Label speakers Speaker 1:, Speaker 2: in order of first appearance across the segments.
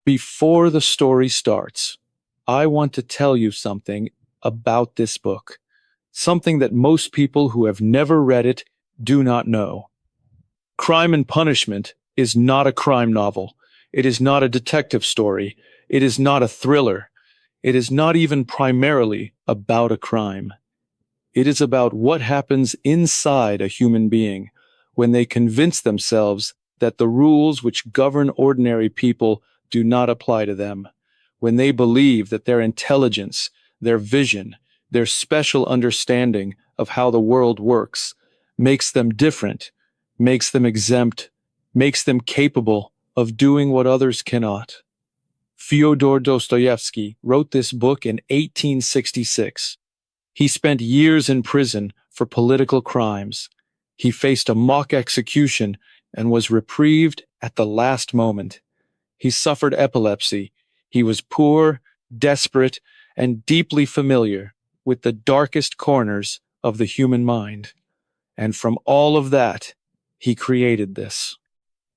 Speaker 1: Before the story starts, I want to tell you something about this book, something that most people who have never read it do not know. Crime and Punishment is not a crime novel. It is not a detective story. It is not a thriller. It is not even primarily about a crime. It is about what happens inside a human being when they convince themselves that the rules which govern ordinary people do not apply to them, when they believe that their intelligence, their vision, their special understanding of how the world works makes them different, makes them exempt, makes them capable of doing what others cannot. Fyodor Dostoevsky wrote this book in 1866. He spent years in prison for political crimes. He faced a mock execution and was reprieved at the last moment. He suffered epilepsy. He was poor, desperate, and deeply familiar with the darkest corners of the human mind. And from all of that, he created this.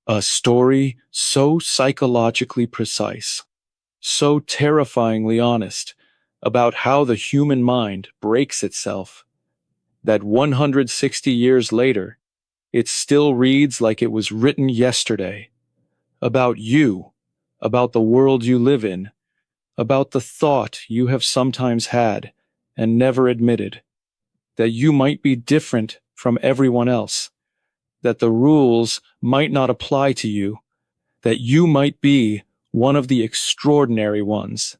Speaker 1: A story so psychologically precise, so terrifyingly honest about how the human mind breaks itself, that 160 years later, it still reads like it was written yesterday. About you, about the world you live in, about the thought you have sometimes had and never admitted, that you might be different from everyone else, that the rules might not apply to you, that you might be one of the extraordinary ones.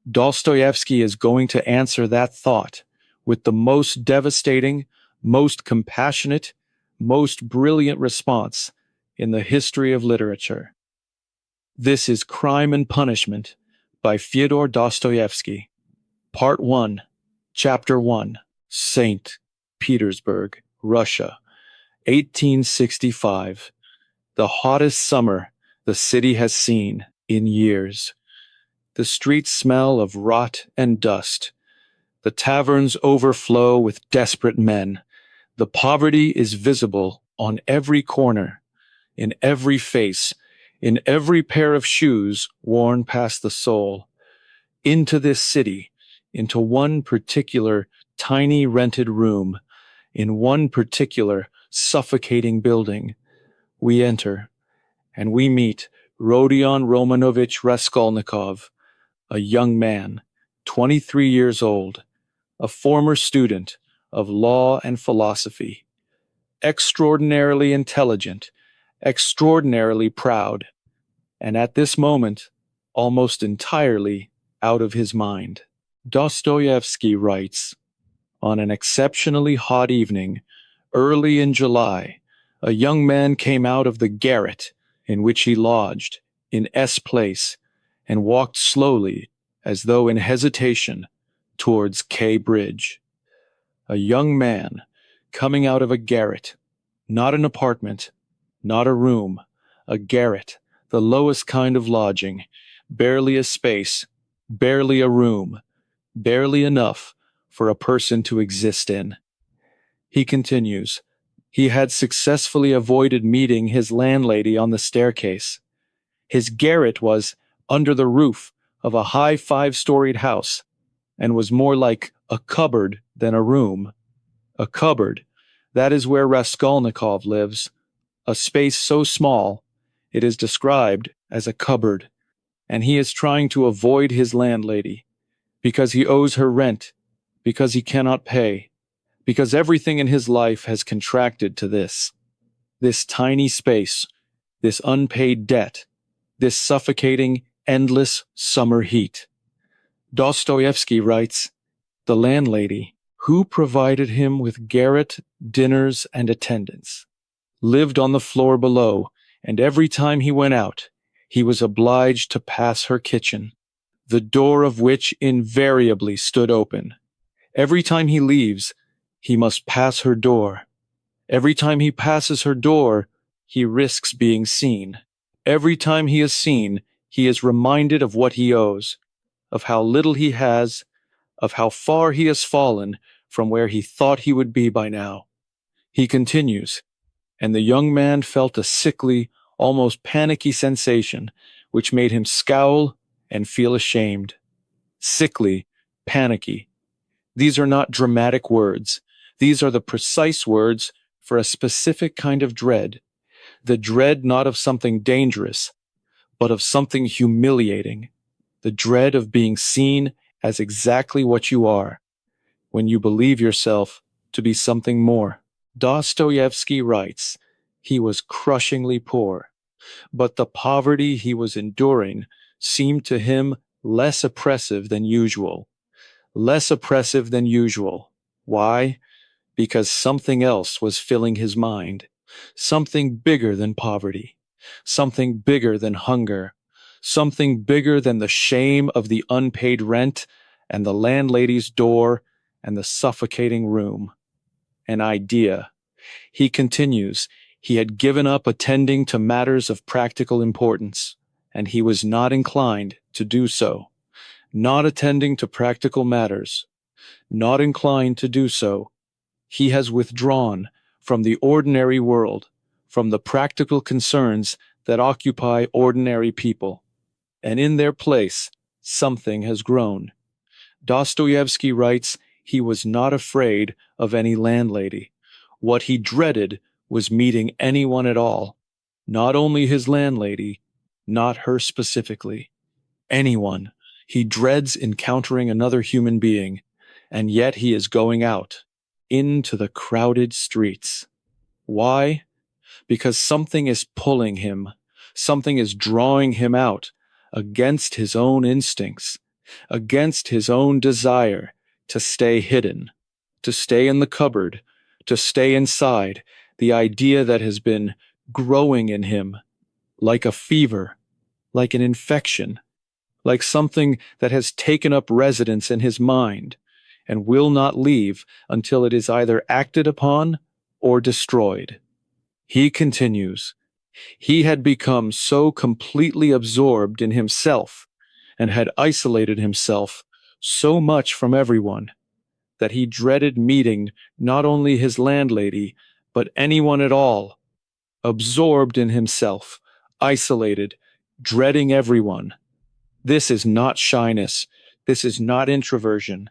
Speaker 1: Dostoevsky is going to answer that thought with the most devastating, most compassionate, most brilliant response in the history of literature. This is Crime and Punishment by Fyodor Dostoevsky. Part 1, Chapter 1, St. Petersburg, Russia, 1865. The hottest summer the city has seen in years. The streets smell of rot and dust. The taverns overflow with desperate men. The poverty is visible on every corner, in every face, in every pair of shoes worn past the sole. Into this city, into one particular tiny rented room, in one particular suffocating building, we enter, and we meet Rodion Raskolnikov, a young man, 23 years old, a former student of law and philosophy, extraordinarily intelligent, extraordinarily proud, and at this moment, almost entirely out of his mind. Dostoevsky writes, on an exceptionally hot evening, early in July, a young man came out of the garret in which he lodged in S Place and walked slowly, as though in hesitation, towards K Bridge. A young man coming out of a garret, not an apartment, not a room, a garret, the lowest kind of lodging, barely a space, barely a room, barely enough for a person to exist in. He continues, he had successfully avoided meeting his landlady on the staircase. His garret was under the roof of a high 5-storied house, and was more like a cupboard than a room. A cupboard, that is where Raskolnikov lives, a space so small, it is described as a cupboard, and he is trying to avoid his landlady, because he owes her rent, because he cannot pay, because everything in his life has contracted to this tiny space, this unpaid debt, this suffocating, endless summer heat. Dostoevsky writes, the landlady, who provided him with garret, dinners, and attendance, lived on the floor below, and every time he went out, he was obliged to pass her kitchen, the door of which invariably stood open. Every time he leaves, he must pass her door. Every time he passes her door, he risks being seen. Every time he is seen, he is reminded of what he owes, of how little he has, of how far he has fallen from where he thought he would be by now. He continues, and the young man felt a sickly, almost panicky sensation which made him scowl and feel ashamed. Sickly, panicky. These are not dramatic words. These are the precise words for a specific kind of dread. The dread not of something dangerous, but of something humiliating. The dread of being seen as exactly what you are, when you believe yourself to be something more. Dostoevsky writes, he was crushingly poor, but the poverty he was enduring seemed to him less oppressive than usual. Less oppressive than usual. Why? Because something else was filling his mind. Something bigger than poverty. Something bigger than hunger. Something bigger than the shame of the unpaid rent and the landlady's door and the suffocating room. An idea. He continues, he had given up attending to matters of practical importance, and he was not inclined to do so. Not attending to practical matters. Not inclined to do so. He has withdrawn from the ordinary world, from the practical concerns that occupy ordinary people, and in their place, something has grown. Dostoevsky writes, he was not afraid of any landlady. What he dreaded was meeting anyone at all, not only his landlady, not her specifically. Anyone. He dreads encountering another human being, and yet he is going out, into the crowded streets. Why? Because something is pulling him, something is drawing him out, against his own instincts, against his own desire to stay hidden, to stay in the cupboard, to stay inside, the idea that has been growing in him, like a fever, like an infection, like something that has taken up residence in his mind, and will not leave until it is either acted upon or destroyed. He continues, he had become so completely absorbed in himself, and had isolated himself so much from everyone, that he dreaded meeting not only his landlady, but anyone at all. Absorbed in himself, isolated, dreading everyone. This is not shyness. This is not introversion.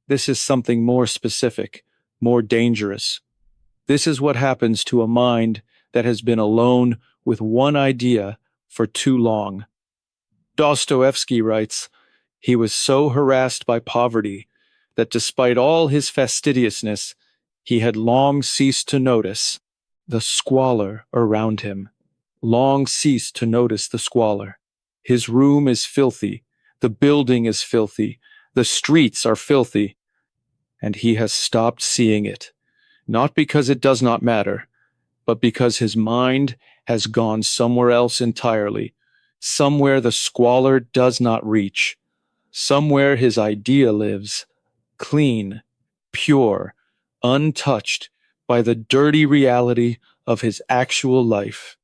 Speaker 1: This is something more specific, more dangerous. This is what happens to a mind that has been alone with one idea for too long. Dostoevsky writes, he was so harassed by poverty that despite all his fastidiousness, he had long ceased to notice the squalor around him. Long ceased to notice the squalor. His room is filthy. The building is filthy. The streets are filthy. And he has stopped seeing it. Not because it does not matter, but because his mind has gone somewhere else entirely, somewhere the squalor does not reach, somewhere his idea lives, clean, pure, untouched by the dirty reality of his actual life.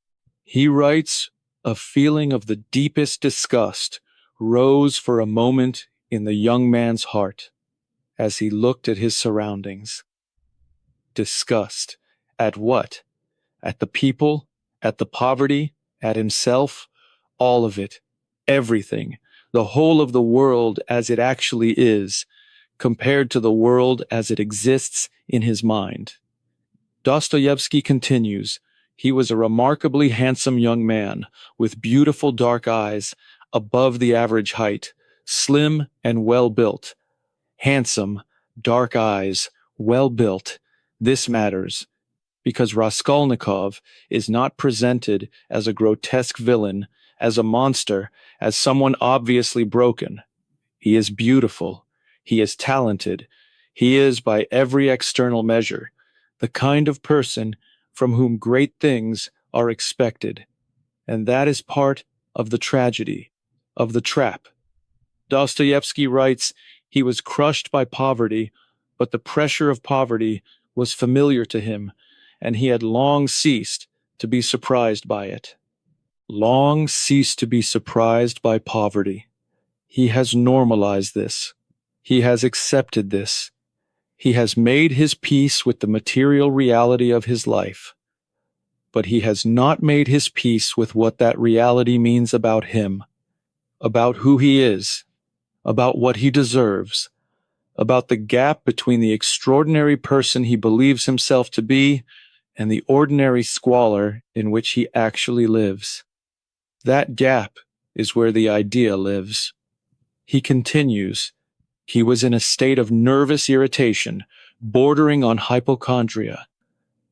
Speaker 1: He writes, a feeling of the deepest disgust rose for a moment in the young man's heart as he looked at his surroundings. Disgust. At what? At the people? At the poverty? At himself? All of it. Everything. The whole of the world as it actually is, compared to the world as it exists in his mind. Dostoevsky continues, he was a remarkably handsome young man, with beautiful dark eyes, above the average height, slim and well-built. Handsome, dark eyes, well-built. This matters, because Raskolnikov is not presented as a grotesque villain, as a monster, as someone obviously broken. He is beautiful. He is talented. He is, by every external measure, the kind of person from whom great things are expected. And that is part of the tragedy, of the trap. Dostoevsky writes, he was crushed by poverty, but the pressure of poverty was familiar to him, and he had long ceased to be surprised by it. Long ceased to be surprised by poverty. He has normalized this. He has accepted this. He has made his peace with the material reality of his life. but he has not made his peace with what that reality means about him, about who he is, about what he deserves, about the gap between the extraordinary person he believes himself to be and the ordinary squalor in which he actually lives. That gap is where the idea lives. He continues, he was in a state of nervous irritation, bordering on hypochondria.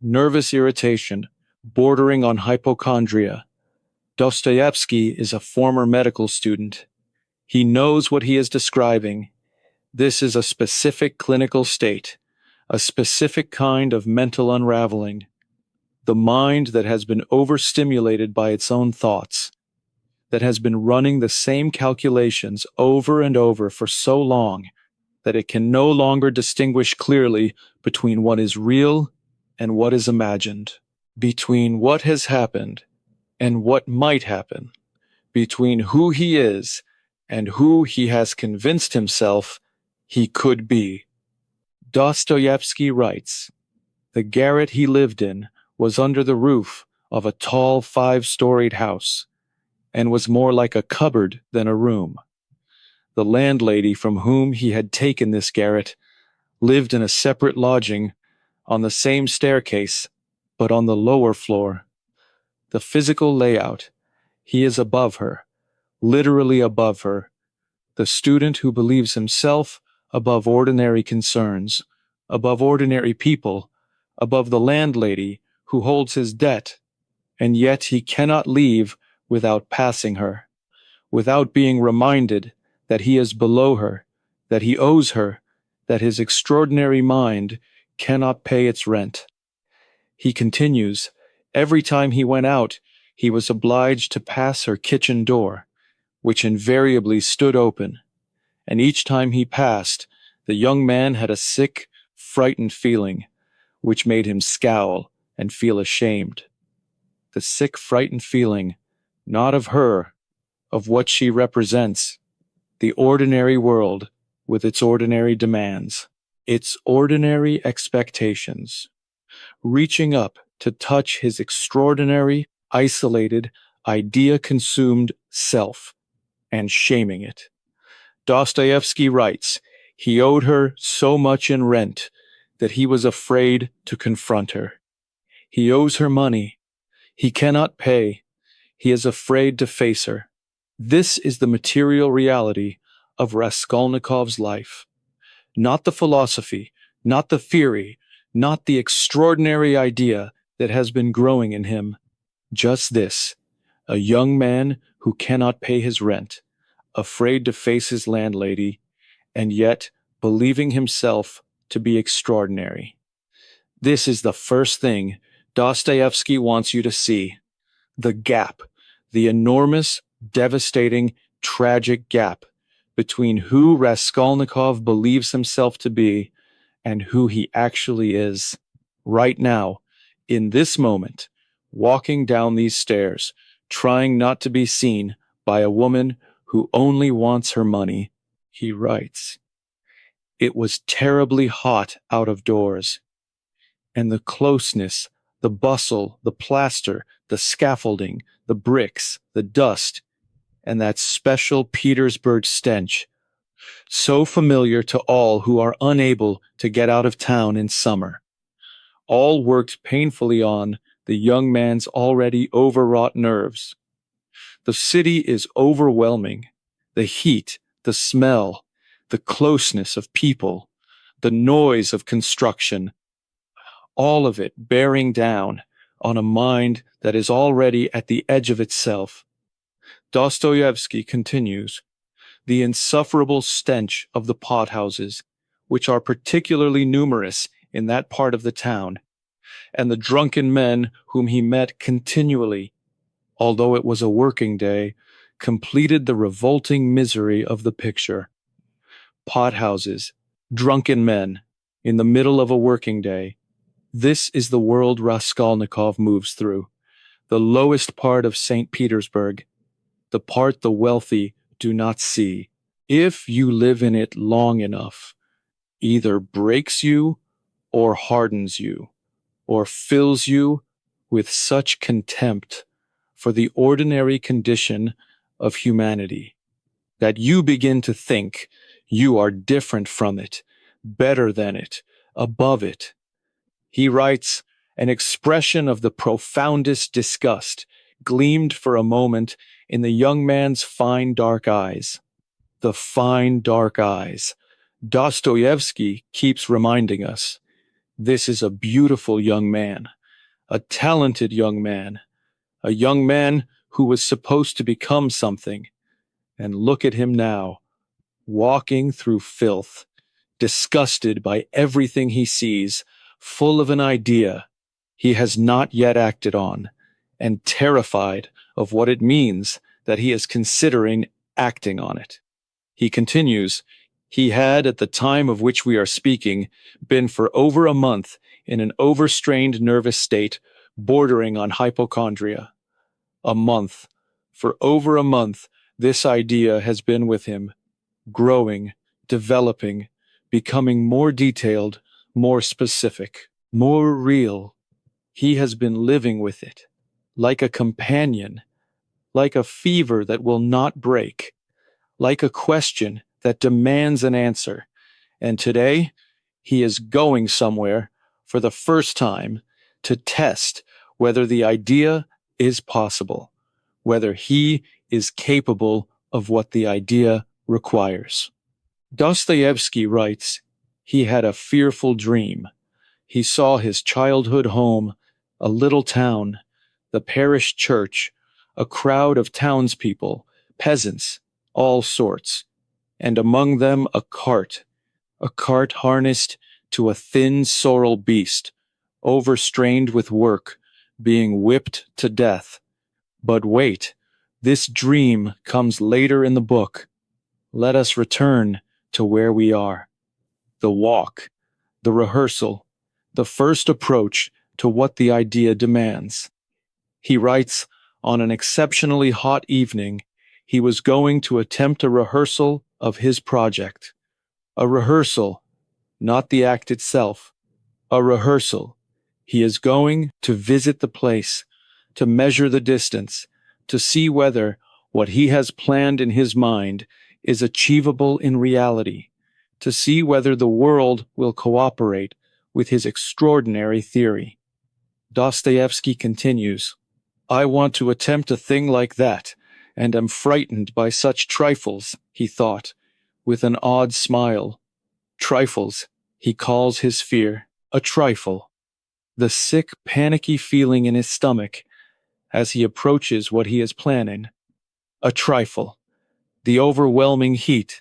Speaker 1: Nervous irritation, bordering on hypochondria. Dostoevsky is a former medical student. He knows what he is describing. This is a specific clinical state, a specific kind of mental unraveling. The mind that has been overstimulated by its own thoughts, that has been running the same calculations over and over for so long that it can no longer distinguish clearly between what is real and what is imagined, between what has happened and what might happen, between who he is and who he has convinced himself he could be. Dostoevsky writes, the garret he lived in was under the roof of a tall 5-storied house, and was more like a cupboard than a room. The landlady from whom he had taken this garret lived in a separate lodging on the same staircase, but on the lower floor. The physical layout, he is above her, literally above her, the student who believes himself above ordinary concerns, above ordinary people, above the landlady who holds his debt, and yet he cannot leave without passing her, without being reminded that he is below her, that he owes her, that his extraordinary mind cannot pay its rent. He continues, every time he went out, he was obliged to pass her kitchen door, which invariably stood open, and each time he passed, the young man had a sick, frightened feeling, which made him scowl and feel ashamed. The sick, frightened feeling, not of her, of what she represents, the ordinary world with its ordinary demands, its ordinary expectations, reaching up to touch his extraordinary, isolated, idea-consumed self, and shaming it. Dostoevsky writes, he owed her so much in rent that he was afraid to confront her. He owes her money. He cannot pay. He is afraid to face her. This is the material reality of Raskolnikov's life. Not the philosophy, not the theory, not the extraordinary idea that has been growing in him. Just this, a young man who cannot pay his rent, afraid to face his landlady, and yet believing himself to be extraordinary. This is the first thing Dostoevsky wants you to see. The gap, the enormous, devastating, tragic gap between who Raskolnikov believes himself to be and who he actually is. Right now, in this moment, walking down these stairs, trying not to be seen by a woman who only wants her money, he writes, it was terribly hot out of doors, and the closeness, the bustle, the plaster, the scaffolding, the bricks, the dust, and that special Petersburg stench, so familiar to all who are unable to get out of town in summer, all worked painfully on the young man's already overwrought nerves. The city is overwhelming. The heat, the smell, the closeness of people, the noise of construction, all of it bearing down on a mind that is already at the edge of itself. Dostoevsky continues, the insufferable stench of the pothouses, which are particularly numerous in that part of the town, and the drunken men whom he met continually, although it was a working day, completed the revolting misery of the picture. Pothouses, drunken men, in the middle of a working day. This is the world Raskolnikov moves through, the lowest part of St. Petersburg, the part the wealthy do not see. If you live in it long enough, either breaks you or hardens you, or fills you with such contempt for the ordinary condition of humanity that you begin to think you are different from it, better than it, above it. He writes, an expression of the profoundest disgust gleamed for a moment in the young man's fine dark eyes. The fine dark eyes. Dostoevsky keeps reminding us, this is a beautiful young man, a talented young man, a young man who was supposed to become something. And look at him now, walking through filth, disgusted by everything he sees, full of an idea he has not yet acted on, and terrified of what it means that he is considering acting on it. He continues, he had, at the time of which we are speaking, been for over a month in an overstrained nervous state bordering on hypochondria. A month. For over a month, this idea has been with him, growing, developing, becoming more detailed, more specific, more real. He has been living with it, like a companion, like a fever that will not break, like a question that demands an answer. And today, he is going somewhere for the first time to test whether the idea is possible, whether he is capable of what the idea requires. Dostoevsky writes, he had a fearful dream. He saw his childhood home, a little town, the parish church, a crowd of townspeople, peasants, all sorts, and among them a cart harnessed to a thin sorrel beast, overstrained with work, being whipped to death. But wait, this dream comes later in the book. Let us return to where we are. The walk, the rehearsal, the first approach to what the idea demands. He writes, on an exceptionally hot evening, he was going to attempt a rehearsal of his project. A rehearsal, not the act itself. A rehearsal. He is going to visit the place, to measure the distance, to see whether what he has planned in his mind is achievable in reality, to see whether the world will cooperate with his extraordinary theory. Dostoevsky continues, I want to attempt a thing like that, and am frightened by such trifles, he thought, with an odd smile. Trifles, he calls his fear, a trifle. The sick, panicky feeling in his stomach as he approaches what he is planning. A trifle. The overwhelming heat,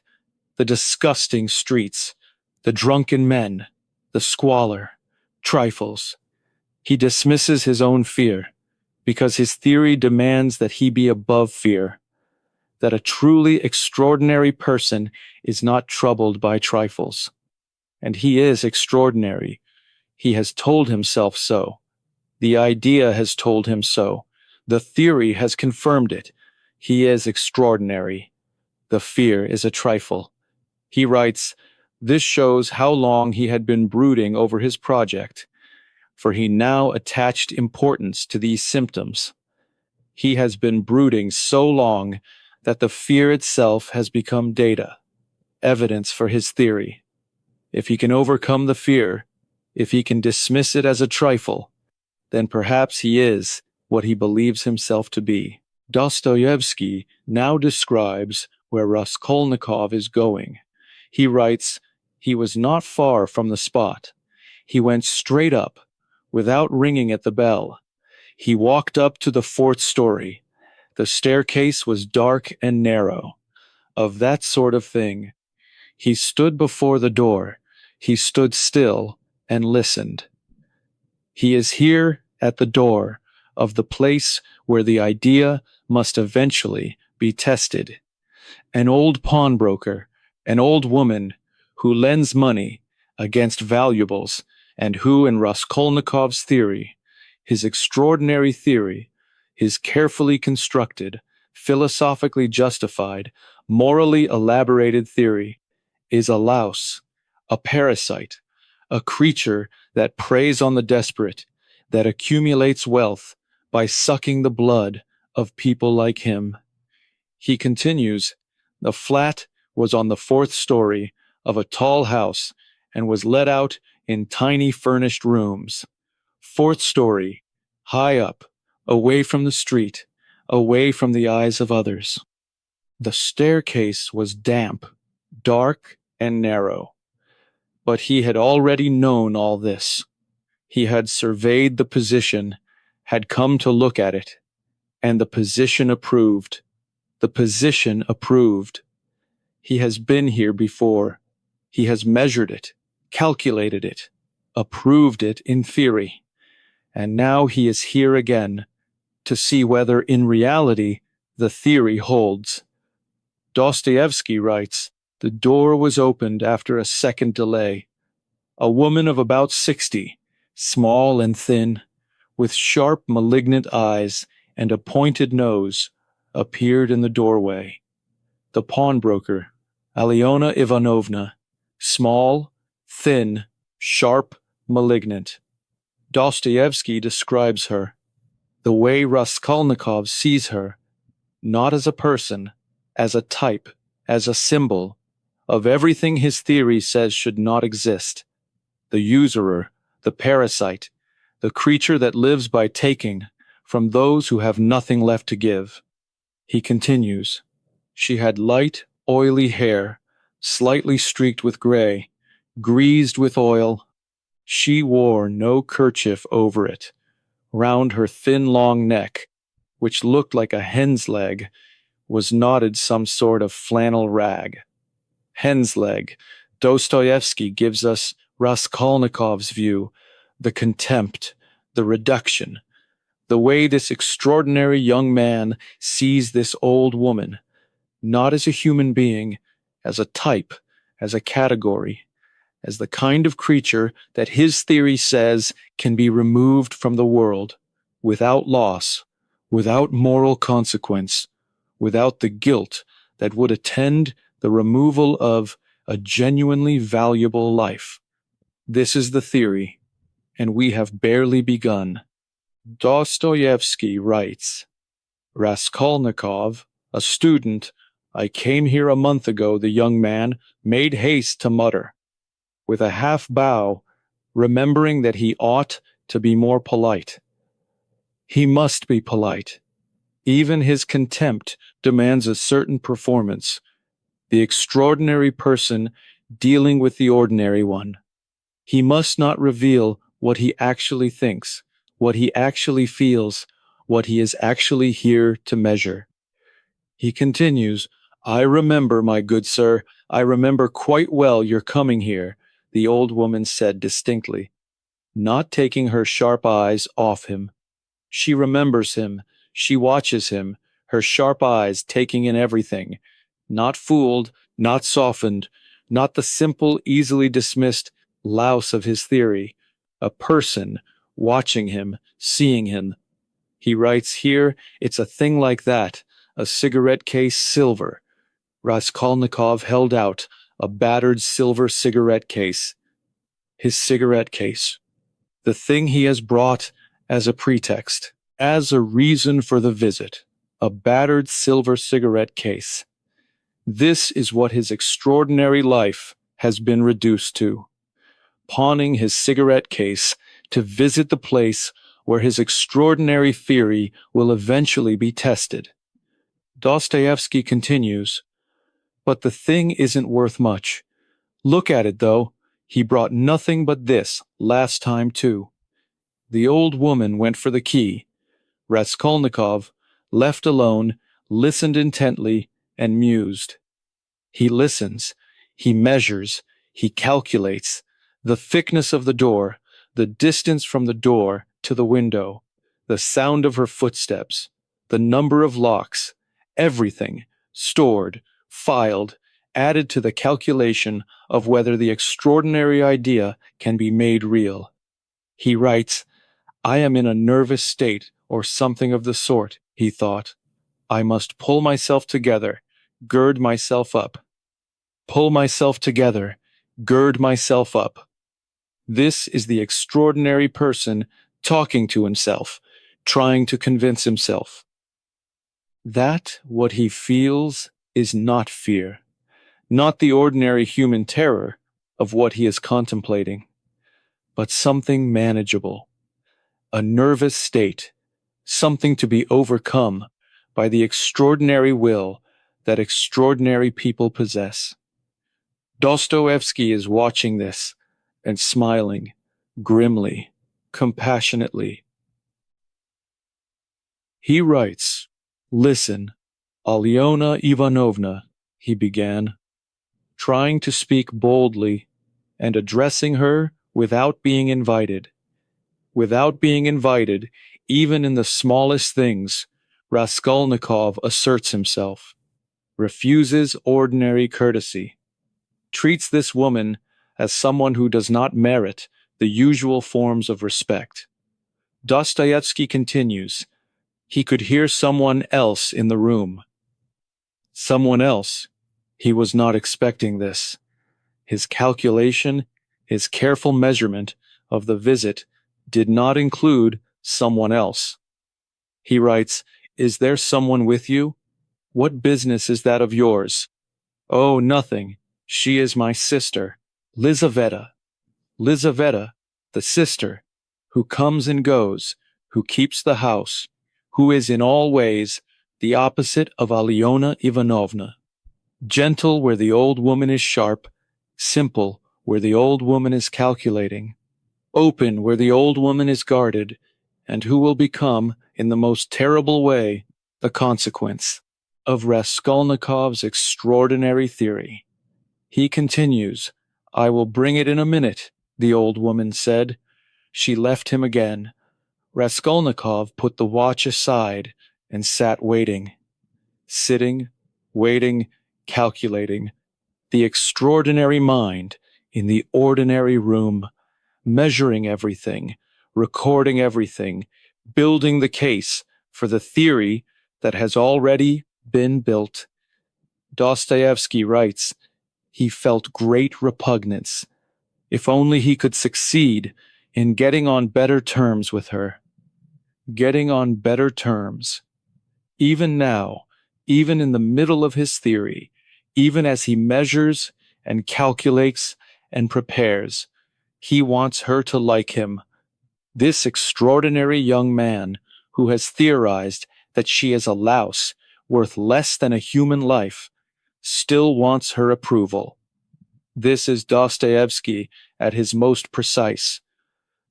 Speaker 1: the disgusting streets, the drunken men, the squalor. Trifles. He dismisses his own fear, because his theory demands that he be above fear, that a truly extraordinary person is not troubled by trifles. And he is extraordinary. He has told himself so. The idea has told him so. The theory has confirmed it. He is extraordinary. The fear is a trifle. He writes, this shows how long he had been brooding over his project, for he now attached importance to these symptoms. He has been brooding so long that the fear itself has become data, evidence for his theory. If he can overcome the fear, if he can dismiss it as a trifle, then perhaps he is what he believes himself to be. Dostoevsky now describes where Raskolnikov is going. He writes, he was not far from the spot. He went straight up, without ringing at the bell. He walked up to the fourth story. The staircase was dark and narrow. Of that sort of thing. He stood before the door. He stood still and listened. He is here at the door of the place where the idea must eventually be tested. An old pawnbroker, an old woman who lends money against valuables, and who, in Raskolnikov's theory, his extraordinary theory, his carefully constructed, philosophically justified, morally elaborated theory, is a louse, a parasite, a creature that preys on the desperate, that accumulates wealth by sucking the blood of people like him. He continues, the flat was on the fourth story of a tall house and was let out in tiny furnished rooms. Fourth story, high up, away from the street, away from the eyes of others. The staircase was damp, dark, and narrow. But he had already known all this. He had surveyed the position, had come to look at it, and the position approved. The position approved. He has been here before. He has measured it, calculated it, approved it in theory. And now he is here again to see whether in reality the theory holds. Dostoevsky writes, the door was opened after a second delay. A woman of about 60, small and thin, with sharp malignant eyes and a pointed nose, appeared in the doorway. The pawnbroker, Alyona Ivanovna, small, thin, sharp, malignant. Dostoevsky describes her, the way Raskolnikov sees her, not as a person, as a type, as a symbol, of everything his theory says should not exist. The usurer, the parasite, the creature that lives by taking from those who have nothing left to give. He continues, she had light, oily hair, slightly streaked with gray, greased with oil. She wore no kerchief over it. Round her thin long neck, which looked like a hen's leg, was knotted some sort of flannel rag. Hen's leg. Dostoevsky gives us Raskolnikov's view, the contempt, the reduction, the way this extraordinary young man sees this old woman, not as a human being, as a type, as a category, as the kind of creature that his theory says can be removed from the world, without loss, without moral consequence, without the guilt that would attend the removal of a genuinely valuable life. This is the theory, and we have barely begun. Dostoevsky writes, Raskolnikov, a student, I came here a month ago, the young man made haste to mutter, with a half bow, remembering that he ought to be more polite. He must be polite. Even his contempt demands a certain performance, the extraordinary person dealing with the ordinary one. He must not reveal what he actually thinks, what he actually feels, what he is actually here to measure. He continues, I remember, my good sir, I remember quite well your coming here, the old woman said distinctly, not taking her sharp eyes off him. She remembers him, she watches him, her sharp eyes taking in everything, not fooled, not softened, not the simple, easily dismissed louse of his theory, a person watching him, seeing him. He writes here, it's a thing like that, a cigarette case silver. Raskolnikov held out a battered silver cigarette case. His cigarette case. The thing he has brought as a pretext, as a reason for the visit. A battered silver cigarette case. This is what his extraordinary life has been reduced to. Pawning his cigarette case to visit the place where his extraordinary theory will eventually be tested. Dostoevsky continues, but the thing isn't worth much. Look at it, though. He brought nothing but this, last time, too. The old woman went for the key. Raskolnikov, left alone, listened intently and mused. He listens, he measures, he calculates the thickness of the door, the distance from the door to the window, the sound of her footsteps, the number of locks, everything stored, filed, added to the calculation of whether the extraordinary idea can be made real. He writes, I am in a nervous state or something of the sort, he thought. I must pull myself together, gird myself up. Pull myself together, gird myself up. This is the extraordinary person talking to himself, trying to convince himself that what he feels is not fear, not the ordinary human terror of what he is contemplating, but something manageable, a nervous state, something to be overcome by the extraordinary will that extraordinary people possess. Dostoevsky is watching this and smiling, grimly, compassionately. He writes, "Listen, Alyona Ivanovna," he began, trying to speak boldly and addressing her without being invited. Without being invited, even in the smallest things, Raskolnikov asserts himself, refuses ordinary courtesy, treats this woman as someone who does not merit the usual forms of respect. Dostoevsky continues, he could hear someone else in the room. Someone else. He was not expecting this. His calculation, his careful measurement of the visit did not include someone else. He writes, "Is there someone with you? What business is that of yours?" "Oh, nothing. She is my sister, Lizaveta. Lizaveta, the sister, who comes and goes, who keeps the house, who is in all ways the opposite of Alyona Ivanovna. Gentle where the old woman is sharp, simple where the old woman is calculating, open where the old woman is guarded, and who will become, in the most terrible way, the consequence of Raskolnikov's extraordinary theory." He continues, "I will bring it in a minute," the old woman said. She left him again. Raskolnikov put the watch aside and sat waiting. Sitting, waiting, calculating. The extraordinary mind in the ordinary room, measuring everything, recording everything, building the case for the theory that has already been built. Dostoevsky writes, he felt great repugnance. If only he could succeed in getting on better terms with her. Getting on better terms. Even now, even in the middle of his theory, even as he measures and calculates and prepares, he wants her to like him. This extraordinary young man who has theorized that she is a louse worth less than a human life still wants her approval. This is Dostoevsky at his most precise.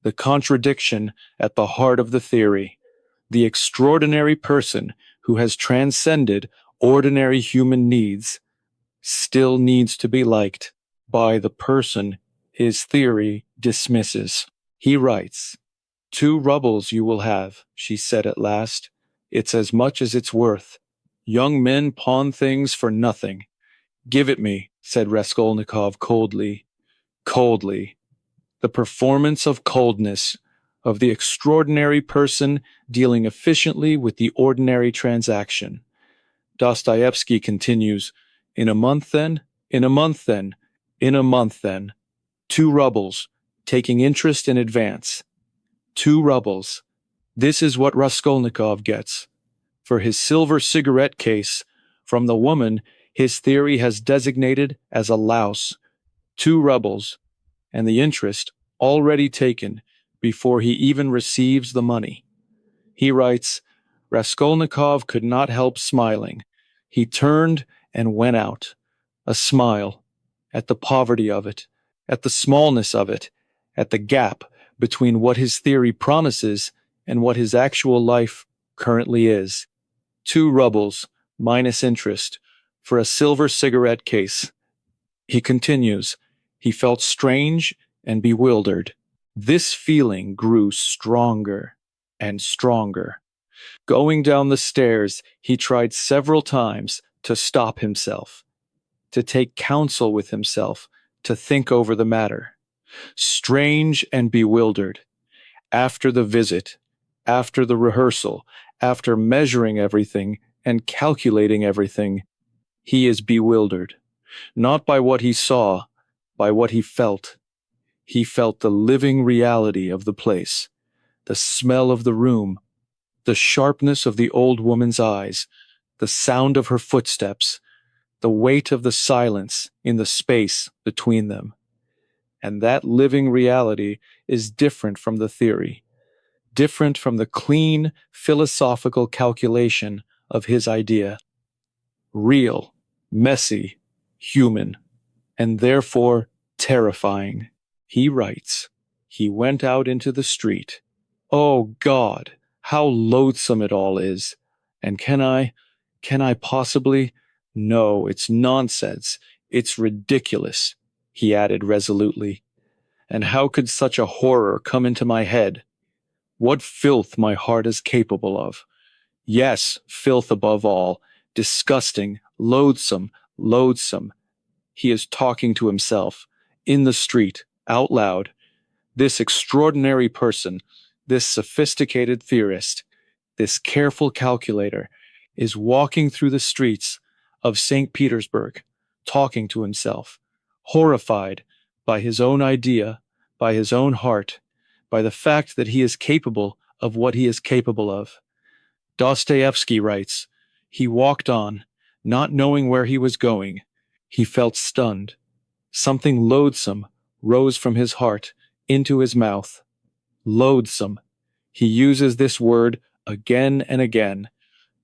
Speaker 1: The contradiction at the heart of the theory. The extraordinary person who has transcended ordinary human needs still needs to be liked by the person his theory dismisses. He writes, 2 rubles you will have, she said at last. It's as much as it's worth. Young men pawn things for nothing. Give it me, said Raskolnikov coldly. Coldly. The performance of coldness, of the extraordinary person dealing efficiently with the ordinary transaction. Dostoevsky continues, in a month then, in a month then, in a month then. 2 rubles, taking interest in advance. 2 rubles. This is what Raskolnikov gets. For his silver cigarette case, from the woman his theory has designated as a louse. 2 rubles, and the interest already taken before he even receives the money. He writes, Raskolnikov could not help smiling. He turned and went out. A smile, at the poverty of it, at the smallness of it, at the gap between what his theory promises and what his actual life currently is. 2 rubles, minus interest, for a silver cigarette case. He continues, he felt strange and bewildered. This feeling grew stronger and stronger. Going down the stairs, he tried several times to stop himself, to take counsel with himself, to think over the matter. Strange and bewildered. After the visit, after the rehearsal, after measuring everything and calculating everything, he is bewildered. Not by what he saw, by what he felt. He felt the living reality of the place, the smell of the room, the sharpness of the old woman's eyes, the sound of her footsteps, the weight of the silence in the space between them. And that living reality is different from the theory, different from the clean philosophical calculation of his idea. Real, messy, human, and therefore terrifying. He writes, "He went out into the street. Oh God, how loathsome it all is. And can I possibly? No, it's nonsense. It's ridiculous," he added resolutely. "And how could such a horror come into my head? What filth my heart is capable of. Yes, filth above all, disgusting, loathsome, loathsome." He is talking to himself, in the street, out loud. This extraordinary person, this sophisticated theorist, this careful calculator, is walking through the streets of St. Petersburg, talking to himself, horrified by his own idea, by his own heart, by the fact that he is capable of what he is capable of. Dostoevsky writes, "He walked on, not knowing where he was going. He felt stunned. Something loathsome rose from his heart into his mouth. Loathsome. He uses this word again and again,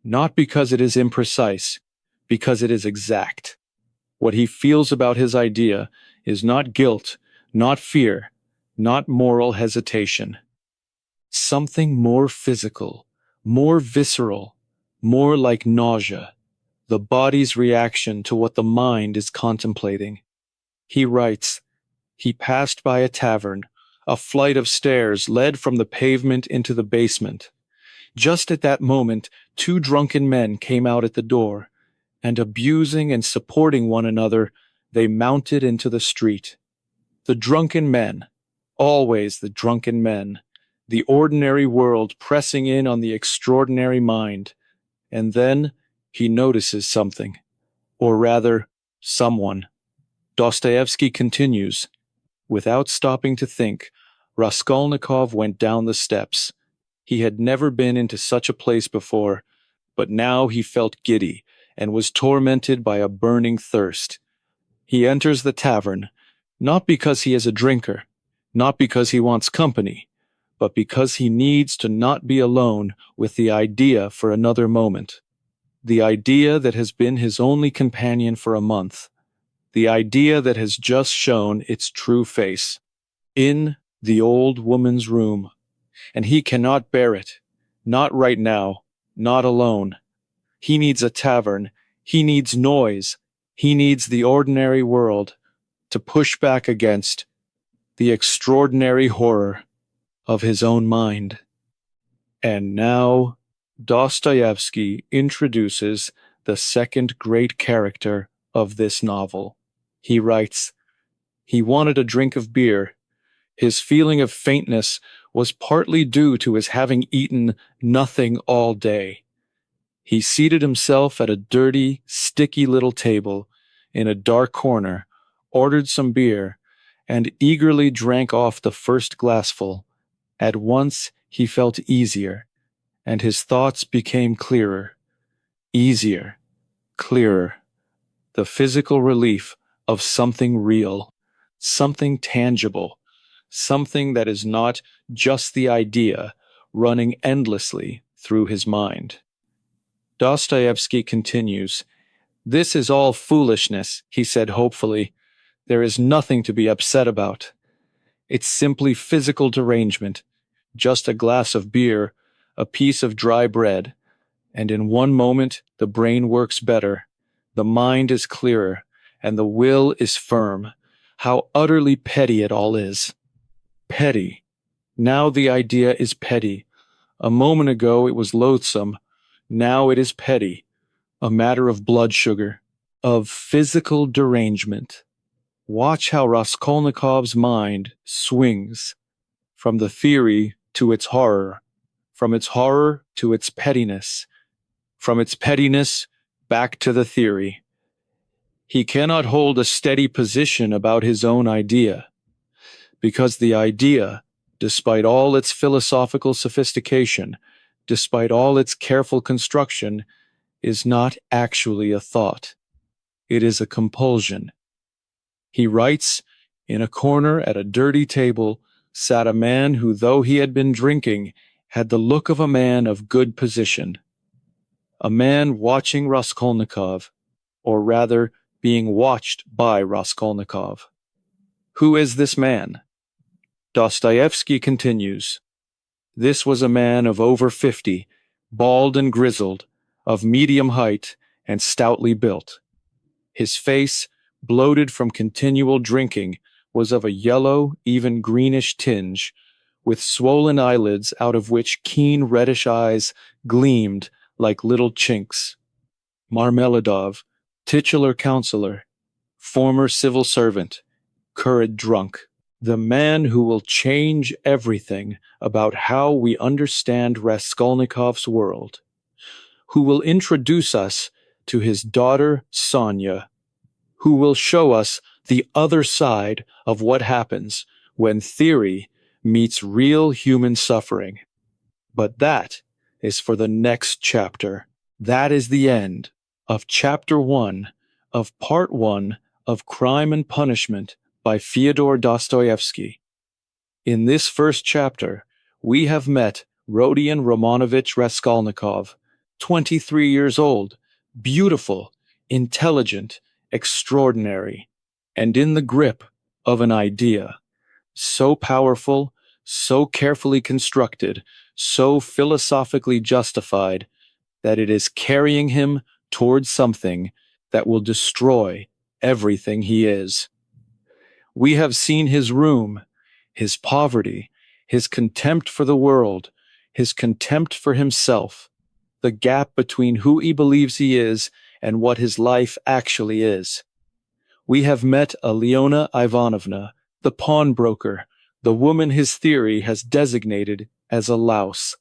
Speaker 1: not because it is imprecise, because it is exact. What he feels about his idea is not guilt, not fear, not moral hesitation. Something more physical, more visceral, more like nausea, the body's reaction to what the mind is contemplating." He writes, "He passed by a tavern. A flight of stairs led from the pavement into the basement. Just at that moment, two drunken men came out at the door, and abusing and supporting one another, they mounted into the street. The drunken men, always the drunken men, the ordinary world pressing in on the extraordinary mind. And then he notices something, or rather, someone." Dostoevsky continues, "Without stopping to think, Raskolnikov went down the steps. He had never been into such a place before, but now he felt giddy and was tormented by a burning thirst. He enters the tavern, not because he is a drinker, not because he wants company, but because he needs to not be alone with the idea for another moment. The idea that has been his only companion for a month. The idea that has just shown its true face. In the old woman's room. And he cannot bear it. Not right now. Not alone. He needs a tavern. He needs noise. He needs the ordinary world to push back against the extraordinary horror of his own mind." And now Dostoevsky introduces the second great character of this novel. He writes, "He wanted a drink of beer. His feeling of faintness was partly due to his having eaten nothing all day. He seated himself at a dirty, sticky little table in a dark corner, ordered some beer, and eagerly drank off the first glassful. At once he felt easier, and his thoughts became clearer. Easier, clearer. The physical relief of something real, something tangible, something that is not just the idea running endlessly through his mind." Dostoevsky continues, "This is all foolishness," he said hopefully. "There is nothing to be upset about. It's simply physical derangement, just a glass of beer, a piece of dry bread, and in one moment the brain works better, the mind is clearer, and the will is firm. How utterly petty it all is. Petty. Now the idea is petty. A moment ago it was loathsome. Now it is petty. A matter of blood sugar, of physical derangement. Watch how Raskolnikov's mind swings from the theory to its horror, from its horror to its pettiness, from its pettiness back to the theory. He cannot hold a steady position about his own idea, because the idea despite all its philosophical sophistication, despite all its careful construction, is not actually a thought. It is a compulsion. He writes, in a corner at a dirty table sat a man who, though he had been drinking, had the look of a man of good position. A man watching Raskolnikov, or rather being watched by Raskolnikov. Who is this man? Dostoevsky continues, this was a man of over 50, bald and grizzled, of medium height and stoutly built. His face, bloated from continual drinking, was of a yellow, even greenish tinge, with swollen eyelids out of which keen reddish eyes gleamed like little chinks. Marmeladov, titular counselor, former civil servant, current drunk. The man who will change everything about how we understand Raskolnikov's world, who will introduce us to his daughter Sonia, who will show us the other side of what happens when theory meets real human suffering. But that is for the next chapter. That is the end of Chapter 1 of Part 1 of Crime and Punishment by Fyodor Dostoevsky. In this first chapter, we have met Rodion Raskolnikov, 23 years old, beautiful, intelligent, extraordinary, and in the grip of an idea, so powerful, so carefully constructed, so philosophically justified, that it is carrying him towards something that will destroy everything he is. We have seen his room, his poverty, his contempt for the world, his contempt for himself, the gap between who he believes he is and what his life actually is. We have met Alyona Ivanovna, the pawnbroker, the woman his theory has designated as a louse,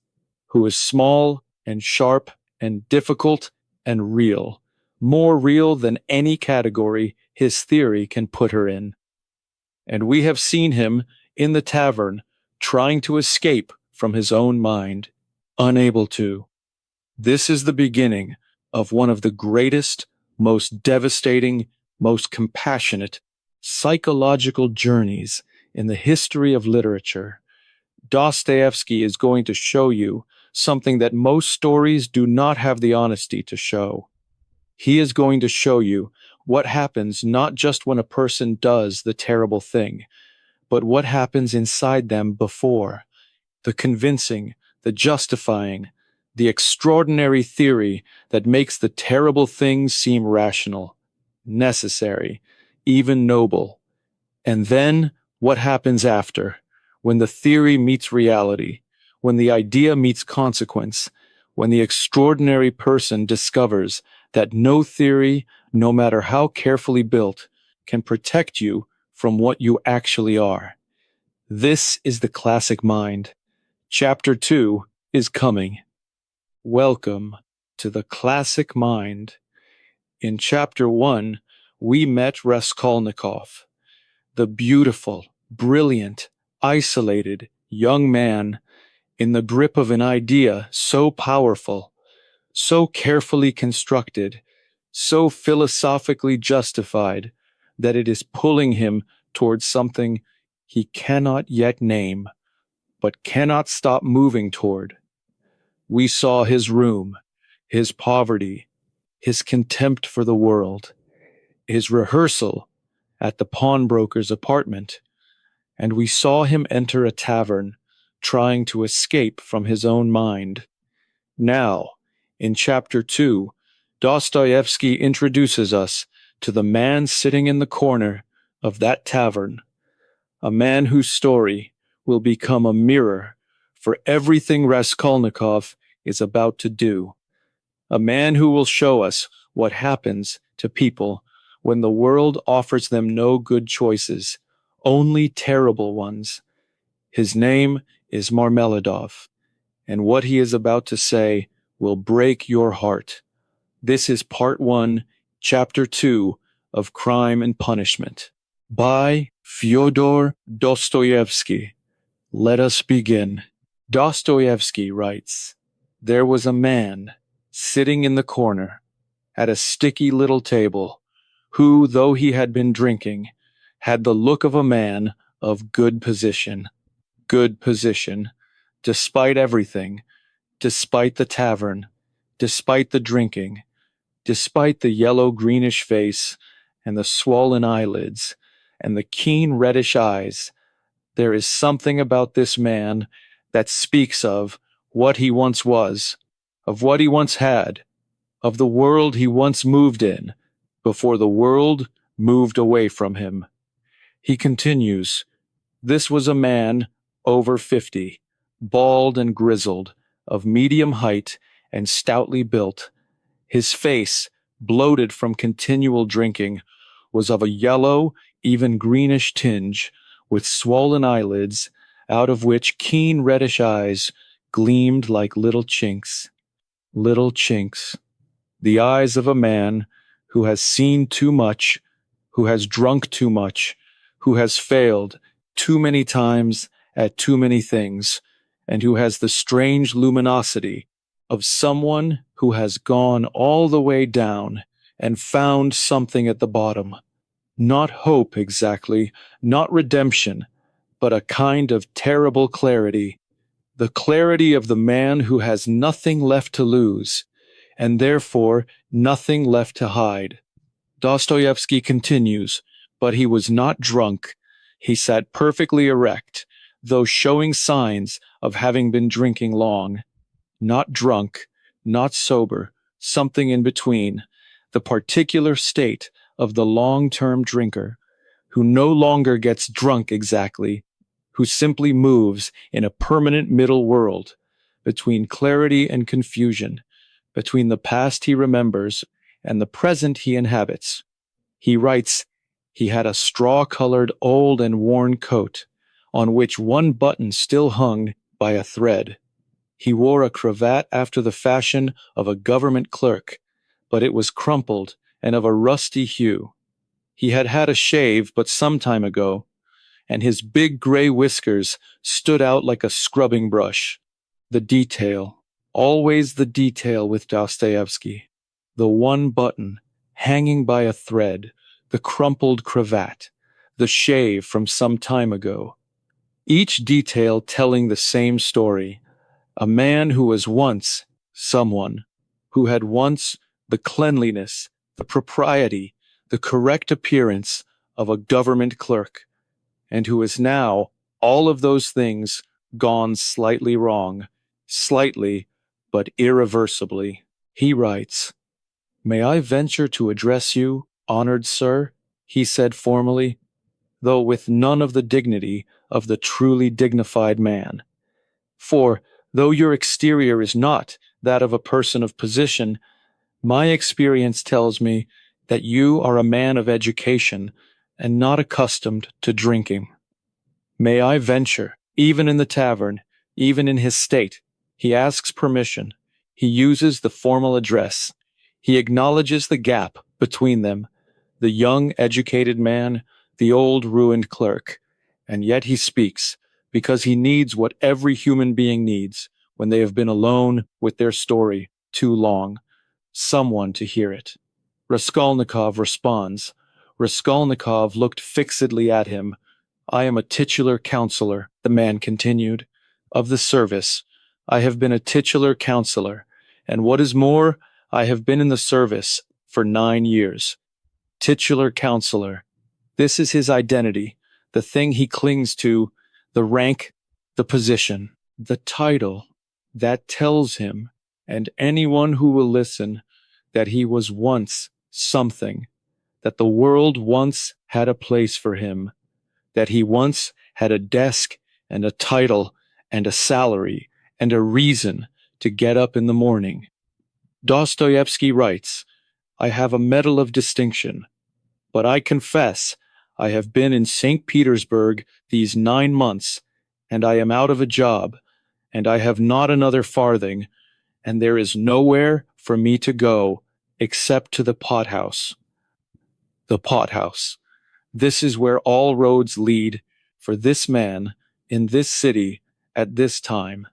Speaker 1: who is small and sharp and difficult and real, more real than any category his theory can put her in. And we have seen him in the tavern trying to escape from his own mind, unable to. This is the beginning of one of the greatest, most devastating, most compassionate psychological journeys in the history of literature. Dostoevsky is going to show you something that most stories do not have the honesty to show. He is going to show you what happens not just when a person does the terrible thing, but what happens inside them before. The convincing, the justifying, the extraordinary theory that makes the terrible thing seem rational, necessary, even noble. And then what happens after, when the theory meets reality, when the idea meets consequence, when the extraordinary person discovers that no theory, no matter how carefully built, can protect you from what you actually are. This is the classic mind. Chapter 2 is coming. Welcome to the classic mind. In Chapter 1, we met Raskolnikov, the beautiful, brilliant, isolated young man in the grip of an idea so powerful, so carefully constructed, so philosophically justified, that it is pulling him towards something he cannot yet name, but cannot stop moving toward. We saw his room, his poverty, his contempt for the world, his rehearsal at the pawnbroker's apartment, and we saw him enter a tavern, trying to escape from his own mind. Now, in Chapter 2, Dostoevsky introduces us to the man sitting in the corner of that tavern, a man whose story will become a mirror for everything Raskolnikov is about to do, a man who will show us what happens to people when the world offers them no good choices, only terrible ones. His name is Marmeladov, and what he is about to say will break your heart. This is Part 1, Chapter 2 of Crime and Punishment by Fyodor Dostoevsky. Let us begin. Dostoevsky writes, "There was a man sitting in the corner at a sticky little table, who, though he had been drinking, had the look of a man of good position, despite everything, despite the tavern, despite the drinking, despite the yellow-greenish face and the swollen eyelids and the keen reddish eyes. There is something about this man that speaks of what he once was, of what he once had, of the world he once moved in, before the world moved away from him." He continues, "This was a man over 50, bald and grizzled, of medium height and stoutly built. His face, bloated from continual drinking, was of a yellow, even greenish tinge, with swollen eyelids, out of which keen reddish eyes gleamed like little chinks. Little chinks. The eyes of a man who has seen too much, who has drunk too much, who has failed too many times at too many things, and who has the strange luminosity of someone who has gone all the way down and found something at the bottom. Not hope exactly, not redemption, but a kind of terrible clarity. The clarity of the man who has nothing left to lose, and therefore nothing left to hide." Dostoevsky continues, "But he was not drunk. He sat perfectly erect, though showing signs of having been drinking long. Not drunk, not sober, something in between, the particular state of the long-term drinker, who no longer gets drunk exactly, who simply moves in a permanent middle world, between clarity and confusion, between the past he remembers and the present he inhabits." He writes, "He had a straw-colored old and worn coat, on which one button still hung by a thread. He wore a cravat after the fashion of a government clerk, but it was crumpled and of a rusty hue. He had had a shave but some time ago, and his big gray whiskers stood out like a scrubbing brush. The detail, always the detail with Dostoevsky. The one button, hanging by a thread, the crumpled cravat, the shave from some time ago. Each detail telling the same story. A man who was once someone, who had once the cleanliness, the propriety, the correct appearance of a government clerk, and who is now all of those things gone slightly wrong, slightly, but irreversibly." He writes, "May I venture to address you, honored sir?" he said formally, though with none of the dignity of the truly dignified man. "For, though your exterior is not that of a person of position, my experience tells me that you are a man of education and not accustomed to drinking. May I venture, even in the tavern, even in his state?" He asks permission. He uses the formal address. He acknowledges the gap between them, the young educated man, the old ruined clerk, and yet he speaks, because he needs what every human being needs when they have been alone with their story too long: someone to hear it. Raskolnikov responds. Raskolnikov looked fixedly at him. "I am a titular counselor," the man continued, "of the service. I have been a titular counselor, and what is more, I have been in the service for 9 years. Titular counselor. This is his identity, the thing he clings to, the rank, the position, the title that tells him, and anyone who will listen, that he was once something, that the world once had a place for him, that he once had a desk and a title and a salary and a reason to get up in the morning." Dostoevsky writes, "I have a medal of distinction, but I confess I have been in St. Petersburg these 9 months, and I am out of a job, and I have not another farthing, and there is nowhere for me to go except to the pothouse. The pothouse. This is where all roads lead for this man, in this city at this time.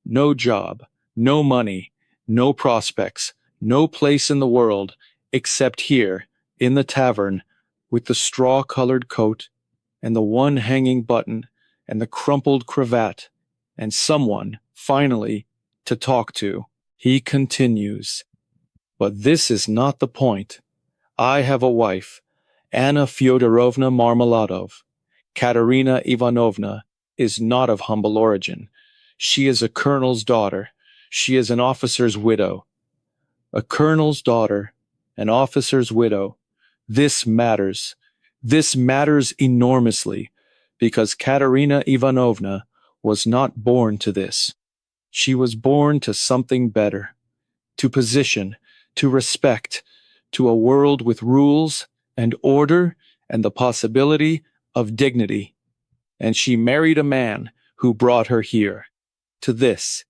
Speaker 1: No job, no money, no prospects, no place in the world except here, in the tavern, with the straw-colored coat and the one hanging button and the crumpled cravat, and someone, finally, to talk to. He continues, "But this is not the point. I have a wife, Anna Fyodorovna Marmeladov. Katerina Ivanovna is not of humble origin. She is a colonel's daughter. She is an officer's widow. A colonel's daughter, an officer's widow. This matters. This matters enormously, because Katerina Ivanovna was not born to this. She was born to something better, to position, to respect, to a world with rules and order and the possibility of dignity. And she married a man who brought her here, to this."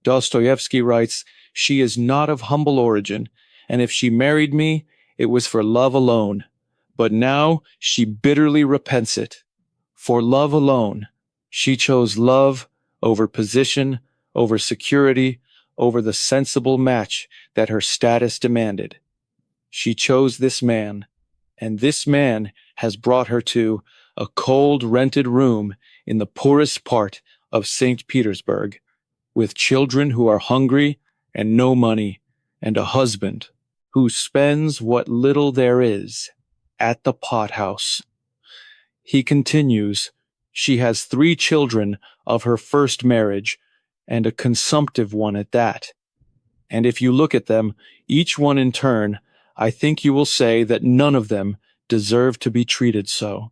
Speaker 1: Dostoevsky writes, "She is not of humble origin, and if she married me, it was for love alone. But now she bitterly repents it. For love alone. She chose love over position, over security, over the sensible match that her status demanded. She chose this man, and this man has brought her to a cold rented room in the poorest part of St. Petersburg, with children who are hungry and no money, and a husband who spends what little there is at the pothouse." He continues, "She has 3 children of her first marriage, and a consumptive one at that. And if you look at them, each one in turn, I think you will say that none of them deserve to be treated so.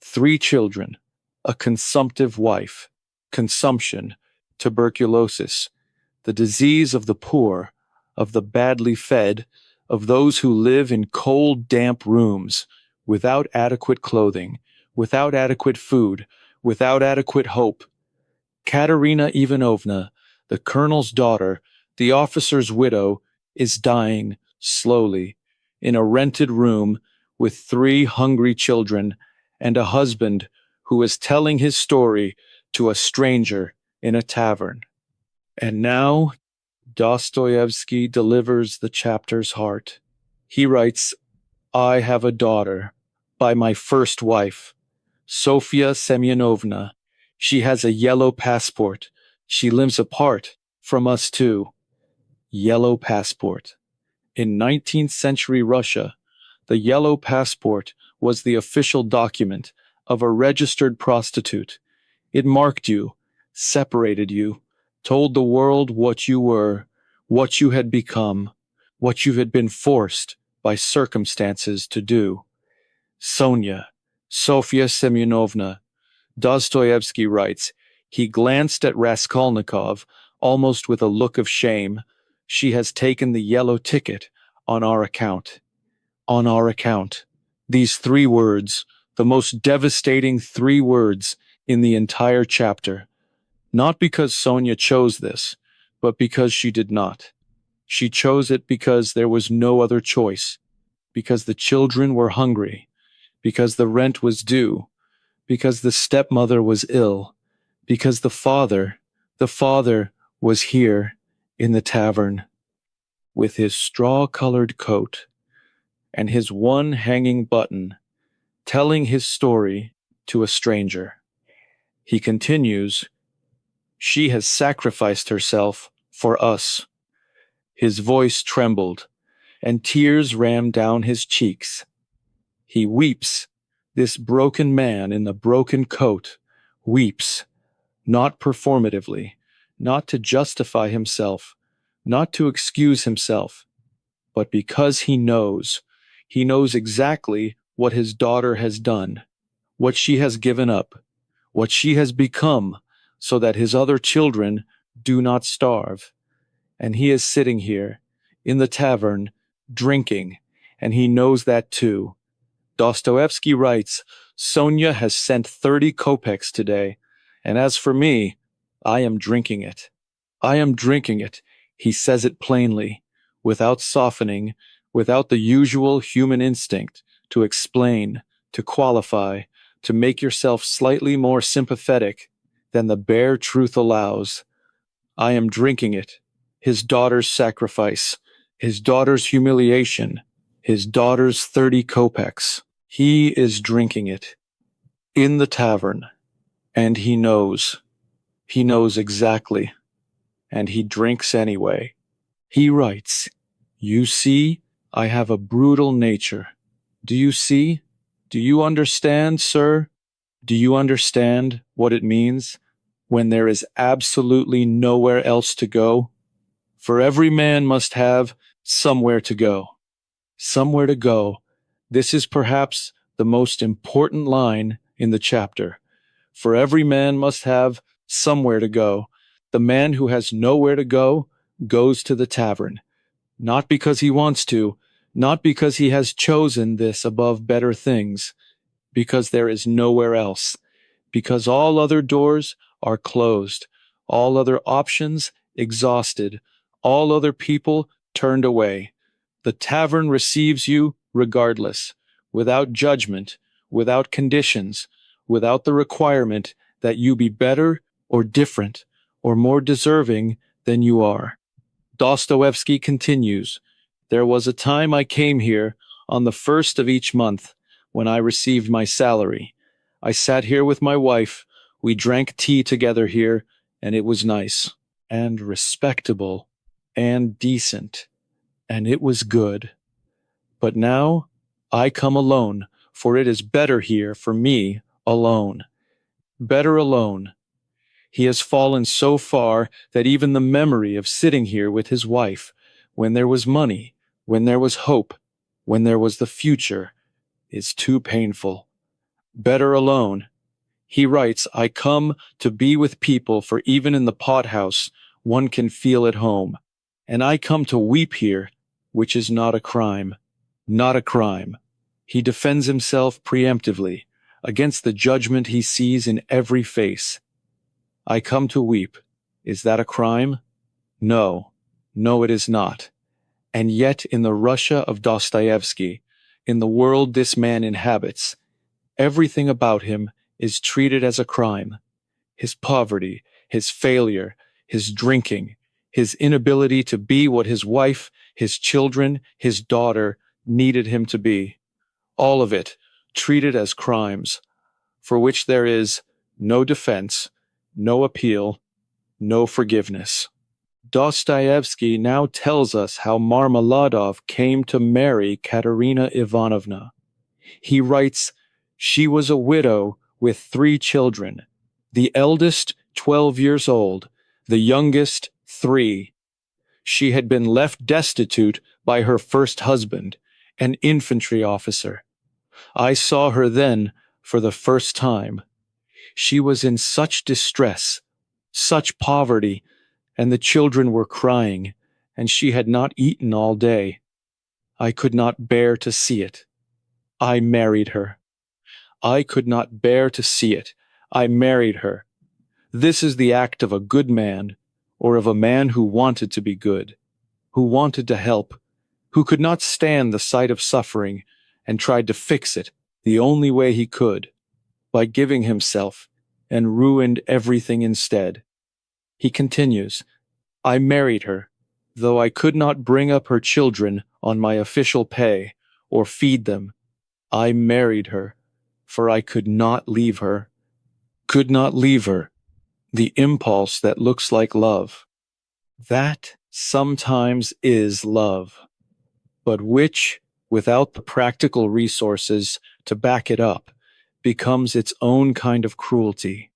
Speaker 1: 3 children, a consumptive wife, consumption, tuberculosis, the disease of the poor, of the badly fed, of those who live in cold, damp rooms, without adequate clothing, without adequate food, without adequate hope. Katerina Ivanovna, the colonel's daughter, the officer's widow, is dying slowly in a rented room with 3 hungry children and a husband who is telling his story to a stranger in a tavern." And now Dostoevsky delivers the chapter's heart. He writes, "I have a daughter by my first wife, Sofia Semyonovna. She has a yellow passport. She lives apart from us too." Yellow passport. In 19th century Russia, the yellow passport was the official document of a registered prostitute. It marked you, separated you, told the world what you were, what you had become, what you had been forced by circumstances to do. Sonia, Sofia Semyonovna, Dostoevsky writes, "He glanced at Raskolnikov almost with a look of shame. She has taken the yellow ticket on our account." On our account. These 3 words, the most devastating 3 words in the entire chapter. Not because Sonia chose this, but because she did not. She chose it because there was no other choice, because the children were hungry, because the rent was due, because the stepmother was ill, because the father was here in the tavern, with his straw-colored coat and his one hanging button, telling his story to a stranger. He continues, "She has sacrificed herself for us." His voice trembled, and tears ran down his cheeks. He weeps. This broken man in the broken coat weeps, not performatively, not to justify himself, not to excuse himself, but because he knows exactly what his daughter has done, what she has given up, what she has become, so that his other children do not starve. And he is sitting here, in the tavern, drinking, and he knows that too. Dostoevsky writes, "Sonia has sent 30 kopecks today, and as for me, I am drinking it. I am drinking it." He says it plainly, without softening, without the usual human instinct to explain, to qualify, to make yourself slightly more sympathetic than the bare truth allows. I am drinking it. His daughter's sacrifice, his daughter's humiliation, his daughter's 30 kopecks. He is drinking it. In the tavern. And he knows. He knows exactly. And he drinks anyway. He writes, "You see, I have a brutal nature. Do you see? Do you understand, sir? Do you understand what it means when there is absolutely nowhere else to go? For every man must have somewhere to go. Somewhere to go. This is perhaps the most important line in the chapter. For every man must have somewhere to go. The man who has nowhere to go goes to the tavern. Not because he wants to, not because he has chosen this above better things, because there is nowhere else, because all other doors are closed, all other options exhausted, all other people turned away. The tavern receives you regardless, without judgment, without conditions, without the requirement that you be better or different or more deserving than you are." Dostoevsky continues, "There was a time I came here on the first of each month when I received my salary. I sat here with my wife, we drank tea together here, and it was nice, and respectable, and decent, and it was good. But now I come alone, for it is better here for me alone. Better alone. He has fallen so far that even the memory of sitting here with his wife, when there was money, when there was hope, when there was the future, is too painful. Better alone." He writes, "I come to be with people, for even in the pothouse one can feel at home. And I come to weep here, which is not a crime. Not a crime." He defends himself preemptively against the judgment he sees in every face. I come to weep. Is that a crime? No. No, it is not. And yet in the Russia of Dostoevsky, in the world this man inhabits, everything about him is treated as a crime. His poverty, his failure, his drinking, his inability to be what his wife, his children, his daughter needed him to be. All of it treated as crimes, for which there is no defense, no appeal, no forgiveness. Dostoevsky now tells us how Marmeladov came to marry Katerina Ivanovna. He writes, "She was a widow with 3 children, the eldest 12 years old, the youngest 3. She had been left destitute by her first husband, an infantry officer. I saw her then for the first time. She was in such distress, such poverty, and the children were crying, and she had not eaten all day. I could not bear to see it. I married her. I could not bear to see it. I married her. This is the act of a good man, or of a man who wanted to be good, who wanted to help, who could not stand the sight of suffering and tried to fix it the only way he could, by giving himself, and ruined everything instead." He continues, "I married her, though I could not bring up her children on my official pay, or feed them. I married her, for I could not leave her. Could not leave her, the impulse that looks like love. That sometimes is love, but which, without the practical resources to back it up, becomes its own kind of cruelty.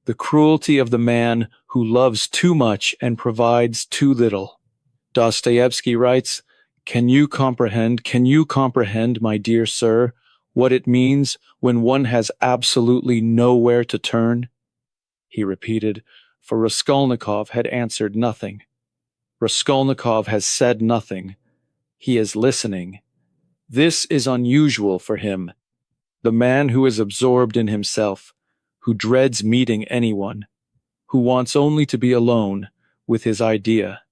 Speaker 1: The cruelty of the man who loves too much and provides too little." Dostoevsky writes, can you comprehend, my dear sir, what it means when one has absolutely nowhere to turn?" He repeated, for Raskolnikov had answered nothing. Raskolnikov has said nothing. He is listening. This is unusual for him. The man who is absorbed in himself, who dreads meeting anyone, who wants only to be alone with his idea.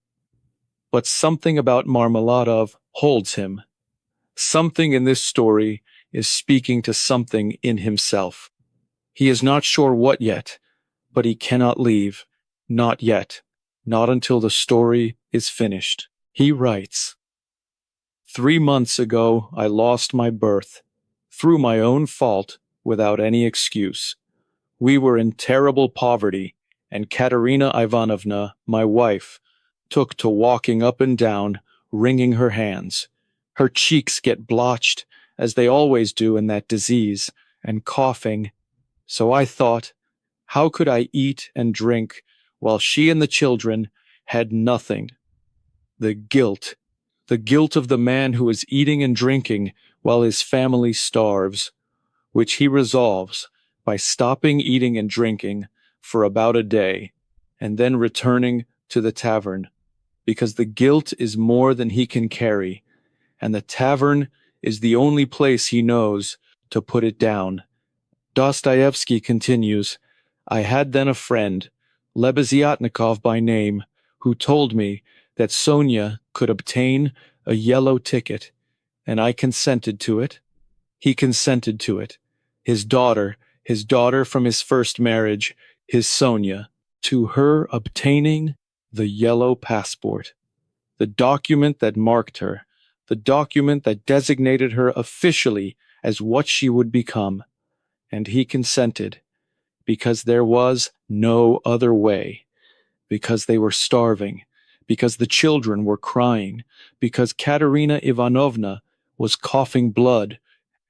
Speaker 1: But something about Marmeladov holds him. Something in this story is speaking to something in himself. He is not sure what yet, but he cannot leave. Not yet. Not until the story is finished. He writes, 3 months ago I lost my birth, through my own fault, without any excuse. We were in terrible poverty, and Katerina Ivanovna, my wife, took to walking up and down, wringing her hands. Her cheeks get blotched, as they always do in that disease, and coughing. So I thought, how could I eat and drink while she and the children had nothing? The guilt of the man who is eating and drinking while his family starves, which he resolves by stopping eating and drinking for about a day, and then returning to the tavern, because the guilt is more than he can carry, and the tavern is the only place he knows to put it down. Dostoevsky continues, I had then a friend, Lebeziatnikov by name, who told me that Sonia could obtain a yellow ticket, and I consented to it. He consented to it. His daughter from his first marriage, his Sonia, to her obtaining the yellow passport, the document that marked her, the document that designated her officially as what she would become. And he consented, because there was no other way, because they were starving, because the children were crying, because Katerina Ivanovna was coughing blood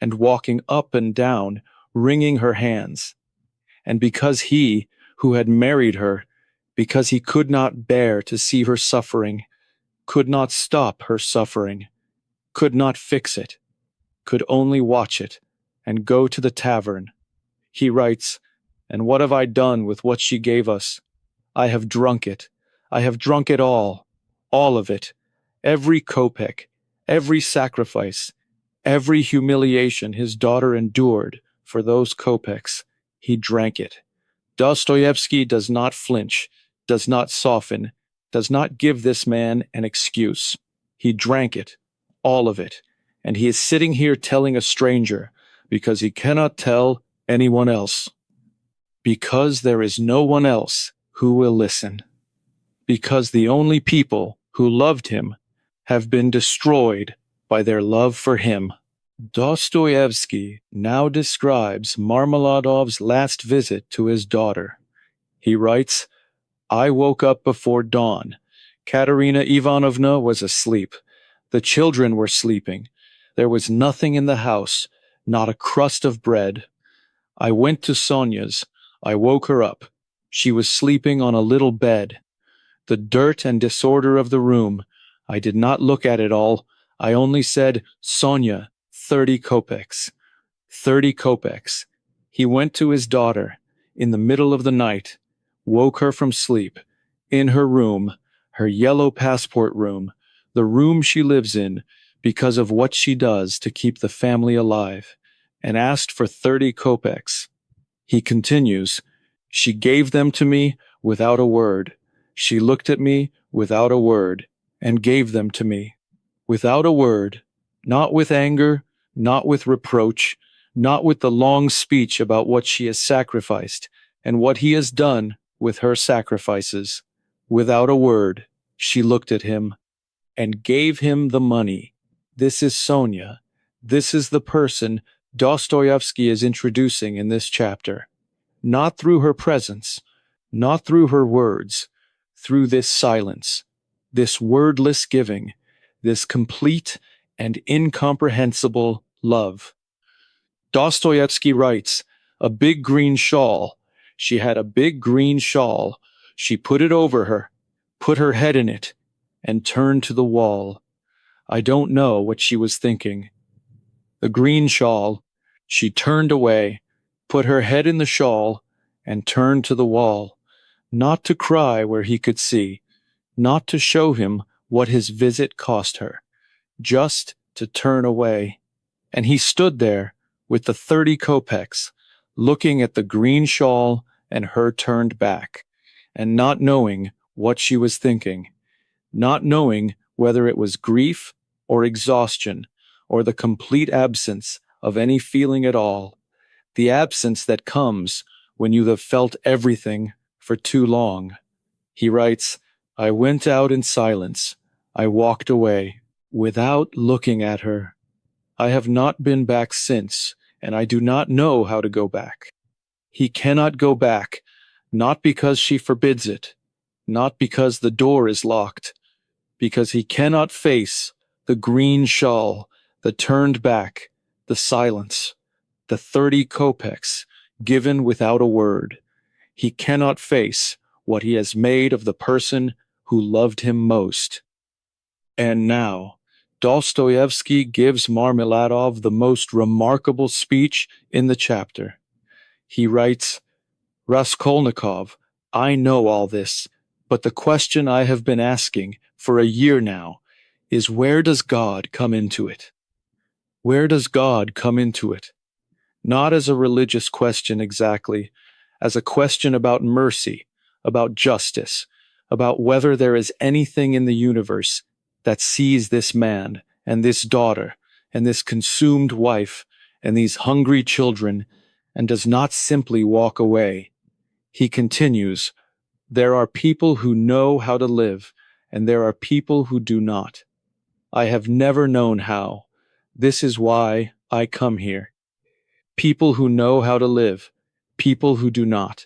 Speaker 1: and walking up and down, wringing her hands, and because he, who had married her, because he could not bear to see her suffering, could not stop her suffering, could not fix it, could only watch it, and go to the tavern. He writes, and what have I done with what she gave us? I have drunk it. I have drunk it all of it, every kopeck, every sacrifice, every humiliation his daughter endured for those kopecks. He drank it. Dostoevsky does not flinch, does not soften, does not give this man an excuse. He drank it, all of it, and he is sitting here telling a stranger because he cannot tell anyone else. Because there is no one else who will listen. Because the only people who loved him have been destroyed by their love for him. Dostoevsky now describes Marmeladov's last visit to his daughter. He writes, I woke up before dawn. Katerina Ivanovna was asleep. The children were sleeping. There was nothing in the house, not a crust of bread. I went to Sonia's. I woke her up. She was sleeping on a little bed. The dirt and disorder of the room, I did not look at it all. I only said, Sonia, 30 kopecks. 30 kopecks. He went to his daughter, in the middle of the night, woke her from sleep, in her room, her yellow passport room, the room she lives in, because of what she does to keep the family alive, and asked for 30 kopecks. He continues, she gave them to me without a word. She looked at me without a word, and gave them to me. Without a word, not with anger, not with reproach, not with the long speech about what she has sacrificed, and what he has done with her sacrifices. Without a word, she looked at him, and gave him the money. This is Sonia. This is the person Dostoevsky is introducing in this chapter. Not through her presence, not through her words, through this silence, this wordless giving, this complete and incomprehensible love. Dostoevsky writes, a big green shawl. She had a big green shawl. She put it over her, put her head in it, and turned to the wall. I don't know what she was thinking. The green shawl. She turned away, put her head in the shawl, and turned to the wall, not to cry where he could see, not to show him what his visit cost her, just to turn away. And he stood there with the 30 kopecks, looking at the green shawl and her turned back, and not knowing what she was thinking, not knowing whether it was grief or exhaustion or the complete absence of any feeling at all, the absence that comes when you have felt everything for too long. He writes, I went out in silence. I walked away, without looking at her. I have not been back since, and I do not know how to go back. He cannot go back, not because she forbids it, not because the door is locked, because he cannot face the green shawl, the turned back, the silence, the 30 kopecks given without a word. He cannot face what he has made of the person who loved him most. And now, Dostoevsky gives Marmeladov the most remarkable speech in the chapter. He writes, Raskolnikov, I know all this, but the question I have been asking for a year now is where does God come into it? Where does God come into it? Not as a religious question exactly, as a question about mercy, about justice, about whether there is anything in the universe that sees this man and this daughter and this consumed wife and these hungry children and does not simply walk away. He continues, there are people who know how to live, and there are people who do not. I have never known how. This is why I come here. People who know how to live, people who do not.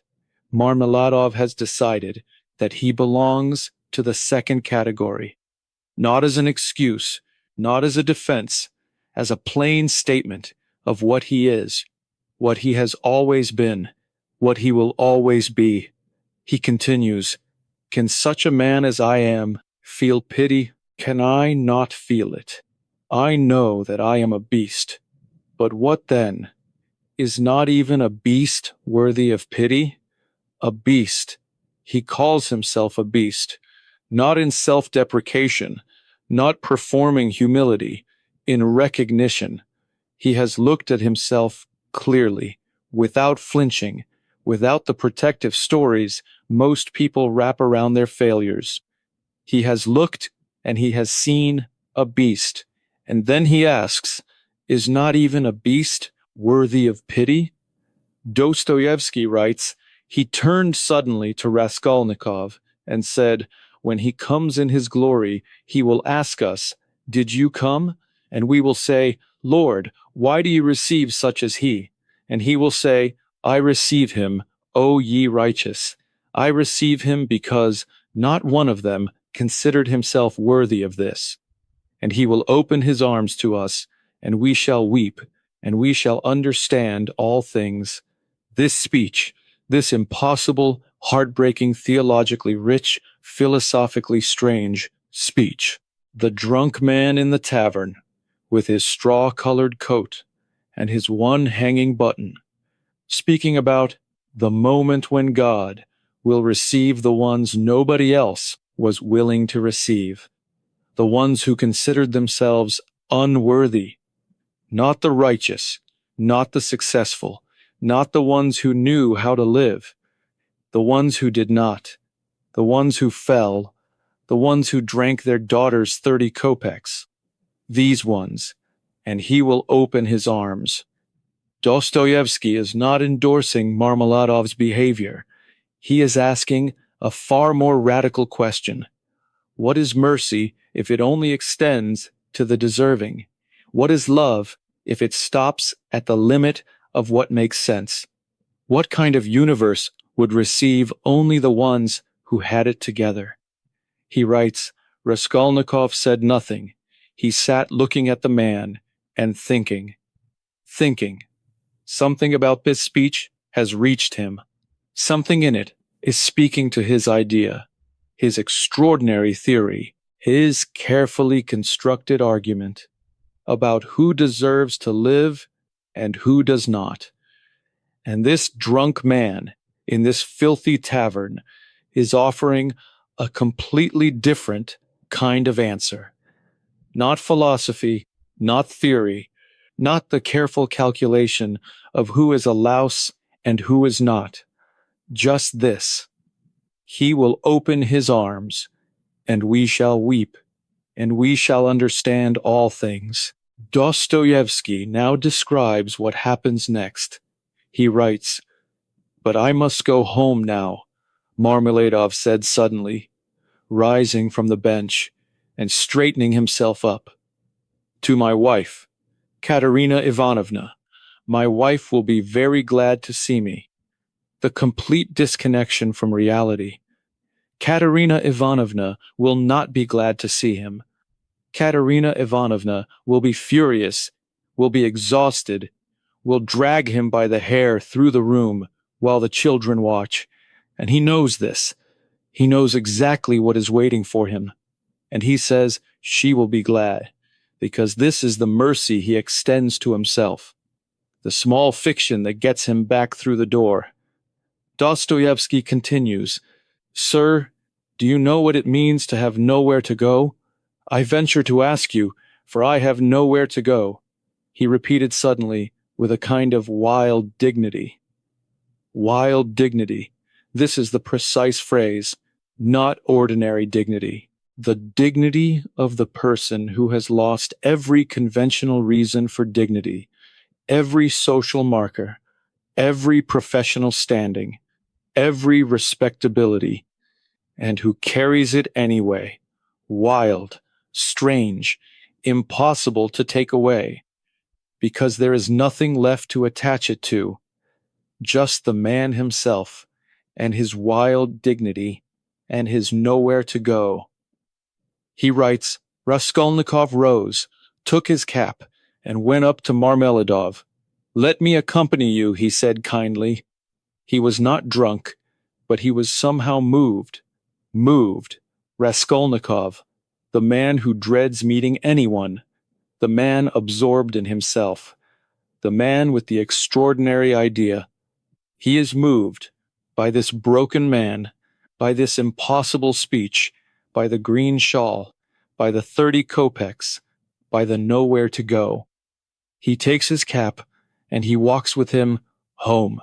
Speaker 1: Marmeladov has decided that he belongs to the second category, not as an excuse, not as a defense, as a plain statement of what he is, what he has always been, what he will always be. He continues, can such a man as I am feel pity? Can I not feel it? I know that I am a beast. But what then? Is not even a beast worthy of pity? A beast. He calls himself a beast, not in self-deprecation, not performing humility, in recognition. He has looked at himself clearly, without flinching, without the protective stories most people wrap around their failures. He has looked and he has seen a beast. And then he asks, is not even a beast worthy of pity? Dostoevsky writes, he turned suddenly to Raskolnikov and said, when he comes in his glory, he will ask us, did you come? And we will say, Lord, why do you receive such as he? And he will say, I receive him, O ye righteous. I receive him because not one of them considered himself worthy of this. And he will open his arms to us, and we shall weep, and we shall understand all things. This speech, this impossible, heartbreaking, theologically rich, philosophically strange speech. The drunk man in the tavern, with his straw-colored coat and his one hanging button, speaking about the moment when God will receive the ones nobody else was willing to receive, the ones who considered themselves unworthy, not the righteous, not the successful, not the ones who knew how to live, the ones who did not, the ones who fell, the ones who drank their daughter's 30 kopecks, these ones, and he will open his arms. Dostoevsky is not endorsing Marmeladov's behavior. He is asking a far more radical question. What is mercy if it only extends to the deserving? What is love if it stops at the limit of what makes sense? What kind of universe would receive only the ones who had it together? He writes, Raskolnikov said nothing. He sat looking at the man and thinking. Something about this speech has reached him. Something in it is speaking to his idea, his extraordinary theory, his carefully constructed argument about who deserves to live and who does not. And this drunk man in this filthy tavern is offering a completely different kind of answer. Not philosophy, not theory, not the careful calculation of who is a louse and who is not. Just this. He will open his arms, and we shall weep, and we shall understand all things. Dostoevsky now describes what happens next. He writes, "But I must go home now," Marmeladov said suddenly, rising from the bench and straightening himself up. "To my wife, Katerina Ivanovna. My wife will be very glad to see me." The complete disconnection from reality. Katerina Ivanovna will not be glad to see him. Katerina Ivanovna will be furious, will be exhausted, will drag him by the hair through the room while the children watch. And he knows this. He knows exactly what is waiting for him. And he says she will be glad, because this is the mercy he extends to himself, the small fiction that gets him back through the door. Dostoevsky continues, "Sir, do you know what it means to have nowhere to go? I venture to ask you, for I have nowhere to go," he repeated suddenly with a kind of wild dignity. Wild dignity. This is the precise phrase, not ordinary dignity. The dignity of the person who has lost every conventional reason for dignity, every social marker, every professional standing, every respectability, and who carries it anyway, wild, strange, impossible to take away, because there is nothing left to attach it to, just the man himself, and his wild dignity, and his nowhere to go. He writes, Raskolnikov rose, took his cap, and went up to Marmeladov. "Let me accompany you," he said kindly. He was not drunk, but he was somehow moved. Moved. Raskolnikov, the man who dreads meeting anyone, the man absorbed in himself, the man with the extraordinary idea. He is moved by this broken man, by this impossible speech, by the green shawl, by the 30 kopecks, by the nowhere to go. He takes his cap, and he walks with him home.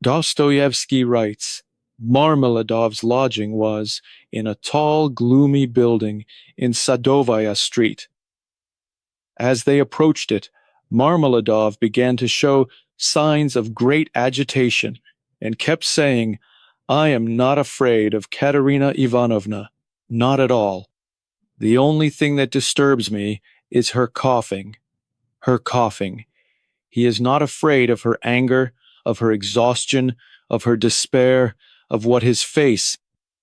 Speaker 1: Dostoevsky writes, Marmeladov's lodging was in a tall, gloomy building in Sadovaya Street. As they approached it, Marmeladov began to show signs of great agitation and kept saying, "I am not afraid of Katerina Ivanovna, not at all. The only thing that disturbs me is her coughing. Her coughing. He is not afraid of her anger, of her exhaustion, of her despair, of what his face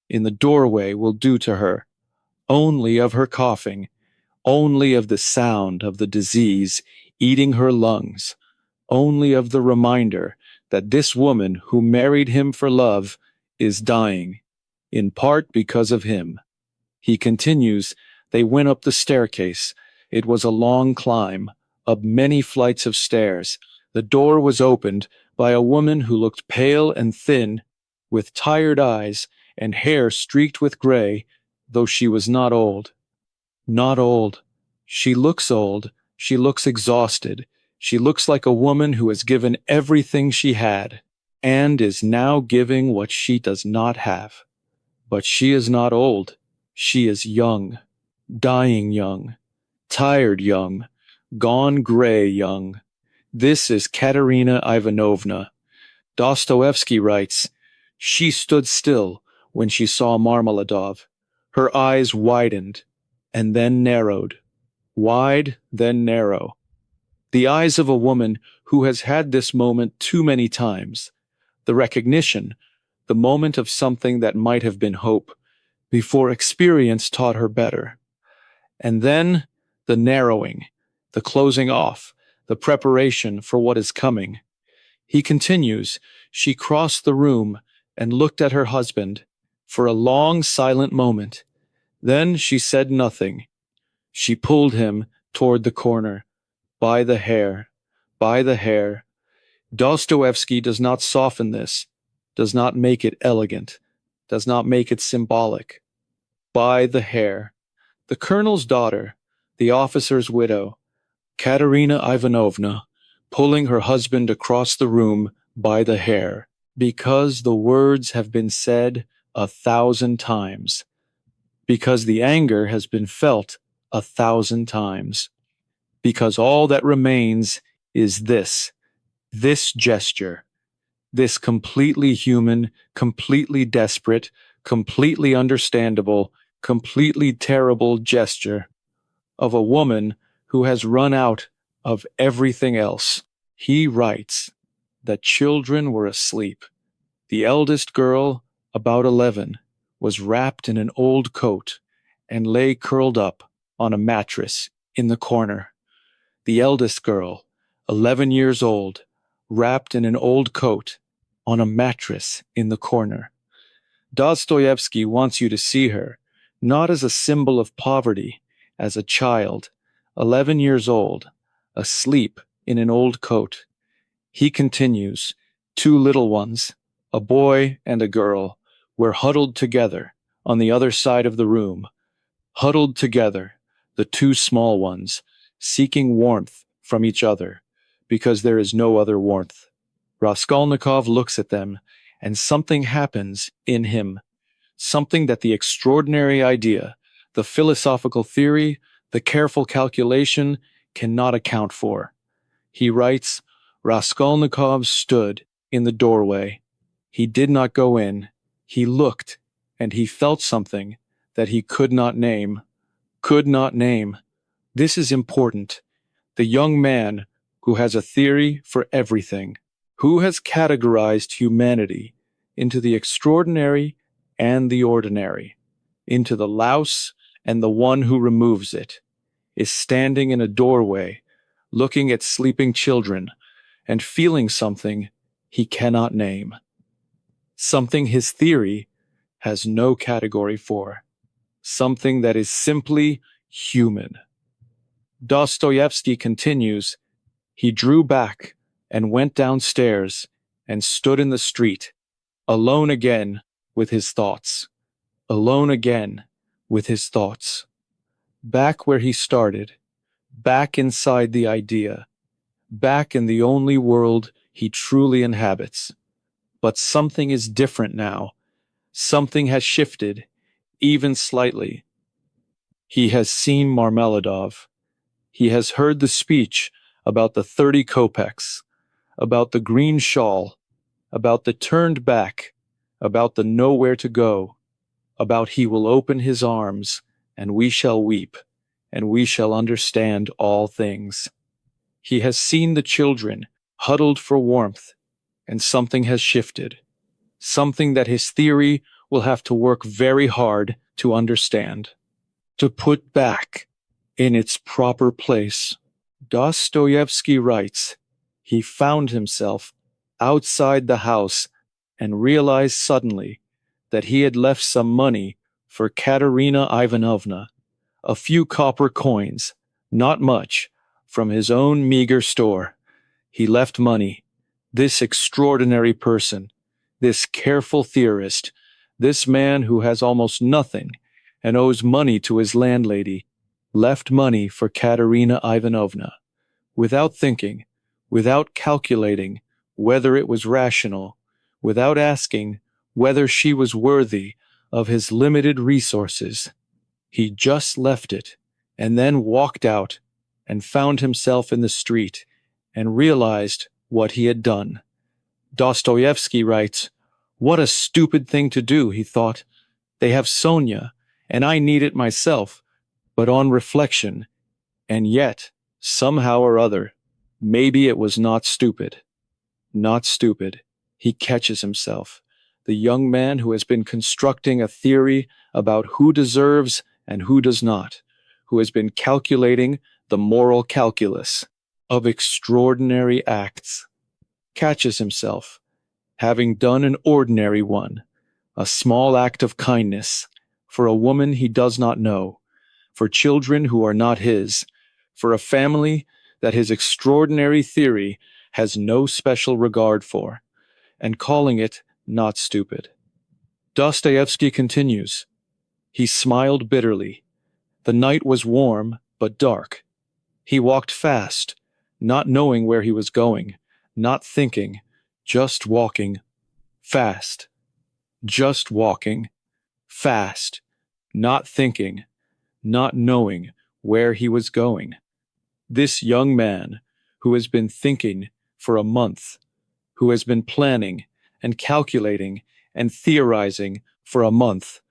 Speaker 1: in the doorway will do to her. Only of her coughing, only of the sound of the disease eating her lungs, only of the reminder that this woman who married him for love is dying, in part because of him." He continues, "They went up the staircase. It was a long climb, up many flights of stairs. The door was opened by a woman who looked pale and thin, with tired eyes and hair streaked with gray, though she was not old. Not old. She looks old. She looks exhausted. She looks like a woman who has given everything she had, and is now giving what she does not have. But she is not old. She is young, dying young, tired young, gone gray young. This is Katerina Ivanovna." Dostoevsky writes, "She stood still when she saw Marmeladov. Her eyes widened, and then narrowed. Wide, then narrow. The eyes of a woman who has had this moment too many times. The recognition, the moment of something that might have been hope, before experience taught her better. And then the narrowing, the closing off, the preparation for what is coming." He continues, "She crossed the room and looked at her husband for a long silent moment. Then she said nothing. She pulled him toward the corner, by the hair, by the hair." Dostoevsky does not soften this, does not make it elegant, does not make it symbolic. By the hair. The colonel's daughter, the officer's widow, Katerina Ivanovna, pulling her husband across the room by the hair, because the words have been said 1,000 times, because the anger has been felt 1,000 times. Because all that remains is this gesture, this completely human, completely desperate, completely understandable, completely terrible gesture of a woman who has run out of everything else. He writes that children were asleep. The eldest girl, about 11, was wrapped in an old coat and lay curled up on a mattress in the corner. The eldest girl, 11 years old, wrapped in an old coat on a mattress in the corner. Dostoevsky wants you to see her, not as a symbol of poverty, as a child, 11 years old, asleep in an old coat. He continues, two little ones, a boy and a girl, were huddled together on the other side of the room. Huddled together, the two small ones, seeking warmth from each other, because there is no other warmth. Raskolnikov looks at them, and something happens in him. Something that the extraordinary idea, the philosophical theory, the careful calculation cannot account for. He writes, Raskolnikov stood in the doorway. He did not go in. He looked, and he felt something that he could not name. Could not name. This is important. The young man who has a theory for everything, who has categorized humanity into the extraordinary and the ordinary, into the louse and the one who removes it, is standing in a doorway, looking at sleeping children, and feeling something he cannot name. Something his theory has no category for. Something that is simply human. Dostoevsky continues, he drew back and went downstairs and stood in the street, alone again with his thoughts. Alone again with his thoughts. Back where he started, back inside the idea, back in the only world he truly inhabits. But something is different now. Something has shifted, even slightly. He has seen Marmeladov. He has heard the speech about the 30 kopecks, about the green shawl, about the turned back, about the nowhere to go, about he will open his arms, and we shall weep, and we shall understand all things. He has seen the children huddled for warmth, and something has shifted, something that his theory will have to work very hard to understand, to put back in its proper place. Dostoevsky writes, he found himself outside the house and realized suddenly that he had left some money for Katerina Ivanovna, a few copper coins, not much, from his own meager store. He left money. This extraordinary person, this careful theorist, this man who has almost nothing and owes money to his landlady, left money for Katerina Ivanovna, without thinking, without calculating whether it was rational, without asking whether she was worthy of his limited resources. He just left it, and then walked out, and found himself in the street, and realized what he had done. Dostoevsky writes, what a stupid thing to do, he thought. They have Sonia, and I need it myself. But on reflection, and yet, somehow or other, maybe it was not stupid. Not stupid. He catches himself. The young man who has been constructing a theory about who deserves and who does not, who has been calculating the moral calculus of extraordinary acts, catches himself, having done an ordinary one, a small act of kindness, for a woman he does not know, for children who are not his, for a family that his extraordinary theory has no special regard for, and calling it not stupid. Dostoevsky continues, he smiled bitterly. The night was warm, but dark. He walked fast, not knowing where he was going, not thinking, just walking, fast, just walking, fast, not thinking, not knowing where he was going. This young man, who has been thinking for a month, who has been planning and calculating and theorizing for a month,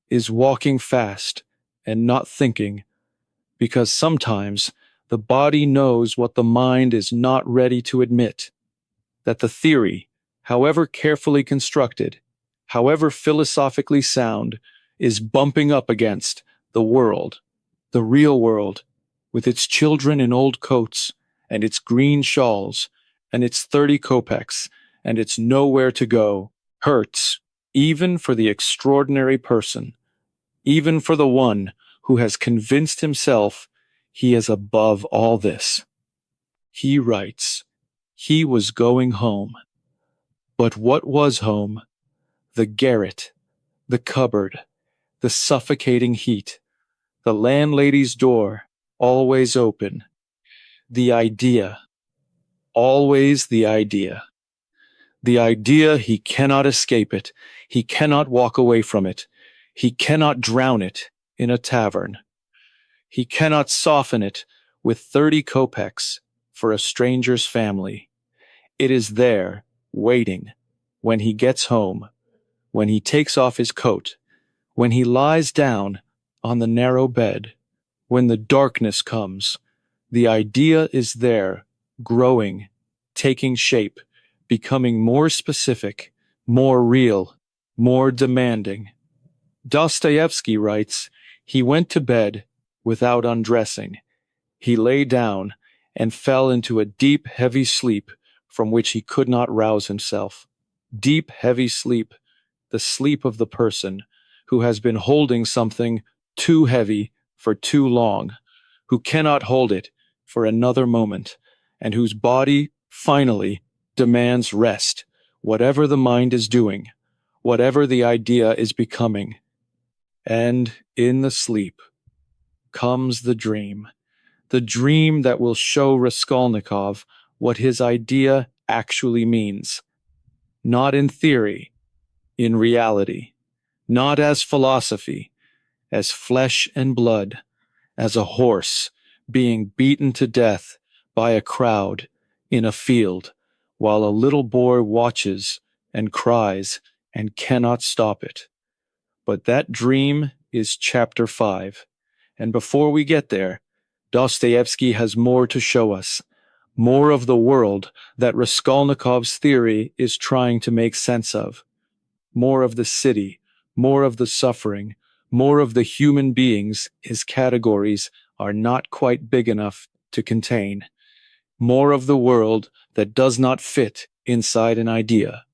Speaker 1: is walking fast and not thinking, because sometimes the body knows what the mind is not ready to admit, that the theory, however carefully constructed, however philosophically sound, is bumping up against the world, the real world, with its children in old coats, and its green shawls, and its 30 kopecks, and its nowhere to go, hurts, even for the extraordinary person, even for the one who has convinced himself he is above all this. He writes, he was going home. But what was home? The garret, the cupboard, the suffocating heat, the landlady's door, always open. The idea, always the idea. The idea he cannot escape it, he cannot walk away from it, he cannot drown it in a tavern. He cannot soften it with 30 kopecks for a stranger's family. It is there, waiting, when he gets home, when he takes off his coat, when he lies down on the narrow bed, when the darkness comes. The idea is there, growing, taking shape, becoming more specific, more real, more demanding. Dostoevsky writes, he went to bed without undressing. He lay down and fell into a deep, heavy sleep from which he could not rouse himself. Deep, heavy sleep, the sleep of the person who has been holding something too heavy for too long, who cannot hold it for another moment, and whose body, finally, demands rest, whatever the mind is doing, whatever the idea is becoming. And in the sleep comes the dream that will show Raskolnikov what his idea actually means. Not in theory, in reality, not as philosophy, as flesh and blood, as a horse being beaten to death by a crowd in a field, while a little boy watches and cries and cannot stop it. But that dream is chapter 5, and before we get there, Dostoevsky has more to show us, more of the world that Raskolnikov's theory is trying to make sense of, more of the city, more of the suffering, more of the human beings his categories are not quite big enough to contain, more of the world that does not fit inside an idea,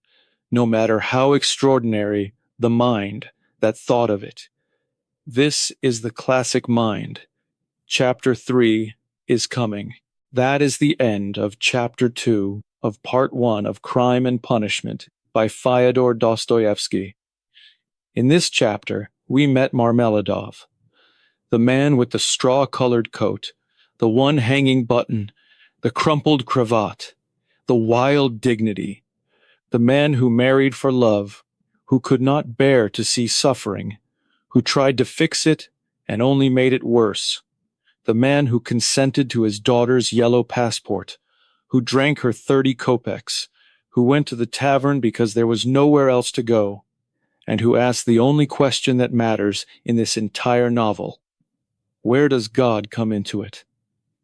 Speaker 1: no matter how extraordinary the mind that thought of it. This is the classic mind. Chapter 3 is coming. That is the end of Chapter 2 of Part 1 of Crime and Punishment by Fyodor Dostoevsky. In this chapter, we met Marmeladov, the man with the straw-colored coat, the one hanging button, the crumpled cravat, the wild dignity, the man who married for love, who could not bear to see suffering, who tried to fix it and only made it worse, the man who consented to his daughter's yellow passport, who drank her 30 kopecks, who went to the tavern because there was nowhere else to go, and who asked the only question that matters in this entire novel. Where does God come into it?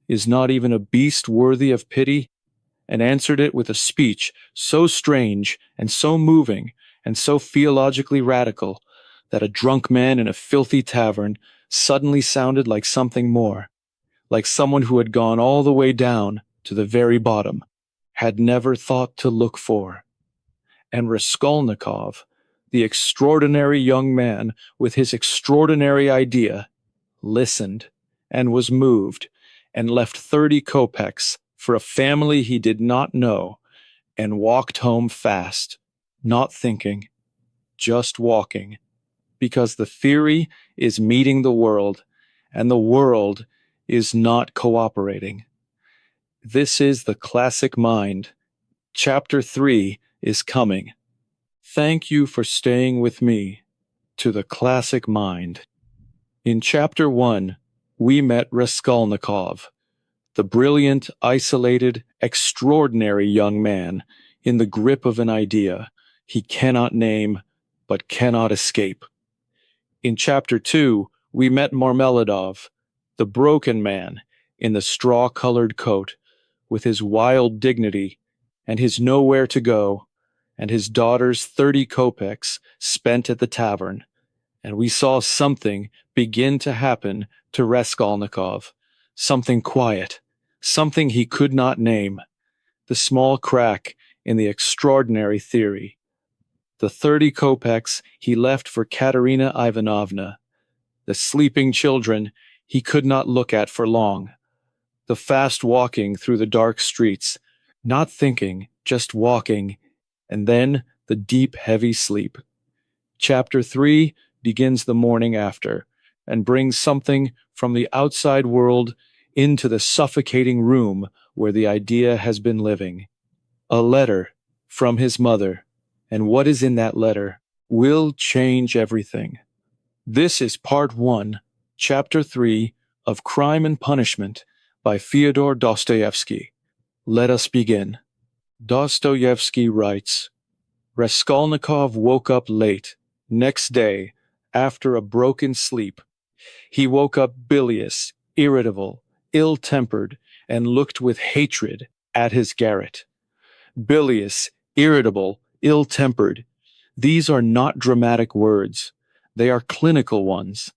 Speaker 1: Is not even a beast worthy of pity? And answered it with a speech so strange and so moving and so theologically radical that a drunk man in a filthy tavern suddenly sounded like something more, like someone who had gone all the way down to the very bottom, had never thought to look for. And Raskolnikov, the extraordinary young man with his extraordinary idea, listened and was moved and left 30 kopecks for a family he did not know and walked home fast, not thinking, just walking, because the theory is meeting the world and the world is not cooperating. This is the classic mind. Chapter 3 is coming. Thank you for staying with me to the classic mind. In Chapter 1, we met Raskolnikov, the brilliant, isolated, extraordinary young man in the grip of an idea he cannot name but cannot escape. In Chapter 2, we met Marmeladov, the broken man in the straw-colored coat, with his wild dignity and his nowhere to go, and his daughter's 30 kopecks spent at the tavern, and we saw something begin to happen to Raskolnikov, something quiet, something he could not name, the small crack in the extraordinary theory. The 30 kopecks he left for Katerina Ivanovna, the sleeping children he could not look at for long, the fast walking through the dark streets, not thinking, just walking, and then the deep, heavy sleep. Chapter 3 begins the morning after, and brings something from the outside world into the suffocating room where the idea has been living. A letter from his mother, and what is in that letter will change everything. This is Part 1, Chapter 3 of Crime and Punishment by Fyodor Dostoevsky. Let us begin. Dostoevsky writes, Raskolnikov woke up late, next day, after a broken sleep. He woke up bilious, irritable, ill-tempered, and looked with hatred at his garret. Bilious, irritable, ill-tempered. These are not dramatic words. They are clinical ones,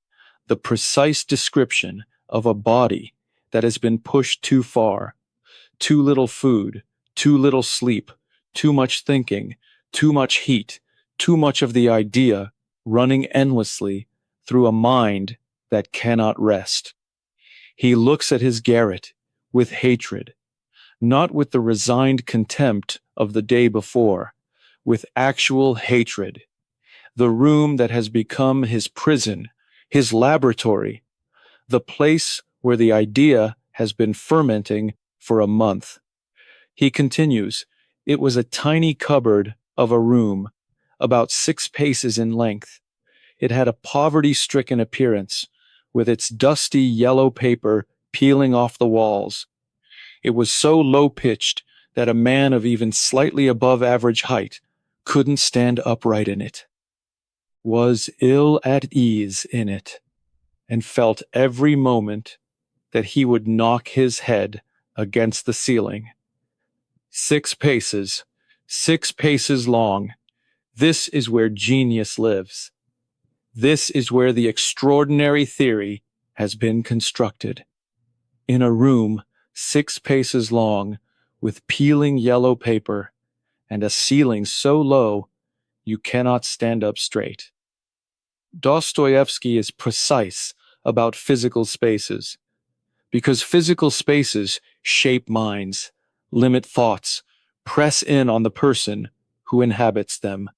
Speaker 1: the precise description of a body that has been pushed too far. Too little food, too little sleep, too much thinking, too much heat, too much of the idea running endlessly through a mind that cannot rest. He looks at his garret with hatred, not with the resigned contempt of the day before, with actual hatred. The room that has become his prison, his laboratory, the place where the idea has been fermenting for a month. He continues, it was a tiny cupboard of a room, about 6 paces in length. It had a poverty-stricken appearance, with its dusty yellow paper peeling off the walls. It was so low-pitched that a man of even slightly above average height couldn't stand upright in it, was ill at ease in it, and felt every moment that he would knock his head against the ceiling. 6 paces, 6 paces long. This is where genius lives. This is where the extraordinary theory has been constructed. In a room 6 paces long, with peeling yellow paper, and a ceiling so low you cannot stand up straight. Dostoevsky is precise about physical spaces, because physical spaces shape minds, limit thoughts, press in on the person who inhabits them.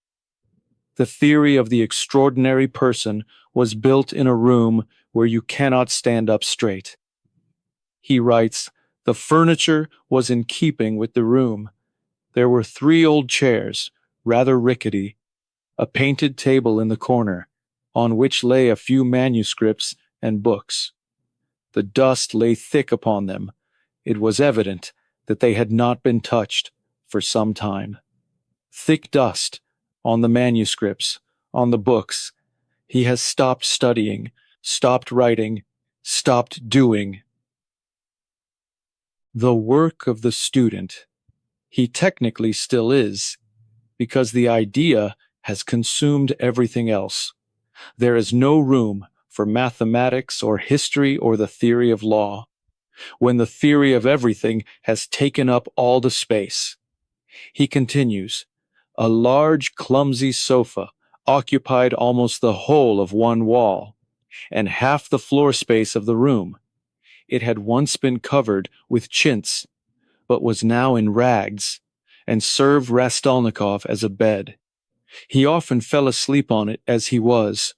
Speaker 1: The theory of the extraordinary person was built in a room where you cannot stand up straight. He writes, the furniture was in keeping with the room. There were 3 old chairs, rather rickety, a painted table in the corner, on which lay a few manuscripts and books. The dust lay thick upon them. It was evident that they had not been touched for some time. Thick dust on the manuscripts, on the books. He has stopped studying, stopped writing, stopped doing. The work of the student. He technically still is, because the idea has consumed everything else. There is no room for mathematics or history or the theory of law, when the theory of everything has taken up all the space. He continues, a large, clumsy sofa occupied almost the whole of one wall, and half the floor space of the room. It had once been covered with chintz, but was now in rags, and served Raskolnikov as a bed. He often fell asleep on it as he was,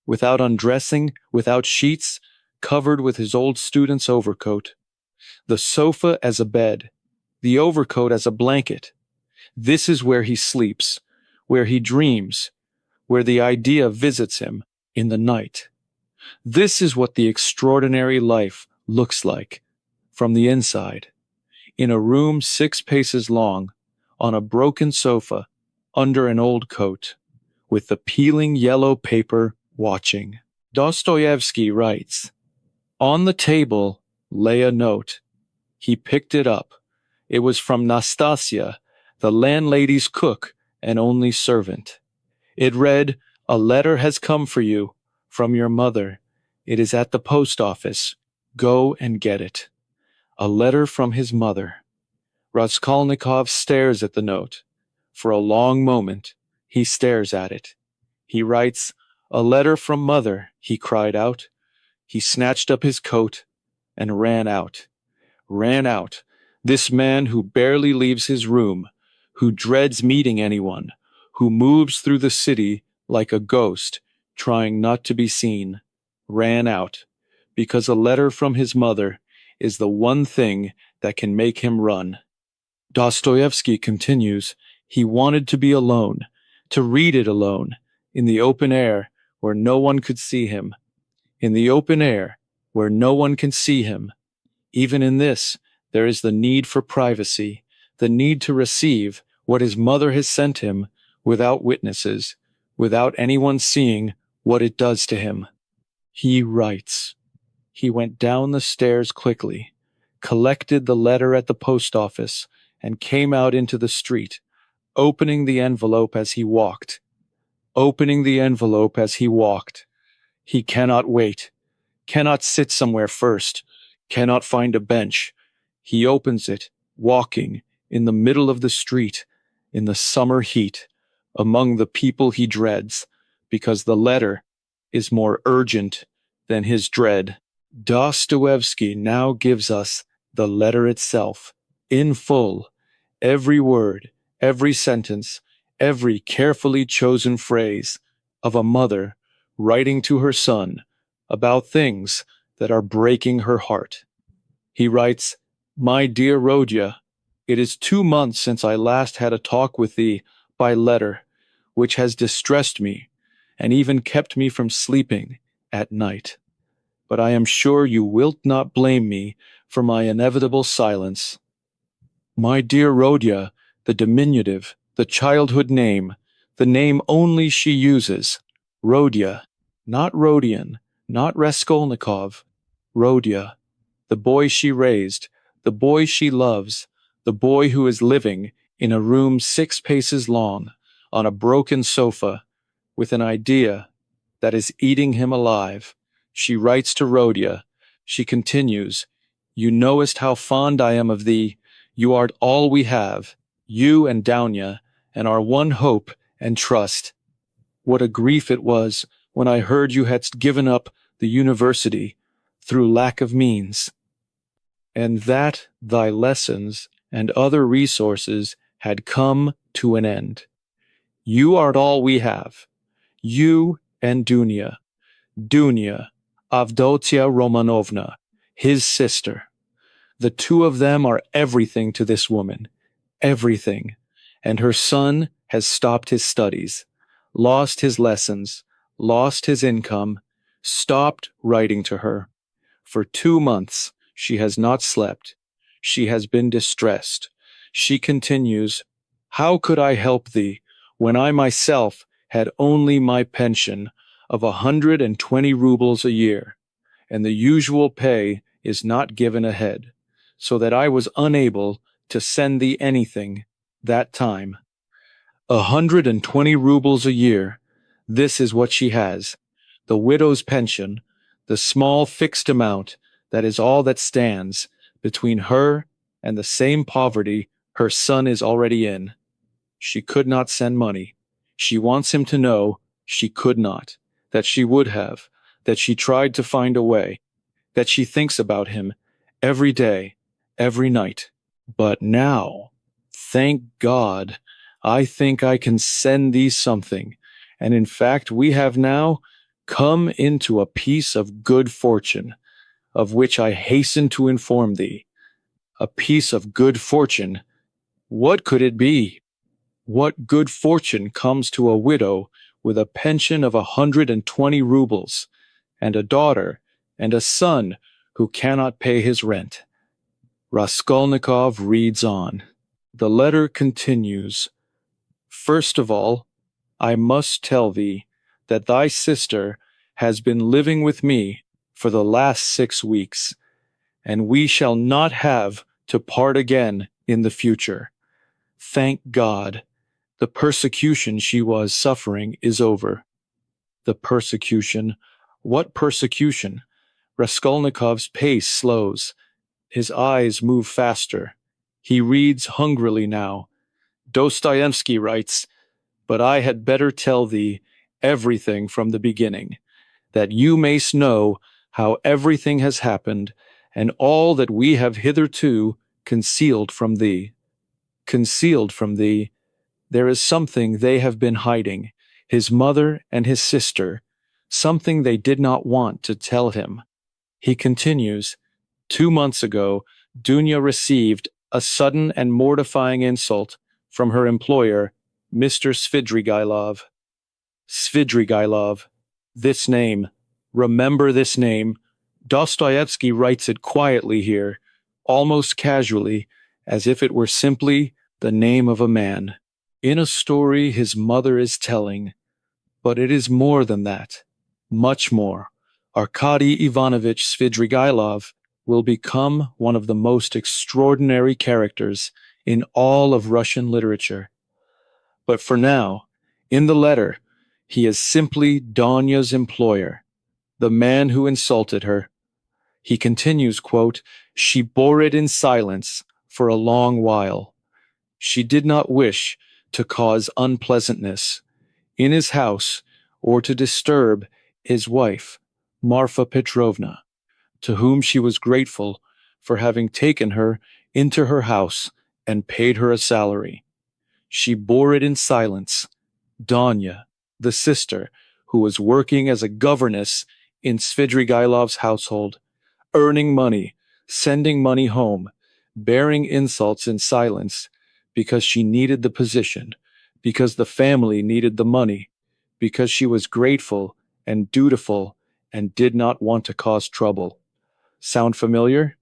Speaker 1: without undressing, without sheets, covered with his old student's overcoat. The sofa as a bed, the overcoat as a blanket. This is where he sleeps, where he dreams, where the idea visits him in the night. This is what the extraordinary life looks like from the inside. In a room 6 paces long, on a broken sofa, under an old coat, with the peeling yellow paper watching. Dostoevsky writes, "On the table lay a note. He picked it up. It was from Nastasia, the landlady's cook and only servant. It read, 'A letter has come for you, from your mother. It is at the post office. Go and get it.'" A letter from his mother. Raskolnikov stares at the note. For a long moment, he stares at it. He writes, "A letter from mother," he cried out. He snatched up his coat and ran out. Ran out. This man who barely leaves his room, who dreads meeting anyone, who moves through the city like a ghost, trying not to be seen, ran out, because a letter from his mother is the one thing that can make him run. Dostoevsky continues, he wanted to be alone, to read it alone, in the open air, where no one could see him. In the open air, where no one can see him. Even in this, there is the need for privacy, the need to receive what his mother has sent him without witnesses, without anyone seeing what it does to him. He writes. He went down the stairs quickly, collected the letter at the post office, and came out into the street, opening the envelope as he walked. Opening the envelope as he walked. He cannot wait, cannot sit somewhere first, cannot find a bench. He opens it, walking, in the middle of the street, in the summer heat, among the people he dreads, because the letter is more urgent than his dread. Dostoevsky now gives us the letter itself, in full, every word, every sentence, every carefully chosen phrase of a mother writing to her son about things that are breaking her heart. He writes, "My dear Rodya, it is 2 months since I last had a talk with thee by letter, which has distressed me, and even kept me from sleeping at night. But I am sure you wilt not blame me for my inevitable silence. My dear Rodya," the diminutive, the childhood name, the name only she uses, Rodya, not Rodion, not Raskolnikov, Rodya, the boy she raised, the boy she loves, the boy who is living in a room 6 paces long, on a broken sofa, with an idea that is eating him alive. She writes to Rodya. She continues, "You knowest how fond I am of thee. You art all we have, you and Dounia, and our one hope and trust. What a grief it was when I heard you hadst given up the university through lack of means, and that thy lessons and other resources had come to an end. You art all we have, you and Dounia, Avdotia Romanovna, his sister. The two of them are everything to this woman, everything, and her son has stopped his studies, lost his lessons, lost his income, stopped writing to her. For 2 months she has not slept. She has been distressed. She continues, "How could I help thee when I myself had only my pension of 120 rubles a year, and the usual pay is not given ahead, so that I was unable to send thee anything that time. 120 rubles a year, this is what she has, the widow's pension, the small fixed amount that is all that stands between her and the same poverty her son is already in. She could not send money. She wants him to know she could not, that she would have, that she tried to find a way, that she thinks about him every day, every night. But now, thank God, I think I can send thee something, and in fact we have now come into a piece of good fortune, of which I hasten to inform thee. A piece of good fortune. What could it be? What good fortune comes to a widow with a pension of 120 rubles, and a daughter, and a son who cannot pay his rent. Raskolnikov reads on. The letter continues. First of all, I must tell thee that thy sister has been living with me for the last 6 weeks, and we shall not have to part again in the future. Thank God, the persecution she was suffering is over. The persecution? What persecution? Raskolnikov's pace slows. His eyes move faster. He reads hungrily now. Dostoevsky writes, "But I had better tell thee everything from the beginning, that you mayst know how everything has happened, and all that we have hitherto concealed from thee. Concealed from thee, there is something they have been hiding, his mother and his sister, something they did not want to tell him." He continues, 2 months ago, Dunya received a sudden and mortifying insult from her employer, Mr. Svidrigailov. Svidrigailov. This name. Remember this name. Dostoevsky writes it quietly here, almost casually, as if it were simply the name of a man. In a story his mother is telling. But it is more than that. Much more. Arkady Ivanovich Svidrigailov will become one of the most extraordinary characters in all of Russian literature. But for now, in the letter, he is simply Donya's employer, the man who insulted her. He continues, quote, "She bore it in silence for a long while. She did not wish to cause unpleasantness in his house or to disturb his wife, Marfa Petrovna, to whom she was grateful for having taken her into her house and paid her a salary. She bore it in silence. Donya, the sister, who was working as a governess in Svidrigailov's household, earning money, sending money home, bearing insults in silence, because she needed the position, because the family needed the money, because she was grateful and dutiful and did not want to cause trouble. Sound familiar?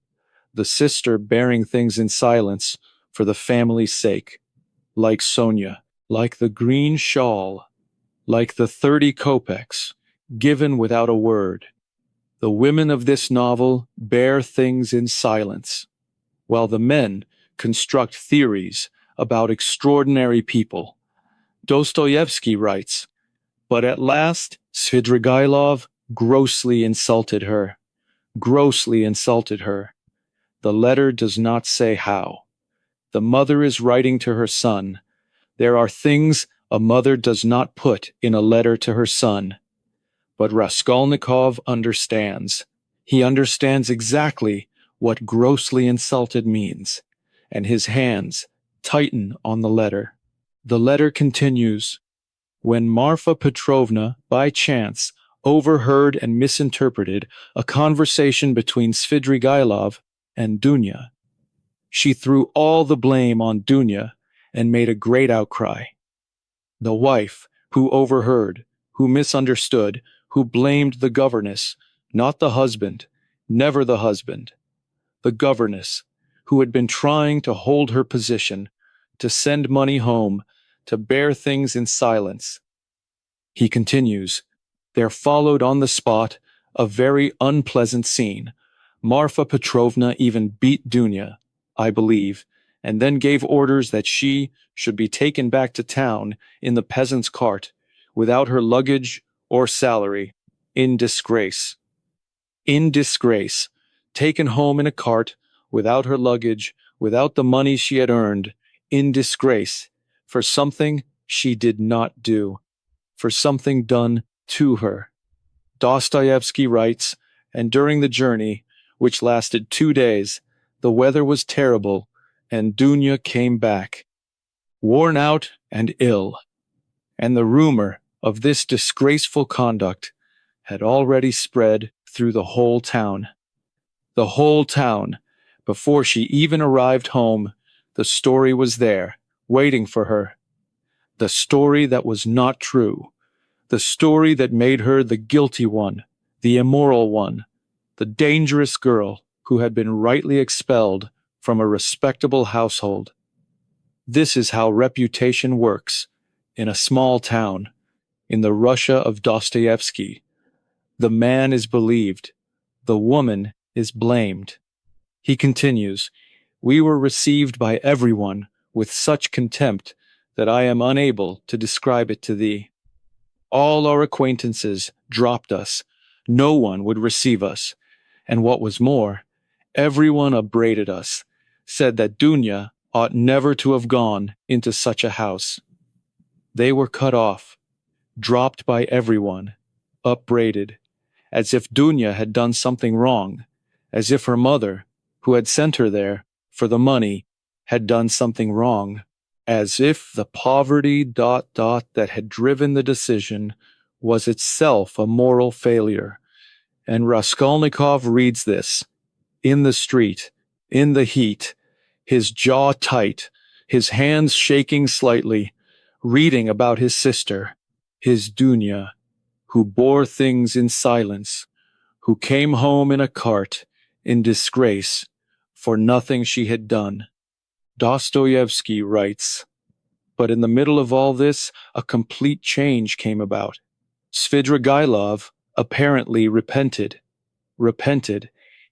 Speaker 1: The sister bearing things in silence for the family's sake. Like Sonia, like the green shawl, like the 30 kopecks, given without a word. The women of this novel bear things in silence, while the men construct theories about extraordinary people. Dostoevsky writes, "But at last Svidrigailov grossly insulted her. Grossly insulted her. The letter does not say how. The mother is writing to her son. There are things a mother does not put in a letter to her son. But Raskolnikov understands. He understands exactly what grossly insulted means, and his hands tighten on the letter. The letter continues. When Marfa Petrovna, by chance, overheard and misinterpreted a conversation between Svidrigailov and Dunya, she threw all the blame on Dunya and made a great outcry. The wife, who overheard, who misunderstood, who blamed the governess, not the husband, never the husband, the governess, who had been trying to hold her position, to send money home, to bear things in silence. He continues, there followed on the spot a very unpleasant scene. Marfa Petrovna even beat Dunya, I believe, and then gave orders that she should be taken back to town in the peasant's cart, without her luggage or salary, in disgrace. In disgrace, taken home in a cart, without her luggage, without the money she had earned, in disgrace, for something she did not do, for something done to her. Dostoevsky writes, and during the journey, which lasted 2 days, the weather was terrible, and Dunya came back, worn out and ill, and the rumor of this disgraceful conduct had already spread through the whole town. The whole town. Before she even arrived home, the story was there, waiting for her. The story that was not true. The story that made her the guilty one, the immoral one, the dangerous girl who had been rightly expelled from a respectable household. This is how reputation works in a small town, in the Russia of Dostoevsky. The man is believed, the woman is blamed. He continues, "We were received by everyone with such contempt that I am unable to describe it to thee. All our acquaintances dropped us. No one would receive us. And what was more, everyone upbraided us, said that Dunya ought never to have gone into such a house. They were cut off, dropped by everyone, upbraided, as if Dunya had done something wrong, as if her mother, who had sent her there for the money, had done something wrong, as if the poverty ... that had driven the decision was itself a moral failure." And Raskolnikov reads this, in the street, in the heat, his jaw tight, his hands shaking slightly, reading about his sister, his Dunya, who bore things in silence, who came home in a cart, in disgrace, for nothing she had done. Dostoevsky writes, but in the middle of all this, a complete change came about. Svidrigailov apparently repented.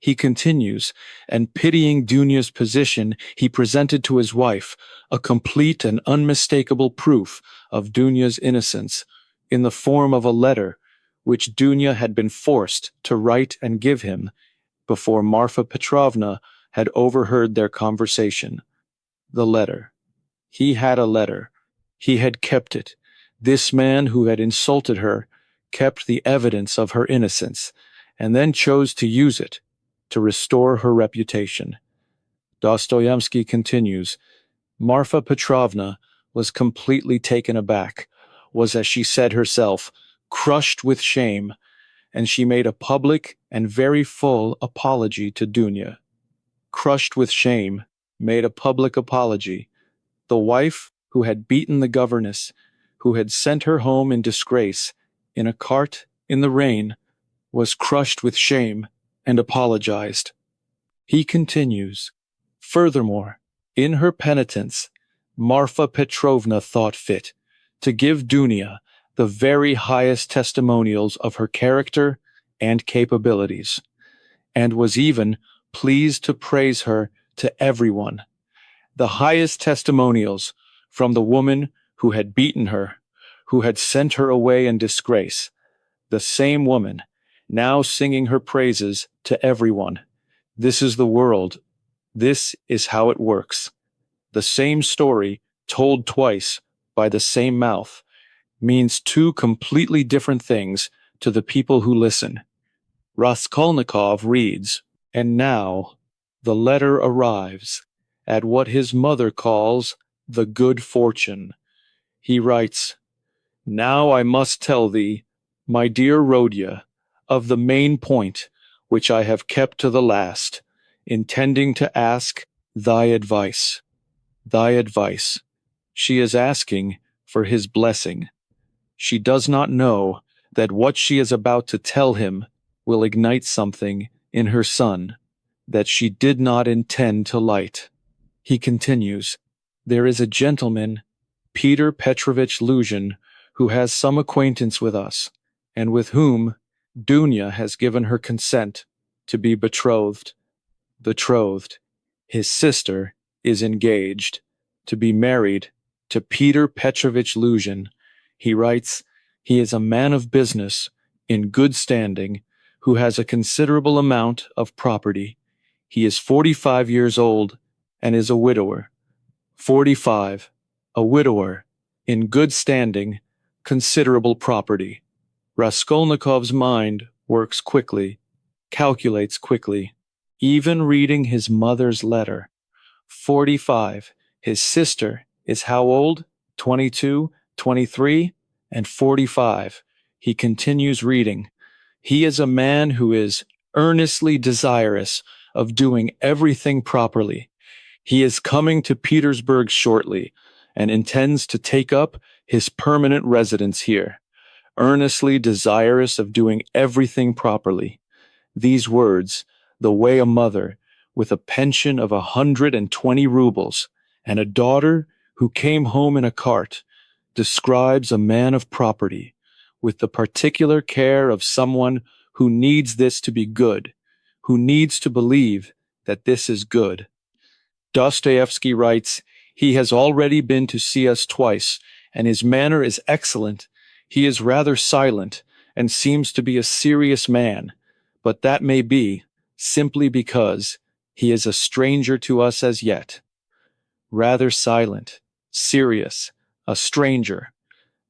Speaker 1: He continues, and pitying Dunya's position, he presented to his wife a complete and unmistakable proof of Dunya's innocence in the form of a letter which Dunya had been forced to write and give him before Marfa Petrovna had overheard their conversation. The letter. He had a letter. He had kept it. This man who had insulted her kept the evidence of her innocence, and then chose to use it to restore her reputation. Dostoevsky continues, Marfa Petrovna was completely taken aback, was, as she said herself, crushed with shame, and she made a public and very full apology to Dunya. Crushed with shame, made a public apology. The wife who had beaten the governess, who had sent her home in disgrace, in a cart in the rain, was crushed with shame and apologized. He continues, furthermore, in her penitence, Marfa Petrovna thought fit to give Dunya the very highest testimonials of her character and capabilities, and was even pleased to praise her to everyone. The highest testimonials from the woman who had beaten her, who had sent her away in disgrace, the same woman, now singing her praises to everyone. This is the world. This is how it works. The same story, told twice by the same mouth, means two completely different things to the people who listen. Raskolnikov reads, and now the letter arrives at what his mother calls the good fortune. He writes, now I must tell thee, my dear Rodia, of the main point which I have kept to the last, intending to ask thy advice. Thy advice. She is asking for his blessing. She does not know that what she is about to tell him will ignite something in her son that she did not intend to light. He continues, there is a gentleman, Peter Petrovich Luzhin, who has some acquaintance with us, and with whom Dunya has given her consent to be betrothed. Betrothed. His sister is engaged to be married to Peter Petrovich Luzhin. He writes, he is a man of business, in good standing, who has a considerable amount of property. He is 45 years old and is a widower. 45, a widower, in good standing, considerable property. Raskolnikov's mind works quickly, calculates quickly, even reading his mother's letter. 45. His sister is how old? 22, 23, and 45. He continues reading. He is a man who is earnestly desirous of doing everything properly. He is coming to Petersburg shortly and intends to take up his permanent residence here. earnestly desirous of doing everything properly. These words, the way a mother, with a pension of 120 rubles, and a daughter who came home in a cart, describes a man of property, with the particular care of someone who needs this to be good, who needs to believe that this is good. Dostoevsky writes, "He has already been to see us twice, and his manner is excellent. He is rather silent, and seems to be a serious man, but that may be simply because he is a stranger to us as yet." Rather silent, serious, a stranger.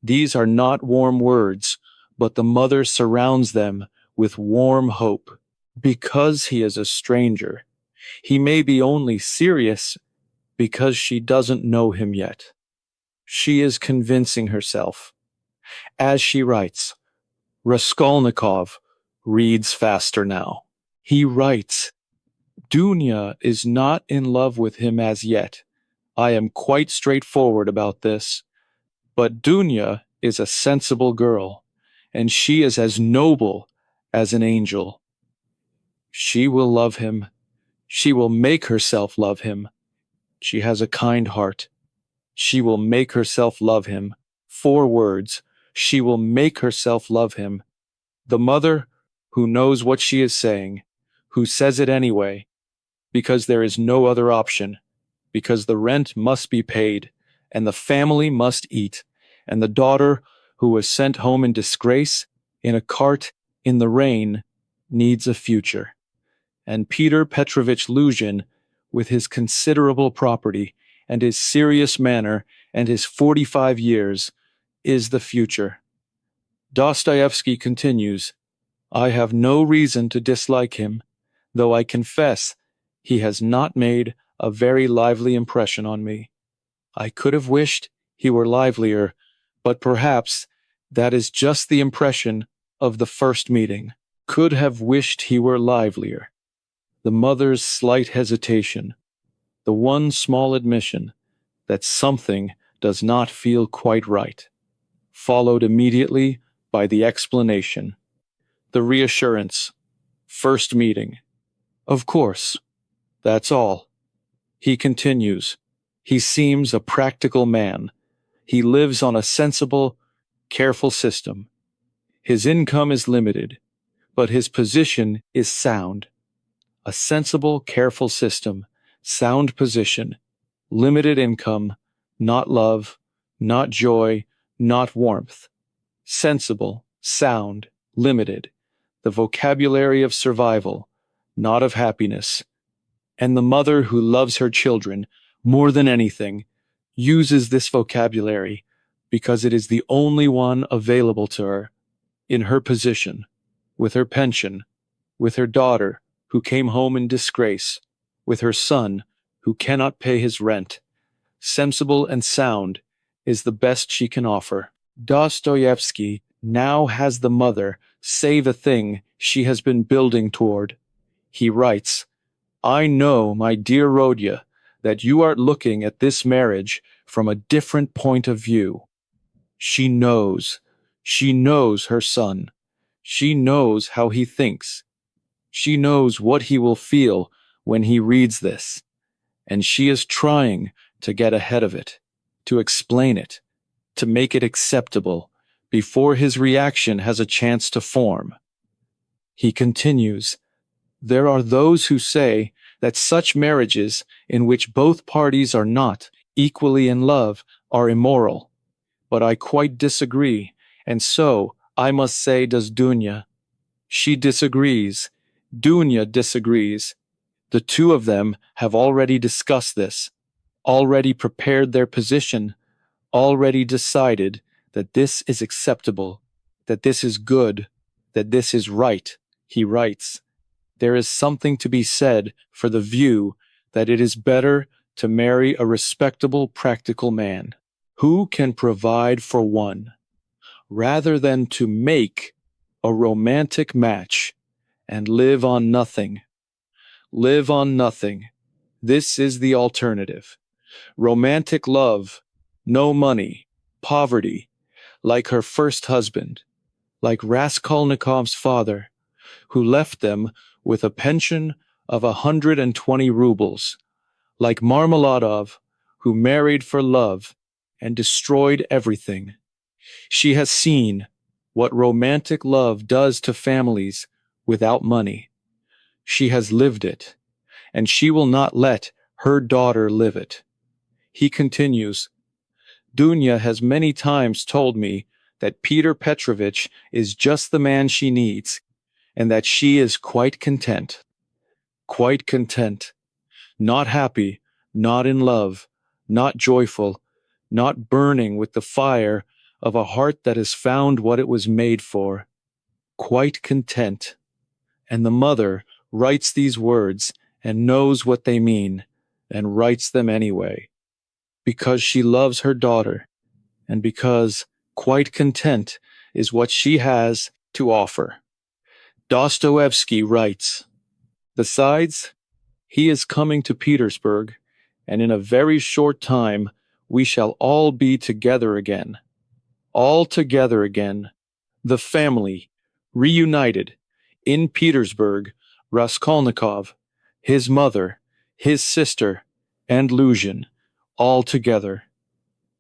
Speaker 1: These are not warm words, but the mother surrounds them with warm hope. Because he is a stranger, he may be only serious because she doesn't know him yet. She is convincing herself. As she writes, Raskolnikov reads faster now. He writes, "Dunya is not in love with him as yet. I am quite straightforward about this. But Dunya is a sensible girl, and she is as noble as an angel. She will love him. She will make herself love him. She has a kind heart. She will make herself love him." 4 words. She will make herself love him. The mother, who knows what she is saying, who says it anyway, because there is no other option, because the rent must be paid, and the family must eat, and the daughter, who was sent home in disgrace, in a cart, in the rain, needs a future. And Peter Petrovitch Luzhin, with his considerable property, and his serious manner, and his 45 years, is the future. Dostoevsky continues, "I have no reason to dislike him, though I confess he has not made a very lively impression on me. I could have wished he were livelier, but perhaps that is just the impression of the first meeting. Could have wished he were livelier." The mother's slight hesitation, the one small admission that something does not feel quite right, followed immediately by the explanation, the reassurance, first meeting. "Of course, that's all." He continues, "He seems a practical man. He lives on a sensible, careful system. His income is limited, but his position is sound. A sensible, careful system, sound position, limited income, not love, not joy, not warmth. Sensible, sound, limited, the vocabulary of survival, not of happiness. And the mother who loves her children more than anything uses this vocabulary because it is the only one available to her, in her position, with her pension, with her daughter who came home in disgrace, with her son who cannot pay his rent. Sensible and sound is the best she can offer." Dostoevsky now has the mother say the thing she has been building toward. He writes, "I know, my dear Rodya, that you are looking at this marriage from a different point of view. She knows. She knows her son. She knows how he thinks. She knows what he will feel when he reads this. And she is trying to get ahead of it, to explain it, to make it acceptable, before his reaction has a chance to form." He continues, "There are those who say that such marriages in which both parties are not equally in love are immoral. But I quite disagree, and so, I must say, does Dunya. She disagrees. Dunya disagrees. The two of them have already discussed this, already prepared their position, already decided that this is acceptable, that this is good, that this is right." He writes, "There is something to be said for the view that it is better to marry a respectable, practical man, who can provide for one, rather than to make a romantic match and live on nothing. Live on nothing. This is the alternative. Romantic love, no money, poverty, like her first husband. like Raskolnikov's father, who left them with a pension of 120 rubles, like Marmeladov, who married for love and destroyed everything. She has seen what romantic love does to families without money. She has lived it, and she will not let her daughter live it. He continues, Dunya has many times told me that Peter Petrovitch is just the man she needs, and that she is quite content. Quite content. Not happy, not in love, not joyful, not burning with the fire of a heart that has found what it was made for. Quite content. And the mother writes these words and knows what they mean, and writes them anyway, because she loves her daughter, and because quite content is what she has to offer. Dostoevsky writes, Besides, he is coming to Petersburg, and in a very short time we shall all be together again. All together again. The family, reunited, in Petersburg, Raskolnikov, his mother, his sister, and Luzhin, all together.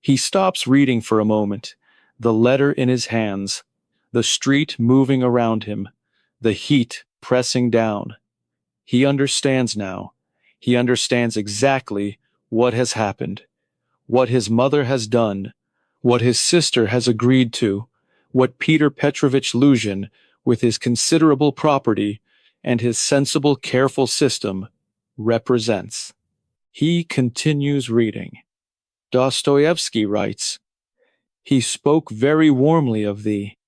Speaker 1: He stops reading for a moment, the letter in his hands, the street moving around him, the heat pressing down. He understands now. He understands exactly what has happened, what his mother has done, what his sister has agreed to, what Peter Petrovitch Luzhin, with his considerable property and his sensible, careful system, represents. He continues reading. Dostoevsky writes, He spoke very warmly of thee,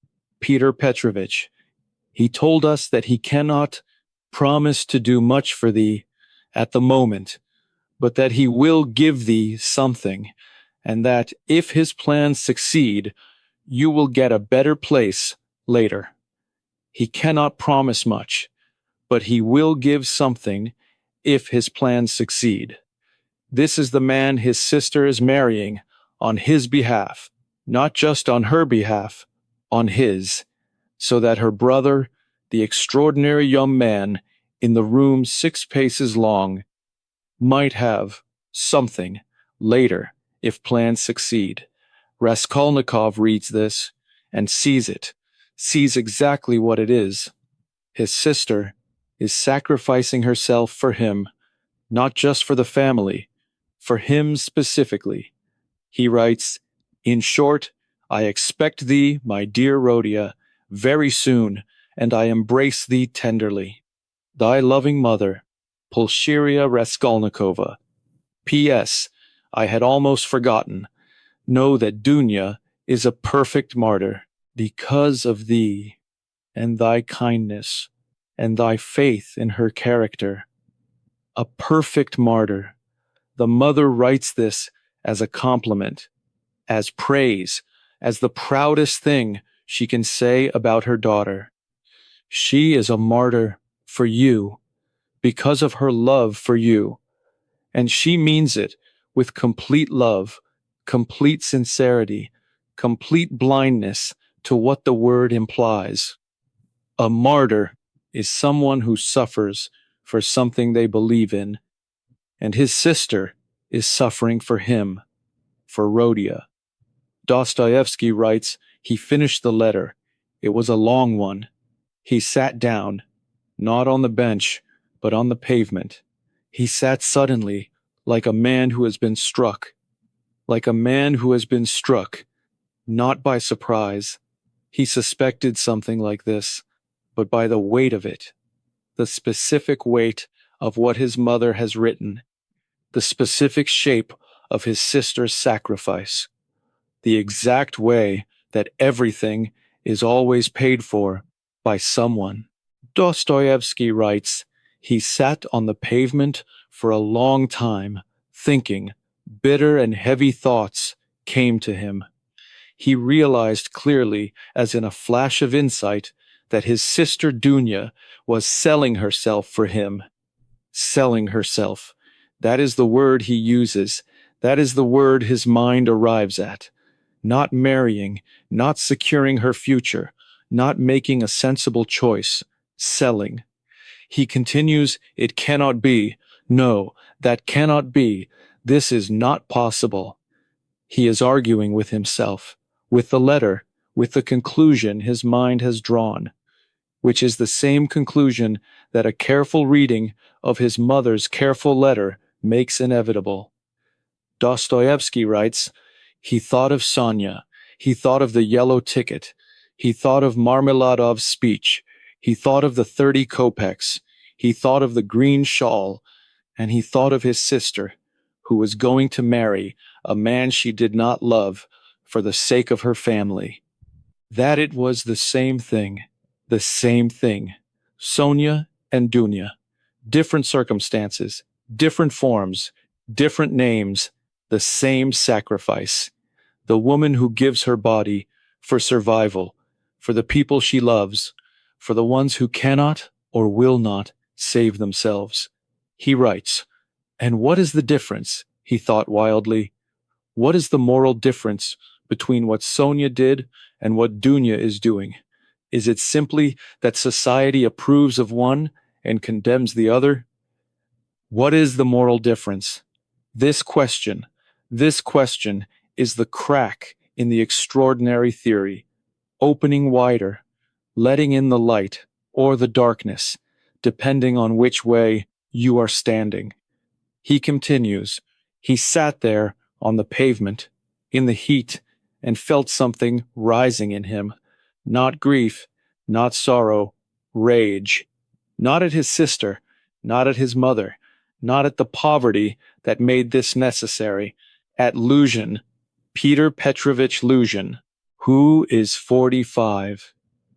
Speaker 1: Peter Petrovitch. He told us that he cannot promise to do much for thee at the moment, but that he will give thee something, and that if his plans succeed, you will get a better place later. He cannot promise much, but he will give something if his plans succeed. This is the man his sister is marrying on his behalf, not just on her behalf, on his, so that her brother, the extraordinary young man in the room 6 paces long, might have something later if plans succeed. Raskolnikov reads this and sees it, sees exactly what it is. His sister is sacrificing herself for him, not just for the family, for him specifically. He writes, In short, I expect thee, my dear Rodia, very soon, and I embrace thee tenderly. Thy loving mother, Pulcheria Raskolnikova. P.S. I had almost forgotten. Know that Dunya is a perfect martyr because of thee, and thy kindness, and thy faith in her character. A perfect martyr. The mother writes this as a compliment, as praise, as the proudest thing she can say about her daughter. She is a martyr for you, because of her love for you, and she means it with complete love, complete sincerity, complete blindness to what the word implies. A martyr is someone who suffers for something they believe in, and his sister is suffering for him, for Rodia. Dostoevsky writes, he finished the letter. It was a long one. He sat down, not on the bench, but on the pavement. He sat suddenly, like a man who has been struck. Like a man who has been struck, not by surprise. He suspected something like this, but by the weight of it, the specific weight of what his mother has written, the specific shape of his sister's sacrifice, the exact way that everything is always paid for by someone. Dostoevsky writes, he sat on the pavement for a long time, thinking. Bitter and heavy thoughts came to him. He realized clearly, as in a flash of insight, that his sister Dunya was selling herself for him. Selling herself. That is the word he uses. That is the word his mind arrives at. Not marrying, not securing her future, not making a sensible choice, selling. He continues, "It cannot be. No, that cannot be. This is not possible." He is arguing with himself, with the letter, with the conclusion his mind has drawn, which is the same conclusion that a careful reading of his mother's careful letter makes inevitable. Dostoevsky writes, "He thought of Sonia, he thought of the yellow ticket, he thought of Marmeladov's speech, he thought of the 30 kopecks, he thought of the green shawl, and he thought of his sister, who was going to marry a man she did not love for the sake of her family." That it was the same thing, the same thing. Sonia and Dunya, different circumstances, different forms, different names, the same sacrifice. The woman who gives her body for survival, for the people she loves, for the ones who cannot or will not save themselves. He writes, "And what is the difference?" he thought wildly. What is the moral difference between what Sonia did and what Dunya is doing? Is it simply that society approves of one and condemns the other? What is the moral difference? This question is the crack in the extraordinary theory, opening wider, letting in the light or the darkness, depending on which way you are standing. He continues, he sat there on the pavement, in the heat, and felt something rising in him. Not grief, not sorrow, rage. Not at his sister, not at his mother, not at the poverty that made this necessary, at Luzhin, Peter Petrovich Luzhin, who is 45,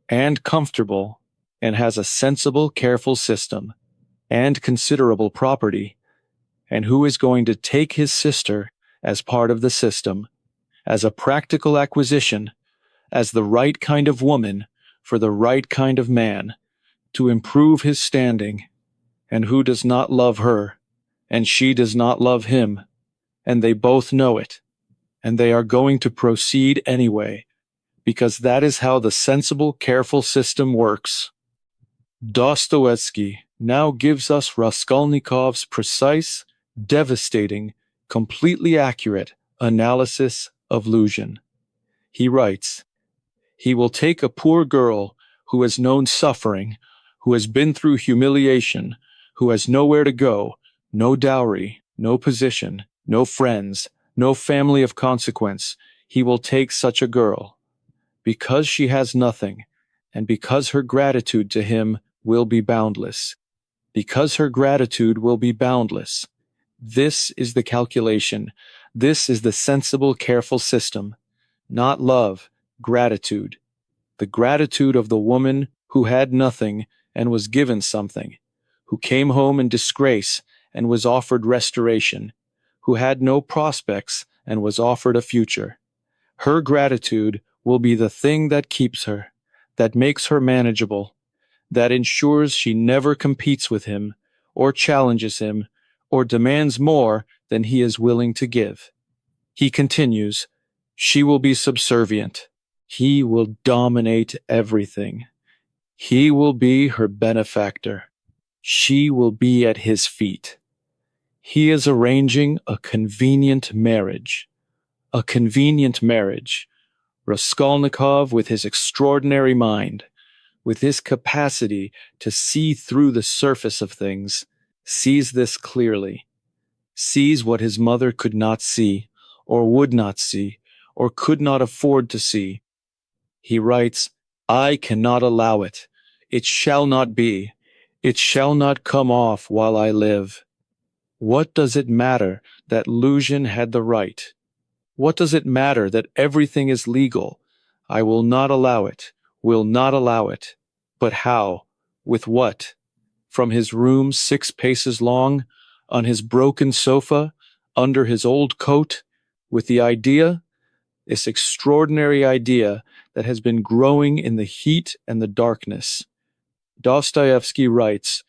Speaker 1: and comfortable, and has a sensible, careful system, and considerable property, and who is going to take his sister as part of the system, as a practical acquisition, as the right kind of woman for the right kind of man, to improve his standing, and who does not love her, and she does not love him, and they both know it, and they are going to proceed anyway, because that is how the sensible, careful system works. Dostoevsky now gives us Raskolnikov's precise, devastating, completely accurate analysis of Luzhin. He writes, "He will take a poor girl who has known suffering, who has been through humiliation, who has nowhere to go, no dowry, no position, no friends, no family of consequence. He will take such a girl, because she has nothing, and because her gratitude to him will be boundless. Because her gratitude will be boundless. This is the calculation. This is the sensible, careful system. Not love, gratitude. The gratitude of the woman who had nothing and was given something, who came home in disgrace and was offered restoration, who had no prospects and was offered a future. Her gratitude will be the thing that keeps her, that makes her manageable, that ensures she never competes with him, or challenges him, or demands more than he is willing to give." He continues, "She will be subservient. He will dominate everything. He will be her benefactor. She will be at his feet. He is arranging a convenient marriage. A convenient marriage. Raskolnikov, with his extraordinary mind, with his capacity to see through the surface of things, sees this clearly, sees what his mother could not see, or would not see, or could not afford to see. He writes, "I cannot allow it. It shall not be. It shall not come off while I live. What does it matter that Luzhin had the right? What does it matter that everything is legal? I will not allow it, will not allow it. But how? With what? From his room 6 paces long, on his broken sofa, under his old coat, with the idea, this extraordinary idea that has been growing in the heat and the darkness." Dostoevsky writes,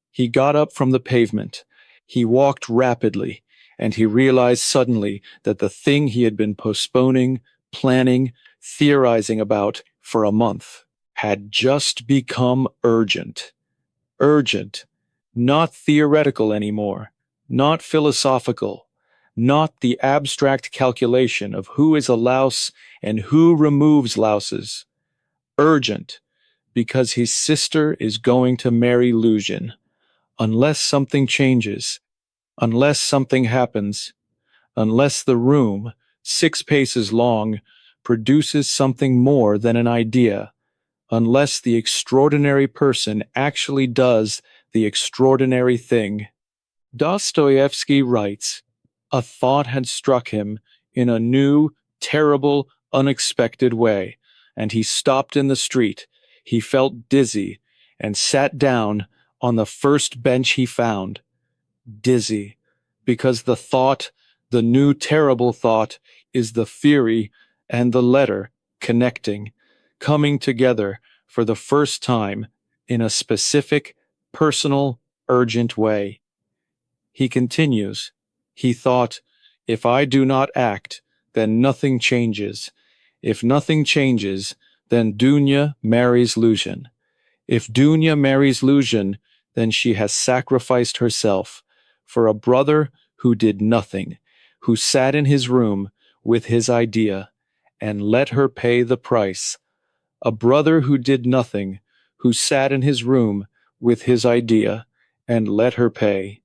Speaker 1: "He got up from the pavement. He walked rapidly, and he realized suddenly that the thing he had been postponing, planning, theorizing about for a month had just become urgent. Urgent, not theoretical anymore, not philosophical, not the abstract calculation of who is a louse and who removes louses. Urgent, because his sister is going to marry Luzhin. Unless something changes, unless something happens, unless the room, 6 paces long, produces something more than an idea, unless the extraordinary person actually does the extraordinary thing. Dostoevsky writes, a thought had struck him in a new, terrible, unexpected way, and he stopped in the street. He felt dizzy and sat down on the first bench he found. Dizzy, because the thought, the new terrible thought, is the theory and the letter connecting, coming together for the first time in a specific, personal, urgent way. He continues, he thought, if I do not act, then nothing changes. If nothing changes, then Dunya marries Luzhin. If Dunya marries Luzhin, then she has sacrificed herself for a brother who did nothing, who sat in his room with his idea and let her pay the price. A brother who did nothing, who sat in his room with his idea and let her pay.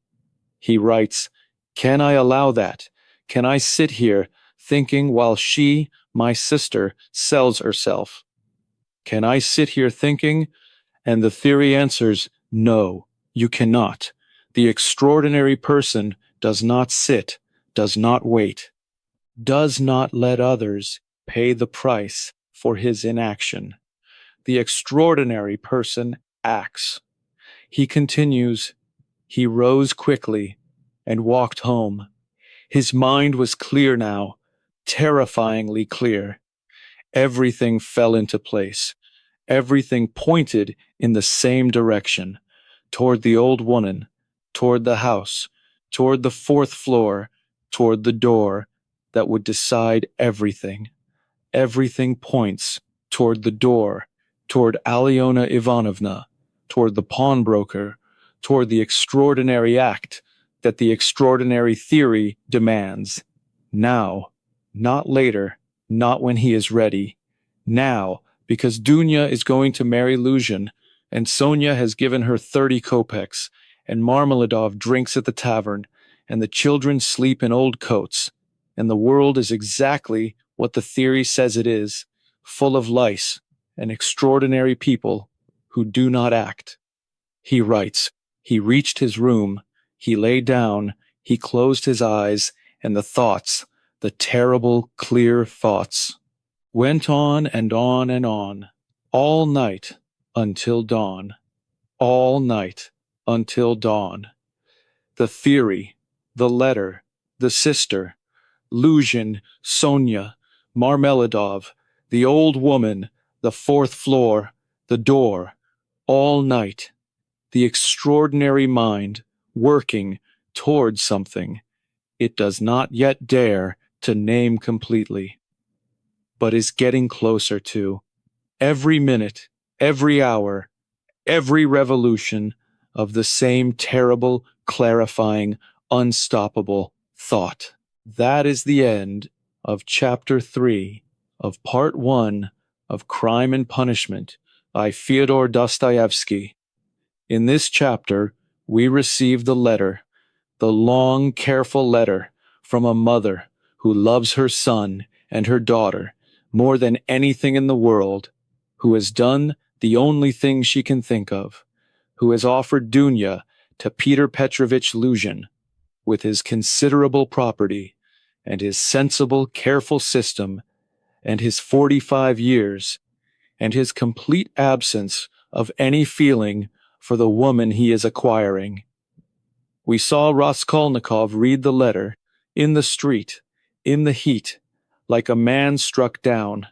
Speaker 1: He writes, can I allow that? Can I sit here thinking while she, my sister, sells herself? Can I sit here thinking? And the theory answers, no, you cannot. The extraordinary person does not sit, does not wait, does not let others pay the price for his inaction. The extraordinary person acts. He continues, he rose quickly and walked home. His mind was clear now, terrifyingly clear. Everything fell into place. Everything pointed in the same direction, toward the old woman, toward the house, toward the 4th floor, toward the door that would decide everything. Everything points toward the door, toward Alyona Ivanovna, toward the pawnbroker, toward the extraordinary act that the extraordinary theory demands. Now, not later, not when he is ready. Now, because Dunya is going to marry Luzhin, and Sonia has given her 30 kopecks, and Marmeladov drinks at the tavern, and the children sleep in old coats, and the world is exactly what the theory says it is, full of lice and extraordinary people who do not act. He writes, he reached his room, he lay down, he closed his eyes, and the thoughts, the terrible, clear thoughts, went on and on and on, all night until dawn, all night until dawn. The theory, the letter, the sister, Luzhin, Sonia, Marmeladov, the old woman, the 4th floor, the door, all night. The extraordinary mind working towards something it does not yet dare to name completely, but is getting closer to. Every minute, every hour, every revolution of the same terrible, clarifying, unstoppable thought. That is the end of Chapter 3 of Part 1 of Crime and Punishment by Fyodor Dostoevsky. In this chapter, we receive the letter, the long, careful letter from a mother who loves her son and her daughter more than anything in the world, who has done the only thing she can think of, who has offered Dunya to Peter Petrovich Luzhin with his considerable property and his sensible, careful system and his 45 years and his complete absence of any feeling for the woman he is acquiring. We saw Raskolnikov read the letter, in the street, in the heat, like a man struck down.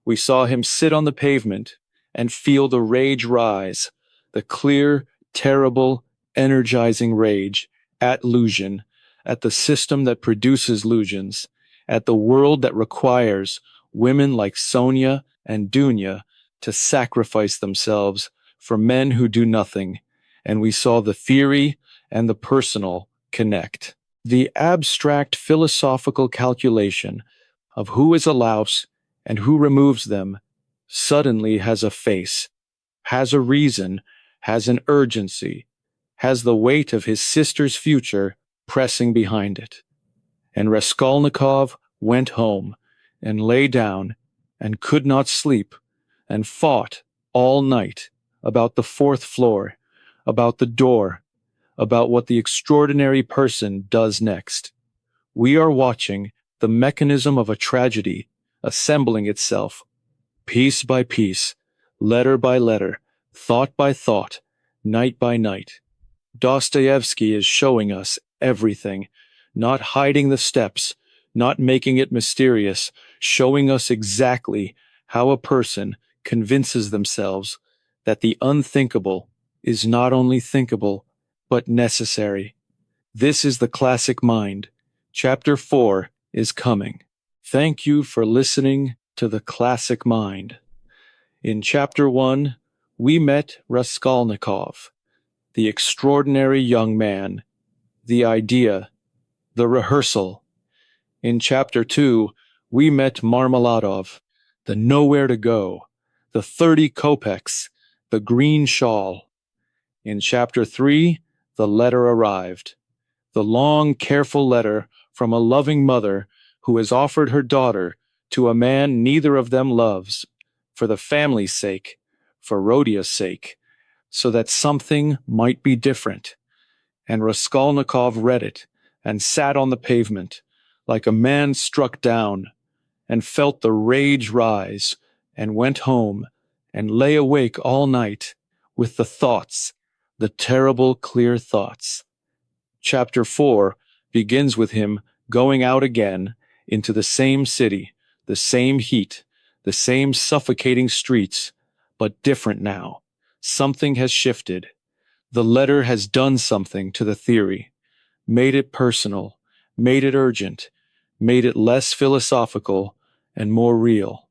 Speaker 1: We saw him sit on the pavement and feel the rage rise, the clear, terrible, energizing rage, at Luzhin, at the system that produces Luzhins, at the world that requires women like Sonia and Dunya to sacrifice themselves for men who do nothing, and we saw the theory and the personal connect. The abstract philosophical calculation of who is a louse and who removes them suddenly has a face, has a reason, has an urgency, has the weight of his sister's future pressing behind it. And Raskolnikov went home and lay down and could not sleep and fought all night about the fourth floor, about the door, about what the extraordinary person does next. We are watching the mechanism of a tragedy assembling itself, piece by piece, letter by letter, thought by thought, night by night. Dostoevsky is showing us everything, not hiding the steps, not making it mysterious, showing us exactly how a person convinces themselves that the unthinkable is not only thinkable, but necessary. This is the classic mind. Chapter 4 is coming. Thank you for listening to the classic mind. In Chapter 1, we met Raskolnikov, the extraordinary young man, the idea, the rehearsal. In Chapter 2, we met Marmeladov, the nowhere to go, the 30 kopecks, the green shawl. In Chapter 3, the letter arrived. The long, careful letter from a loving mother who has offered her daughter to a man neither of them loves, for the family's sake, for Rodion's sake, so that something might be different. And Raskolnikov read it and sat on the pavement like a man struck down and felt the rage rise and went home and lay awake all night with the thoughts, the terrible clear thoughts. Chapter 4 begins with him going out again into the same city, the same heat, the same suffocating streets, but different now. Something has shifted. The letter has done something to the theory, made it personal, made it urgent, made it less philosophical and more real.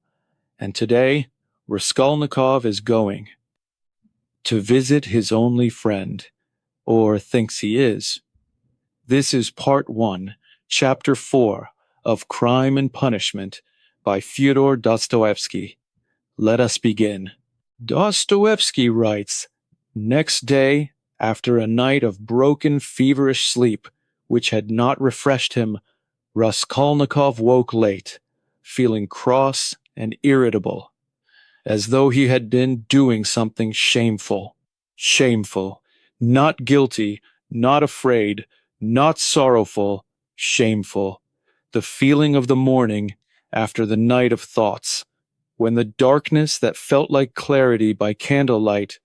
Speaker 1: And today, Raskolnikov is going to visit his only friend, or thinks he is. This is Part 1, Chapter 4 of Crime and Punishment by Fyodor Dostoevsky. Let us begin. Dostoevsky writes, next day, after a night of broken, feverish sleep, which had not refreshed him, Raskolnikov woke late, feeling cross and irritable, as though he had been doing something shameful. Shameful. Not guilty, not afraid, not sorrowful, shameful. The feeling of the morning after the night of thoughts, when the darkness that felt like clarity by candlelight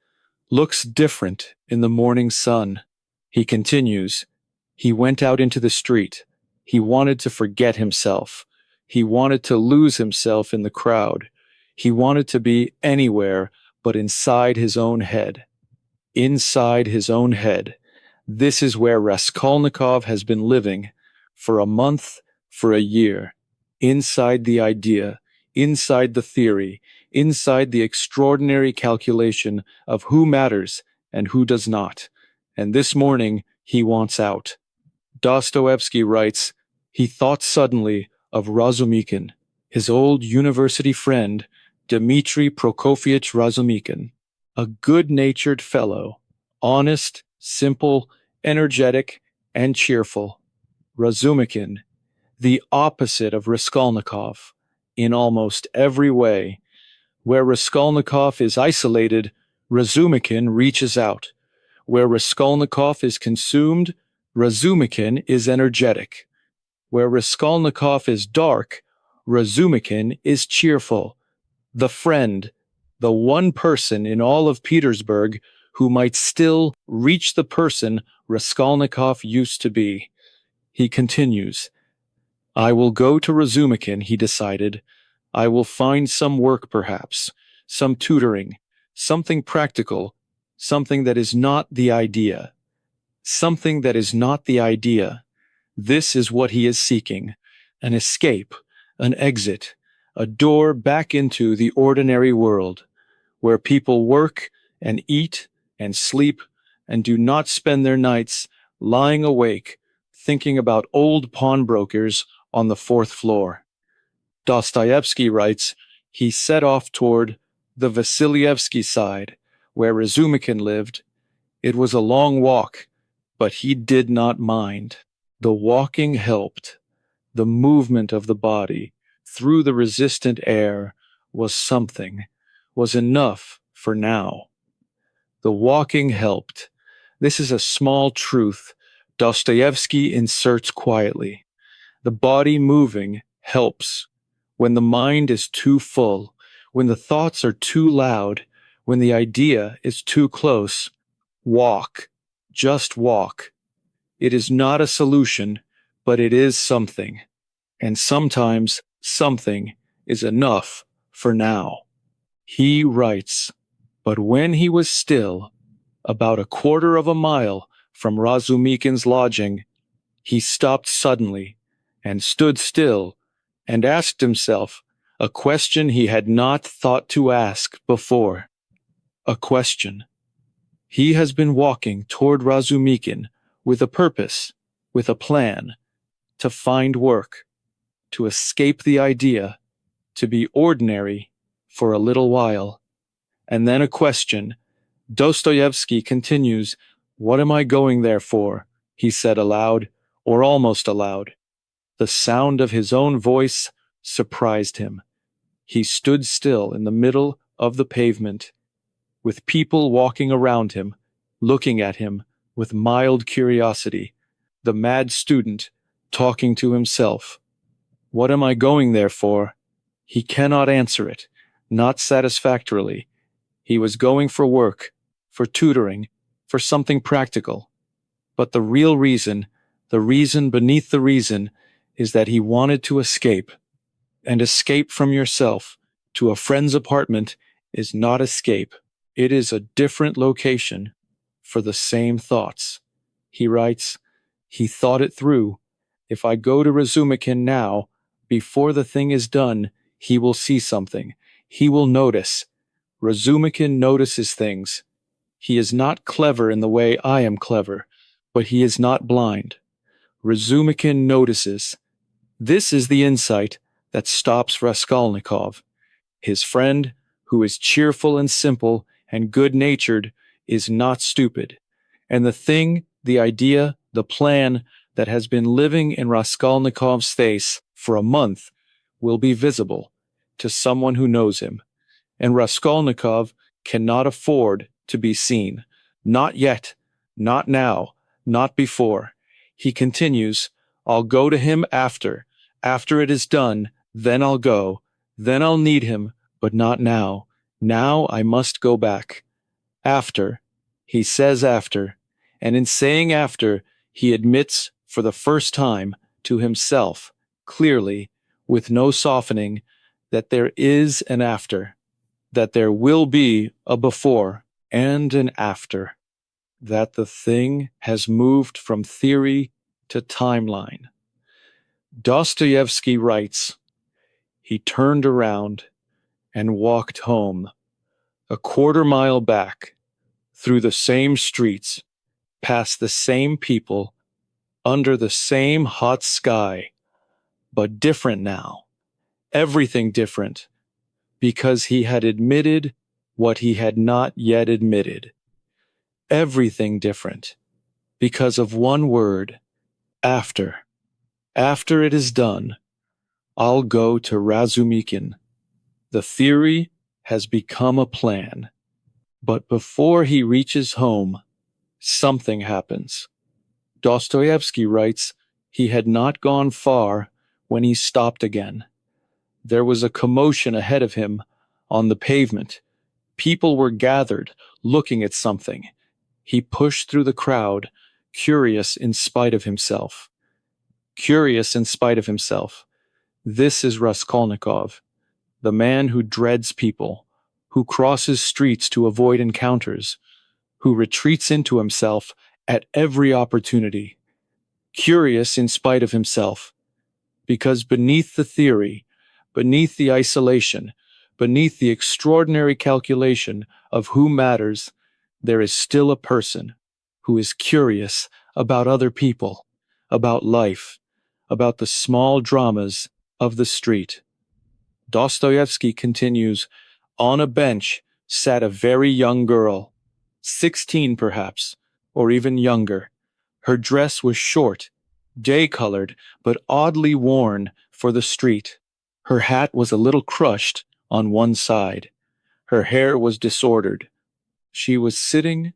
Speaker 1: looks different in the morning sun. He continues, he went out into the street. He wanted to forget himself. He wanted to lose himself in the crowd. He wanted to be anywhere but inside his own head. Inside his own head. This is where Raskolnikov has been living for a month, for a year. Inside the idea, inside the theory, inside the extraordinary calculation of who matters and who does not. And this morning, he wants out. Dostoevsky writes, he thought suddenly of Razumikin, his old university friend, Dmitri Prokofyevich Razumikin, a good-natured fellow, honest, simple, energetic, and cheerful. Razumikin, the opposite of Raskolnikov, in almost every way. Where Raskolnikov is isolated, Razumikin reaches out. Where Raskolnikov is consumed, Razumikin is energetic. Where Raskolnikov is dark, Razumikin is cheerful. The friend, the one person in all of Petersburg who might still reach the person Raskolnikov used to be. He continues, I will go to Razumikin, he decided. I will find some work perhaps, some tutoring, something practical, something that is not the idea. Something that is not the idea. This is what he is seeking, an escape, an exit, a door back into the ordinary world. where people work and eat and sleep and do not spend their nights lying awake thinking about old pawnbrokers on the fourth floor. Dostoevsky writes, he set off toward the Vasilyevsky side, where Razumikin lived. It was a long walk, but he did not mind. The walking helped. The movement of the body through the resistant air was something, was enough for now. The walking helped. This is a small truth Dostoevsky inserts quietly. The body moving helps. When the mind is too full, when the thoughts are too loud, when the idea is too close, walk. Just walk. It is not a solution, but it is something. And sometimes something is enough for now. He writes, but when he was still, about a quarter of a mile from Razumikin's lodging, he stopped suddenly and stood still and asked himself a question he had not thought to ask before. A question. He has been walking toward Razumikin with a purpose, with a plan, to find work, to escape the idea, to be ordinary for a little while. And then a question. Dostoevsky continues, "What am I going there for?" he said aloud, or almost aloud. The sound of his own voice surprised him. He stood still in the middle of the pavement, with people walking around him, looking at him with mild curiosity. The mad student talking to himself. What am I going there for? He cannot answer it, not satisfactorily. He was going for work, for tutoring, for something practical. But the real reason, the reason beneath the reason, is that he wanted to escape. And escape from yourself to a friend's apartment is not escape. It is a different location for the same thoughts. He writes, he thought it through. If I go to Razumikin now, before the thing is done, he will see something. He will notice. Razumikin notices things. He is not clever in the way I am clever, but he is not blind. Razumikin notices. This is the insight that stops Raskolnikov. His friend, who is cheerful and simple and good-natured, is not stupid. And the thing, the idea, the plan that has been living in Raskolnikov's face for a month will be visible to someone who knows him. And Raskolnikov cannot afford to be seen. Not yet, not now, not before. He continues, I'll go to him after. After it is done, then I'll go. Then I'll need him, but not now. Now I must go back. After. He says after. And in saying after, he admits for the first time to himself, clearly, with no softening, that there is an after. That there will be a before and an after. That the thing has moved from theory to timeline. Dostoevsky writes, he turned around and walked home, a quarter-mile back, through the same streets, past the same people, under the same hot sky, but different now, everything different, because he had admitted what he had not yet admitted. Everything different, because of one word, after. After it is done, I'll go to Razumikin. The theory has become a plan. But before he reaches home, something happens. Dostoevsky writes he had not gone far when he stopped again. There was a commotion ahead of him on the pavement. People were gathered, looking at something. He pushed through the crowd, curious in spite of himself. Curious in spite of himself. This is Raskolnikov, the man who dreads people, who crosses streets to avoid encounters, who retreats into himself at every opportunity. Curious in spite of himself, because beneath the theory, beneath the isolation, beneath the extraordinary calculation of who matters, there is still a person who is curious about other people, about life, about the small dramas of the street. Dostoevsky continues, on a bench sat a very young girl, 16 perhaps, or even younger. Her dress was short, day-colored, but oddly worn for the street. Her hat was a little crushed on one side. Her hair was disordered. She was sitting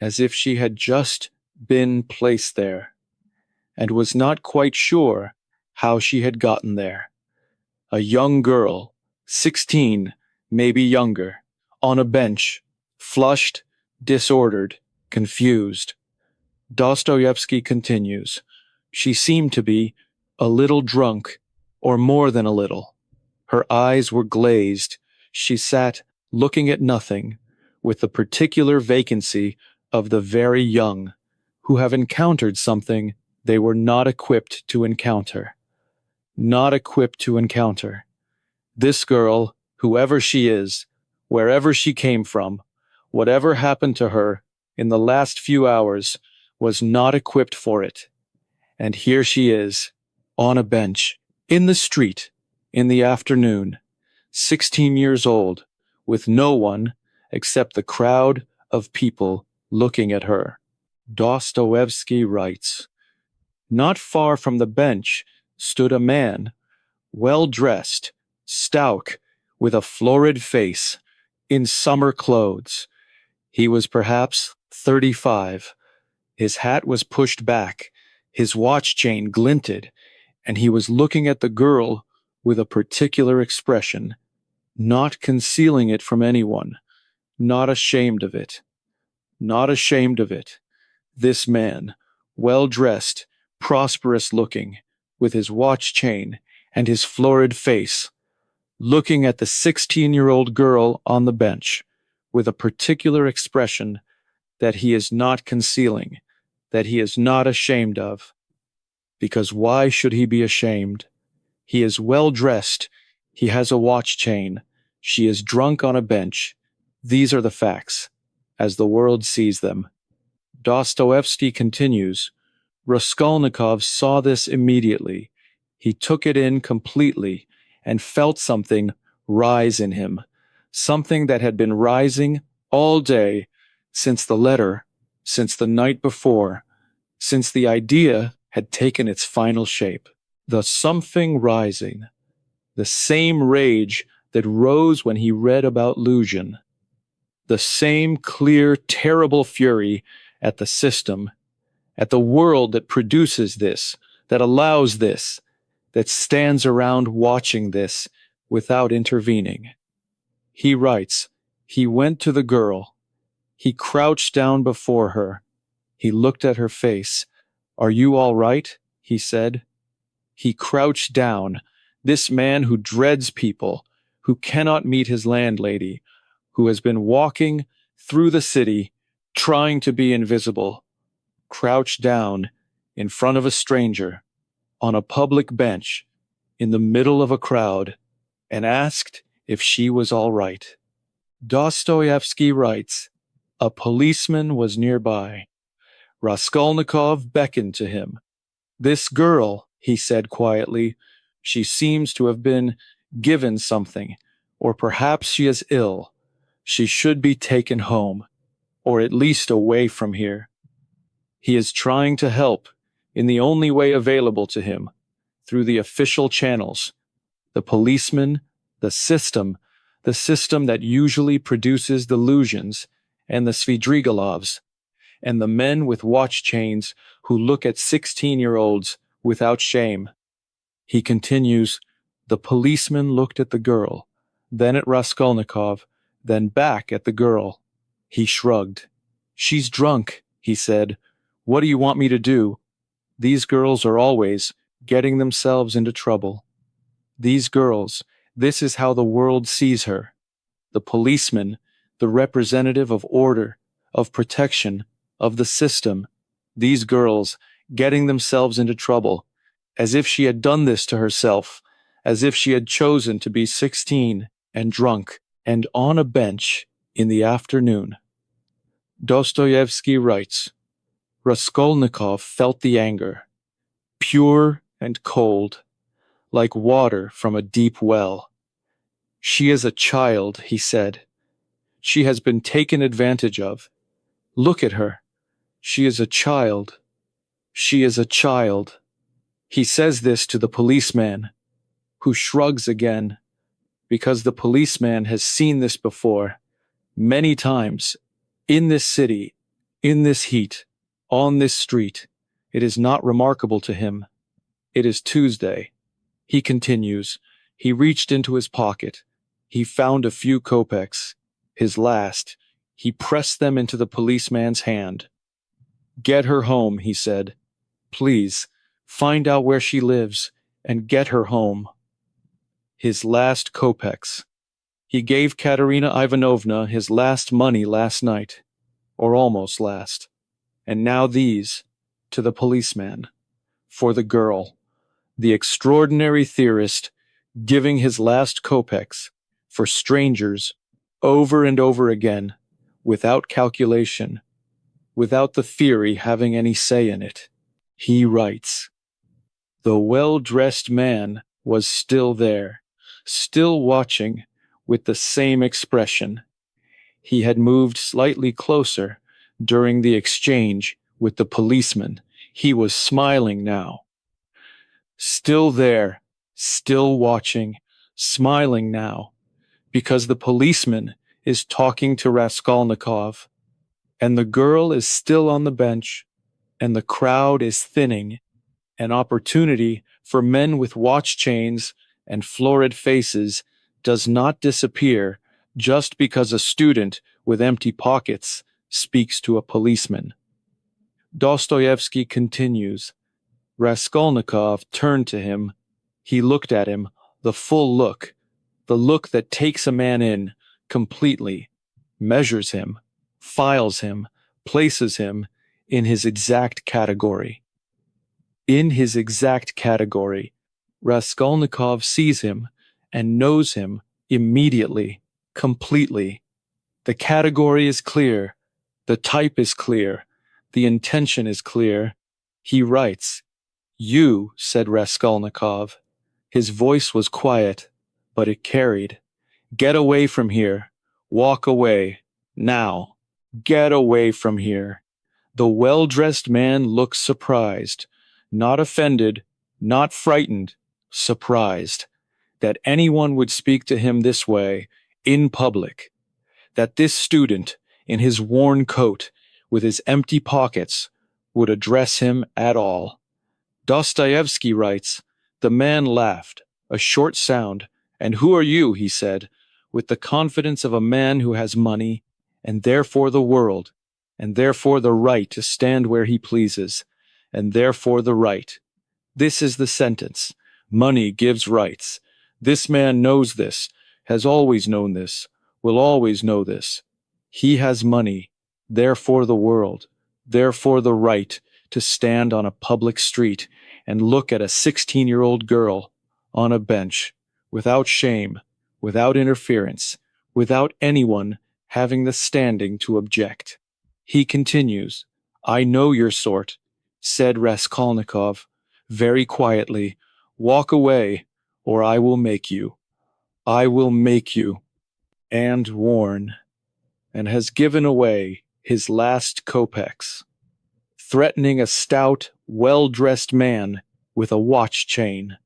Speaker 1: as if she had just been placed there, and was not quite sure how she had gotten there. A young girl, 16, maybe younger, on a bench, flushed, disordered, confused. Dostoevsky continues, she seemed to be a little drunk, or more than a little. Her eyes were glazed. She sat looking at nothing, with the particular vacancy of the very young, who have encountered something they were not equipped to encounter. Not equipped to encounter. This girl, whoever she is, wherever she came from, whatever happened to her in the last few hours, was not equipped for it. And here she is, on a bench, in the street, in the afternoon, 16 years old, with no one except the crowd of people looking at her. Dostoevsky writes, not far from the bench stood a man, well-dressed, stout, with a florid face, in summer clothes. He was perhaps 35. His hat was pushed back, his watch chain glinted, and he was looking at the girl with a particular expression, not concealing it from anyone, not ashamed of it. Not ashamed of it. This man, well-dressed, prosperous-looking, with his watch chain and his florid face, looking at the 16-year-old girl on the bench with a particular expression that he is not concealing, that he is not ashamed of. Because why should he be ashamed? He is well-dressed, he has a watch chain, she is drunk on a bench. These are the facts, as the world sees them. Dostoevsky continues, Raskolnikov saw this immediately. He took it in completely and felt something rise in him, something that had been rising all day, since the letter, since the night before, since the idea had taken its final shape. The something rising, the same rage that rose when he read about Lucian, the same clear, terrible fury at the system, at the world that produces this, that allows this, that stands around watching this without intervening. He writes, he went to the girl. He crouched down before her. He looked at her face. Are you all right? He said. He crouched down, this man who dreads people, who cannot meet his landlady, who has been walking through the city, trying to be invisible, crouched down in front of a stranger, on a public bench, in the middle of a crowd, and asked if she was all right. Dostoevsky writes, a policeman was nearby. Raskolnikov beckoned to him. This girl, he said quietly, she seems to have been given something, or perhaps she is ill. She should be taken home, or at least away from here. He is trying to help in the only way available to him, through the official channels, the policeman, the system that usually produces the Lusians and the Svidrigalovs, and the men with watch chains who look at 16-year-olds without shame. He continues, the policeman looked at the girl, then at Raskolnikov, then back at the girl. He shrugged. She's drunk, he said. What do you want me to do? These girls are always getting themselves into trouble. These girls, this is how the world sees her. The policeman, the representative of order, of protection, of the system. These girls getting themselves into trouble, as if she had done this to herself, as if she had chosen to be 16. and drunk and on a bench in the afternoon. Dostoevsky writes, Raskolnikov felt the anger, pure and cold, like water from a deep well. She is a child, he said. She has been taken advantage of. Look at her. She is a child. She is a child. He says this to the policeman, who shrugs again, because the policeman has seen this before, many times, in this city, in this heat, on this street. It is not remarkable to him. It is Tuesday. He continues. He reached into his pocket. He found a few kopecks, his last. He pressed them into the policeman's hand. Get her home, he said. Please, find out where she lives and get her home. His last kopecks. He gave Katerina Ivanovna his last money last night, or almost last. And now these, to the policeman, for the girl, the extraordinary theorist, giving his last kopecks for strangers over and over again, without calculation, without the theory having any say in it. He writes, the well-dressed man was still there, still watching with the same expression. He had moved slightly closer during the exchange with the policeman. He was smiling now. Still there, still watching, smiling now, because the policeman is talking to Raskolnikov, and the girl is still on the bench, and the crowd is thinning. An opportunity for men with watch chains and florid faces does not disappear just because a student with empty pockets speaks to a policeman. Dostoevsky continues. Raskolnikov turned to him. He looked at him, the full look, the look that takes a man in completely, measures him, files him, places him in his exact category. In his exact category, Raskolnikov sees him and knows him immediately, completely. The category is clear, the type is clear, the intention is clear. He writes, You, said Raskolnikov. His voice was quiet, but it carried. Get away from here. Walk away. Now. Get away from here. The well-dressed man looked surprised, not offended, not frightened, surprised, that anyone would speak to him this way, in public, that this student, in his worn coat, with his empty pockets, would address him at all. Dostoevsky writes, the man laughed, a short sound, and who are you, he said, with the confidence of a man who has money, and therefore the world, and therefore the right to stand where he pleases, and therefore the right. This is the sentence. Money gives rights. This man knows this, has always known this, will always know this. He has money, therefore the world, therefore the right to stand on a public street and look at a 16-year-old girl on a bench, without shame, without interference, without anyone having the standing to object. He continues, I know your sort, said Raskolnikov, very quietly. Walk away, or I will make you. I will make you. And warn, and has given away his last kopecks, threatening a stout, well-dressed man with a watch chain,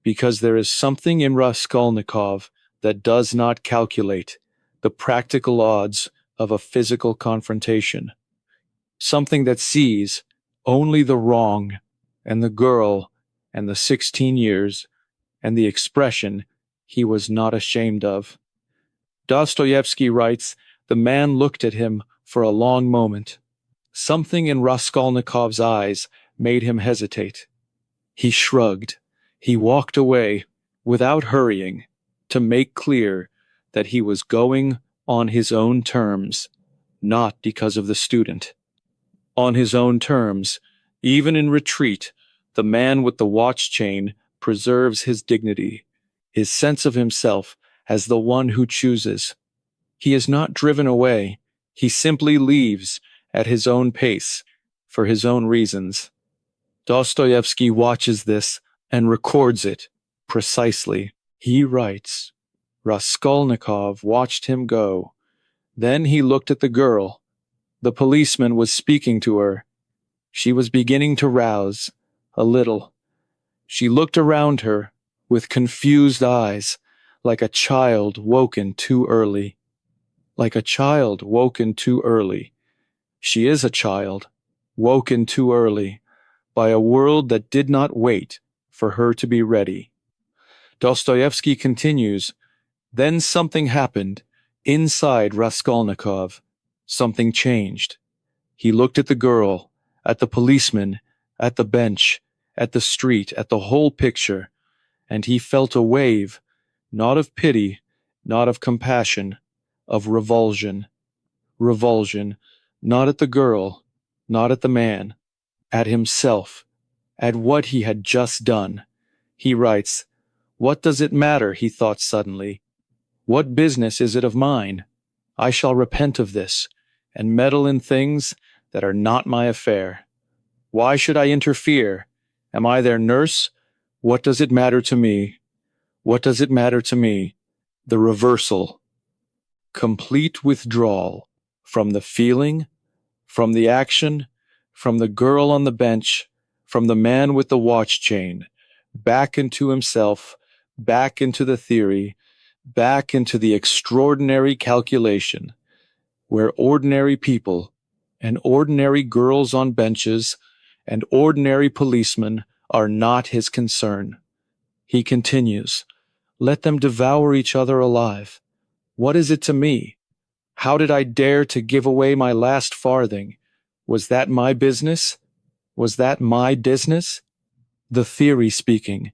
Speaker 1: because there is something in Raskolnikov that does not calculate the practical odds of a physical confrontation, something that sees only the wrong and the girl and the 16 years and the expression he was not ashamed of. Dostoevsky writes, the man looked at him for a long moment. Something in Raskolnikov's eyes made him hesitate. He shrugged. He walked away, without hurrying, to make clear that he was going on his own terms, not because of the student. On his own terms, even in retreat, the man with the watch chain preserves his dignity. His sense of himself as the one who chooses. He is not driven away, he simply leaves at his own pace, for his own reasons. Dostoevsky watches this and records it precisely. He writes, Raskolnikov watched him go. Then he looked at the girl. The policeman was speaking to her. She was beginning to rouse, a little. She looked around her with confused eyes, like a child woken too early. Like a child woken too early. She is a child, woken too early, by a world that did not wait for her to be ready. Dostoevsky continues, then something happened inside Raskolnikov. Something changed. He looked at the girl, at the policeman, at the bench, at the street, at the whole picture, and he felt a wave, not of pity, not of compassion, of revulsion. Revulsion, not at the girl, not at the man, at himself, at what he had just done. He writes, what does it matter, he thought suddenly. What business is it of mine? I shall repent of this, and meddle in things that are not my affair. Why should I interfere? Am I their nurse? What does it matter to me? What does it matter to me? The reversal. Complete withdrawal from the feeling, from the action, from the girl on the bench, from the man with the watch chain, back into himself, back into the theory, back into the extraordinary calculation, where ordinary people and ordinary girls on benches and ordinary policemen are not his concern. He continues, let them devour each other alive. What is it to me? How did I dare to give away my last farthing? Was that my business? Was that my business? The theory speaking,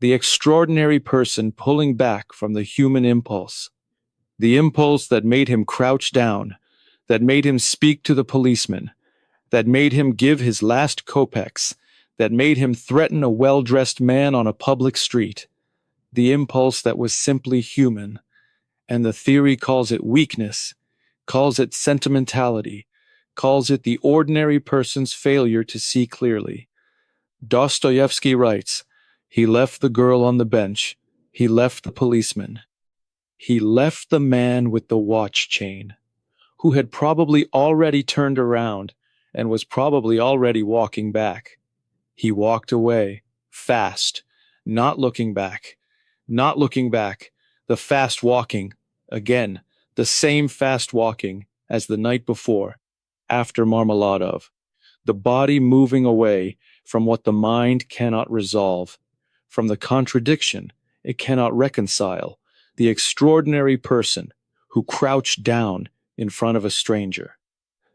Speaker 1: the extraordinary person pulling back from the human impulse. The impulse that made him crouch down, that made him speak to the policeman, that made him give his last kopecks, that made him threaten a well-dressed man on a public street. The impulse that was simply human, and the theory calls it weakness, calls it sentimentality, calls it the ordinary person's failure to see clearly. Dostoevsky writes, he left the girl on the bench, he left the policeman. He left the man with the watch chain, who had probably already turned around and was probably already walking back. He walked away, fast, not looking back, the fast walking, again, the same fast walking as the night before, after Marmeladov, the body moving away from what the mind cannot resolve, from the contradiction it cannot reconcile, the extraordinary person who crouched down in front of a stranger.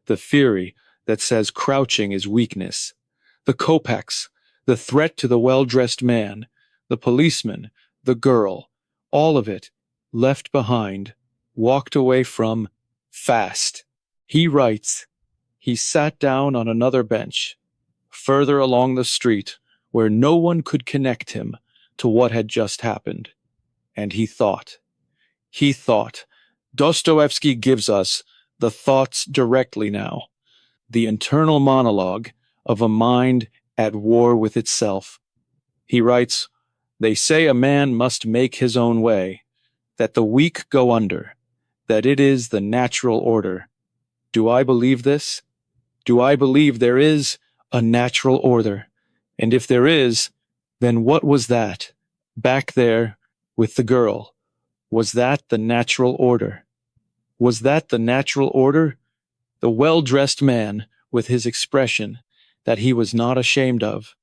Speaker 1: The theory that says crouching is weakness. The kopecks, the threat to the well-dressed man, the policeman, the girl, all of it, left behind, walked away from, fast. He writes, he sat down on another bench, further along the street, where no one could connect him to what had just happened. And he thought. Dostoevsky gives us the thoughts directly now, the internal monologue of a mind at war with itself. He writes, they say a man must make his own way, that the weak go under, that it is the natural order. Do I believe this? Do I believe there is a natural order? And if there is, then what was that, back there with the girl? Was that the natural order? Was that the natural order? The well-dressed man with his expression that he was not ashamed of,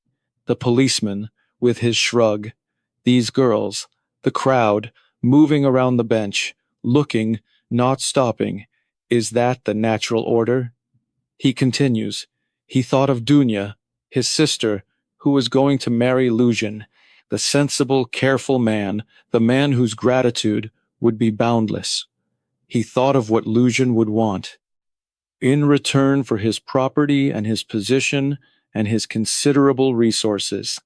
Speaker 1: the policeman with his shrug, these girls, the crowd moving around the bench, looking, not stopping. Is that the natural order? He continues. He thought of Dunya, his sister, who was going to marry Luzhin, the sensible, careful man, the man whose gratitude would be boundless. He thought of what Luzhin would want. In return for his property and his position and his considerable resources.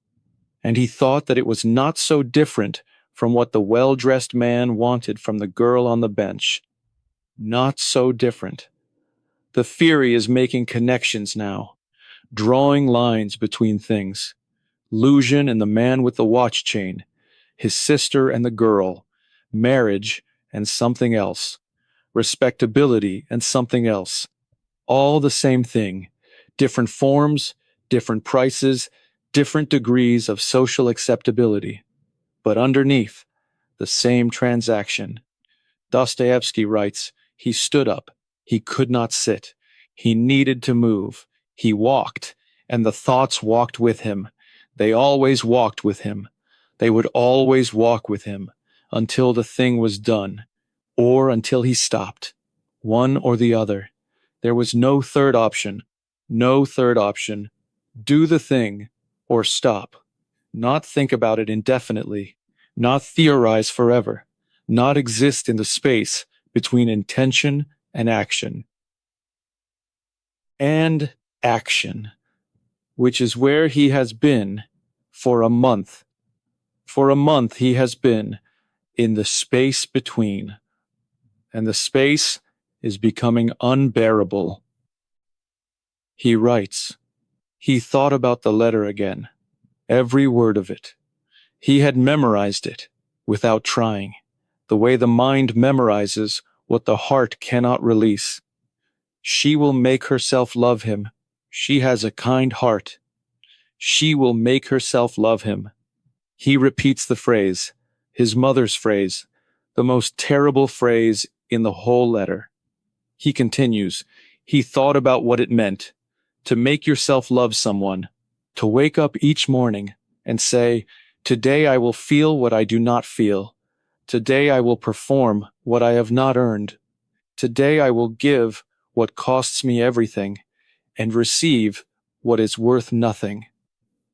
Speaker 1: And he thought that it was not so different from what the well-dressed man wanted from the girl on the bench. Not so different. The Fury is making connections now, drawing lines between things. Lucian and the man with the watch chain, his sister and the girl, marriage and something else, respectability and something else. All the same thing, different forms, different prices, different degrees of social acceptability. But underneath, the same transaction. Dostoevsky writes, he stood up. He could not sit. He needed to move. He walked, and the thoughts walked with him. They always walked with him. They would always walk with him until the thing was done, or until he stopped. One or the other. There was no third option. No third option. Do the thing, or stop. Not think about it indefinitely. Not theorize forever. Not exist in the space between intention and action. And action, which is where he has been for a month. For a month he has been in the space between, and the space is becoming unbearable. He writes. He thought about the letter again, every word of it. He had memorized it without trying, the way the mind memorizes what the heart cannot release. She will make herself love him. She has a kind heart. She will make herself love him. He repeats the phrase, his mother's phrase, the most terrible phrase in the whole letter. He continues, he thought about what it meant, to make yourself love someone, to wake up each morning and say, today I will feel what I do not feel. Today I will perform what I have not earned. Today I will give what costs me everything, and receive what is worth nothing.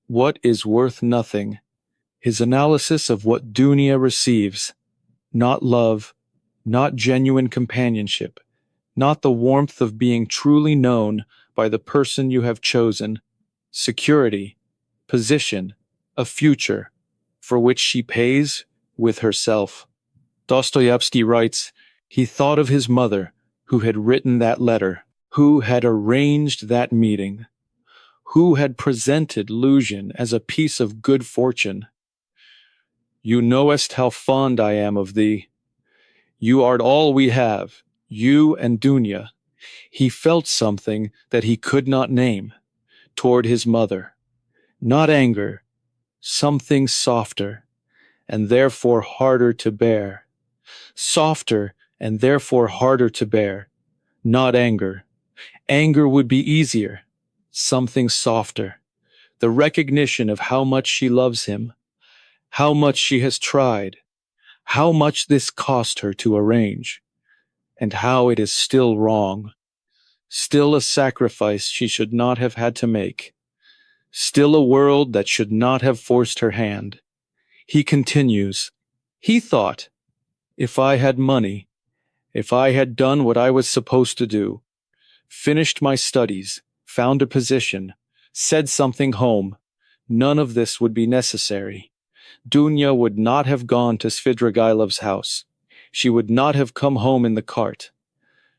Speaker 1: What is worth nothing? His analysis of what Dunia receives, not love, not genuine companionship, not the warmth of being truly known by the person you have chosen, security, position, a future, for which she pays with herself. Dostoevsky writes, he thought of his mother, who had written that letter, who had arranged that meeting, who had presented Lucian as a piece of good fortune. You knowest how fond I am of thee. You art all we have, you and Dunia. He felt something that he could not name toward his mother. Not anger, something softer, and therefore harder to bear. Softer and therefore harder to bear. Not anger. Anger would be easier. Something softer. The recognition of how much she loves him, how much she has tried, how much this cost her to arrange, and how it is still wrong. Still a sacrifice she should not have had to make. Still a world that should not have forced her hand. He continues, he thought, if I had money, if I had done what I was supposed to do, finished my studies, found a position, said something home, none of this would be necessary. Dunya would not have gone to Svidrigailov's house. She would not have come home in the cart.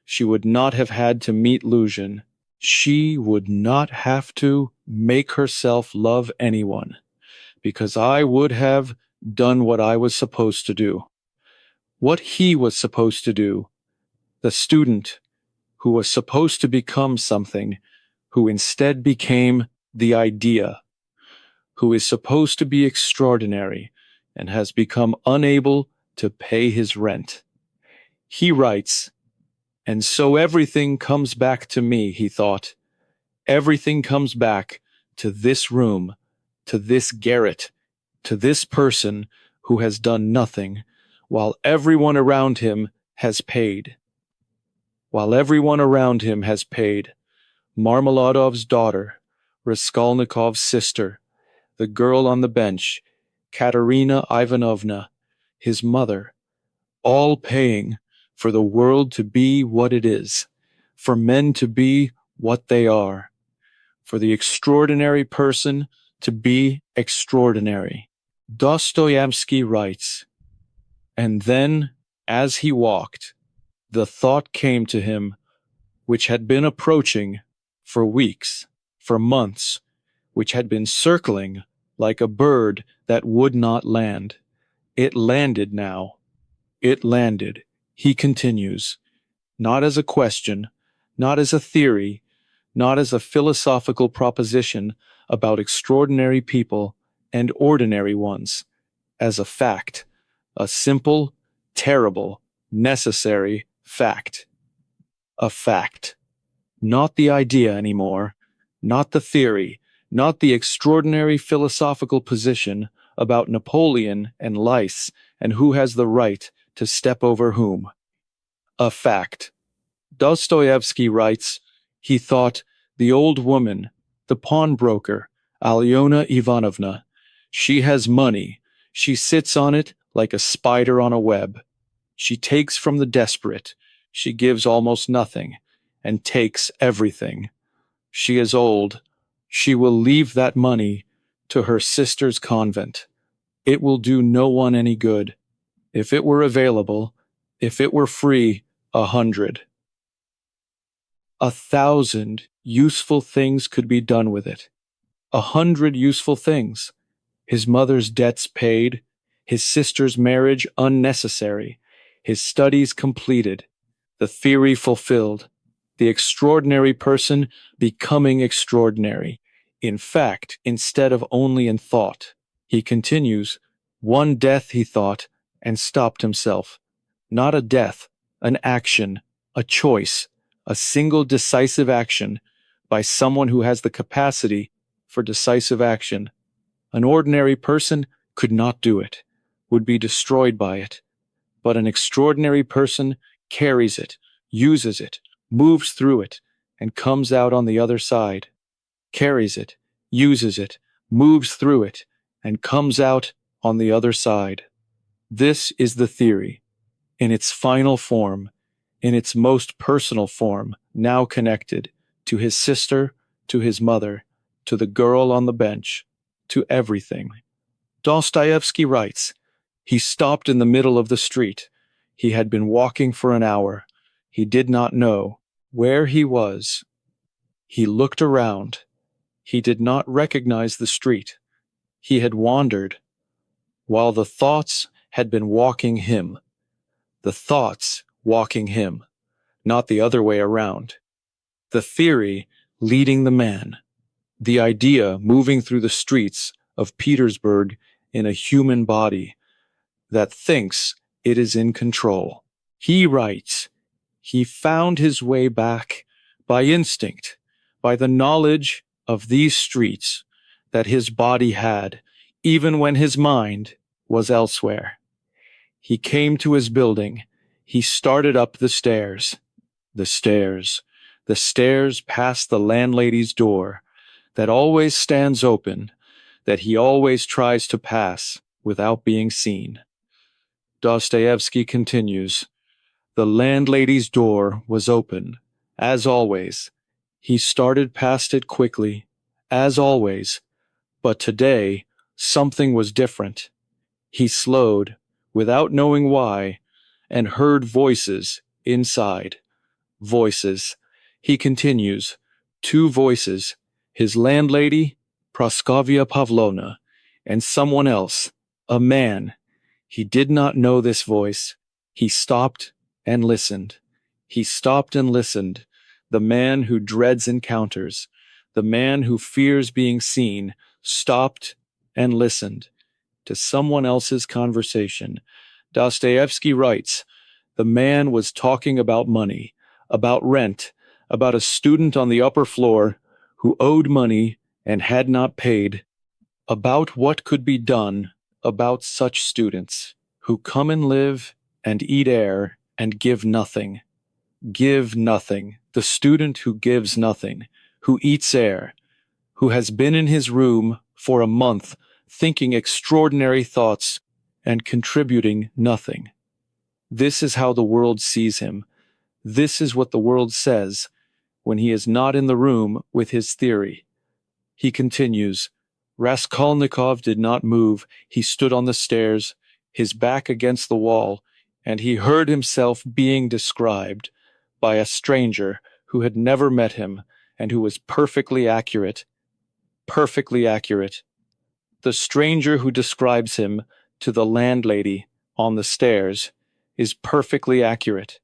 Speaker 1: She would not have had to meet Lucian. She would not have to make herself love anyone, because I would have done what I was supposed to do. What he was supposed to do, the student who was supposed to become something, who instead became the idea, who is supposed to be extraordinary and has become unable to pay his rent. He writes, and so everything comes back to me, he thought. Everything comes back to this room, to this garret, to this person who has done nothing, while everyone around him has paid. While everyone around him has paid. Marmeladov's daughter, Raskolnikov's sister, the girl on the bench, Katerina Ivanovna, his mother, all paying for the world to be what it is, for men to be what they are, for the extraordinary person to be extraordinary. Dostoevsky writes, And then, as he walked, the thought came to him, which had been approaching for weeks, for months, which had been circling like a bird that would not land. It landed now. It landed, he continues, not as a question, not as a theory, not as a philosophical proposition about extraordinary people and ordinary ones, as a fact, a simple, terrible, necessary fact. A fact. Not the idea anymore, not the theory, not the extraordinary philosophical position about Napoleon and lice and who has the right to step over whom. A fact. Dostoevsky writes, he thought, the old woman, the pawnbroker, Alyona Ivanovna, she has money, she sits on it like a spider on a web. She takes from the desperate, she gives almost nothing, and takes everything. She is old, she will leave that money to her sister's convent. It will do no one any good. If it were available, if it were free, 100. 1,000 useful things could be done with it. 100 useful things. His mother's debts paid, his sister's marriage unnecessary, his studies completed, the theory fulfilled, the extraordinary person becoming extraordinary. In fact, instead of only in thought. He continues, one death, he thought, and stopped himself. Not a death, an action, a choice, a single decisive action by someone who has the capacity for decisive action. An ordinary person could not do it, would be destroyed by it. But an extraordinary person carries it, uses it, moves through it, and comes out on the other side. Carries it, uses it, moves through it, and comes out on the other side. This is the theory, in its final form, in its most personal form, now connected to his sister, to his mother, to the girl on the bench, to everything. Dostoevsky writes, he stopped in the middle of the street. He had been walking for an hour. He did not know where he was. He looked around. He did not recognize the street. He had wandered, while the thoughts had been walking him. The thoughts walking him, not the other way around. The theory leading the man. The idea moving through the streets of Petersburg in a human body that thinks it is in control. He writes, he found his way back by instinct, by the knowledge of these streets that his body had, even when his mind was elsewhere. He came to his building. He started up the stairs. The stairs past the landlady's door that always stands open, that he always tries to pass without being seen. Dostoevsky continues, the landlady's door was open, as always. He started past it quickly, as always, but today something was different. He slowed, without knowing why, and heard voices inside. Voices. He continues, 2 voices, his landlady, Praskovya Pavlovna, and someone else, a man. He did not know this voice. He stopped and listened. He stopped and listened. The man who dreads encounters, the man who fears being seen, stopped and listened to someone else's conversation. Dostoevsky writes, the man was talking about money, about rent, about a student on the upper floor who owed money and had not paid, about what could be done about such students who come and live and eat air and give nothing. Give nothing. The student who gives nothing, who eats air, who has been in his room for a month thinking extraordinary thoughts and contributing nothing. This is how the world sees him. This is what the world says when he is not in the room with his theory. He continues, Raskolnikov did not move. He stood on the stairs. his back against the wall, and he heard himself being described by a stranger who had never met him and who was perfectly accurate. Perfectly accurate. The stranger who describes him to the landlady on the stairs is perfectly accurate.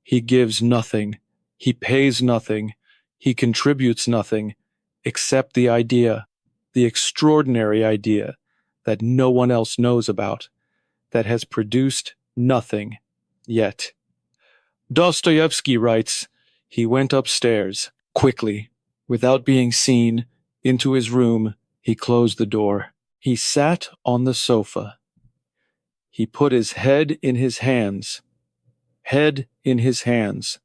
Speaker 1: He gives nothing. He pays nothing. He contributes nothing except the idea, the extraordinary idea that no one else knows about, that has produced nothing yet. Dostoevsky writes, he went upstairs, quickly, without being seen, into his room. He closed the door. He sat on the sofa. He put his head in his hands. Head in his hands.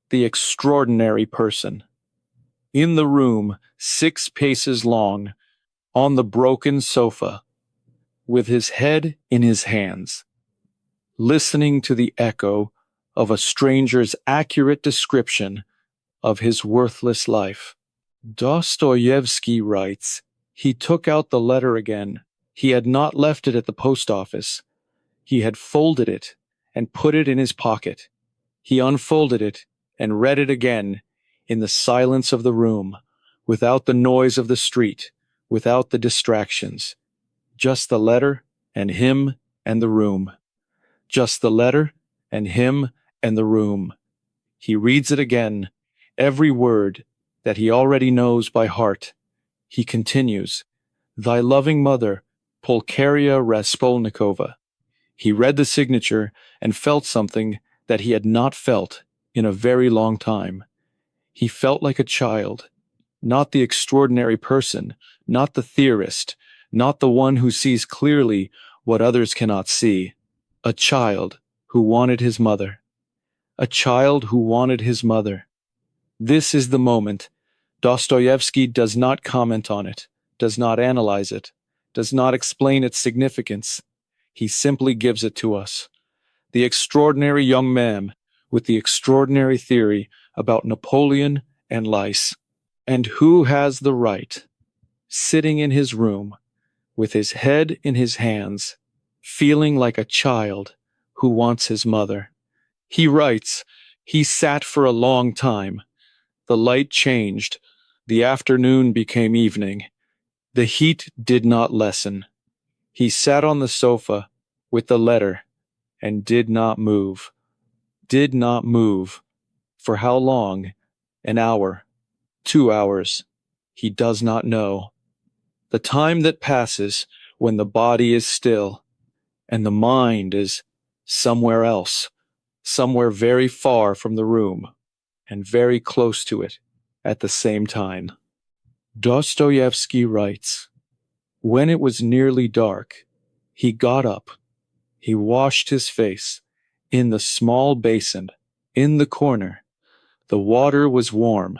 Speaker 1: The extraordinary person. In the room, 6 paces long, on the broken sofa, with his head in his hands, listening to the echo of a stranger's accurate description of his worthless life. Dostoevsky writes, he took out the letter again. He had not left it at the post office. He had folded it and put it in his pocket. He unfolded it and read it again in the silence of the room, without the noise of the street, without the distractions. Just the letter and him and the room. Just the letter and him and the room. He reads it again, every word that he already knows by heart. He continues, Thy loving mother, Pulcheria Raskolnikova. He read the signature and felt something that he had not felt in a very long time. He felt like a child, not the extraordinary person, not the theorist, not the one who sees clearly what others cannot see. A child who wanted his mother. A child who wanted his mother. This is the moment. Dostoevsky does not comment on it, does not analyze it, does not explain its significance. He simply gives it to us. The extraordinary young man with the extraordinary theory about Napoleon and lice. And who has the right, sitting in his room, with his head in his hands, feeling like a child who wants his mother. He writes, he sat for a long time. The light changed. The afternoon became evening. The heat did not lessen. He sat on the sofa with the letter and did not move. Did not move. For how long? An hour. 2 hours. He does not know. The time that passes when the body is still and the mind is somewhere else, somewhere very far from the room and very close to it at the same time. Dostoevsky writes, when it was nearly dark, he got up. He washed his face in the small basin in the corner. The water was warm.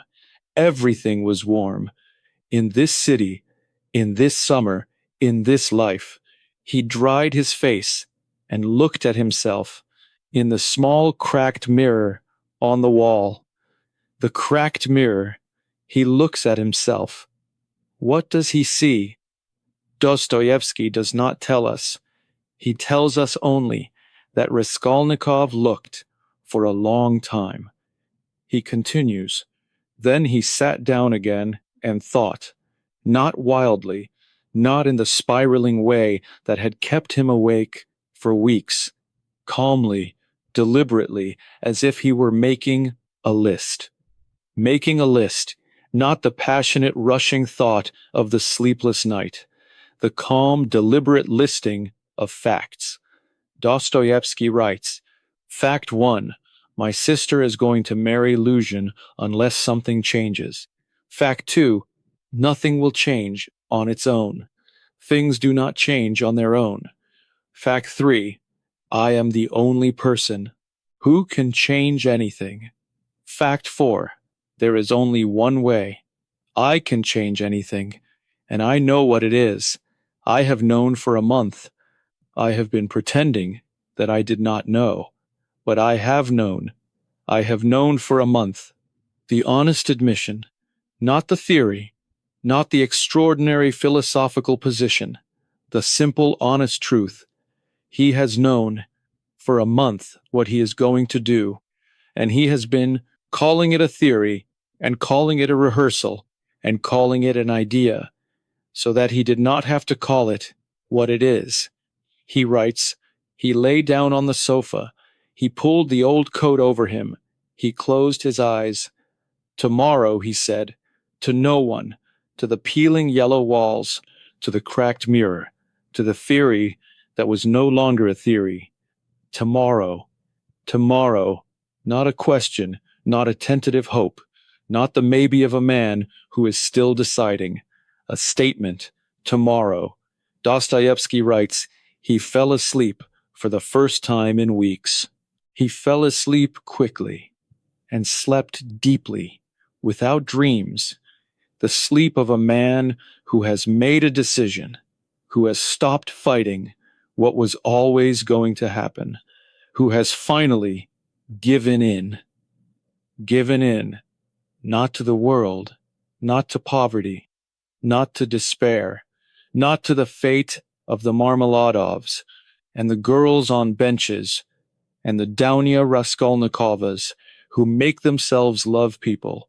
Speaker 1: Everything was warm. In this city, in this summer, in this life, he dried his face and looked at himself in the small cracked mirror on the wall. The cracked mirror, he looks at himself. What does he see? Dostoevsky does not tell us. He tells us only that Raskolnikov looked for a long time. He continues, then he sat down again and thought, not wildly, not in the spiraling way that had kept him awake for weeks, calmly, deliberately, as if he were making a list. Making a list, not the passionate rushing thought of the sleepless night, the calm, deliberate listing of facts. Dostoevsky writes, Fact 1. My sister is going to marry Luzhin unless something changes. Fact 2. Nothing will change on its own. Things do not change on their own. Fact 3. I am the only person who can change anything. Fact 4. There is only one way. I can change anything, and I know what it is. I have known for a month. I have been pretending that I did not know, but I have known. I have known for a month. The honest admission, not the theory, not the extraordinary philosophical position, the simple, honest truth. He has known for a month what he is going to do, and he has been calling it a theory, and calling it a rehearsal, and calling it an idea, so that he did not have to call it what it is. He writes, he lay down on the sofa, he pulled the old coat over him, he closed his eyes. Tomorrow, he said, to no one, to the peeling yellow walls, to the cracked mirror, to the theory that was no longer a theory. Tomorrow, tomorrow, not a question, not a tentative hope, not the maybe of a man who is still deciding. A statement, tomorrow. Dostoevsky writes, he fell asleep for the first time in weeks. He fell asleep quickly and slept deeply, without dreams, the sleep of a man who has made a decision, who has stopped fighting what was always going to happen, who has finally given in, not to the world, not to poverty, not to despair, not to the fate of the Marmeladovs and the girls on benches and the Rodion Raskolnikovas who make themselves love people,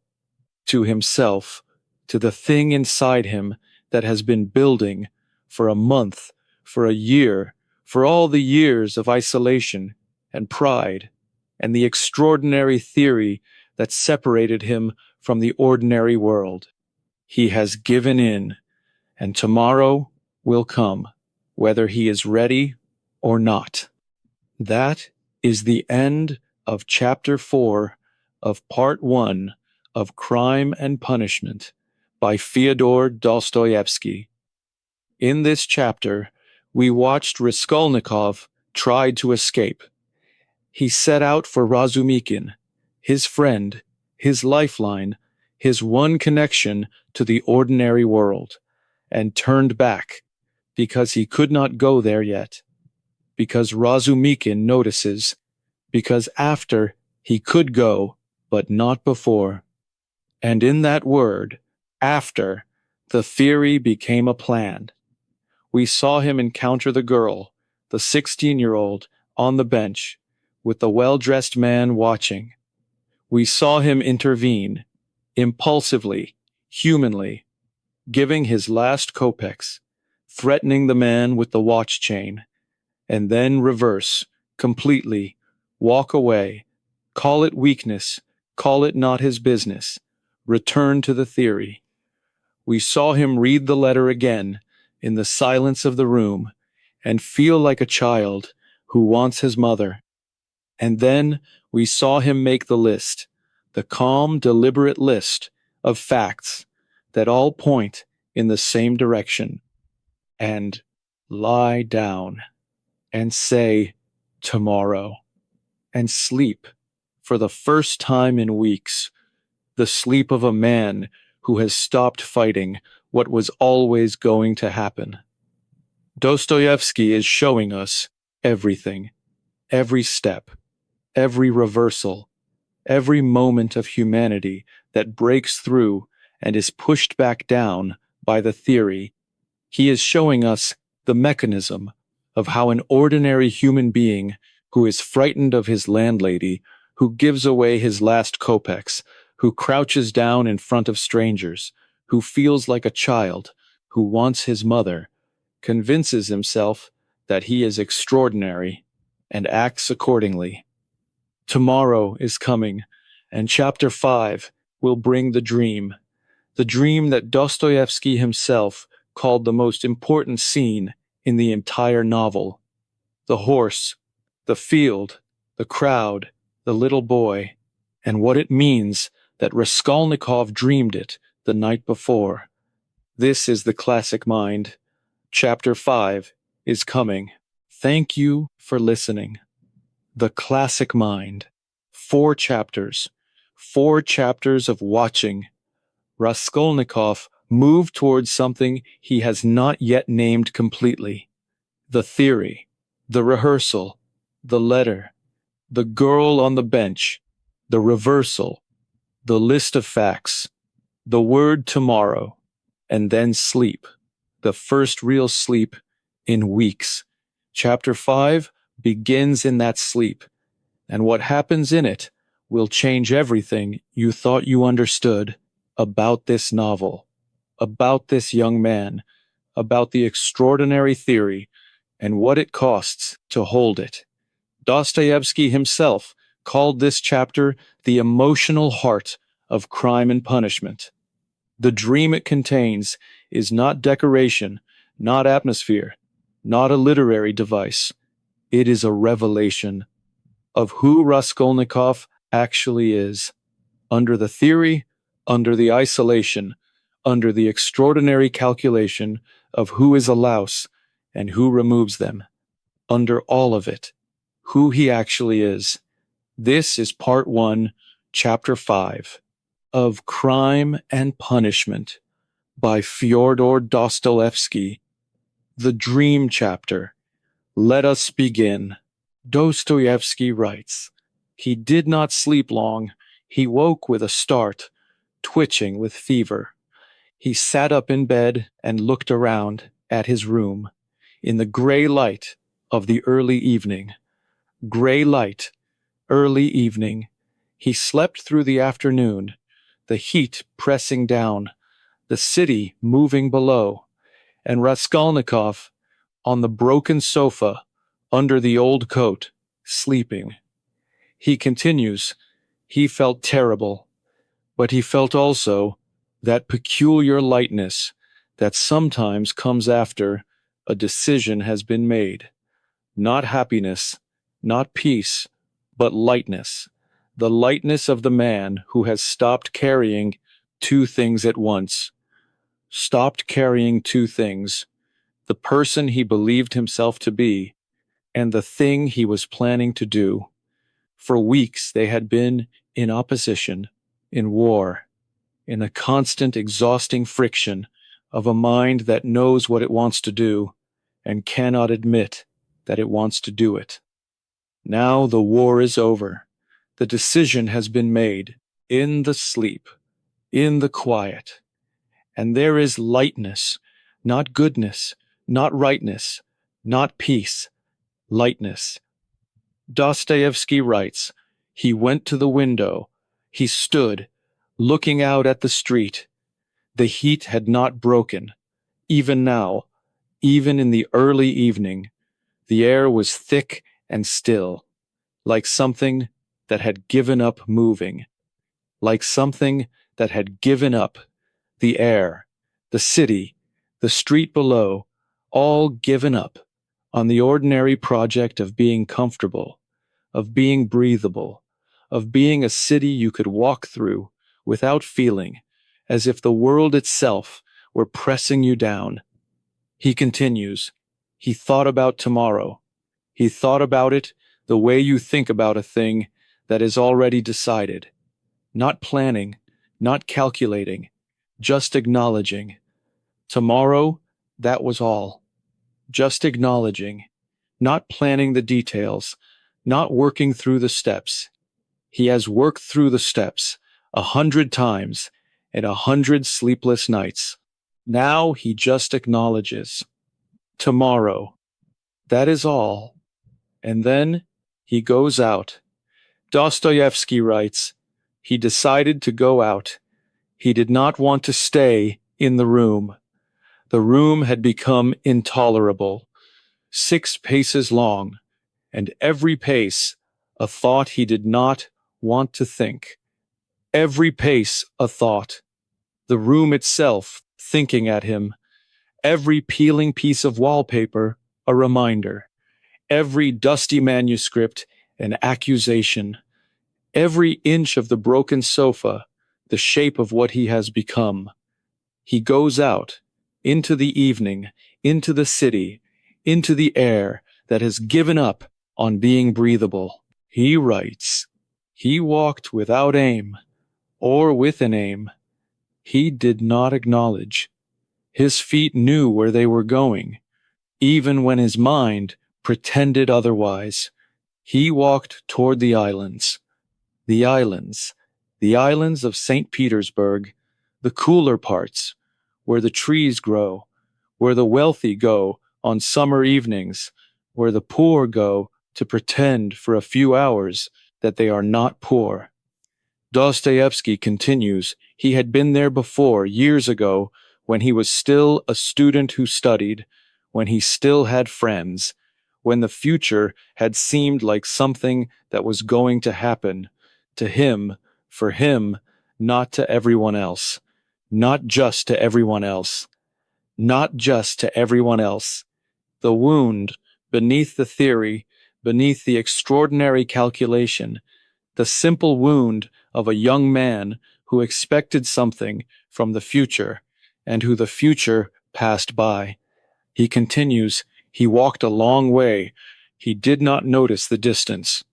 Speaker 1: to himself, to the thing inside him that has been building for a month, for a year, for all the years of isolation and pride, and the extraordinary theory that separated him from the ordinary world. He has given in, and tomorrow will come, whether he is ready or not. That is the end of Chapter 4 of Part 1 of Crime and Punishment by Fyodor Dostoevsky. In this chapter, we watched Raskolnikov try to escape. He set out for Razumikin, his friend, his lifeline, his one connection to the ordinary world, and turned back because he could not go there yet, because Razumikin notices, because after he could go, but not before. And in that word, after, the theory became a plan. We saw him encounter the girl, the 16-year-old, on the bench, with the well-dressed man watching. We saw him intervene, impulsively, humanly, giving his last kopecks, threatening the man with the watch chain, and then reverse, completely, walk away, call it weakness, call it not his business, return to the theory. We saw him read the letter again in the silence of the room and feel like a child who wants his mother. And then we saw him make the list, the calm, deliberate list of facts that all point in the same direction, and lie down and say tomorrow, and sleep for the first time in weeks, the sleep of a man who has stopped fighting what was always going to happen. Dostoevsky is showing us everything, every step, every reversal, every moment of humanity that breaks through and is pushed back down by the theory. He is showing us the mechanism of how an ordinary human being who is frightened of his landlady, who gives away his last kopecks, who crouches down in front of strangers, who feels like a child, who wants his mother, convinces himself that he is extraordinary and acts accordingly. Tomorrow is coming, and Chapter 5 will bring the dream that Dostoevsky himself called the most important scene in the entire novel. The horse, the field, the crowd, the little boy, and what it means that Raskolnikov dreamed it the night before. This is the classic mind. Chapter 5 is coming. Thank you for listening. The classic mind. 4 chapters. 4 chapters of watching Raskolnikov move towards something he has not yet named completely. The theory, the rehearsal, the letter, the girl on the bench, the reversal, the list of facts, the word tomorrow, and then sleep, the first real sleep in weeks, Chapter 5 begins in that sleep, and what happens in it will change everything you thought you understood about this novel, about this young man, about the extraordinary theory, and what it costs to hold it. Dostoevsky himself called this chapter the emotional heart of crime and punishment. The dream it contains is not decoration, not atmosphere, not a literary device. It is a revelation of who Raskolnikov actually is, under the theory, under the isolation, under the extraordinary calculation of who is a louse and who removes them, under all of it, who he actually is. This is part 1, chapter 5 of Crime and Punishment by Fyodor Dostoevsky, the Dream Chapter. Let us begin. Dostoevsky writes, "He did not sleep long. He woke with a start, twitching with fever. He sat up in bed and looked around at his room in the gray light of the early evening. Gray light, early evening. He slept through the afternoon, the heat pressing down, the city moving below, and Raskolnikov on the broken sofa under the old coat, sleeping." He continues, "He felt terrible, but he felt also that peculiar lightness that sometimes comes after a decision has been made. Not happiness, not peace, but lightness. The lightness of the man who has stopped carrying two things at once. Stopped carrying two things, the person he believed himself to be, and the thing he was planning to do. For weeks they had been in opposition, in war, in a constant exhausting friction of a mind that knows what it wants to do and cannot admit that it wants to do it. Now the war is over. The decision has been made, in the sleep, in the quiet. And there is lightness, not goodness, not rightness, not peace, lightness." Dostoevsky writes, "He went to the window. He stood, looking out at the street. The heat had not broken. Even now, even in the early evening, the air was thick and still, like something that had given up moving, like something that had given up. The air, the city, the street below, all given up on the ordinary project of being comfortable, of being breathable, of being a city you could walk through without feeling as if the world itself were pressing you down." He continues, "He thought about tomorrow. He thought about it the way you think about a thing that is already decided, not planning, not calculating, just acknowledging. Tomorrow, that was all. Just acknowledging, not planning the details, not working through the steps. He has worked through the steps 100 times and 100 sleepless nights. Now he just acknowledges. Tomorrow, that is all. And then he goes out." Dostoevsky writes, "He decided to go out. He did not want to stay in the room. The room had become intolerable, 6 paces long, and every pace a thought he did not want to think. Every pace a thought. The room itself thinking at him. Every peeling piece of wallpaper a reminder. Every dusty manuscript an accusation. Every inch of the broken sofa the shape of what he has become. He goes out, into the evening, into the city, into the air that has given up on being breathable." He writes, "He walked without aim, or with an aim. He did not acknowledge. His feet knew where they were going, even when his mind pretended otherwise. He walked toward the islands. The islands, the islands of St. Petersburg, the cooler parts, where the trees grow, where the wealthy go on summer evenings, where the poor go to pretend for a few hours that they are not poor. Dostoevsky continues, he had been there before, years ago, when he was still a student who studied, when he still had friends, when the future had seemed like something that was going to happen, to him, for him, not to everyone else, not just to everyone else, not just to everyone else. The wound, beneath the theory, beneath the extraordinary calculation, the simple wound of a young man who expected something from the future and who the future passed by. He continues, he walked a long way. He did not notice the distance.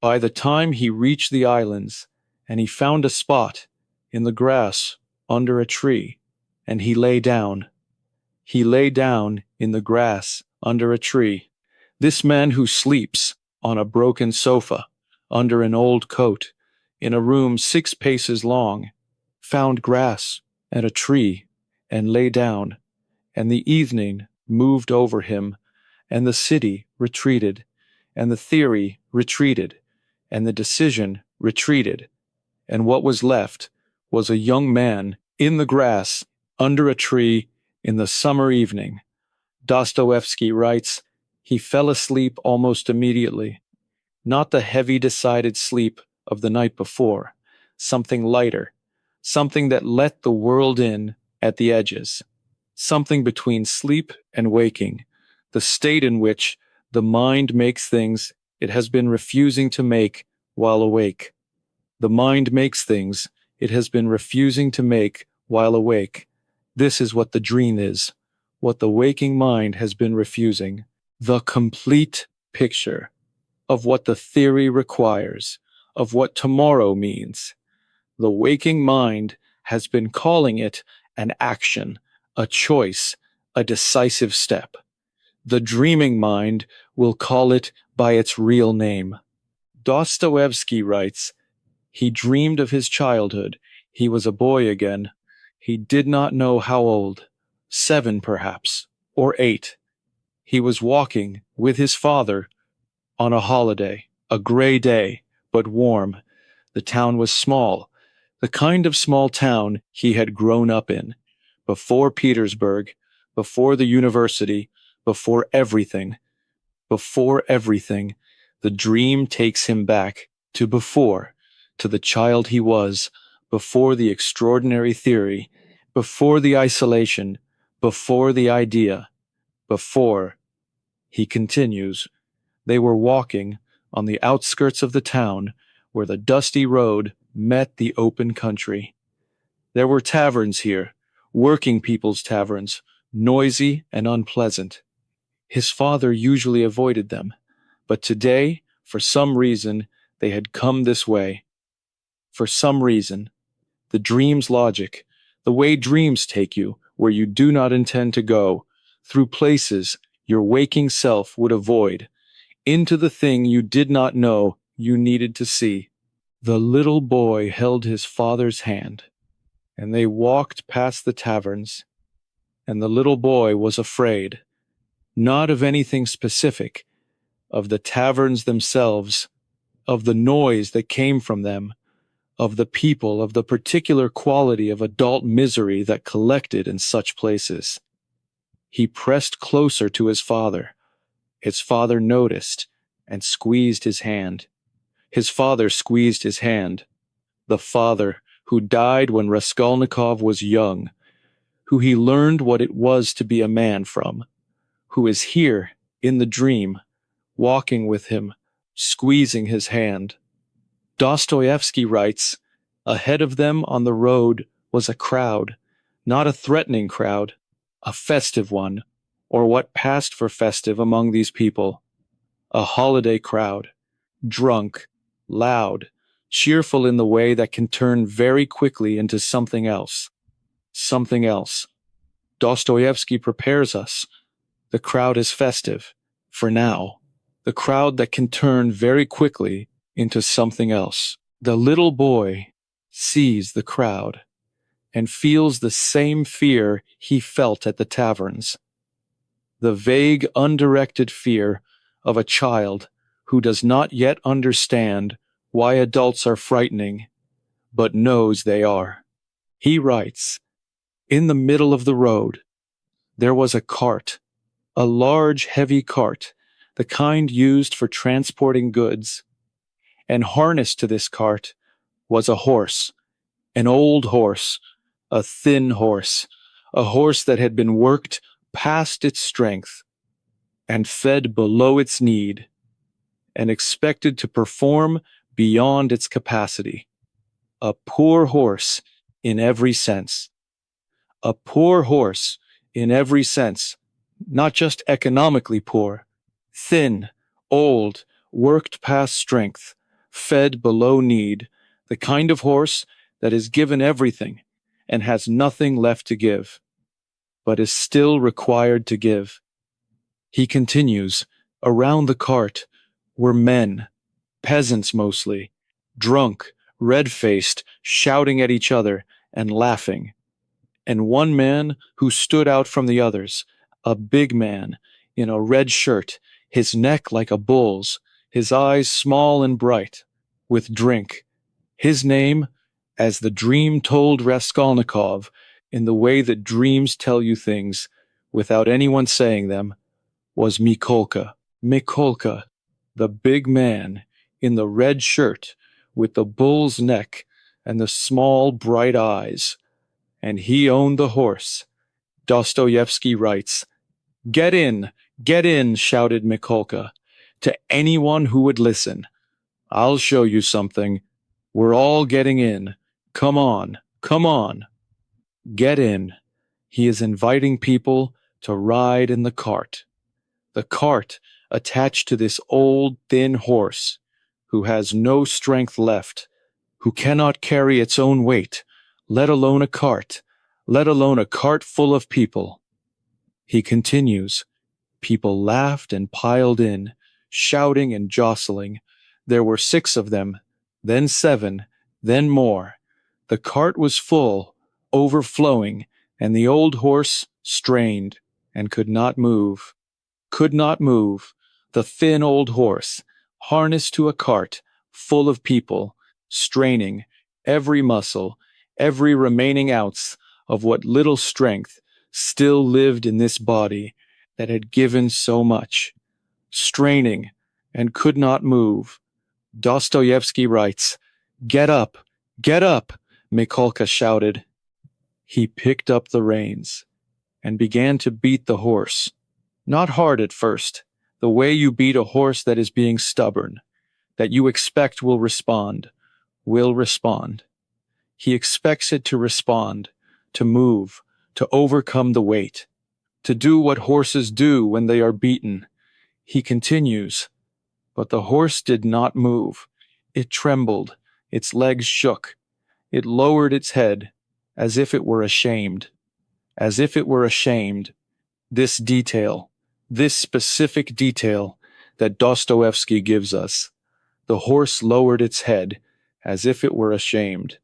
Speaker 1: By the time he reached the islands, and he found a spot in the grass under a tree, and he lay down. He lay down in the grass under a tree. This man who sleeps on a broken sofa, under an old coat, in a room 6 paces long, found grass and a tree, and lay down, and the evening moved over him, and the city retreated, and the theory retreated, and the decision retreated, and what was left was a young man in the grass under a tree in the summer evening. Dostoevsky writes, he fell asleep almost immediately. Not the heavy, decided sleep of the night before, something lighter, something that let the world in at the edges, something between sleep and waking, the state in which the mind makes things it has been refusing to make while awake. The mind makes things it has been refusing to make while awake. This is what the dream is, what the waking mind has been refusing, the complete picture of what the theory requires, of what tomorrow means. The waking mind has been calling it an action, a choice, a decisive step. The dreaming mind will call it by its real name. Dostoevsky writes, he dreamed of his childhood. He was a boy again. He did not know how old, 7 perhaps, or 8. He was walking with his father on a holiday, a gray day, but warm. The town was small, the kind of small town he had grown up in, before Petersburg, before the university, before everything. Before everything, the dream takes him back to before, to the child he was, before the extraordinary theory, before the isolation, before the idea, before. He continues, they were walking on the outskirts of the town where the dusty road met the open country. There were taverns here, working people's taverns, noisy and unpleasant. His father usually avoided them, but today, for some reason, they had come this way. For some reason, the dream's logic, the way dreams take you where you do not intend to go, through places your waking self would avoid, into the thing you did not know you needed to see. The little boy held his father's hand, and they walked past the taverns, and the little boy was afraid, not of anything specific, of the taverns themselves, of the noise that came from them, of the people, of the particular quality of adult misery that collected in such places. He pressed closer to his father. His father noticed and squeezed his hand. His father squeezed his hand. The father who died when Raskolnikov was young, who he learned what it was to be a man from, who is here in the dream, walking with him, squeezing his hand. Dostoevsky writes, ahead of them on the road was a crowd, not a threatening crowd, a festive one, or what passed for festive among these people. A holiday crowd, drunk, loud, cheerful in the way that can turn very quickly into something else. Something else. Dostoevsky prepares us. The crowd is festive, for now. The crowd that can turn very quickly into something else. The little boy sees the crowd and feels the same fear he felt at the taverns. The vague, undirected fear of a child who does not yet understand why adults are frightening, but knows they are. He writes, "In the middle of the road, there was a cart, a large, heavy cart, the kind used for transporting goods, and harnessed to this cart was a horse, an old horse, a thin horse, a horse that had been worked past its strength and fed below its need and expected to perform beyond its capacity. A poor horse in every sense. A poor horse in every sense, not just economically poor, thin, old, worked past strength, fed below need, the kind of horse that is given everything and has nothing left to give, but is still required to give." He continues, "Around the cart were men, peasants mostly, drunk, red-faced, shouting at each other and laughing. And one man who stood out from the others, a big man in a red shirt, his neck like a bull's, his eyes small and bright, with drink. His name, as the dream told Raskolnikov, in the way that dreams tell you things, without anyone saying them, was Mikolka. Mikolka, the big man in the red shirt with the bull's neck and the small bright eyes. And he owned the horse." Dostoevsky writes, "Get in," shouted Mikolka, to anyone who would listen. "I'll show you something. We're all getting in. Come on, come on." Get in. He is inviting people to ride in the cart. The cart attached to this old, thin horse, who has no strength left, who cannot carry its own weight, let alone a cart full of people. He continues, "People laughed and piled in, shouting and jostling. There were 6 of them, then 7, then more. The cart was full, overflowing, and the old horse strained and could not move. Could not move. The thin old horse, harnessed to a cart, full of people, straining, every muscle, every remaining ounce of what little strength still lived in this body that had given so much, straining and could not move." Dostoevsky writes, "Get up, get up," Mikolka shouted. He picked up the reins and began to beat the horse. Not hard at first, the way you beat a horse that is being stubborn, that you expect will respond. He expects it to respond, to move, to overcome the weight, to do what horses do when they are beaten. He continues, but the horse did not move. It trembled, its legs shook, it lowered its head, as if it were ashamed. As if it were ashamed. This detail, this specific detail that Dostoevsky gives us. The horse lowered its head, as if it were ashamed.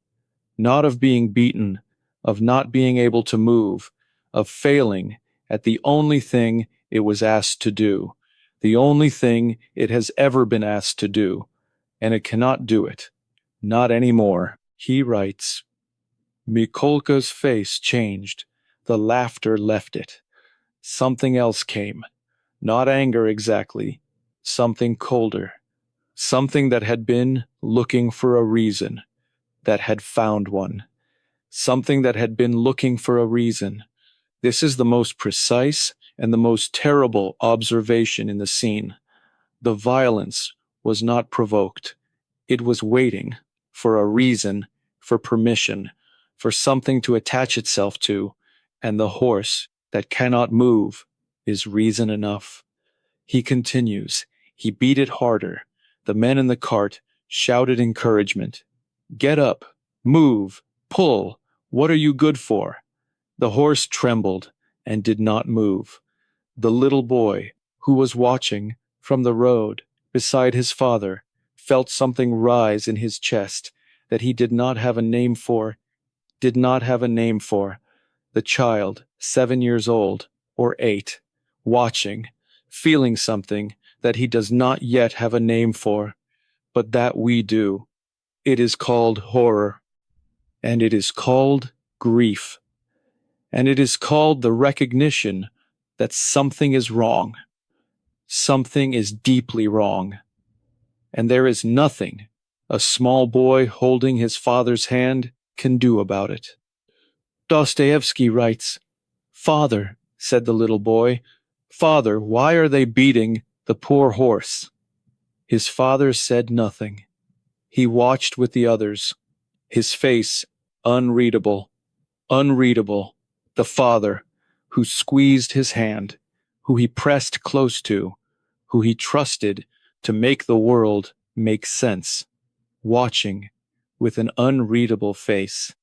Speaker 1: Not of being beaten, of not being able to move, of failing at the only thing it was asked to do, the only thing it has ever been asked to do, and it cannot do it. Not anymore. He writes, "Mikolka's face changed. The laughter left it. Something else came. Not anger exactly. Something colder. Something that had been looking for a reason, that had found one. Something that had been looking for a reason. This is the most precise and the most terrible observation in the scene. The violence was not provoked. It was waiting for a reason, for permission, for something to attach itself to, and the horse that cannot move is reason enough." He continues, he beat it harder. The men in the cart shouted encouragement. "Get up, move, pull, what are you good for?" The horse trembled and did not move. The little boy, who was watching from the road beside his father, felt something rise in his chest that he did not have a name for. The child, 7 years old, or 8, watching, feeling something that he does not yet have a name for, but that we do. It is called horror, and it is called grief, and it is called the recognition that something is wrong. Something is deeply wrong, and there is nothing a small boy holding his father's hand can do about it. Dostoevsky writes, "Father," said the little boy, "Father, why are they beating the poor horse?" His father said nothing. He watched with the others, his face unreadable, unreadable, the father who squeezed his hand, who he pressed close to, who he trusted to make the world make sense, watching with an unreadable face.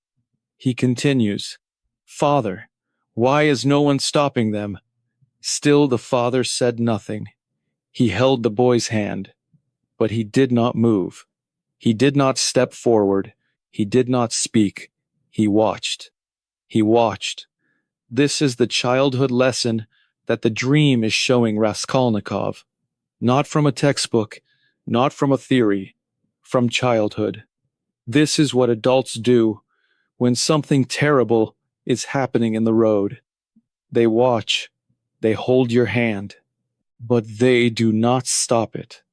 Speaker 1: He continues, "Father, why is no one stopping them?" Still the father said nothing. He held the boy's hand, but he did not move. He did not step forward. He did not speak. He watched. He watched. This is the childhood lesson that the dream is showing Raskolnikov. Not from a textbook, not from a theory, from childhood. This is what adults do when something terrible is happening in the road. They watch. They hold your hand. But they do not stop it,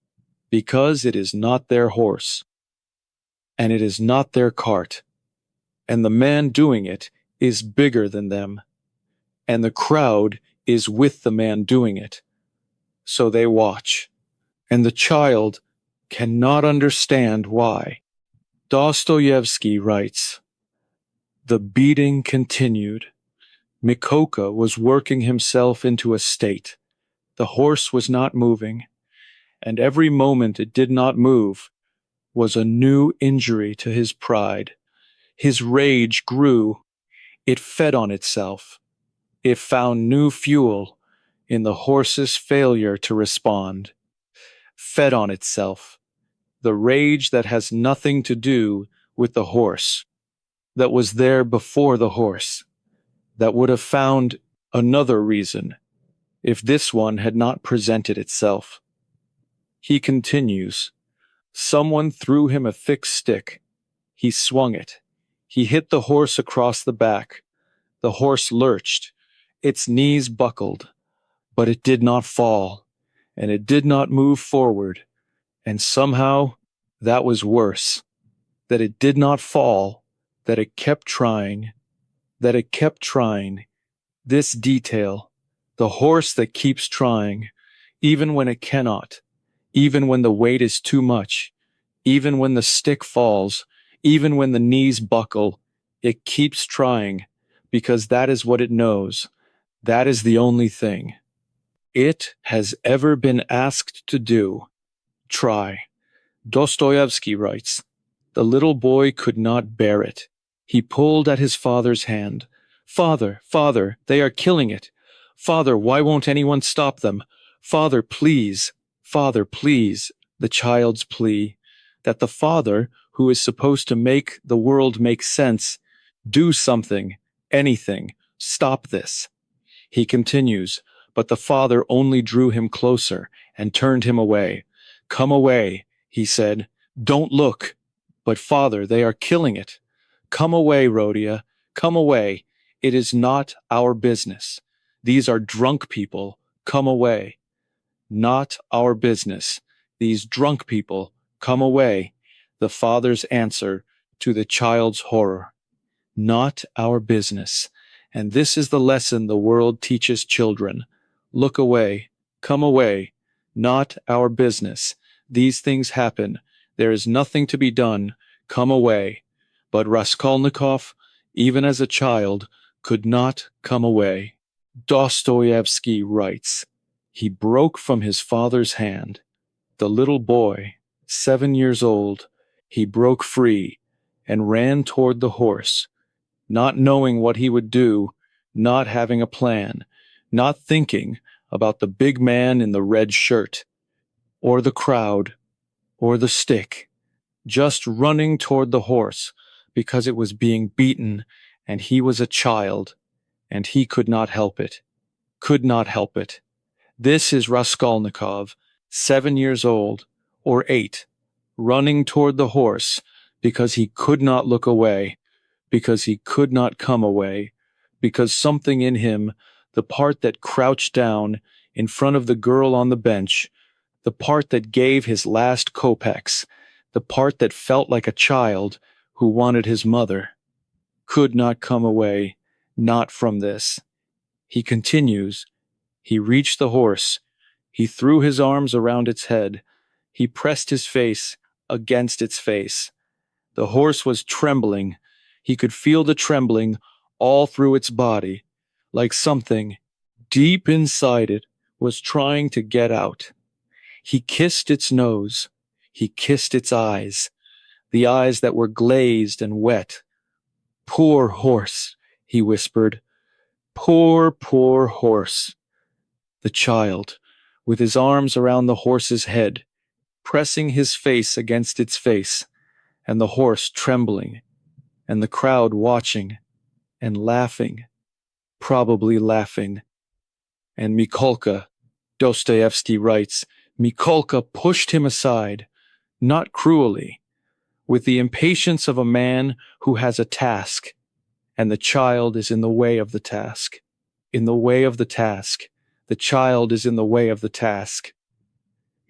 Speaker 1: because it is not their horse, and it is not their cart, and the man doing it is bigger than them, and the crowd is with the man doing it. So they watch, and the child cannot understand why. Dostoevsky writes, "The beating continued. Mikoka was working himself into a state. The horse was not moving, and every moment it did not move was a new injury to his pride. His rage grew. It fed on itself. It found new fuel in the horse's failure to respond. Fed on itself. The rage that has nothing to do with the horse, that was there before the horse, that would have found another reason if this one had not presented itself." He continues, "Someone threw him a thick stick. He swung it. He hit the horse across the back. The horse lurched. Its knees buckled. But it did not fall, and it did not move forward. And somehow that was worse. That it did not fall, that it kept trying, that it kept trying. This detail, the horse that keeps trying, even when it cannot, even when the weight is too much, even when the stick falls, even when the knees buckle, it keeps trying, because that is what it knows. That is the only thing it has ever been asked to do. Try." Dostoevsky writes, "The little boy could not bear it. He pulled at his father's hand. 'Father, father, they are killing it. Father, why won't anyone stop them? Father, please, father, please,' the child's plea, that the father, who is supposed to make the world make sense, do something, anything, stop this." He continues, but the father only drew him closer and turned him away. "Come away," he said. "Don't look." "But father, they are killing it." "Come away, Rodion, come away. It is not our business. These are drunk people. Come away." "Not our business. These drunk people. Come away." The father's answer to the child's horror. Not our business. And this is the lesson the world teaches children. Look away. Come away. Not our business. These things happen. There is nothing to be done. Come away. But Raskolnikov, even as a child, could not come away. Dostoevsky writes, "He broke from his father's hand. The little boy, 7 years old, he broke free and ran toward the horse, not knowing what he would do, not having a plan, not thinking about the big man in the red shirt, or the crowd, or the stick, just running toward the horse because it was being beaten and he was a child, and he could not help it, could not help it. This is Raskolnikov, 7 years old, or 8, running toward the horse because he could not look away, because he could not come away, because something in him, the part that crouched down in front of the girl on the bench, the part that gave his last kopecks, the part that felt like a child who wanted his mother, could not come away, not from this. He continues. He reached the horse. He threw his arms around its head. He pressed his face against its face. The horse was trembling. He could feel the trembling all through its body, like something deep inside it was trying to get out. He kissed its nose. He kissed its eyes, the eyes that were glazed and wet. "Poor horse," he whispered. "Poor, poor horse." The child, with his arms around the horse's head, pressing his face against its face, and the horse trembling, and the crowd watching, and laughing, probably laughing. And Mikolka, Dostoevsky writes, Mikolka pushed him aside, not cruelly, with the impatience of a man who has a task, and the child is in the way of the task. In the way of the task. The child is in the way of the task.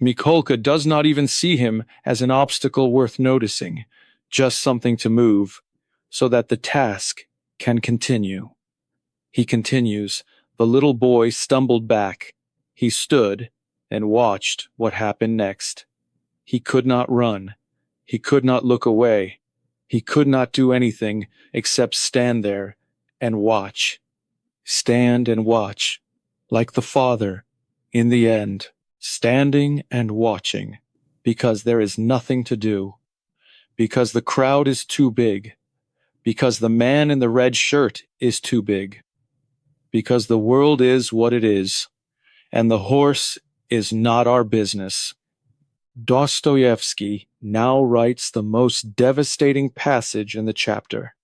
Speaker 1: Mikolka does not even see him as an obstacle worth noticing, just something to move, so that the task can continue. He continues. The little boy stumbled back. He stood and watched what happened next. He could not run. He could not look away. He could not do anything except stand there and watch. Stand and watch, like the father, in the end, standing and watching, because there is nothing to do, because the crowd is too big, because the man in the red shirt is too big, because the world is what it is, and the horse is not our business. Dostoevsky now writes the most devastating passage in the chapter.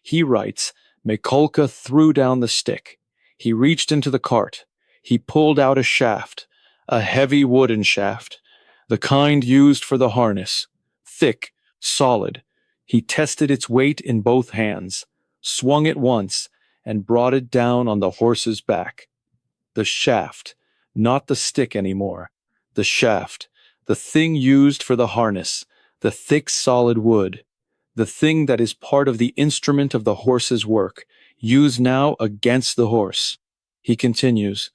Speaker 1: He writes, Mikolka threw down the stick. He reached into the cart. He pulled out a shaft, a heavy wooden shaft, the kind used for the harness, thick, solid. He tested its weight in both hands, swung it once, and brought it down on the horse's back. The shaft, not the stick anymore, the shaft, the thing used for the harness, the thick solid wood, the thing that is part of the instrument of the horse's work, used now against the horse. He continues,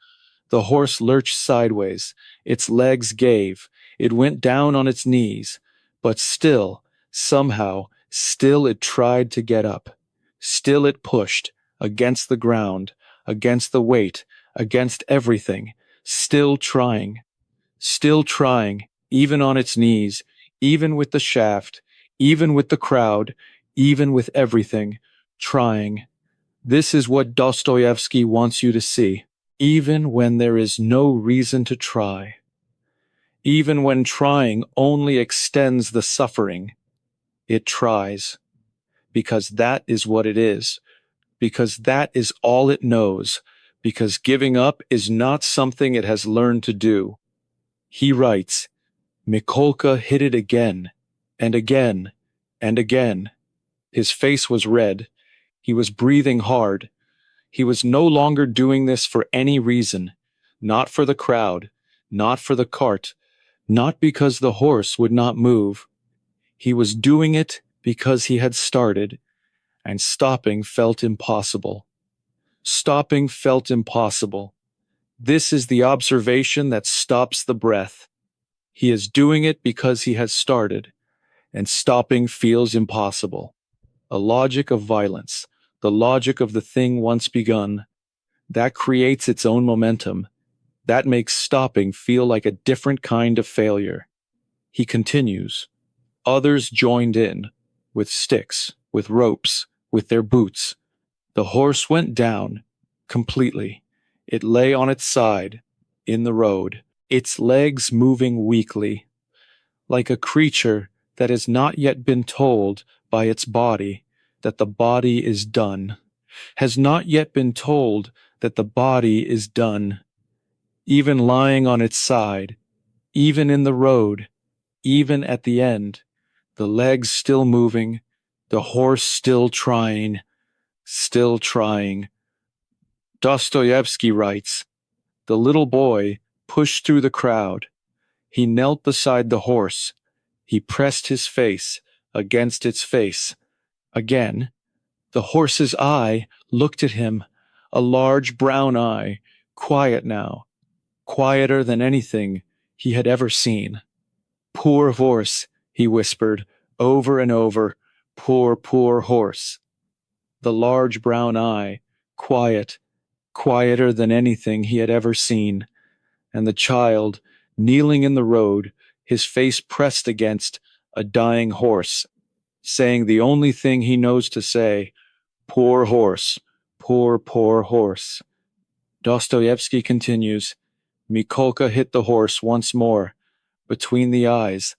Speaker 1: the horse lurched sideways, its legs gave, it went down on its knees, but still, somehow, still it tried to get up. Still it pushed, against the ground, against the weight, against everything, still trying, even on its knees, even with the shaft, even with the crowd, even with everything, trying. This is what Dostoevsky wants you to see, even when there is no reason to try. Even when trying only extends the suffering, it tries. Because that is what it is. Because that is all it knows. Because giving up is not something it has learned to do. He writes, Mikolka hit it again, and again, and again. His face was red. He was breathing hard. He was no longer doing this for any reason, not for the crowd, not for the cart, not because the horse would not move. He was doing it because he had started, and stopping felt impossible. Stopping felt impossible. This is the observation that stops the breath. He is doing it because he has started, and stopping feels impossible. A logic of violence, the logic of the thing once begun, that creates its own momentum. That makes stopping feel like a different kind of failure. He continues. Others joined in, with sticks, with ropes, with their boots. The horse went down, completely. It lay on its side, in the road, its legs moving weakly, like a creature that has not yet been told by its body that the body is done, has not yet been told that the body is done. Even lying on its side, even in the road, even at the end, the legs still moving, the horse still trying, still trying. Dostoevsky writes, the little boy pushed through the crowd. He knelt beside the horse. He pressed his face against its face. Again, the horse's eye looked at him, a large brown eye, quiet now, quieter than anything he had ever seen. Poor horse, he whispered, over and over, poor, poor horse. The large brown eye, quiet, quieter than anything he had ever seen, and the child, kneeling in the road, his face pressed against a dying horse, saying the only thing he knows to say, poor horse, poor, poor horse. Dostoevsky continues, Mikolka hit the horse once more, between the eyes,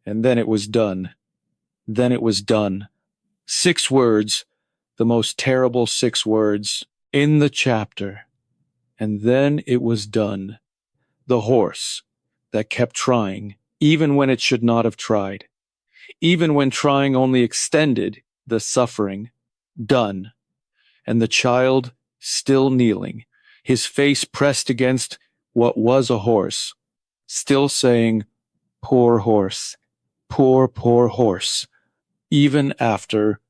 Speaker 1: and then it was done. Then it was done. 6 words, the most terrible 6 words in the chapter. And then it was done. The horse that kept trying, even when it should not have tried, even when trying only extended the suffering, done. And the child still kneeling, his face pressed against what was a horse, still saying, poor horse, poor, poor horse, even after.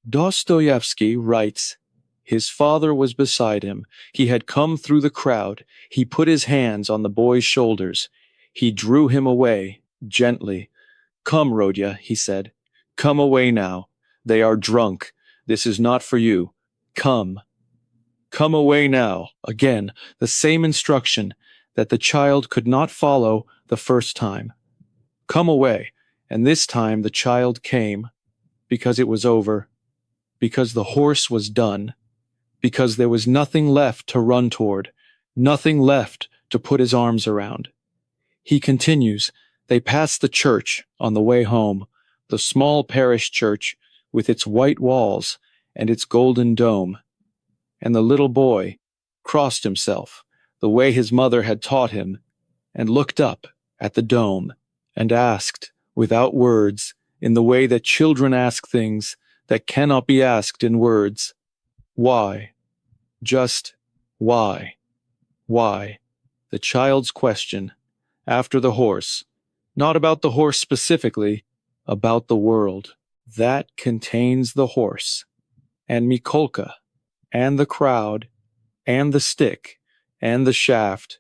Speaker 1: Dostoevsky writes, his father was beside him. He had come through the crowd. He put his hands on the boy's shoulders. He drew him away, gently. Come, Rodya, he said. Come away now. They are drunk. This is not for you. Come. Come away now. Again, the same instruction that the child could not follow the first time. Come away. And this time the child came, because it was over, because the horse was done, because there was nothing left to run toward, nothing left to put his arms around. He continues, they passed the church on the way home, the small parish church with its white walls and its golden dome. And the little boy crossed himself the way his mother had taught him and looked up at the dome and asked, without words, in the way that children ask things that cannot be asked in words, why? Just why? Why? The child's question, after the horse, not about the horse specifically, about the world. That contains the horse, and Mikolka, and the crowd, and the stick, and the shaft,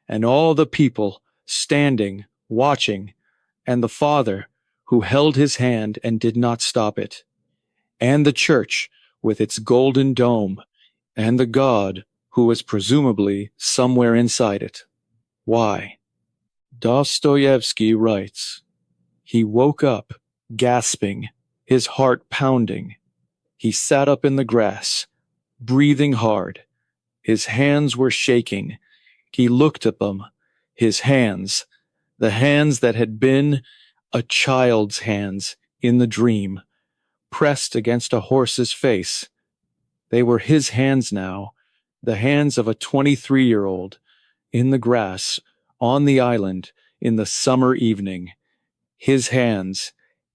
Speaker 1: and all the people standing, watching, and the father who held his hand and did not stop it, and the church with its golden dome, and the God who was presumably somewhere inside it. Why? Dostoevsky writes, he woke up, gasping, his heart pounding. He sat up in the grass, breathing hard. His hands were shaking. He looked at them, his hands, the hands that had been a child's hands in the dream, pressed against a horse's face. They were his hands now, the hands of a 23-year-old, in the grass, on the island, in the summer evening. His hands.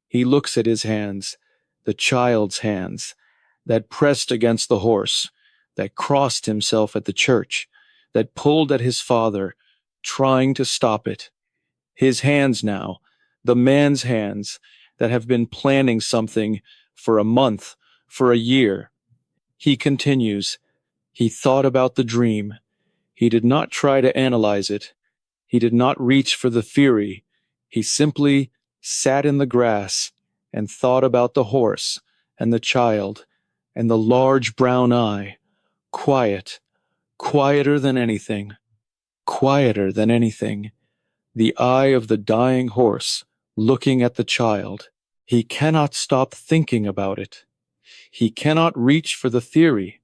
Speaker 1: He looks at his hands, the child's hands, that pressed against the horse, that crossed himself at the church, that pulled at his father, trying to stop it. His hands now, the man's hands that have been planning something for a month, for a year. He continues, he thought about the dream. He did not try to analyze it. He did not reach for the theory. He simply sat in the grass and thought about the horse and the child and the large brown eye, quiet, quieter than anything, quieter than anything, the eye of the dying horse looking at the child. He cannot stop thinking about it. He cannot reach for the theory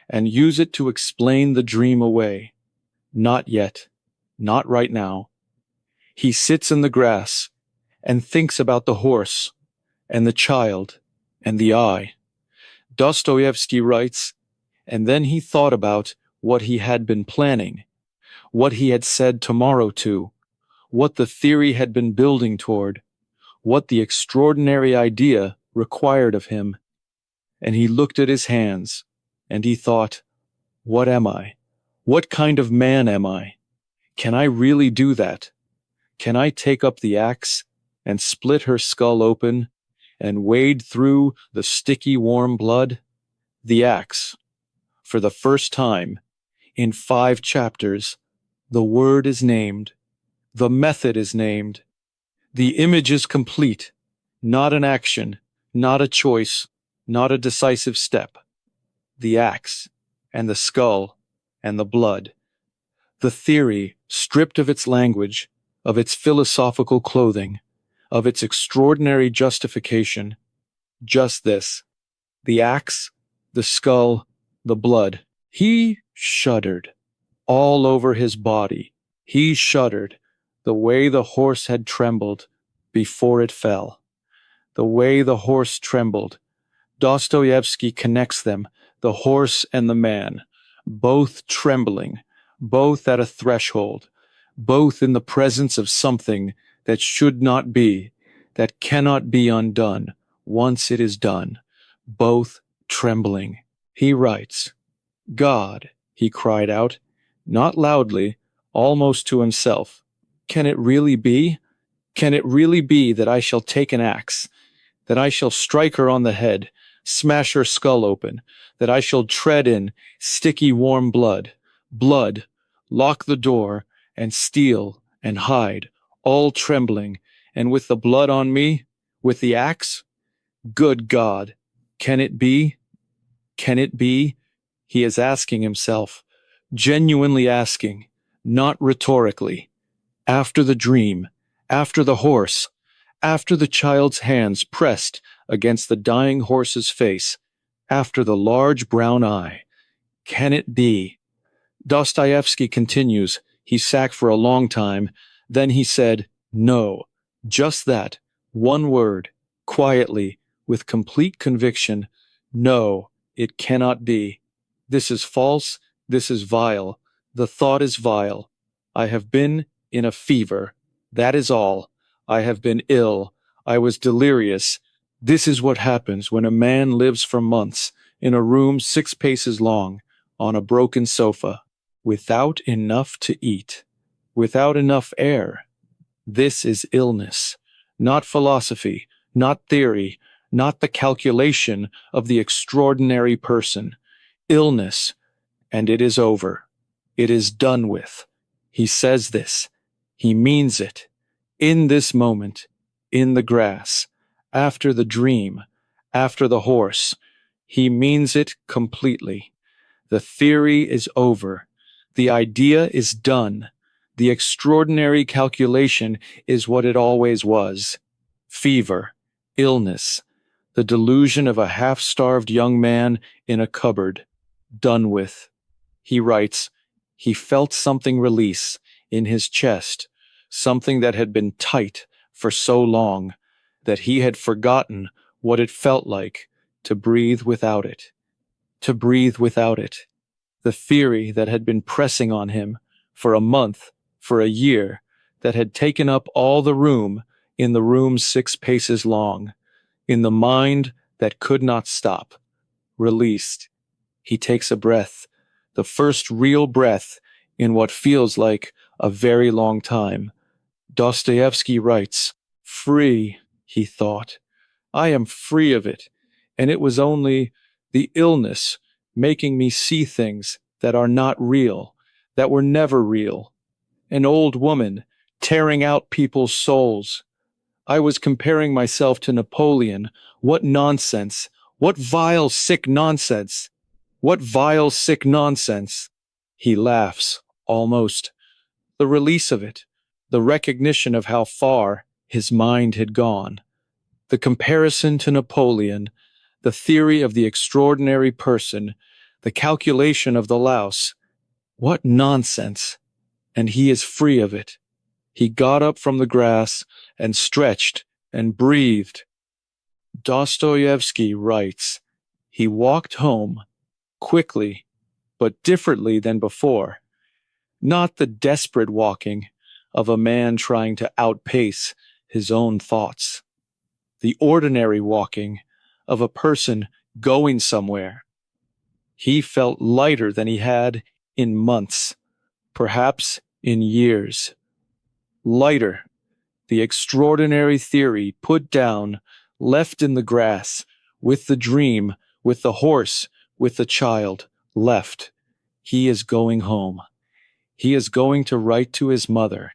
Speaker 1: and use it to explain the dream away. Not yet. Not right now. He sits in the grass and thinks about the horse and the child and the eye. Dostoevsky writes, and then he thought about what he had been planning, what he had said tomorrow to, what the theory had been building toward, what the extraordinary idea required of him. And he looked at his hands, and he thought, what am I? What kind of man am I? Can I really do that? Can I take up the axe and split her skull open and wade through the sticky warm blood? The axe. For the first time, in 5 chapters, the word is named. The method is named. The image is complete. Not an action, not a choice, not a decisive step. The axe, and the skull, and the blood. The theory, stripped of its language, of its philosophical clothing, of its extraordinary justification. Just this. The axe, the skull, the blood. He shuddered. All over his body. He shuddered, the way the horse had trembled before it fell. The way the horse trembled. Dostoevsky connects them, the horse and the man, both trembling, both at a threshold, both in the presence of something that should not be, that cannot be undone once it is done, both trembling. He writes, God, he cried out, not loudly, almost to himself, can it really be? Can it really be that I shall take an axe, that I shall strike her on the head, smash her skull open, that I shall tread in sticky warm blood, lock the door, and steal and hide, all trembling, and with the blood on me, with the axe? Good God, can it be? Can it be? He is asking himself, genuinely asking, not rhetorically. After the dream, after the horse, after the child's hands pressed against the dying horse's face, after the large brown eye. Can it be? Dostoevsky continues, he sat for a long time, then he said, no, just that, one word, quietly, with complete conviction, no, it cannot be. This is false, this is vile, the thought is vile. I have been in a fever, that is all. I have been ill, I was delirious. This is what happens when a man lives for months in a room 6 paces long, on a broken sofa, without enough to eat, without enough air. This is illness, not philosophy, not theory, not the calculation of the extraordinary person. Illness, and it is over. It is done with. He says this. He means it. In this moment, in the grass, after the dream, after the horse, he means it completely. The theory is over. The idea is done. The extraordinary calculation is what it always was. Fever, illness, the delusion of a half-starved young man in a cupboard. Done with. He writes, he felt something release in his chest, something that had been tight for so long, that he had forgotten what it felt like to breathe without it. To breathe without it. The theory that had been pressing on him for a month, for a year, that had taken up all the room in the room 6 paces long, in the mind that could not stop. Released. He takes a breath, the first real breath in what feels like a very long time. Dostoevsky writes, free, he thought. I am free of it, and it was only the illness making me see things that are not real, that were never real. An old woman tearing out people's souls. I was comparing myself to Napoleon. What nonsense! What vile, sick nonsense! What vile, sick nonsense! He laughs, almost. The release of it, the recognition of how far his mind had gone. The comparison to Napoleon, the theory of the extraordinary person, the calculation of the louse. What nonsense! And he is free of it. He got up from the grass and stretched and breathed. Dostoevsky writes, he walked home, quickly, but differently than before. Not the desperate walking, of a man trying to outpace his own thoughts, the ordinary walking of a person going somewhere. He felt lighter than he had in months, perhaps in years. Lighter, the extraordinary theory put down, left in the grass, with the dream, with the horse, with the child, left. He is going home. He is going to write to his mother.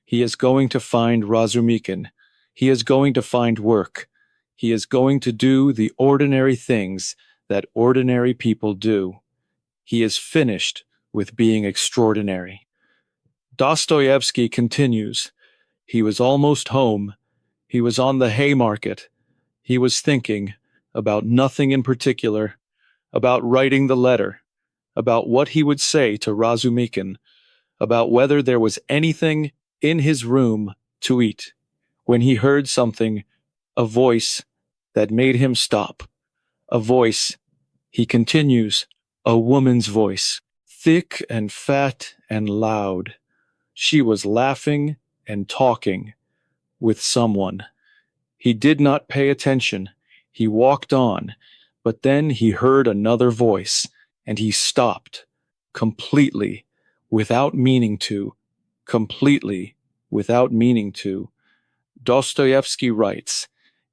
Speaker 1: He is going to find Razumikin. He is going to find work. He is going to do the ordinary things that ordinary people do. He is finished with being extraordinary. Dostoevsky continues. He was almost home. He was on the Haymarket. He was thinking about nothing in particular, about writing the letter, about what he would say to Razumikin, about whether there was anything in his room to eat, when he heard something, a voice that made him stop. A voice, he continues, a woman's voice, thick and fat and loud. She was laughing and talking with someone. He did not pay attention. He walked on, but then he heard another voice, and he stopped, completely, without meaning to, completely, without meaning to. Dostoevsky writes,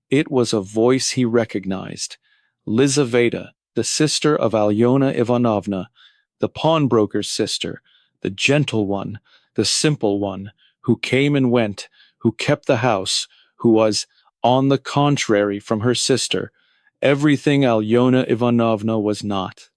Speaker 1: it was a voice he recognized. Lizaveta, the sister of Alyona Ivanovna, the pawnbroker's sister, the gentle one, the simple one, who came and went, who kept the house, who was, on the contrary from her sister, everything Alyona Ivanovna was not.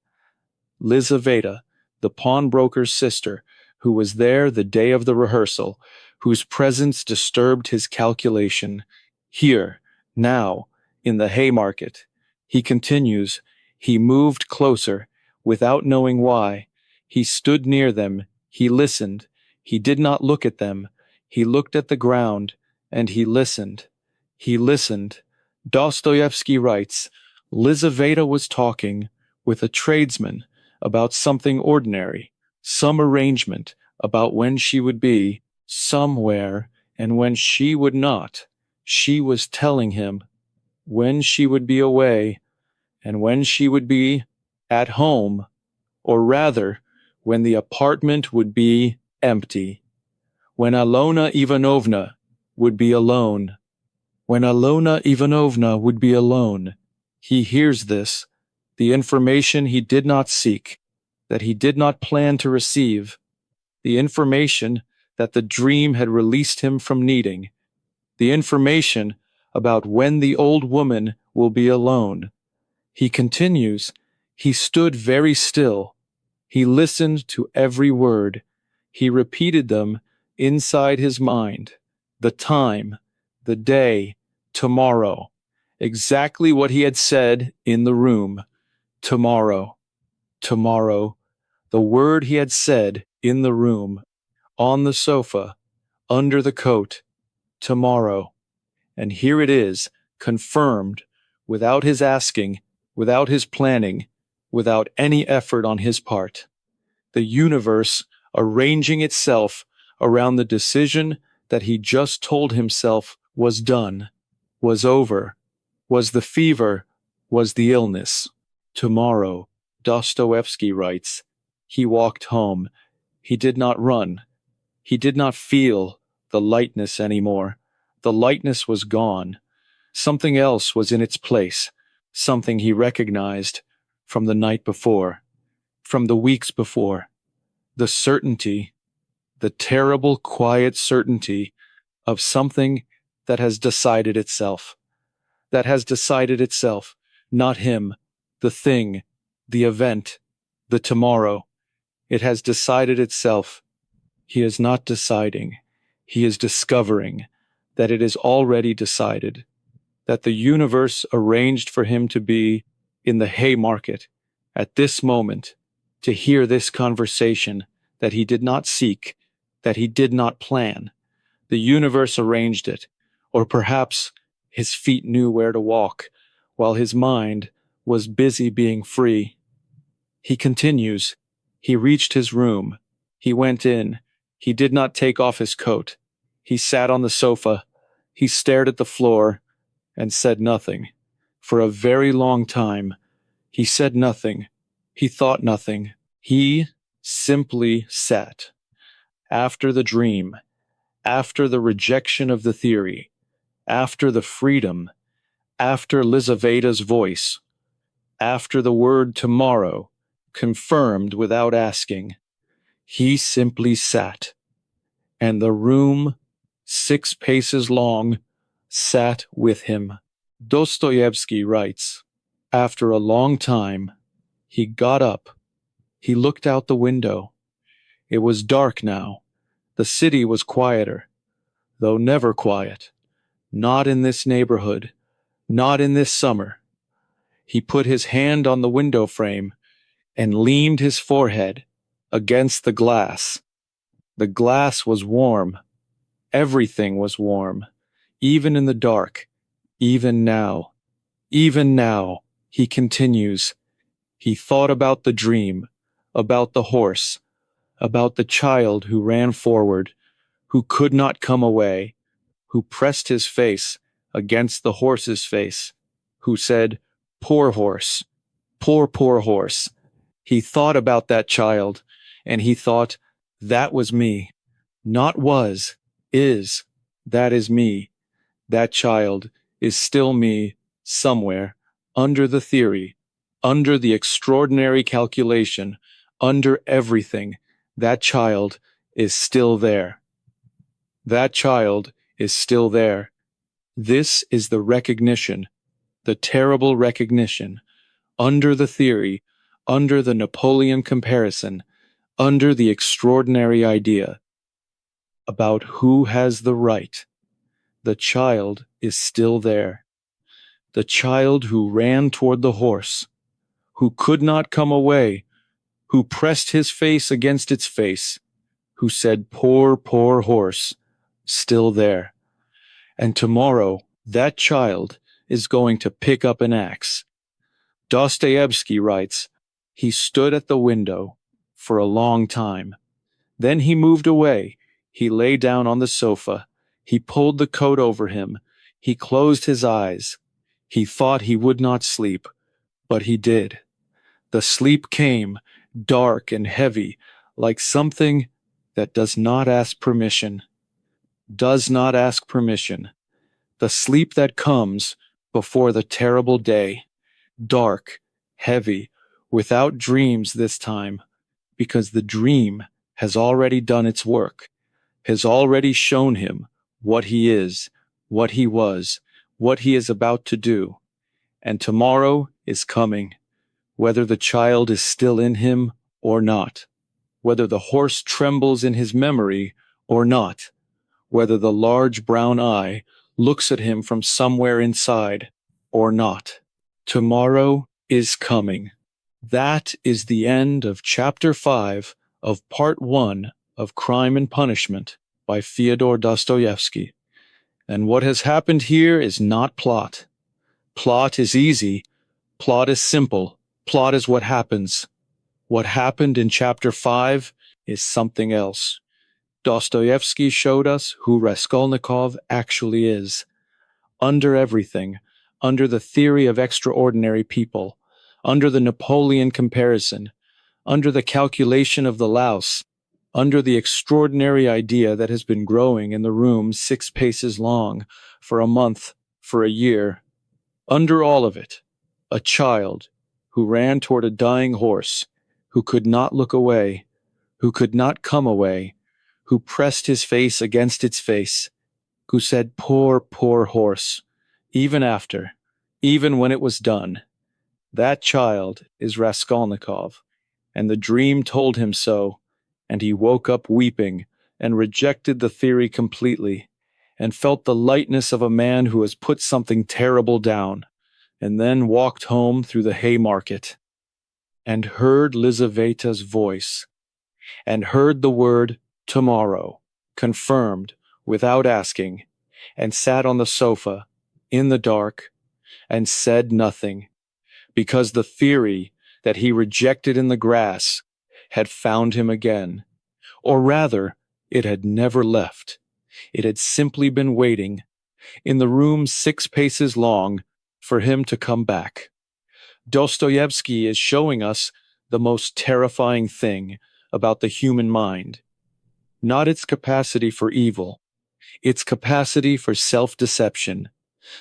Speaker 1: Lizaveta, the pawnbroker's sister, who was there the day of the rehearsal, whose presence disturbed his calculation, here, now, in the Haymarket. He continues, he moved closer, without knowing why. He stood near them, he listened. He did not look at them. He looked at the ground, and he listened. He listened. Dostoevsky writes, Lizaveta was talking with a tradesman about something ordinary, some arrangement about when she would be somewhere and when she would not. She was telling him when she would be away and when she would be at home, or rather, when the apartment would be empty, when Alona Ivanovna would be alone. When Alona Ivanovna would be alone. He hears this, the information he did not seek, that he did not plan to receive, the information that the dream had released him from needing, the information about when the old woman will be alone. He continues, he stood very still. He listened to every word. He repeated them inside his mind. The time, the day, tomorrow. Exactly what he had said in the room. Tomorrow. Tomorrow. The word he had said in the room, on the sofa, under the coat. Tomorrow. And here it is, confirmed, without his asking, without his planning, without any effort on his part. The universe arranging itself around the decision that he just told himself was done, was over, was the fever, was the illness. Tomorrow, Dostoevsky writes, he walked home. He did not run. He did not feel the lightness anymore. The lightness was gone. Something else was in its place, something he recognized from the night before, from the weeks before. The certainty, the terrible, quiet certainty of something that has decided itself. That has decided itself, not him, the thing, the event, the tomorrow. It has decided itself. He is not deciding. He is discovering that it is already decided, that the universe arranged for him to be in the Haymarket at this moment, to hear this conversation that he did not seek, that he did not plan. The universe arranged it, or perhaps his feet knew where to walk, while his mind was busy being free. He continues. He reached his room. He went in. He did not take off his coat. He sat on the sofa. He stared at the floor and said nothing. For a very long time, he said nothing. He thought nothing. He simply sat. After the dream, after the rejection of the theory, after the freedom, after Lizaveta's voice, after the word tomorrow, confirmed without asking, he simply sat. And the room, 6 paces long, sat with him. Dostoevsky writes, after a long time, he got up. He looked out the window. It was dark now. The city was quieter, though never quiet. Not in this neighborhood, not in this summer. He put his hand on the window frame and leaned his forehead against the glass. The glass was warm. Everything was warm, even in the dark, even now. Even now, he continues. He thought about the dream, about the horse, about the child who ran forward, who could not come away, who pressed his face against the horse's face, who said, "Poor horse, poor horse." He thought about that child, and he thought, that was me. Not was, is. That is me. That child is still me, somewhere, under the theory, under the extraordinary calculation, under everything. That child is still there. That child is still there. This is the recognition, the terrible recognition, under the theory, under the Napoleon comparison, under the extraordinary idea, about who has the right. The child is still there. The child who ran toward the horse, who could not come away, who pressed his face against its face, who said, poor horse, still there. And tomorrow, that child is going to pick up an axe. Dostoevsky writes, he stood at the window for a long time. Then he moved away. He lay down on the sofa. He pulled the coat over him. He closed his eyes. He thought he would not sleep, but he did. The sleep came, dark and heavy, like something that does not ask permission. Does not ask permission. The sleep that comes before the terrible day. Dark, heavy, without dreams this time, because the dream has already done its work, has already shown him what he is, what he was, what he is about to do. And tomorrow is coming, whether the child is still in him or not, whether the horse trembles in his memory or not, whether the large brown eye looks at him from somewhere inside or not. Tomorrow is coming. That is the end of Chapter 5 of Part 1 of Crime and Punishment by Fyodor Dostoevsky. And what has happened here is not plot. Plot is easy. Plot is simple. Plot is what happens. What happened in Chapter 5 is something else. Dostoevsky showed us who Raskolnikov actually is. Under everything, under the theory of extraordinary people, under the Napoleon comparison, under the calculation of the louse, under the extraordinary idea that has been growing in the room 6 paces long, for a month, for a year, under all of it, a child who ran toward a dying horse, who could not look away, who could not come away, who pressed his face against its face, who said, poor horse, even after, even when it was done. That child is Raskolnikov, and the dream told him so, and he woke up weeping and rejected the theory completely, and felt the lightness of a man who has put something terrible down, and then walked home through the Haymarket, and heard Lizaveta's voice, and heard the word tomorrow, confirmed, without asking, and sat on the sofa, in the dark, and said nothing, because the theory that he rejected in the grass had found him again. Or rather, It had never left. It had simply been waiting, in the room 6 paces long, for him to come back. Dostoevsky is showing us the most terrifying thing about the human mind. Not its capacity for evil, its capacity for self-deception.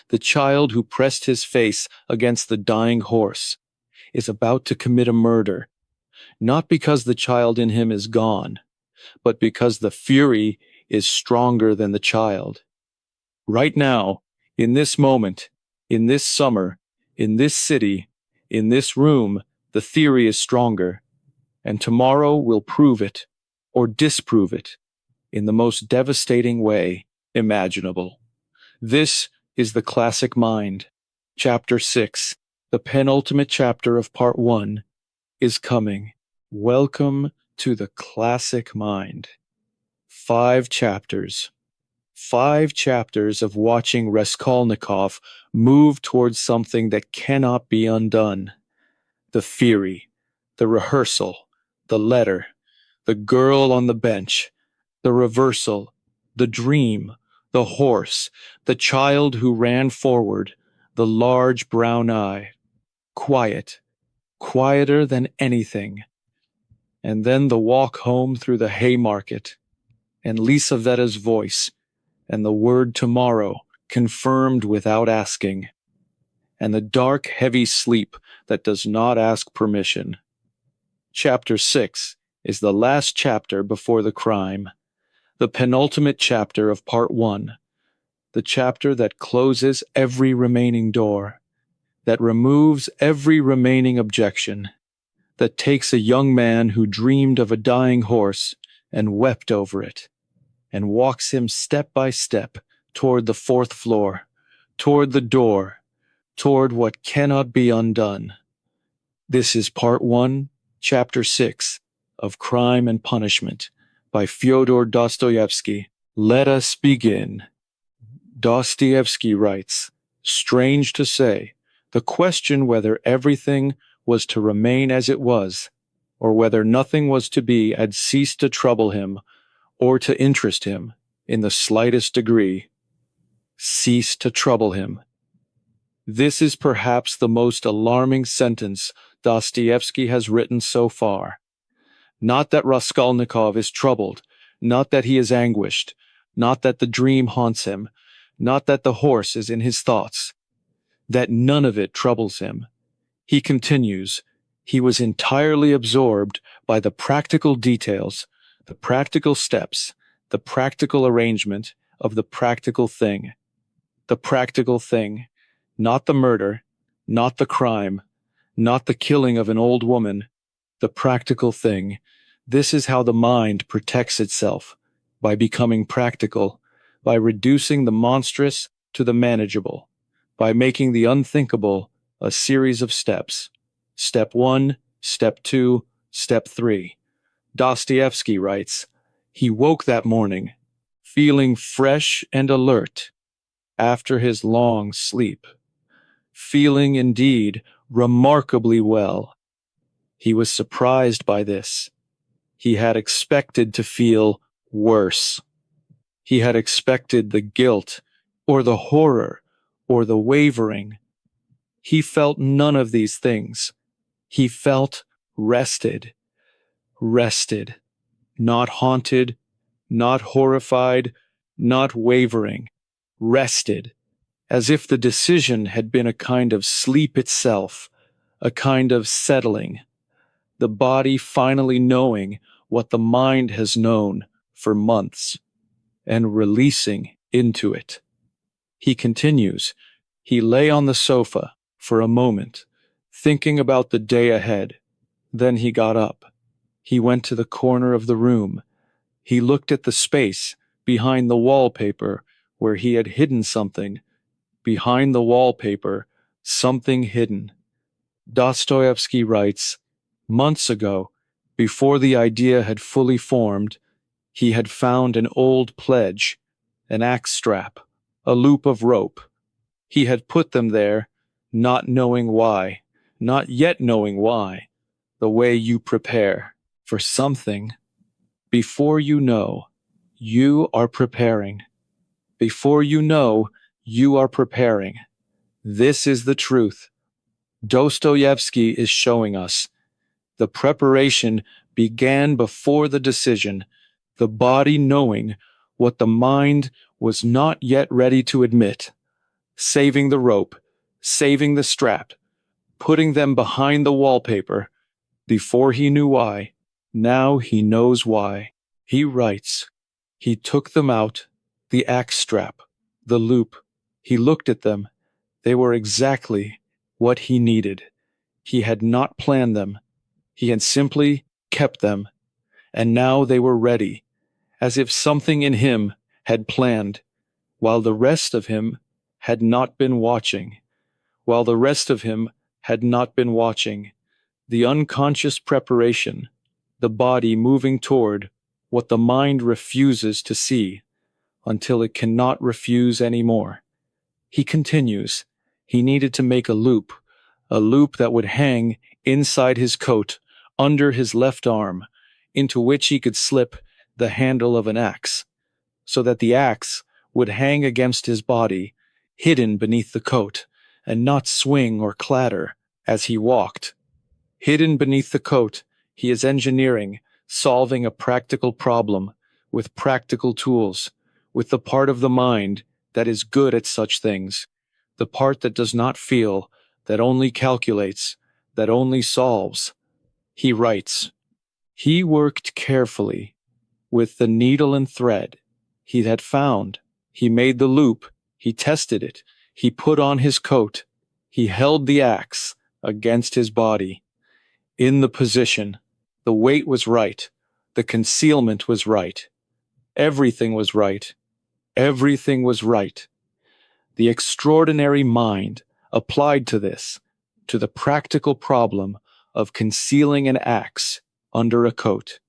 Speaker 1: The child who pressed his face against the dying horse is about to commit a murder, not because the child in him is gone, but because the fury is stronger than the child. Right now, in this moment, in this summer, in this city, in this room, the theory is stronger, and tomorrow will prove it, or disprove it, in the most devastating way imaginable. This is the classic mind. Chapter 6, the penultimate chapter of Part 1, is coming. Welcome to the classic mind. 5 chapters. 5 chapters of watching Raskolnikov move towards something that cannot be undone. The theory, the rehearsal, the letter, the girl on the bench, the reversal, the dream, the horse, the child who ran forward, the large brown eye. Quiet, quieter than anything. And then the walk home through the Haymarket, and Lisavetta's voice, and the word tomorrow, confirmed without asking, and the dark, heavy sleep that does not ask permission. Chapter 6 is the last chapter before the crime, the penultimate chapter of Part 1, the chapter that closes every remaining door, that removes every remaining objection, that takes a young man who dreamed of a dying horse and wept over it, and walks him step by step toward the 4th floor, toward the door, toward what cannot be undone. This is Part 1, Chapter 6 of Crime and Punishment by Fyodor Dostoevsky. Let us begin. Dostoevsky writes, strange to say, the question whether everything was to remain as it was, or whether nothing was to be, had ceased to trouble him, or to interest him in the slightest degree. Ceased to trouble him. This is perhaps the most alarming sentence Dostoevsky has written so far. Not that Raskolnikov is troubled, not that he is anguished, not that the dream haunts him, not that the horse is in his thoughts, that none of it troubles him. He continues, he was entirely absorbed by the practical details, the practical steps, the practical arrangement of the practical thing. The practical thing, not the murder, not the crime, not the killing of an old woman, the practical thing. This is how the mind protects itself, by becoming practical, by reducing the monstrous to the manageable, by making the unthinkable a series of steps. Step 1, Step 2, Step 3. Dostoevsky writes, he woke that morning, feeling fresh and alert after his long sleep, feeling indeed remarkably well. He was surprised by this. He had expected to feel worse. He had expected the guilt, or the horror, or the wavering. He felt none of these things. He felt rested. Rested. Not haunted, not horrified, not wavering. Rested. As if the decision had been a kind of sleep itself, a kind of settling. The body finally knowing what the mind has known for months, and releasing into it. He continues, he lay on the sofa for a moment, thinking about the day ahead. Then he got up. He went to the corner of the room. He looked at the space behind the wallpaper where he had hidden something. Behind the wallpaper, something hidden. Dostoevsky writes, months ago, before the idea had fully formed, he had found an old pledge, an axe strap, a loop of rope. He had put them there, not knowing why, not yet knowing why, the way you prepare for something before you know. You are preparing. Before you know, you are preparing. This is the truth. Dostoevsky is showing us. The preparation began before the decision, the body knowing what the mind was not yet ready to admit, saving the rope, saving the strap, putting them behind the wallpaper. Before he knew why, now he knows why. He writes, he took them out, the axe strap, the loop. He looked at them. They were exactly what he needed. He had not planned them. He had simply kept them, and now they were ready, as if something in him had planned, while the rest of him had not been watching, while the rest of him had not been watching. The unconscious preparation, the body moving toward what the mind refuses to see until it cannot refuse any more. He continues, he needed to make a loop that would hang inside his coat, under his left arm, into which he could slip the handle of an axe, so that the axe would hang against his body, hidden beneath the coat, and not swing or clatter as he walked. Hidden beneath the coat, he is engineering, solving a practical problem, with practical tools, with the part of the mind that is good at such things, the part that does not feel, that only calculates, that only solves. He writes, he worked carefully with the needle and thread he had found. He made the loop, he tested it, he put on his coat, he held the axe against his body. In the position, the weight was right, the concealment was right, everything was right, everything was right. The extraordinary mind applied to this, to the practical problem of concealing an axe under a coat,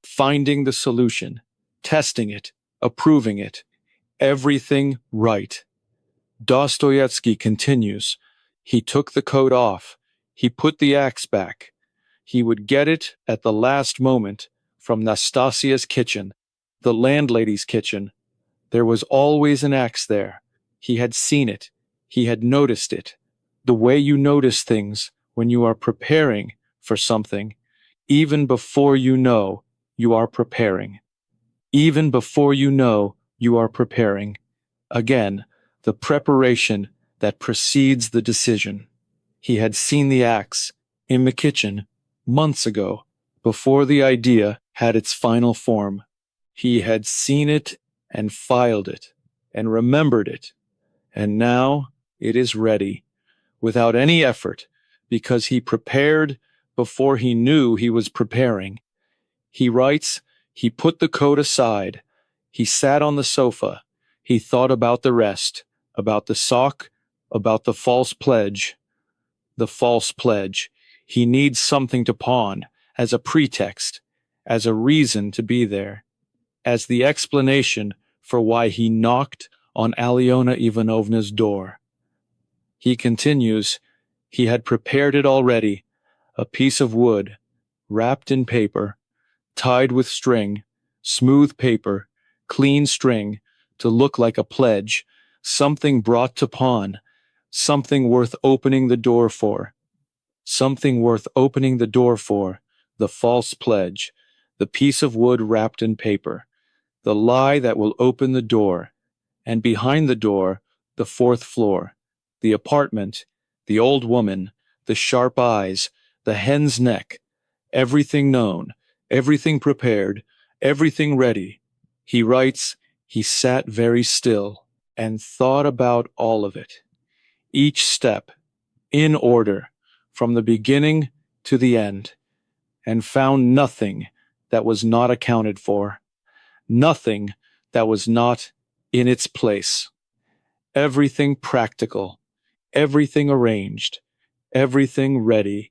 Speaker 1: finding the solution, testing it, approving it, everything right. Dostoevsky continues, he took the coat off, he put the axe back. He would get it at the last moment from Nastasia's kitchen, the landlady's kitchen. There was always an axe there. He had seen it. He had noticed it. The way you notice things when you are preparing for something, even before you know you are preparing. Even before you know you are preparing. Again, the preparation that precedes the decision. He had seen the axe in the kitchen months ago, before the idea had its final form. He had seen it and filed it and remembered it, and now it is ready, without any effort, because he prepared before he knew he was preparing. He writes, he put the coat aside, he sat on the sofa, he thought about the rest, about the sock, about the false pledge. The false pledge. He needs something to pawn, as a pretext, as a reason to be there, as the explanation for why he knocked on Alyona Ivanovna's door. He continues, he had prepared it already, a piece of wood, wrapped in paper, tied with string, smooth paper, clean string, to look like a pledge, something brought to pawn, something worth opening the door for. Something worth opening the door for, the false pledge, the piece of wood wrapped in paper, the lie that will open the door, and behind the door, the fourth floor, the apartment, the old woman, the sharp eyes, the hen's neck, everything known, everything prepared, everything ready. He writes, he sat very still and thought about all of it, each step, in order, from the beginning to the end, and found nothing that was not accounted for, nothing that was not in its place. Everything practical, everything arranged, everything ready,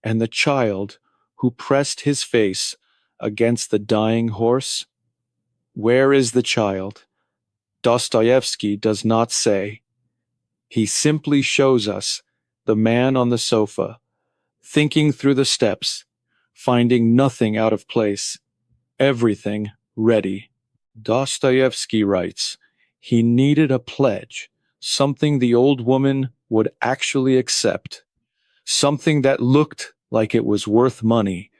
Speaker 1: and the child who pressed his face against the dying horse. Where is the child? Dostoevsky does not say. He simply shows us the man on the sofa, thinking through the steps, finding nothing out of place. everything ready. Dostoevsky writes, he needed a pledge, something the old woman would actually accept, something that looked like it was worth money.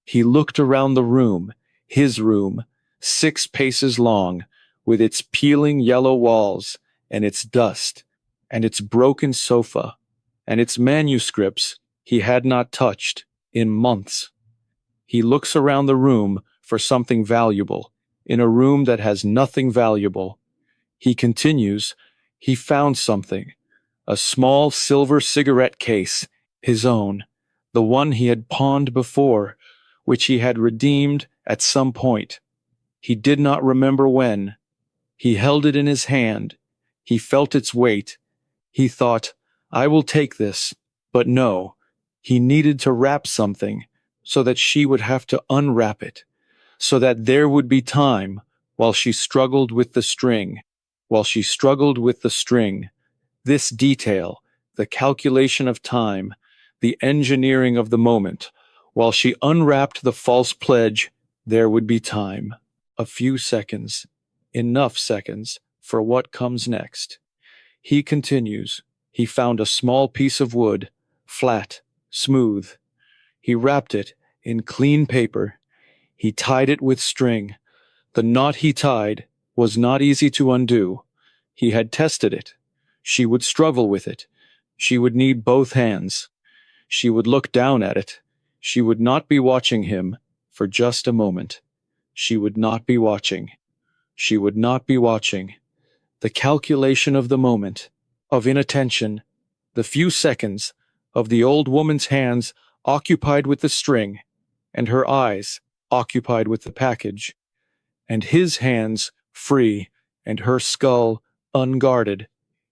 Speaker 1: He looked around the room, his room, 6 paces long, with its peeling yellow walls, and its dust, and its broken sofa, and its manuscripts he had not touched in months. He looks around the room for something valuable, in a room that has nothing valuable. He continues, he found something, a small silver cigarette case, his own, the one he had pawned before, which he had redeemed at some point. He did not remember when. He held it in his hand. He felt its weight. He thought, I will take this. But no, he needed to wrap something so that she would have to unwrap it, so that there would be time while she struggled with the string. While she struggled with the string, this detail, the calculation of time, the engineering of the moment, while she unwrapped the false pledge, there would be time. A few seconds, enough seconds for what comes next. He continues, he found a small piece of wood, flat, smooth. He wrapped it in clean paper. He tied it with string. The knot he tied was not easy to undo. He had tested it. She would struggle with it. She would need both hands. She would look down at it. She would not be watching him for just a moment. She would not be watching. She would not be watching. The calculation of the moment, of inattention, the few seconds of the old woman's hands occupied with the string, and her eyes occupied with the package, and his hands free, and her skull unguarded.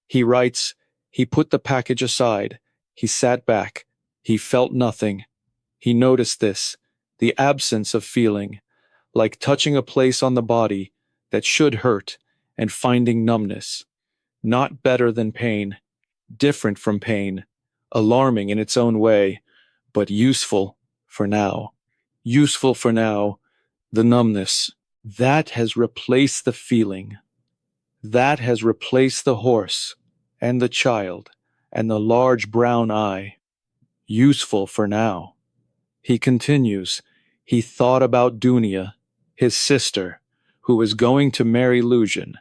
Speaker 1: He writes, he put the package aside. He sat back. He felt nothing. He noticed this, the absence of feeling, like touching a place on the body that should hurt and finding numbness. Not better than pain, different from pain, alarming in its own way, but useful for now. Useful for now, the numbness. That has replaced the feeling. That has replaced the horse and the child and the large brown eye. Useful for now. He continues, he thought about Dunia, his sister, who was going to marry Luzhin.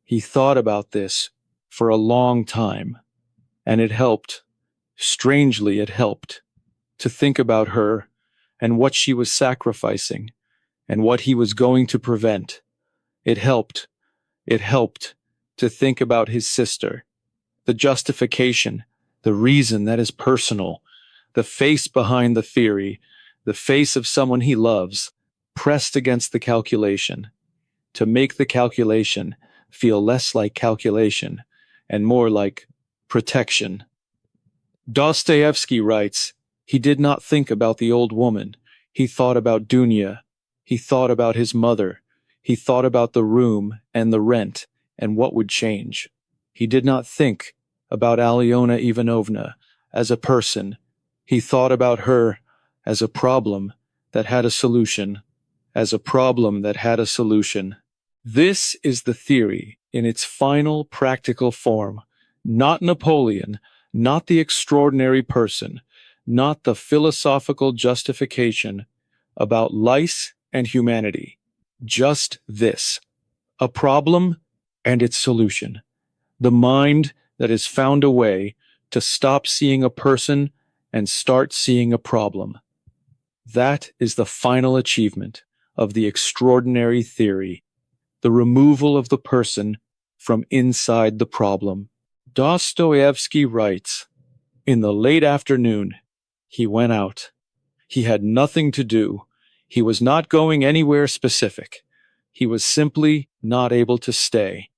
Speaker 1: He thought about this for a long time, and it helped, strangely it helped, to think about her and what she was sacrificing and what he was going to prevent. It helped to think about his sister, the justification, the reason that is personal, the face behind the theory, the face of someone he loves, pressed against the calculation, to make the calculation feel less like calculation and more like protection. Dostoevsky writes, he did not think about the old woman. He thought about Dunya. He thought about his mother. He thought about the room and the rent and what would change. He did not think about Alyona Ivanovna as a person. He thought about her as a problem that had a solution, as a problem that had a solution. This is the theory in its final practical form, not Napoleon, not the extraordinary person, not the philosophical justification about lice and humanity. Just this, a problem and its solution. The mind that has found a way to stop seeing a person and start seeing a problem. That is the final achievement of the extraordinary theory, the removal of the person from inside the problem. Dostoevsky writes, in the late afternoon, he went out. He had nothing to do. He was not going anywhere specific. He was simply not able to stay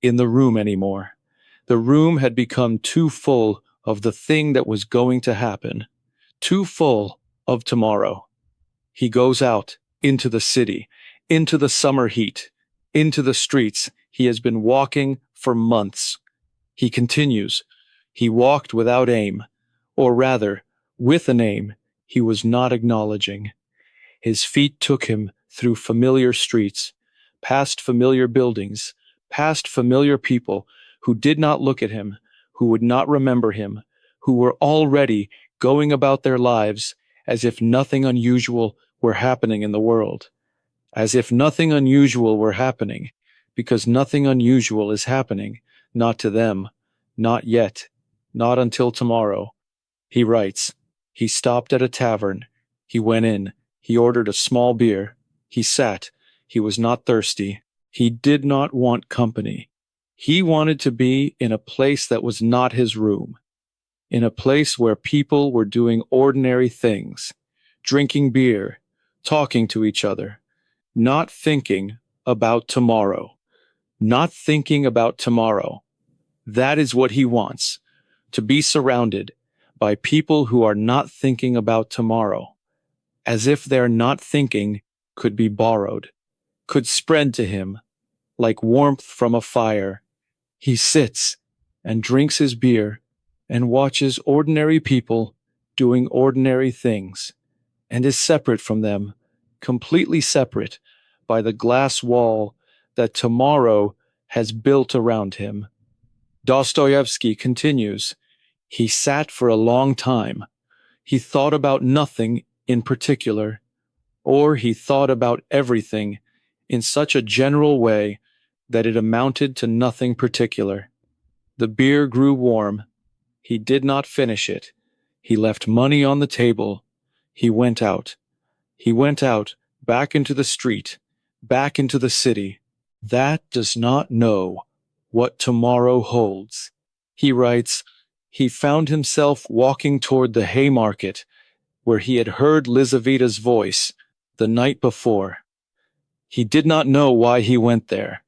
Speaker 1: in the room anymore. The room had become too full of the thing that was going to happen, too full of tomorrow. He goes out into the city, into the summer heat, into the streets he has been walking for months. He continues. He walked without aim, or rather, with an aim he was not acknowledging. His feet took him through familiar streets, past familiar buildings, past familiar people who did not look at him, who would not remember him, who were already going about their lives as if nothing unusual were happening in the world. As if nothing unusual were happening, because nothing unusual is happening, not to them, not yet, not until tomorrow. He writes, he stopped at a tavern. He went in. He ordered a small beer. He sat. He was not thirsty. He did not want company. He wanted to be in a place that was not his room, in a place where people were doing ordinary things, drinking beer, talking to each other, not thinking about tomorrow. Not thinking about tomorrow. That is what he wants, to be surrounded by people who are not thinking about tomorrow, as if their not thinking could be borrowed, could spread to him like warmth from a fire. He sits and drinks his beer and watches ordinary people doing ordinary things, and is separate from them, completely separate by the glass wall that tomorrow has built around him. Dostoevsky continues, he sat for a long time. He thought about nothing in particular, or he thought about everything in such a general way that it amounted to nothing particular. The beer grew warm. He did not finish it. He left money on the table. He went out. He went out, back into the street, back into the city. That does not know what tomorrow holds. He writes, he found himself walking toward the Haymarket, where he had heard Lizaveta's voice the night before. He did not know why he went there.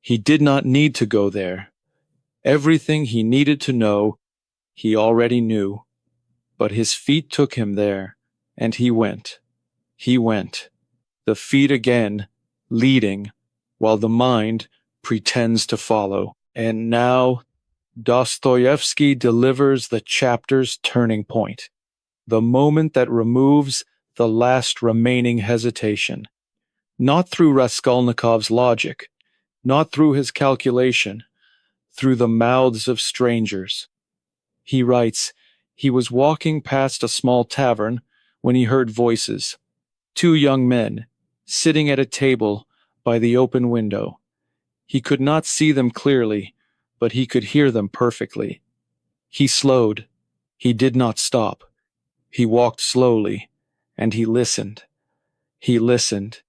Speaker 1: He did not need to go there. Everything he needed to know, he already knew. But his feet took him there, and he went. He went. The feet again, leading, while the mind pretends to follow. And now, Dostoevsky delivers the chapter's turning point, the moment that removes the last remaining hesitation. Not through Raskolnikov's logic, not through his calculation, through the mouths of strangers. He writes, he was walking past a small tavern when he heard voices, two young men, sitting at a table by the open window. He could not see them clearly, but he could hear them perfectly. He slowed. He did not stop. He walked slowly, and he listened. He listened.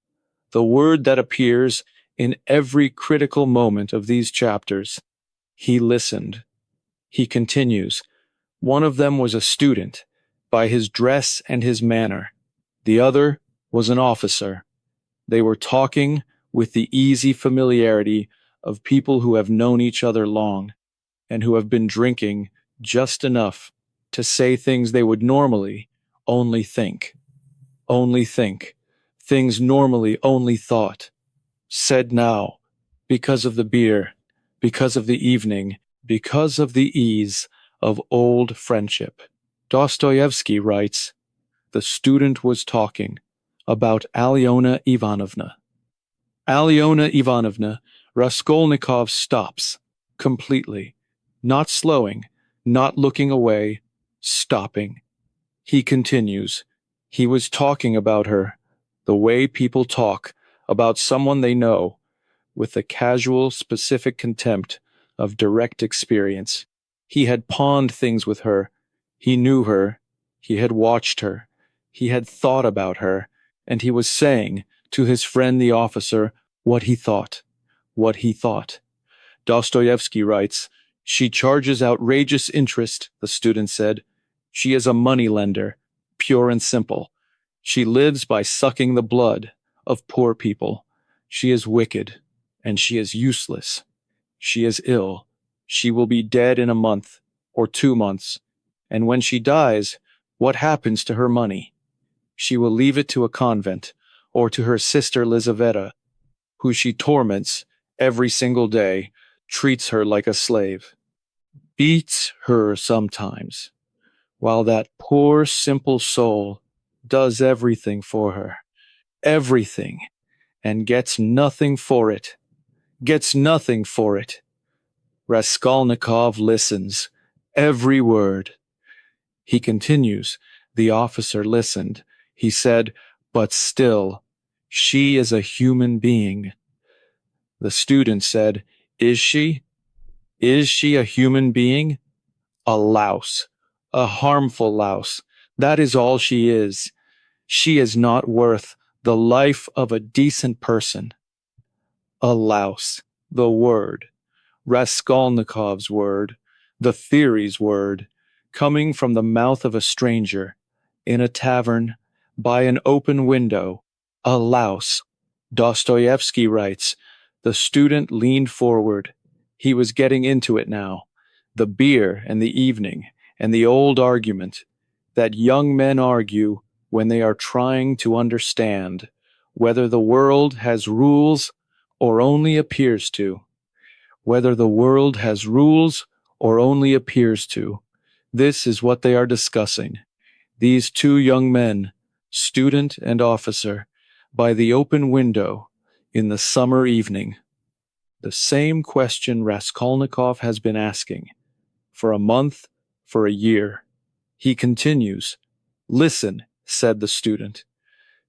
Speaker 1: The word that appears in every critical moment of these chapters. He listened. He continues. One of them was a student, by his dress and his manner. The other was an officer. They were talking with the easy familiarity of people who have known each other long, and who have been drinking just enough to say things they would normally only think. Only think. Things normally only thought. Said now, because of the beer, because of the evening, because of the ease of old friendship. Dostoevsky writes, the student was talking about Alyona Ivanovna. Alyona Ivanovna, Raskolnikov stops, completely, not slowing, not looking away, stopping. He continues, he was talking about her, the way people talk about someone they know, with the casual, specific contempt of direct experience. He had pawned things with her. He knew her. He had watched her. He had thought about her, and he was saying to his friend the officer what he thought. What he thought. Dostoevsky writes, she charges outrageous interest, the student said. She is a money-lender, pure and simple. She lives by sucking the blood of poor people. She is wicked, and she is useless. She is ill. She will be dead in a month or 2 months. And when she dies, what happens to her money? She will leave it to a convent or to her sister Lizaveta, who she torments every single day, treats her like a slave, beats her sometimes, while that poor simple soul does everything for her. everything, and gets nothing for it. Gets nothing for it. Raskolnikov listens. Every word. He continues. The officer listened. He said, "But still, she is a human being." The student said, "Is she? Is she a human being? A louse. A harmful louse. That is all she is. She is not worth the life of a decent person." A louse. The word. Raskolnikov's word. The theory's word. Coming from the mouth of a stranger. In a tavern. By an open window. A louse. Dostoevsky writes. The student leaned forward. He was getting into it now. The beer and the evening, and the old argument that young men argue when they are trying to understand whether the world has rules or only appears to. Whether the world has rules or only appears to. This is what they are discussing. These two young men, student and officer, by the open window in the summer evening. The same question Raskolnikov has been asking. For a month, for a year. He continues. "Listen," said the student.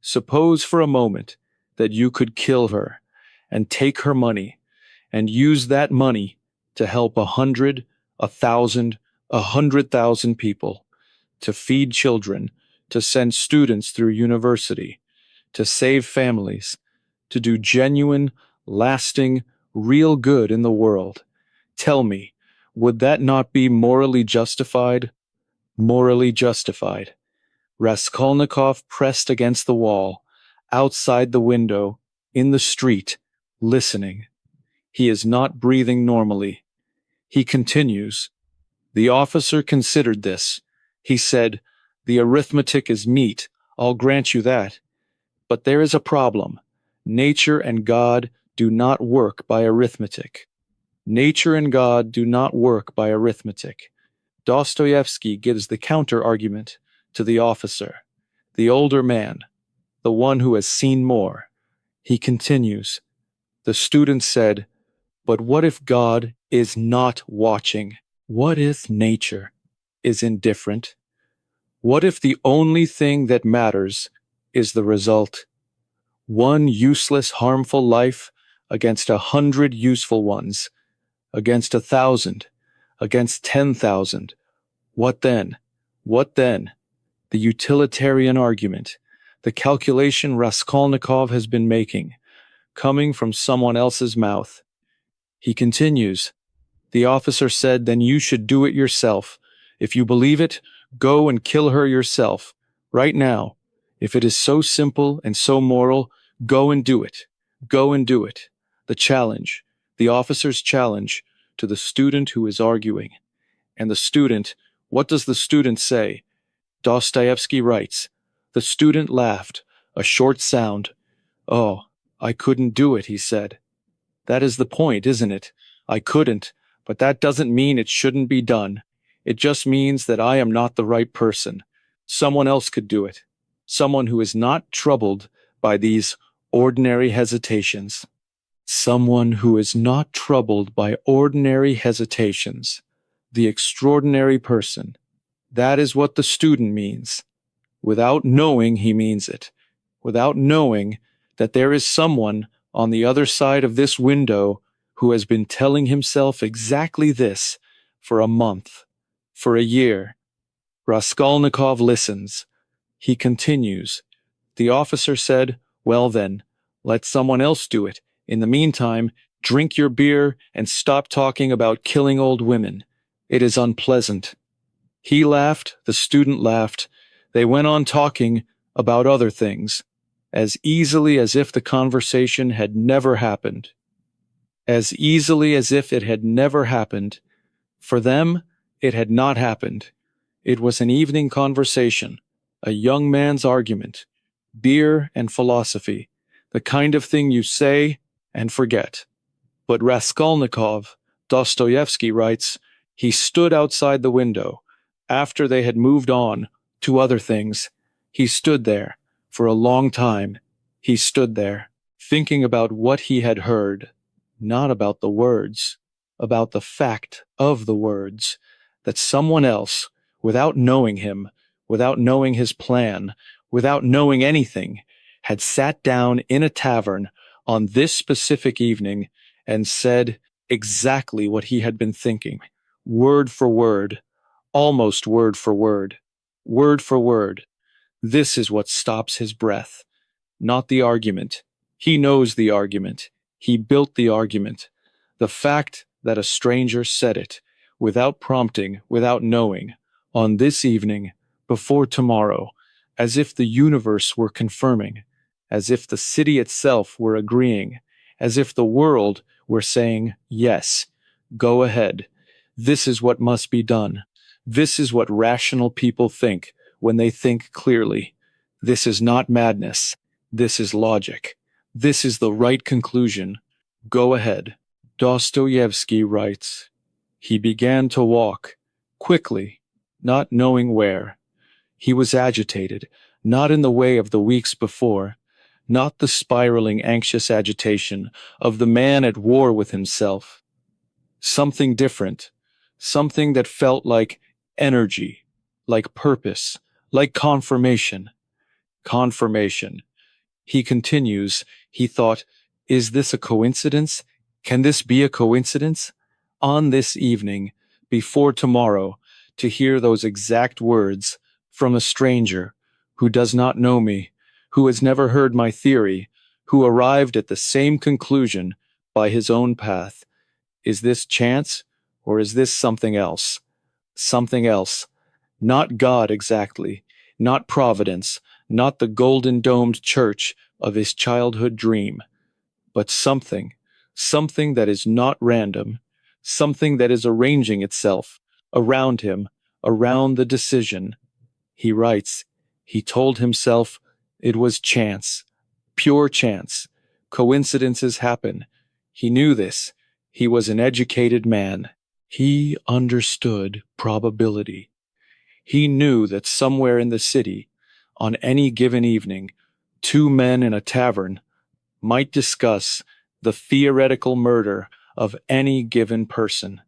Speaker 1: "Suppose for a moment that you could kill her and take her money and use that money to help 100, 1,000, 100,000 people, to feed children, to send students through university, to save families, to do genuine, lasting, real good in the world. Tell me, would that not be morally justified?" Morally justified. Raskolnikov pressed against the wall, outside the window, in the street, listening. He is not breathing normally. He continues. The officer considered this. He said, "The arithmetic is meat, I'll grant you that. But there is a problem. Nature and God do not work by arithmetic. Nature and God do not work by arithmetic." Dostoevsky gives the counter-argument to the officer, the older man, the one who has seen more. He continues. The student said, "But what if God is not watching? What if nature is indifferent? What if the only thing that matters is the result? One useless, harmful life against 100 useful ones, against 1,000, against 10,000. What then? What then? The utilitarian argument, the calculation Raskolnikov has been making, coming from someone else's mouth. He continues. The officer said, "Then you should do it yourself. If you believe it, go and kill her yourself. Right now. If it is so simple and so moral, go and do it. Go and do it." The challenge, the officer's challenge to the student who is arguing. And the student, what does the student say? Dostoevsky writes, the student laughed, a short sound. "Oh, I couldn't do it," he said. That is the point, isn't it? I couldn't, but that doesn't mean it shouldn't be done. It just means that I am not the right person. Someone else could do it. Someone who is not troubled by these ordinary hesitations. Someone who is not troubled by ordinary hesitations. The extraordinary person. That is what the student means. Without knowing he means it. Without knowing that there is someone on the other side of this window who has been telling himself exactly this for a month, for a year. Raskolnikov listens. He continues. The officer said, "Well then, let someone else do it. In the meantime, drink your beer and stop talking about killing old women. It is unpleasant." He laughed, the student laughed. They went on talking about other things, as easily as if the conversation had never happened. As easily as if it had never happened. For them, it had not happened. It was an evening conversation, a young man's argument, beer and philosophy, the kind of thing you say and forget. But Raskolnikov, Dostoevsky writes, he stood outside the window. After they had moved on to other things, he stood there for a long time. He stood there, thinking about what he had heard, not about the words, about the fact of the words, that someone else, without knowing him, without knowing his plan, without knowing anything, had sat down in a tavern on this specific evening and said exactly what he had been thinking, word for word, almost word for word, word for word. This is what stops his breath, not the argument. He knows the argument. He built the argument. The fact that a stranger said it, without prompting, without knowing, on this evening, before tomorrow, as if the universe were confirming, as if the city itself were agreeing, as if the world were saying, yes, go ahead. This is what must be done. This is what rational people think when they think clearly. This is not madness. This is logic. This is the right conclusion. Go ahead. Dostoevsky writes, he began to walk, quickly, not knowing where. He was agitated, not in the way of the weeks before, not the spiraling anxious agitation of the man at war with himself. Something different, something that felt like energy, like purpose, like confirmation. Confirmation. He continues, he thought, is this a coincidence? Can this be a coincidence? On this evening, before tomorrow, to hear those exact words from a stranger who does not know me, who has never heard my theory, who arrived at the same conclusion by his own path. Is this chance, or is this something else? Something else. Not God exactly, not providence, not the golden-domed church of his childhood dream, but something that is not random, something that is arranging itself around him, around the decision. He writes, he told himself it was chance, pure chance. Coincidences happen. He knew this. He was an educated man. He understood probability. He knew that somewhere in the city, on any given evening, two men in a tavern might discuss the theoretical murder of any given person.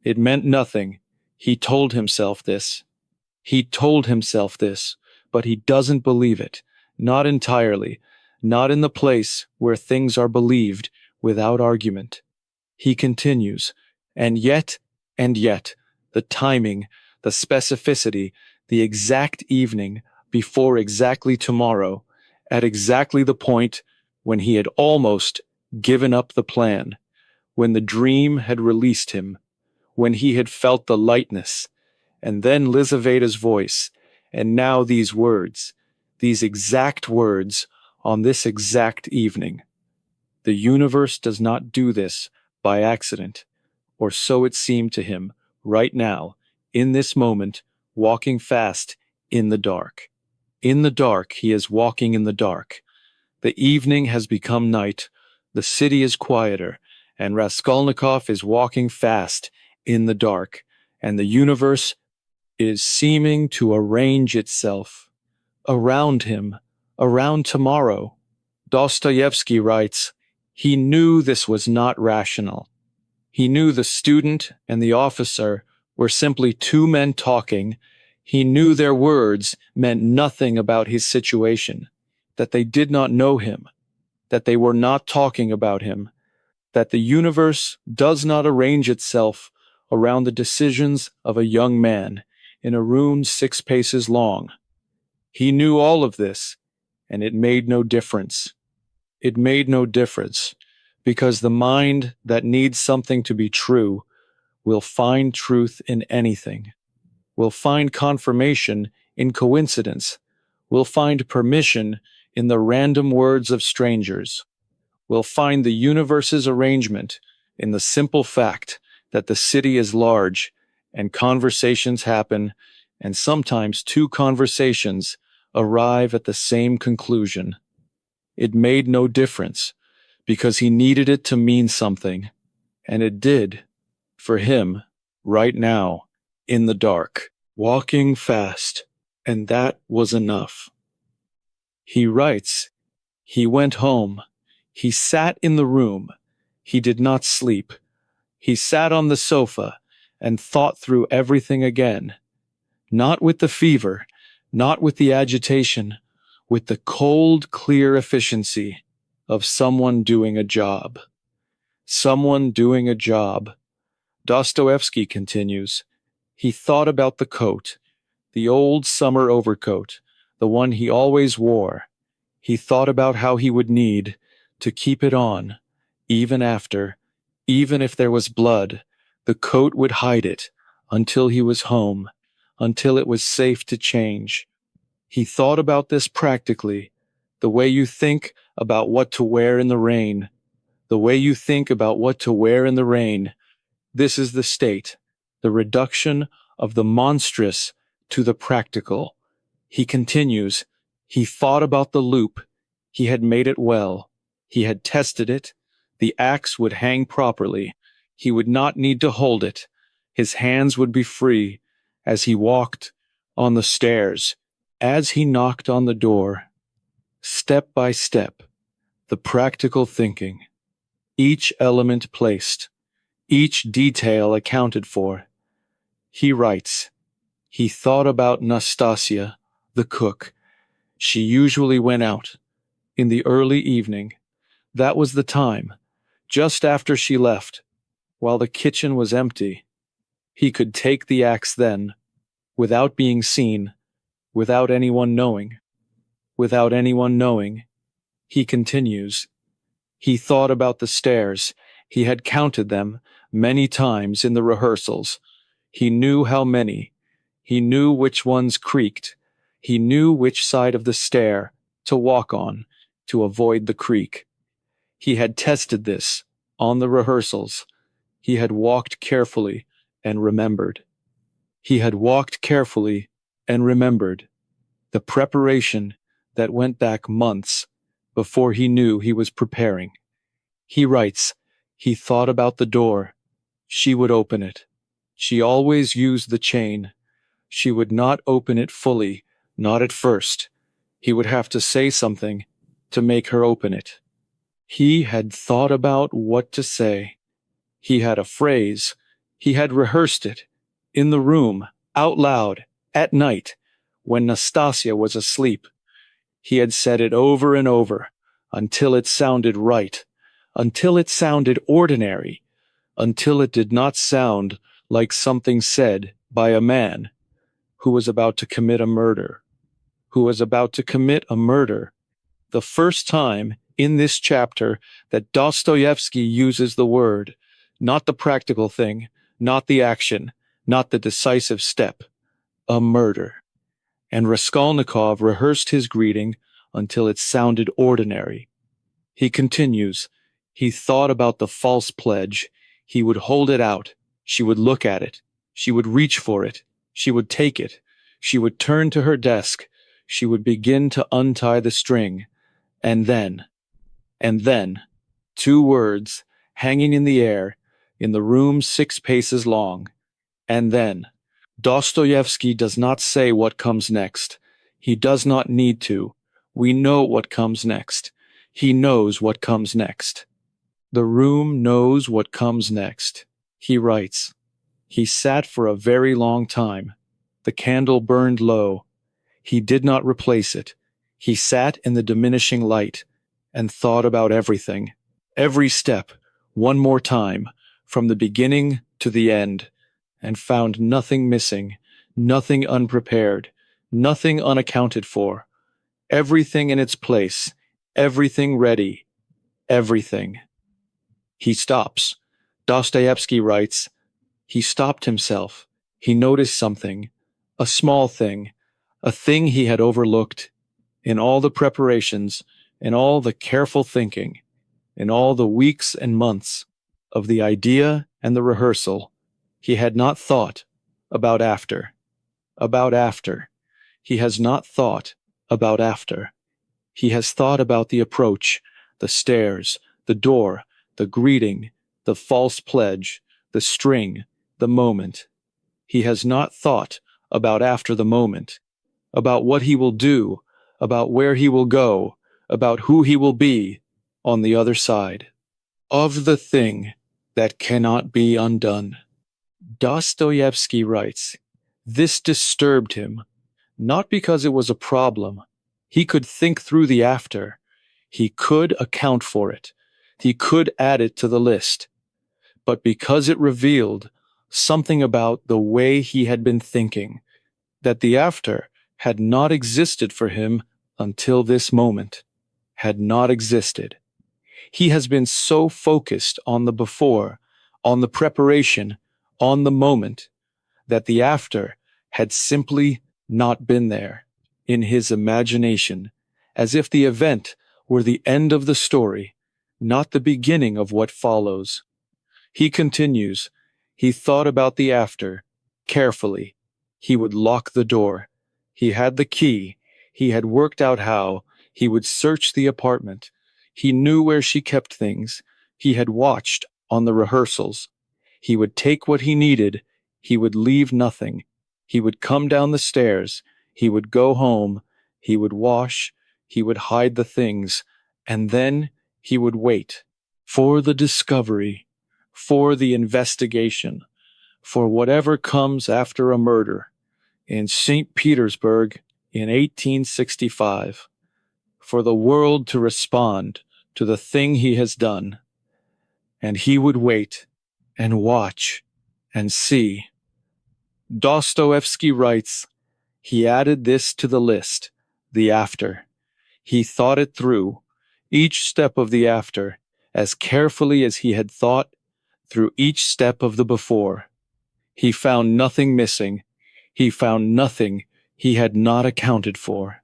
Speaker 1: It meant nothing. He told himself this. He told himself this, but he doesn't believe it. Not entirely. Not in the place where things are believed without argument. He continues, and yet, the timing, the specificity, the exact evening before exactly tomorrow, at exactly the point when he had almost given up the plan, when the dream had released him, when he had felt the lightness, and then Lizaveta's voice, and now these words, these exact words, on this exact evening. The universe does not do this by accident, or so it seemed to him, right now, in this moment, walking fast in the dark. In the dark, he is walking in the dark. The evening has become night, the city is quieter, and Raskolnikov is walking fast in the dark, and the universe is seeming to arrange itself around him, around tomorrow. Dostoevsky writes, he knew this was not rational. He knew the student and the officer were simply two men talking. He knew their words meant nothing about his situation, that they did not know him, that they were not talking about him, that the universe does not arrange itself around the decisions of a young man in a room 6 paces long. He knew all of this, and it made no difference. It made no difference, because the mind that needs something to be true will find truth in anything, will find confirmation in coincidence, will find permission in the random words of strangers, will find the universe's arrangement in the simple fact that the city is large and conversations happen, and sometimes two conversations arrive at the same conclusion. It made no difference, because he needed it to mean something, and it did, for him, right now, in the dark, walking fast, and that was enough. He writes, He went home. He sat in the room. He did not sleep. He sat on the sofa and thought through everything again. Not with the fever, not with the agitation, with the cold, clear efficiency of someone doing a job. Someone doing a job. Dostoevsky continues. He thought about the coat, the old summer overcoat, the one he always wore. He thought about how he would need to keep it on, even if there was blood, the coat would hide it until he was home, until it was safe to change. He thought about this practically, the way you think about what to wear in the rain. The way you think about what to wear in the rain. This is the state, the reduction of the monstrous to the practical. He continues, he thought about the loop. He had made it well. He had tested it. The axe would hang properly. He would not need to hold it. His hands would be free as he walked on the stairs, as he knocked on the door. Step by step, the practical thinking. Each element placed, each detail accounted for. He writes, he thought about Nastasia, the cook. She usually went out in the early evening. That was the time, just after she left, while the kitchen was empty. He could take the axe then, without being seen, without anyone knowing. Without anyone knowing. He continues. He thought about the stairs. He had counted them many times in the rehearsals. He knew how many. He knew which ones creaked. He knew which side of the stair to walk on to avoid the creak. He had tested this on the rehearsals. He had walked carefully and remembered. He had walked carefully and remembered the preparation that went back months before he knew he was preparing. He writes, he thought about the door. She would open it. She always used the chain. She would not open it fully, not at first. He would have to say something to make her open it. He had thought about what to say. He had a phrase. He had rehearsed it, in the room, out loud, at night, when Nastasia was asleep. He had said it over and over, until it sounded right, until it sounded ordinary, until it did not sound like something said by a man who was about to commit a murder. Who was about to commit a murder. The first time in this chapter that Dostoevsky uses the word, not the practical thing, not the action, not the decisive step, a murder. And Raskolnikov rehearsed his greeting until it sounded ordinary. He continues, he thought about the false pledge. He would hold it out. She would look at it. She would reach for it. She would take it. She would turn to her desk. She would begin to untie the string. And then, 2 words hanging in the air, in the room 6 paces long. And then, Dostoevsky does not say what comes next. He does not need to. We know what comes next. He knows what comes next. The room knows what comes next. He writes, he sat for a very long time. The candle burned low. He did not replace it. He sat in the diminishing light and thought about everything. Every step, one more time, from the beginning to the end, and found nothing missing, nothing unprepared, nothing unaccounted for. Everything in its place, everything ready, everything. He stops. Dostoevsky writes, he stopped himself. He noticed something, a small thing, a thing he had overlooked. In all the preparations, in all the careful thinking, in all the weeks and months of the idea and the rehearsal, he had not thought about after. About after. He has not thought about after. He has thought about the approach, the stairs, the door, the greeting, the false pledge, the string, the moment. He has not thought about after the moment, about what he will do, about where he will go, about who he will be on the other side. Of the thing that cannot be undone. Dostoevsky writes, this disturbed him, not because it was a problem. He could think through the after. He could account for it. He could add it to the list. But because it revealed something about the way he had been thinking, that the after had not existed for him until this moment, had not existed. He has been so focused on the before, on the preparation, on the moment, that the after had simply not been there in his imagination, as if the event were the end of the story, not the beginning of what follows. He continues, he thought about the after, carefully. He would lock the door. He had the key. He had worked out how. He would search the apartment. He knew where she kept things. He had watched on the rehearsals. He would take what he needed. He would leave nothing. He would come down the stairs. He would go home. He would wash. He would hide the things. And then he would wait for the discovery, for the investigation, for whatever comes after a murder in St. Petersburg in 1865, for the world to respond to the thing he has done. And he would wait and watch and see. Dostoevsky writes, he added this to the list, the after. He thought it through, each step of the after, as carefully as he had thought through each step of the before. He found nothing missing. He found nothing he had not accounted for.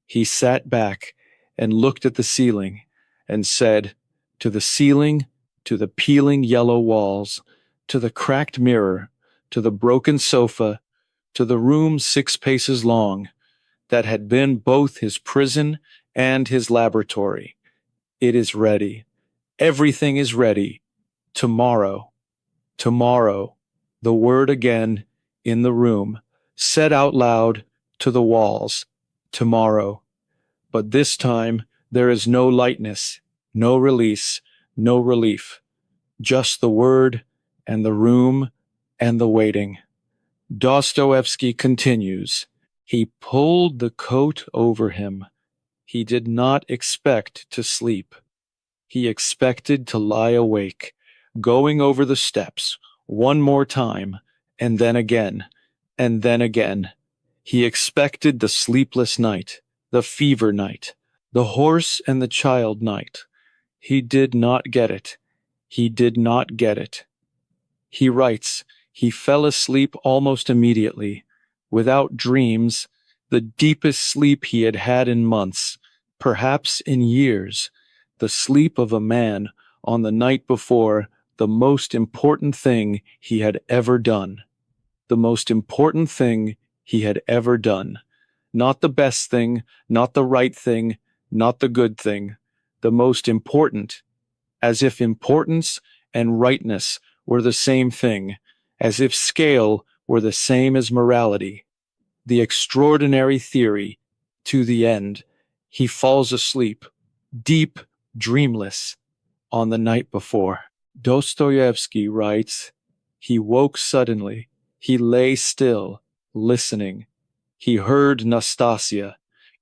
Speaker 1: He sat back and looked at the ceiling and said, to the ceiling, to the peeling yellow walls, to the cracked mirror, to the broken sofa, to the room 6 paces long, that had been both his prison and his laboratory. It is ready. Everything is ready. Tomorrow. Tomorrow. The word again in the room, said out loud to the walls. Tomorrow. But this time there is no lightness, no release, no relief. Just the word and the room and the waiting. Dostoevsky continues. He pulled the coat over him. He did not expect to sleep. He expected to lie awake, going over the steps, one more time, and then again, and then again. He expected the sleepless night, the fever night, the horse and the child night. He did not get it. He did not get it. He writes, he fell asleep almost immediately, without dreams, the deepest sleep he had had in months, perhaps in years, the sleep of a man on the night before the most important thing he had ever done. The most important thing he had ever done. Not the best thing, not the right thing, not the good thing. The most important, as if importance and rightness were the same thing, as if scale were the same as morality. The extraordinary theory, to the end, he falls asleep, deep, dreamless, on the night before. Dostoevsky writes, he woke suddenly. He lay still, listening. He heard Nastasia,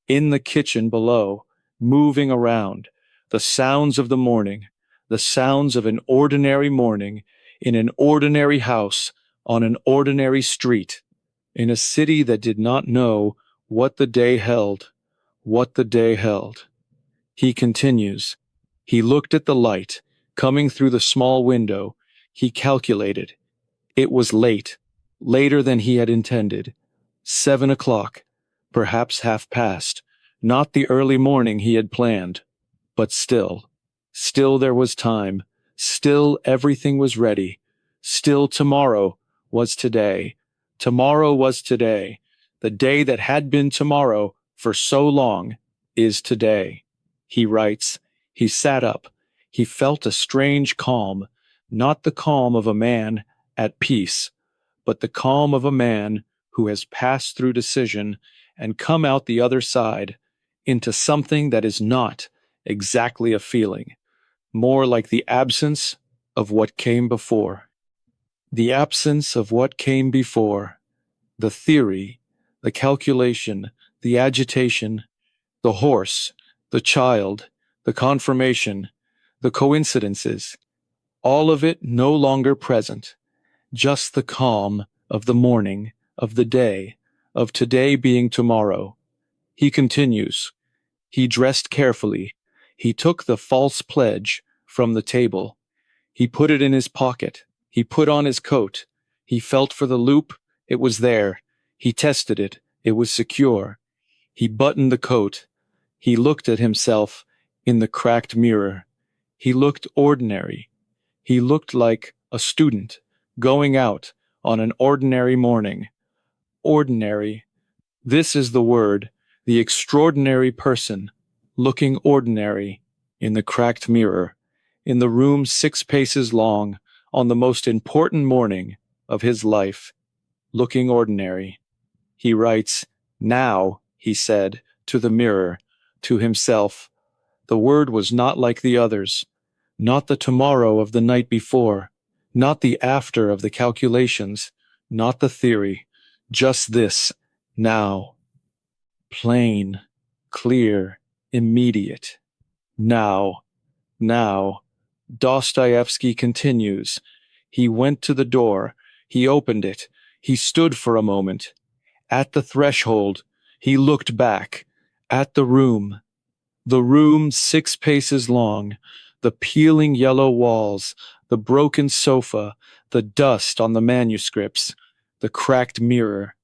Speaker 1: in the kitchen below, moving around, the sounds of the morning, the sounds of an ordinary morning, in an ordinary house, on an ordinary street, in a city that did not know what the day held, what the day held. He continues. He looked at the light, coming through the small window. He calculated. It was late, later than he had intended. 7 o'clock, perhaps half past, not the early morning he had planned. But still there was time, still everything was ready, still tomorrow was today. Tomorrow was today. The day that had been tomorrow for so long is today. He writes, he sat up. He felt a strange calm, not the calm of a man at peace, but the calm of a man who has passed through decision and come out the other side into something that is not exactly a feeling, more like the absence of what came before. The absence of what came before, the theory, the calculation, the agitation, the horse, the child, the confirmation, the coincidences, all of it no longer present, just the calm of the morning, of the day, of today being tomorrow. He continues. He dressed carefully. He took the false pledge from the table. He put it in his pocket. He put on his coat. He felt for the loop. It was there. He tested it. It was secure. He buttoned the coat. He looked at himself in the cracked mirror. He looked ordinary. He looked like a student going out on an ordinary morning. Ordinary. This is the word, the extraordinary person, looking ordinary in the cracked mirror, in the room 6 paces long, on the most important morning of his life, looking ordinary. He writes, "Now," he said, to the mirror, to himself. The word was not like the others, not the tomorrow of the night before, not the after of the calculations, not the theory, just this, now. Plain, clear, immediate. Now, now. Dostoevsky continues. He went to the door. He opened it. He stood for a moment. At the threshold, he looked back. At the room 6 paces long, the peeling yellow walls, the broken sofa, the dust on the manuscripts, the cracked mirror,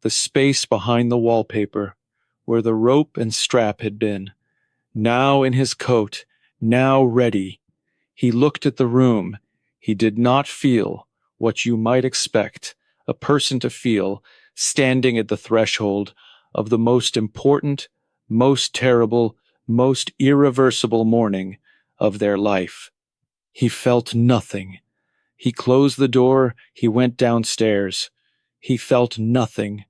Speaker 1: the space behind the wallpaper, where the rope and strap had been. Now in his coat, now ready. He looked at the room. He did not feel what you might expect a person to feel standing at the threshold of the most important, most terrible, most irreversible morning of their life. He felt nothing. He closed the door. He went downstairs. He felt nothing.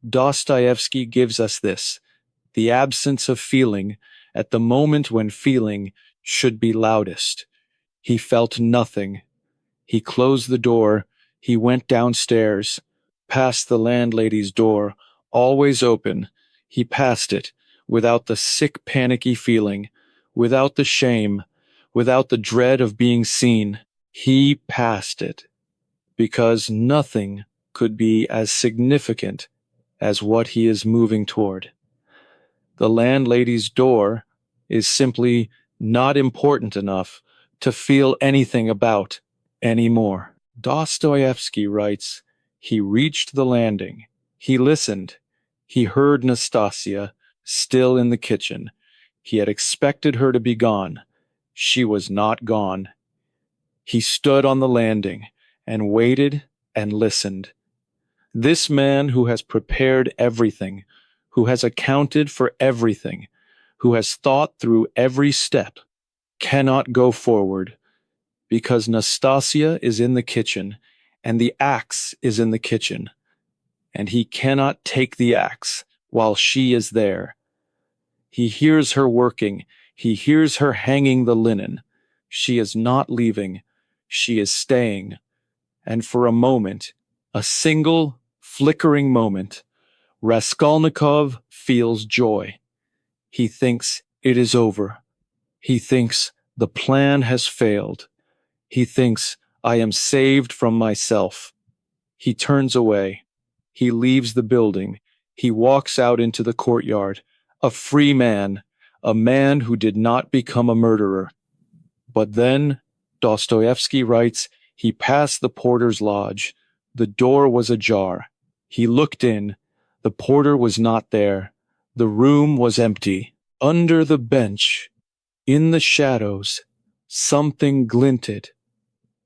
Speaker 1: Dostoevsky gives us this, the absence of feeling at the moment when feeling should be loudest. He felt nothing. He closed the door. He went downstairs, past the landlady's door, always open. He passed it, without the sick panicky feeling, without the shame, without the dread of being seen. He passed it, because nothing could be as significant as what he is moving toward. The landlady's door is simply not important enough to feel anything about anymore. Dostoevsky writes, he reached the landing. He listened. He heard Nastasia still in the kitchen. He had expected her to be gone. She was not gone. He stood on the landing and waited and listened. This man who has prepared everything, who has accounted for everything, who has thought through every step, cannot go forward, because Nastasia is in the kitchen, and the axe is in the kitchen, and he cannot take the axe while she is there. He hears her working. He hears her hanging the linen. She is not leaving. She is staying. And for a moment, a single, flickering moment, Raskolnikov feels joy. He thinks it is over. He thinks the plan has failed. He thinks I am saved from myself. He turns away. He leaves the building. He walks out into the courtyard, a free man, a man who did not become a murderer. But then, Dostoevsky writes, he passed the porter's lodge. The door was ajar. He looked in. The porter was not there. The room was empty. Under the bench, in the shadows, something glinted.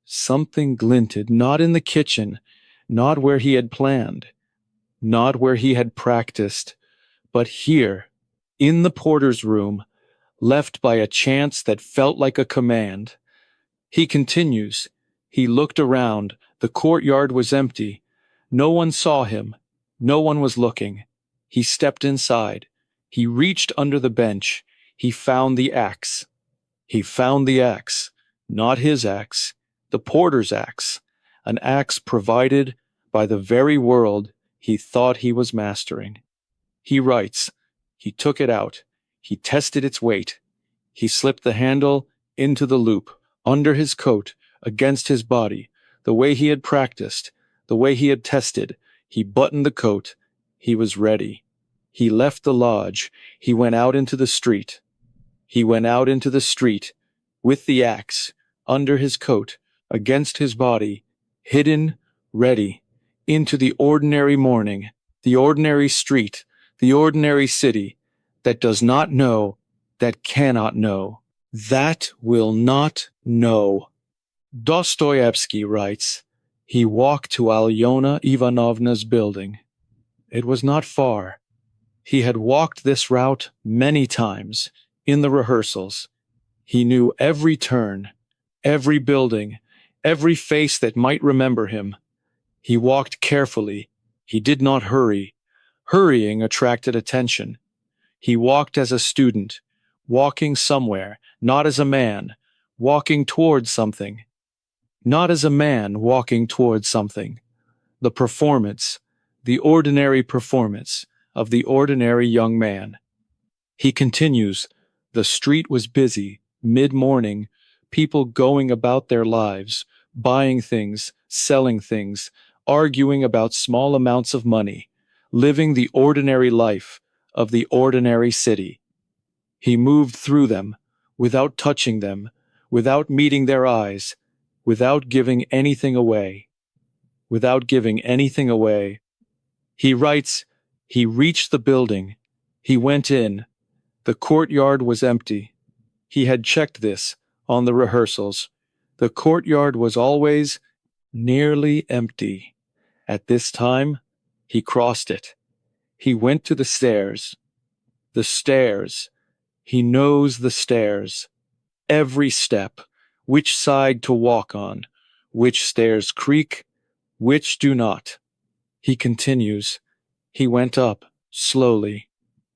Speaker 1: Something glinted, not in the kitchen, not where he had planned, not where he had practiced, but here, in the porter's room, left by a chance that felt like a command. He continues. He looked around. The courtyard was empty. No one saw him. No one was looking. He stepped inside. He reached under the bench. He found the axe. He found the axe, not his axe, the porter's axe, an axe provided by the very world he thought he was mastering. He writes, he took it out, he tested its weight, he slipped the handle into the loop, under his coat, against his body, the way he had practiced, the way he had tested. He buttoned the coat. He was ready. He left the lodge. He went out into the street. He went out into the street, with the axe, under his coat, against his body, hidden, ready, into the ordinary morning, the ordinary street, the ordinary city, that does not know, that cannot know, that will not know. Dostoevsky writes, he walked to Alyona Ivanovna's building. It was not far. He had walked this route many times, in the rehearsals. He knew every turn, every building, every face that might remember him. He walked carefully. He did not hurry. Hurrying attracted attention. He walked as a student, walking somewhere, not as a man, walking towards something. Not as a man walking towards something. The performance, the ordinary performance of the ordinary young man. He continues, the street was busy, mid-morning, people going about their lives, buying things, selling things, arguing about small amounts of money, living the ordinary life of the ordinary city. He moved through them, without touching them, without meeting their eyes, without giving anything away. Without giving anything away. He writes, he reached the building. He went in. The courtyard was empty. He had checked this on the rehearsals. The courtyard was always nearly empty. At this time, he crossed it. He went to the stairs. The stairs. He knows the stairs. Every step. Which side to walk on. Which stairs creak. Which do not. He continues. He went up, slowly.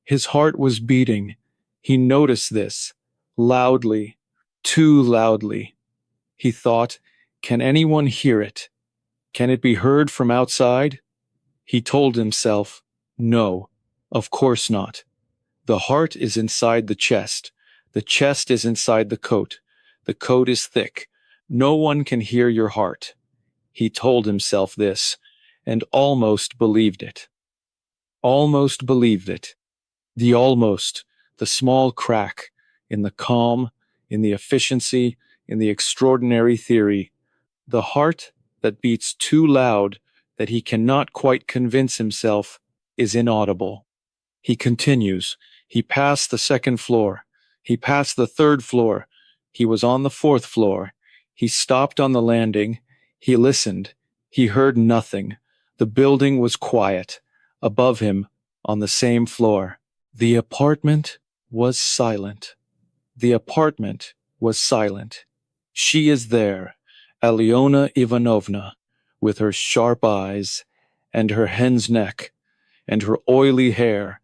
Speaker 1: His heart was beating. He noticed this, loudly, too loudly. He thought, can anyone hear it? Can it be heard from outside? He told himself, no, of course not. The heart is inside the chest. The chest is inside the coat. The coat is thick. No one can hear your heart. He told himself this, and almost believed it. Almost believed it. The small crack, in the calm, in the efficiency, in the extraordinary theory. The heart that beats too loud, that he cannot quite convince himself is inaudible. He continues. He passed the second floor. He passed the third floor. He was on the fourth floor. He stopped on the landing. He listened. He heard nothing. The building was quiet. Above him, on the same floor, the apartment was silent. The apartment was silent. She is there, Alyona Ivanovna, with her sharp eyes, and her hen's neck, and her oily hair,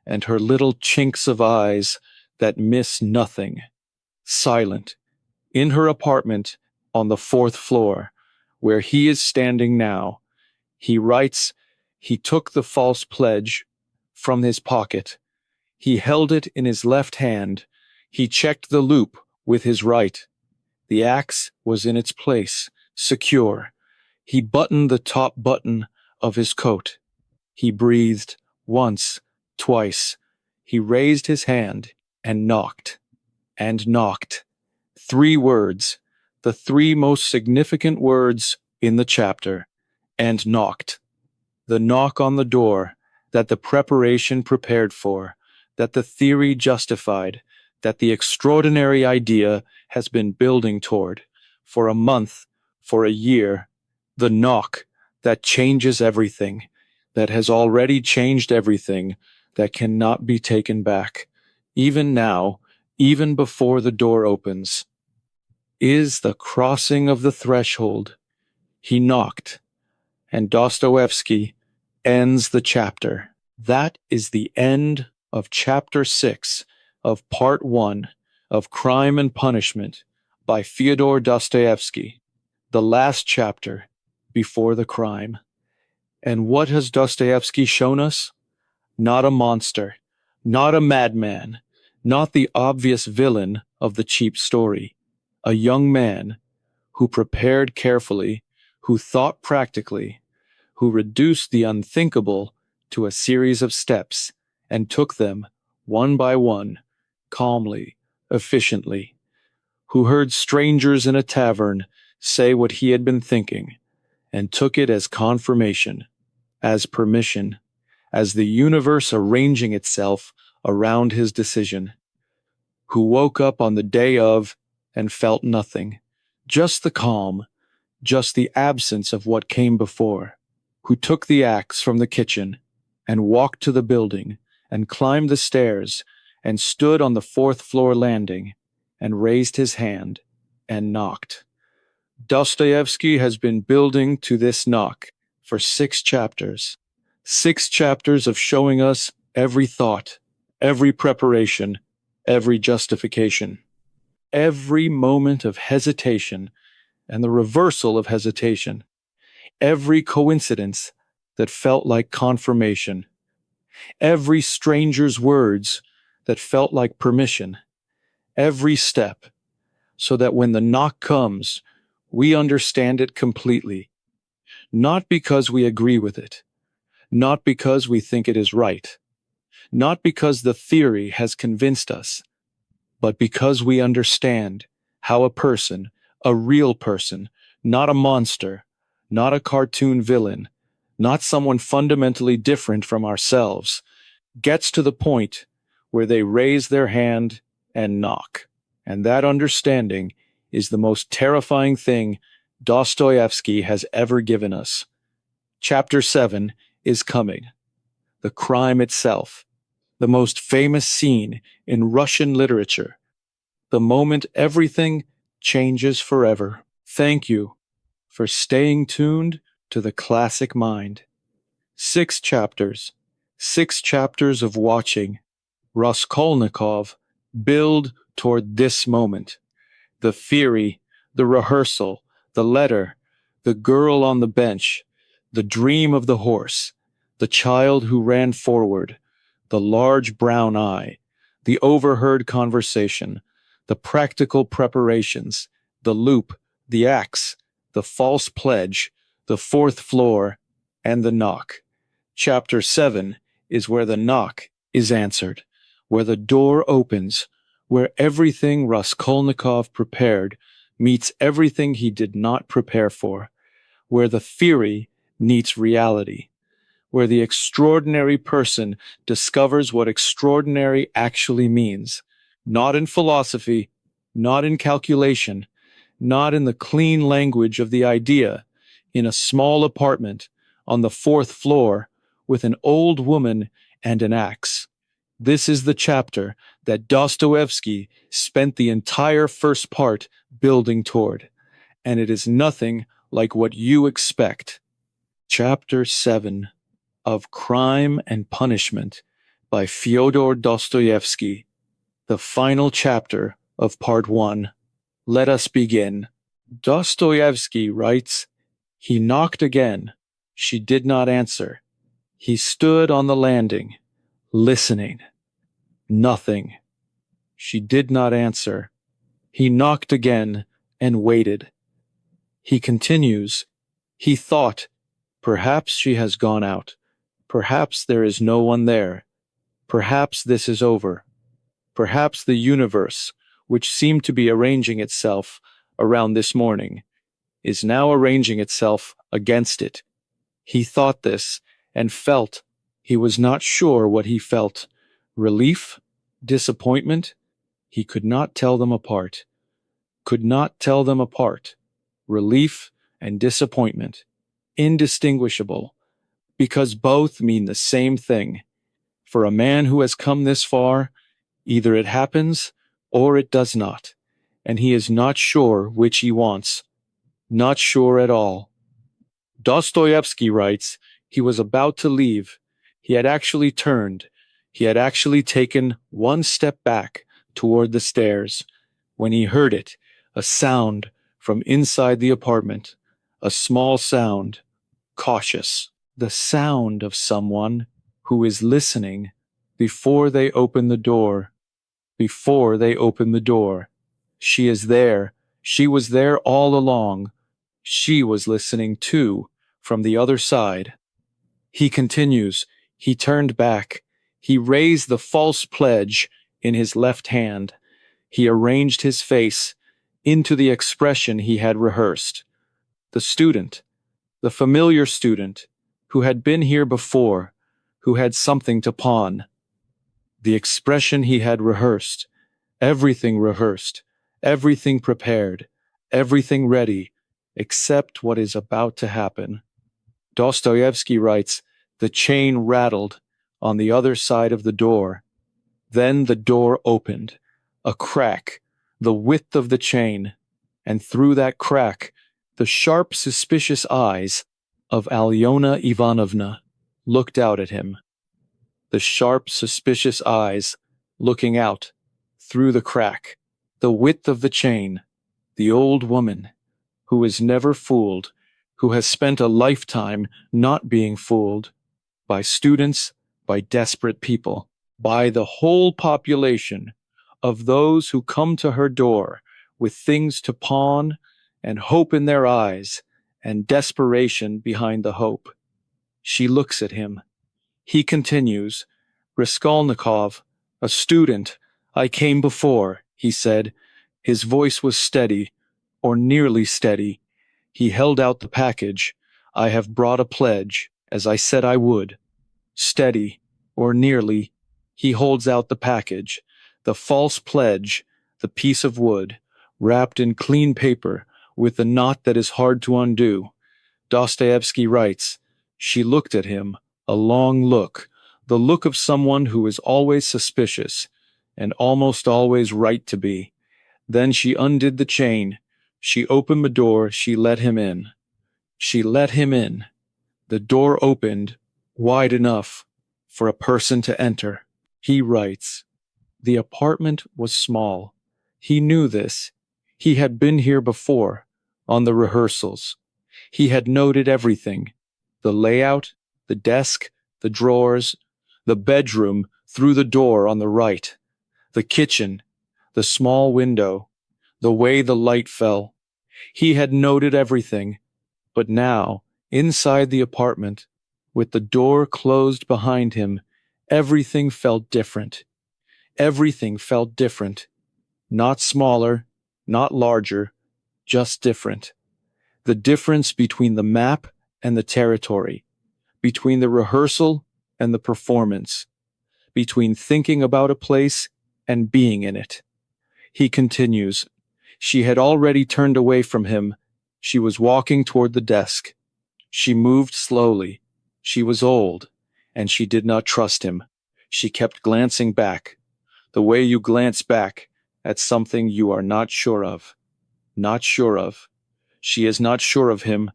Speaker 1: and her little chinks of eyes that miss nothing. Silent, in her apartment on the fourth floor, where he is standing now. He writes, he took the false pledge from his pocket. He held it in his left hand. He checked the loop with his right. The axe was in its place, secure. He buttoned the top button of his coat. He breathed once, twice. He raised his hand and knocked. And knocked. 3 words, the 3 most significant words in the chapter, and knocked. The knock on the door that the preparation prepared for, that the theory justified, that the extraordinary idea has been building toward, for a month, for a year, the knock that changes everything, that has already changed everything, that cannot be taken back, even now, even before the door opens, is the crossing of the threshold. He knocked, and Dostoevsky ends the chapter. That is the end of Chapter 6 of Part 1 of Crime and Punishment by Fyodor Dostoevsky, the last chapter before the crime. And what has Dostoevsky shown us? Not a monster, not a madman, not the obvious villain of the cheap story. A young man who prepared carefully, who thought practically, who reduced the unthinkable to a series of steps and took them one by one, calmly, efficiently, who heard strangers in a tavern say what he had been thinking and took it as confirmation, as permission, as the universe arranging itself around his decision, who woke up on the day of and felt nothing, just the calm, just the absence of what came before, who took the axe from the kitchen and walked to the building and climbed the stairs and stood on the fourth-floor landing and raised his hand and knocked. Dostoevsky has been building to this knock for 6 chapters. 6 chapters of showing us every thought, every preparation, every justification, every moment of hesitation and the reversal of hesitation, every coincidence that felt like confirmation, every stranger's words that felt like permission, every step, so that when the knock comes, we understand it completely, not because we agree with it, not because we think it is right, not because the theory has convinced us, but because we understand how a person, a real person, not a monster, not a cartoon villain, not someone fundamentally different from ourselves, gets to the point where they raise their hand and knock. And that understanding is the most terrifying thing Dostoevsky has ever given us. Chapter 7 is coming. The crime itself, the most famous scene in Russian literature, the moment everything changes forever. Thank you for staying tuned to the classic mind. 6 chapters, 6 chapters of watching Raskolnikov build toward this moment. The theory, the rehearsal, the letter, the girl on the bench, the dream of the horse, the child who ran forward, the large brown eye, the overheard conversation, the practical preparations, the loop, the axe, the false pledge, the fourth floor, and the knock. Chapter 7 is where the knock is answered, where the door opens, where everything Raskolnikov prepared meets everything he did not prepare for, where the theory meets reality, where the extraordinary person discovers what extraordinary actually means, not in philosophy, not in calculation, not in the clean language of the idea, in a small apartment on the 4th floor with an old woman and an axe. This is the chapter that Dostoevsky spent the entire first part building toward, and it is nothing like what you expect. Chapter 7 of Crime and Punishment by Fyodor Dostoevsky, the final chapter of Part 1. Let us begin. Dostoevsky writes, "He knocked again. She did not answer. He stood on the landing, listening. Nothing. She did not answer. He knocked again and waited. He continues, he thought, perhaps she has gone out. Perhaps there is no one there. Perhaps this is over. Perhaps the universe, which seemed to be arranging itself around this morning, is now arranging itself against it. He thought this and felt. He was not sure what he felt. Relief? Disappointment? He could not tell them apart. Could not tell them apart. Relief and disappointment. Indistinguishable. Because both mean the same thing. For a man who has come this far, either it happens or it does not, and he is not sure which he wants. Not sure at all. Dostoevsky writes, he was about to leave. He had actually turned. He had actually taken one step back toward the stairs when he heard it, a sound from inside the apartment, a small sound, cautious, the sound of someone who is listening before they open the door. Before they open the door. She is there. She was there all along. She was listening too, from the other side. He continues. He turned back. He raised the false pledge in his left hand. He arranged his face into the expression he had rehearsed. The student, the familiar student, who had been here before, who had something to pawn. The expression he had rehearsed, everything rehearsed, everything prepared, everything ready, except what is about to happen. Dostoevsky writes, the chain rattled on the other side of the door. Then the door opened, a crack, the width of the chain, and through that crack, the sharp, suspicious eyes of Alyona Ivanovna looked out at him. The sharp, suspicious eyes looking out through the crack, the width of the chain, the old woman who is never fooled, who has spent a lifetime not being fooled by students, by desperate people, by the whole population of those who come to her door with things to pawn and hope in their eyes and desperation behind the hope. She looks at him. He continues, Raskolnikov, a student, I came before, he said. His voice was steady, or nearly steady. He held out the package. I have brought a pledge, as I said I would. Steady, or nearly. He holds out the package, the false pledge, the piece of wood, wrapped in clean paper, with the knot that is hard to undo. Dostoevsky writes, she looked at him, a long look, the look of someone who is always suspicious, and almost always right to be. Then she undid the chain. She opened the door. She let him in. She let him in. The door opened wide enough for a person to enter. He writes, the apartment was small. He knew this. He had been here before, on the rehearsals. He had noted everything, the layout, the desk, the drawers, the bedroom through the door on the right, the kitchen, the small window, the way the light fell. He had noted everything, but now, inside the apartment, with the door closed behind him, everything felt different. Everything felt different. Not smaller, not larger, just different. The difference between the map and the territory, between the rehearsal and the performance, between thinking about a place and being in it. He continues, she had already turned away from him. She was walking toward the desk. She moved slowly. She was old, and she did not trust him. She kept glancing back, the way you glance back at something you are not sure of. Not sure of. She is not sure of him.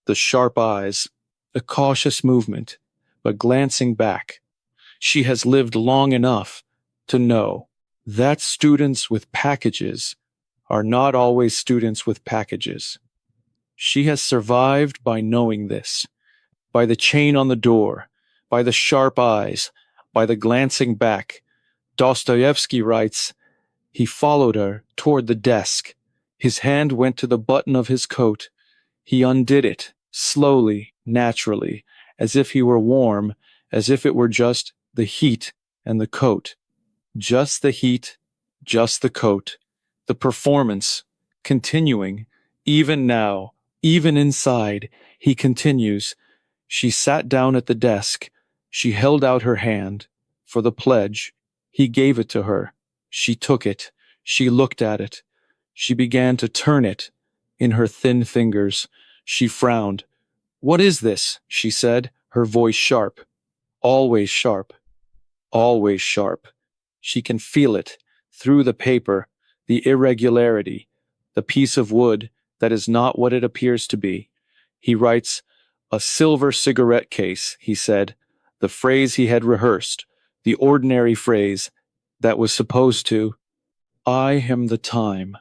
Speaker 1: The sharp eyes, the cautious movement, but glancing back. She has lived long enough to know that students with packages are not always students with packages. She has survived by knowing this, by the chain on the door, by the sharp eyes, by the glancing back. Dostoevsky writes, he followed her toward the desk. His hand went to the button of his coat. He undid it, slowly, naturally, as if he were warm, as if it were just the heat and the coat. Just the heat, just the coat. The performance, continuing, even now, even inside, he continues. She sat down at the desk. She held out her hand for the pledge. He gave it to her. She took it. She looked at it. She began to turn it in her thin fingers. She frowned. What is this? She said, her voice sharp. Always sharp. Always sharp. She can feel it through the paper, the irregularity, the piece of wood that is not what it appears to be. He writes, a silver cigarette case, he said, the phrase he had rehearsed, the ordinary phrase that was supposed to, "I am the time."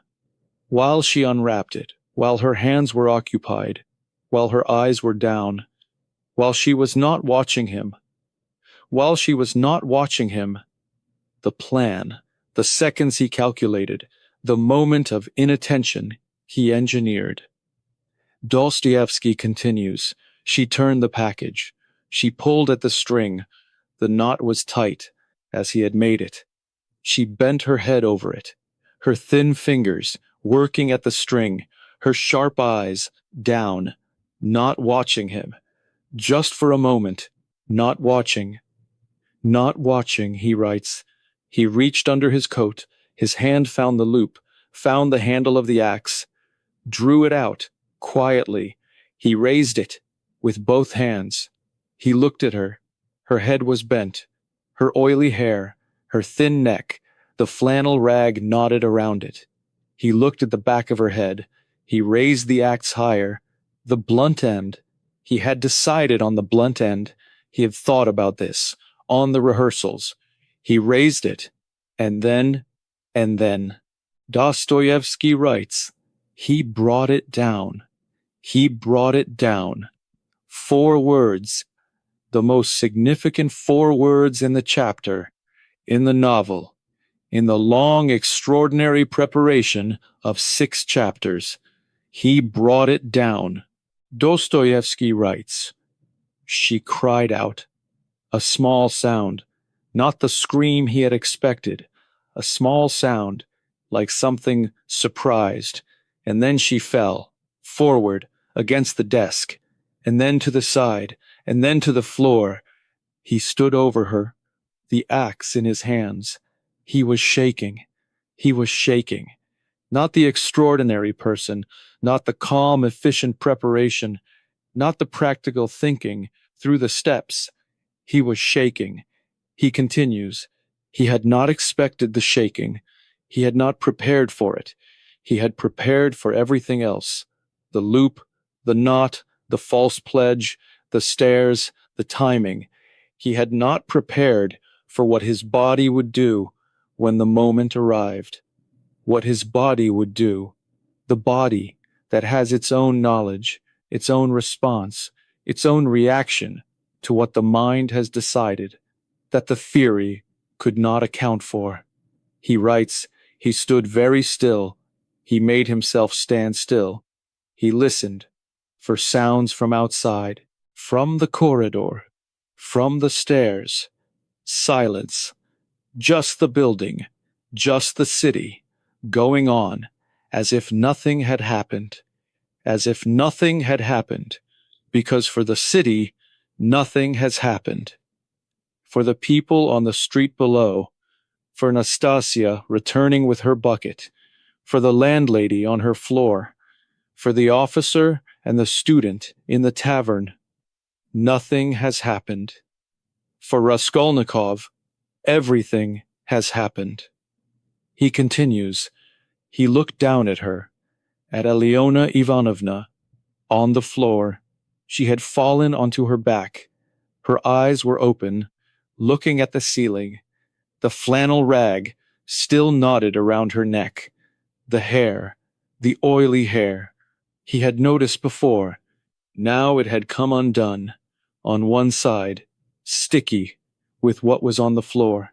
Speaker 1: While she unwrapped it, while her hands were occupied, while her eyes were down, while she was not watching him, the plan, the seconds he calculated, the moment of inattention he engineered. Dostoevsky continues. She turned the package. She pulled at the string. The knot was tight, as he had made it. She bent her head over it, her thin fingers working at the string, her sharp eyes down, not watching him. Just for a moment, not watching. Not watching, he writes. He reached under his coat. His hand found the loop, found the handle of the axe, drew it out, quietly. He raised it with both hands. He looked at her. Her head was bent, her oily hair, her thin neck, the flannel rag knotted around it. He looked at the back of her head. He raised the axe higher. The blunt end. He had decided on the blunt end. He had thought about this, on the rehearsals. He raised it, and then, Dostoevsky writes, he brought it down. He brought it down. 4 words, the most significant 4 words in the chapter, in the novel, in the long, extraordinary preparation of 6 chapters. He brought it down. Dostoevsky writes, she cried out. A small sound, not the scream he had expected, a small sound, like something surprised, and then she fell, forward, against the desk, and then to the side, and then to the floor. He stood over her, the axe in his hands. He was shaking. He was shaking. Not the extraordinary person, not the calm, efficient preparation, not the practical thinking through the steps. He was shaking. He continues. He had not expected the shaking. He had not prepared for it. He had prepared for everything else. The loop, the knot, the false pledge, the stairs, the timing. He had not prepared for what his body would do when the moment arrived. What his body would do. The body that has its own knowledge, its own response, its own reaction to what the mind has decided, that the theory could not account for. He writes, he stood very still. He made himself stand still. He listened for sounds from outside, from the corridor, from the stairs. Silence. Just the building, just the city, going on, as if nothing had happened. As if nothing had happened, because for the city, nothing has happened. For the people on the street below, for Nastasia returning with her bucket, for the landlady on her floor, for the officer and the student in the tavern, nothing has happened. For Raskolnikov, everything has happened. He continues. He looked down at her, at Alyona Ivanovna, on the floor. She had fallen onto her back. Her eyes were open, looking at the ceiling. The flannel rag still knotted around her neck. The hair, the oily hair, he had noticed before. Now it had come undone, on one side, sticky, with what was on the floor.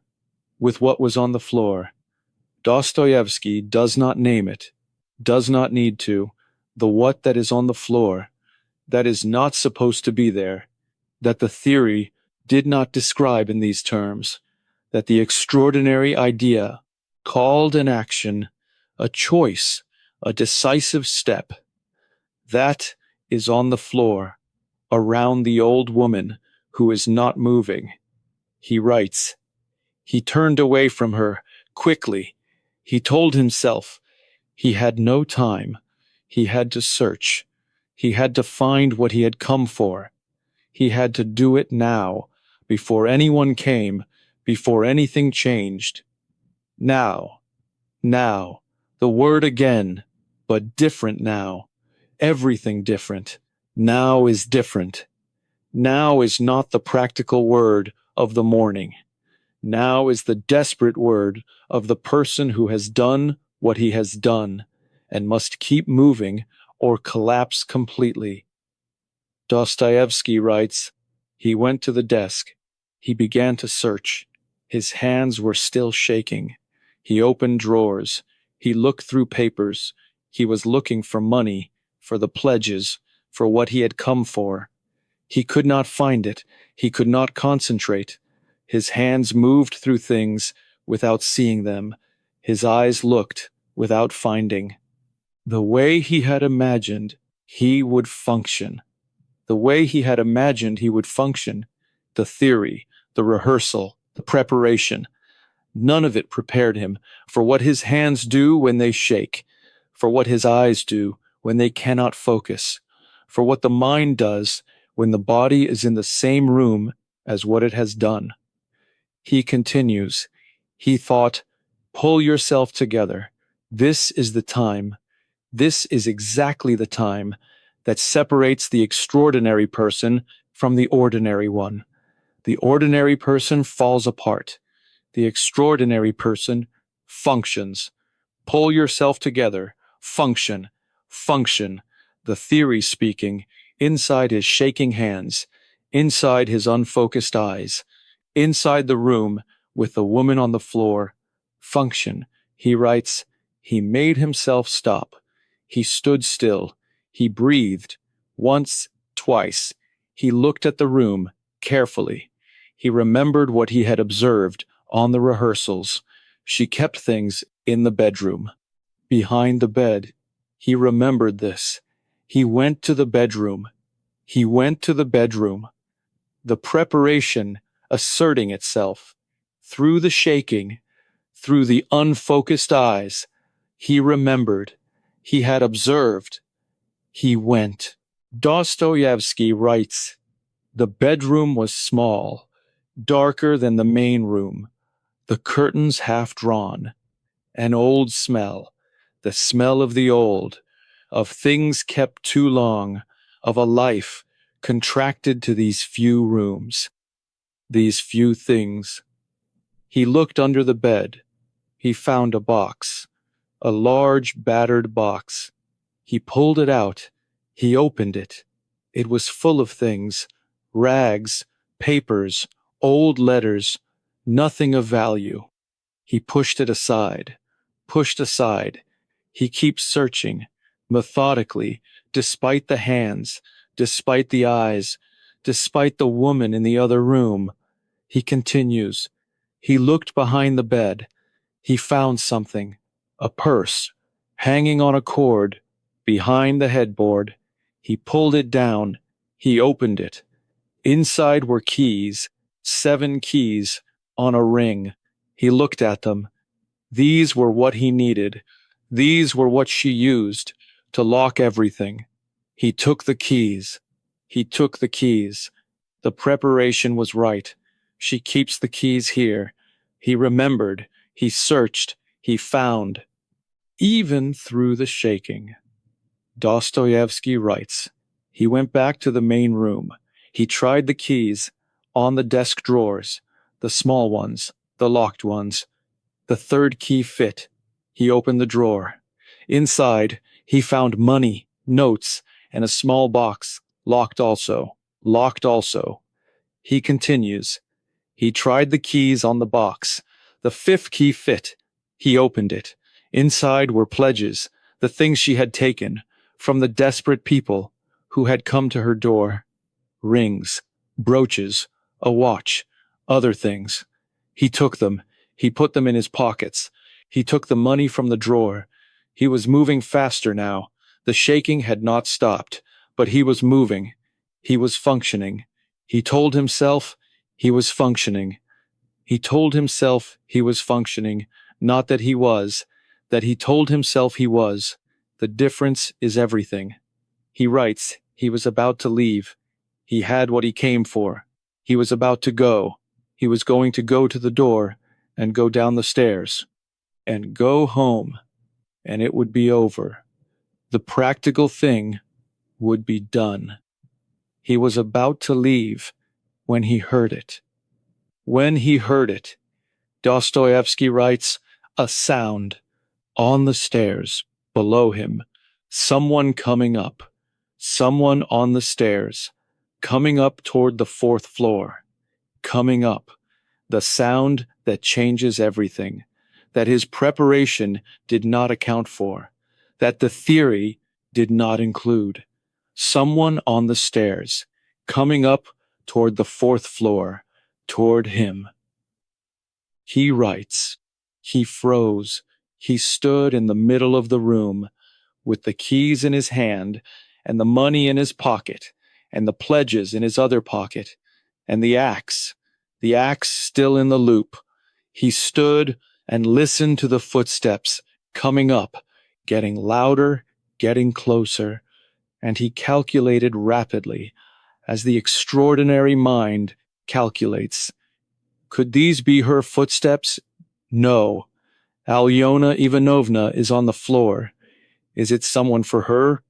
Speaker 1: With what was on the floor. Dostoevsky does not name it, does not need to, the what that is on the floor, that is not supposed to be there, that the theory did not describe in these terms, that the extraordinary idea called an action, a choice, a decisive step. That is on the floor, around the old woman who is not moving. He writes, he turned away from her, quickly. He told himself he had no time. He had to search. He had to find what he had come for. He had to do it now, before anyone came, before anything changed. Now, the word again, but different now. Everything different. Now is different. Now is not the practical word of the morning. Now is the desperate word of the person who has done what he has done and must keep moving or collapse completely. Dostoevsky writes, he went to the desk. He began to search. His hands were still shaking. He opened drawers. He looked through papers. He was looking for money, for the pledges, for what he had come for. He could not find it. He could not concentrate. His hands moved through things without seeing them. His eyes looked without finding. The way he had imagined he would function. The way he had imagined he would function. The theory, the rehearsal, the preparation. None of it prepared him for what his hands do when they shake, for what his eyes do when they cannot focus, for what the mind does when the body is in the same room as what it has done. He continues. He thought, pull yourself together. This is the time. This is exactly the time that separates the extraordinary person from the ordinary one. The ordinary person falls apart. The extraordinary person functions. Pull yourself together. Function. Function. The theory speaking, inside his shaking hands, inside his unfocused eyes, inside the room with the woman on the floor. Function. He writes, he made himself stop. He stood still. He breathed. Once, twice. He looked at the room carefully. He remembered what he had observed on the rehearsals. She kept things in the bedroom. Behind the bed. He remembered this. He went to the bedroom. He went to the bedroom. The preparation asserting itself. Through the shaking, through the unfocused eyes, he remembered. He had observed. He went. Dostoevsky writes, the bedroom was small, darker than the main room, the curtains half drawn, an old smell, the smell of the old, of things kept too long, of a life contracted to these few rooms, these few things. He looked under the bed. He found a box, a large battered box. He pulled it out. He opened it. It was full of things, rags, papers, old letters, nothing of value. He pushed it aside, pushed aside. He keeps searching, methodically, despite the hands, despite the eyes, despite the woman in the other room. He continues. He looked behind the bed. He found something, a purse, hanging on a cord, behind the headboard. He pulled it down. He opened it. Inside were keys, 7 keys, on a ring. He looked at them. These were what he needed. These were what she used to lock everything. He took the keys. He took the keys. The preparation was right. She keeps the keys here. He remembered. He searched. He found. Even through the shaking. Dostoevsky writes, he went back to the main room. He tried the keys on the desk drawers, the small ones, the locked ones. The third key fit. He opened the drawer. Inside, he found money, notes, and a small box, locked also, locked also. He continues. He tried the keys on the box. The 5th key fit. He opened it. Inside were pledges, the things she had taken, from the desperate people who had come to her door. Rings, brooches, a watch, other things. He took them. He put them in his pockets. He took the money from the drawer. He was moving faster now. The shaking had not stopped, but he was moving. He was functioning. He told himself he was functioning. He told himself he was functioning, not that he was, that he told himself he was. The difference is everything. He writes, he was about to leave. He had what he came for. He was about to go. He was going to go to the door and go down the stairs and go home, and it would be over. The practical thing would be done. He was about to leave when he heard it. When he heard it, Dostoevsky writes, a sound on the stairs below him, someone coming up, someone on the stairs, coming up toward the fourth floor, coming up, the sound that changes everything, that his preparation did not account for, that the theory did not include. Someone on the stairs, coming up toward the fourth floor, toward him. He writes, he froze, he stood in the middle of the room, with the keys in his hand, and the money in his pocket, and the pledges in his other pocket, and the axe still in the loop. He stood and listened to the footsteps coming up, getting louder, getting closer, and he calculated rapidly, as the extraordinary mind calculates. Could these be her footsteps? No. Alyona Ivanovna is on the floor. Is it someone for her?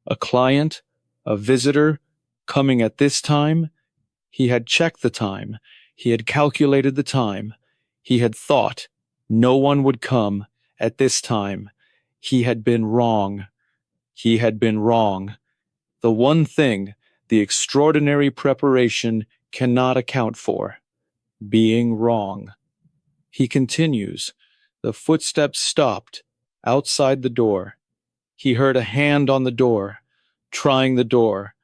Speaker 1: A client? A visitor? Coming at this time? He had checked the time. He had calculated the time. He had thought no one would come at this time. He had been wrong. He had been wrong. The one thing the extraordinary preparation cannot account for, being wrong. He continues. The footsteps stopped outside the door. He heard a hand on the door, trying the door.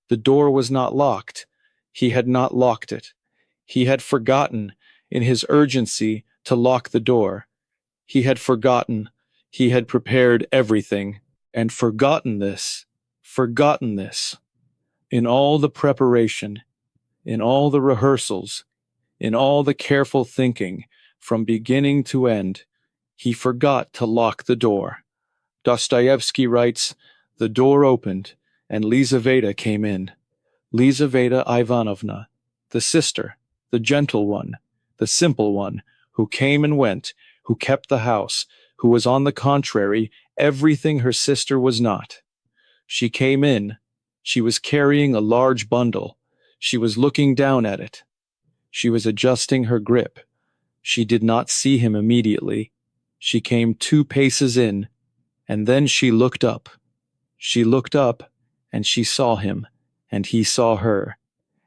Speaker 1: The door was not locked. He had not locked it. He had forgotten, in his urgency, to lock the door. He had forgotten. He had prepared everything, and forgotten this. In all the preparation, in all the rehearsals, in all the careful thinking, from beginning to end, he forgot to lock the door. Dostoevsky writes, the door opened, and Lizaveta came in. Lizaveta Ivanovna, the sister, the gentle one, the simple one, who came and went, who kept the house, who was on the contrary everything her sister was not. She came in. She was carrying a large bundle. She was looking down at it. She was adjusting her grip. She did not see him immediately. She came 2 paces in, and then she looked up. She looked up, and she saw him, and he saw her.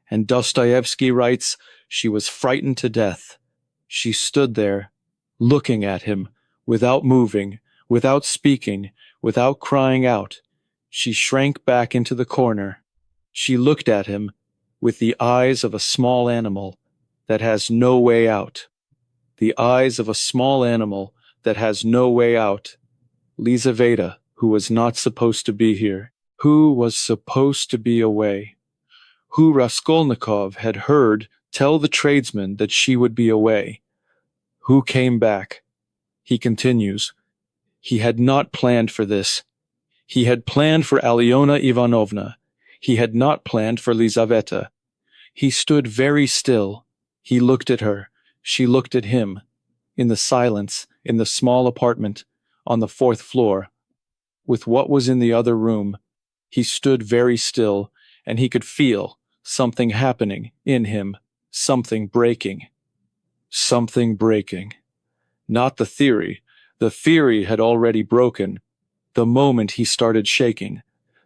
Speaker 1: And Dostoevsky writes, she was frightened to death. She stood there, looking at him, without moving, without speaking, without crying out. She shrank back into the corner. She looked at him with the eyes of a small animal that has no way out. The eyes of a small animal that has no way out. Lizaveta, who was not supposed to be here, who was supposed to be away, who Raskolnikov had heard tell the tradesman that she would be away, who came back. He continues, he had not planned for this. He had planned for Alyona Ivanovna. He had not planned for Lizaveta. He stood very still. He looked at her. She looked at him. In the silence, in the small apartment, on the 4th floor, with what was in the other room, he stood very still, and he could feel something happening in him, something breaking. Something breaking. Not the theory. The theory had already broken. The moment he started shaking,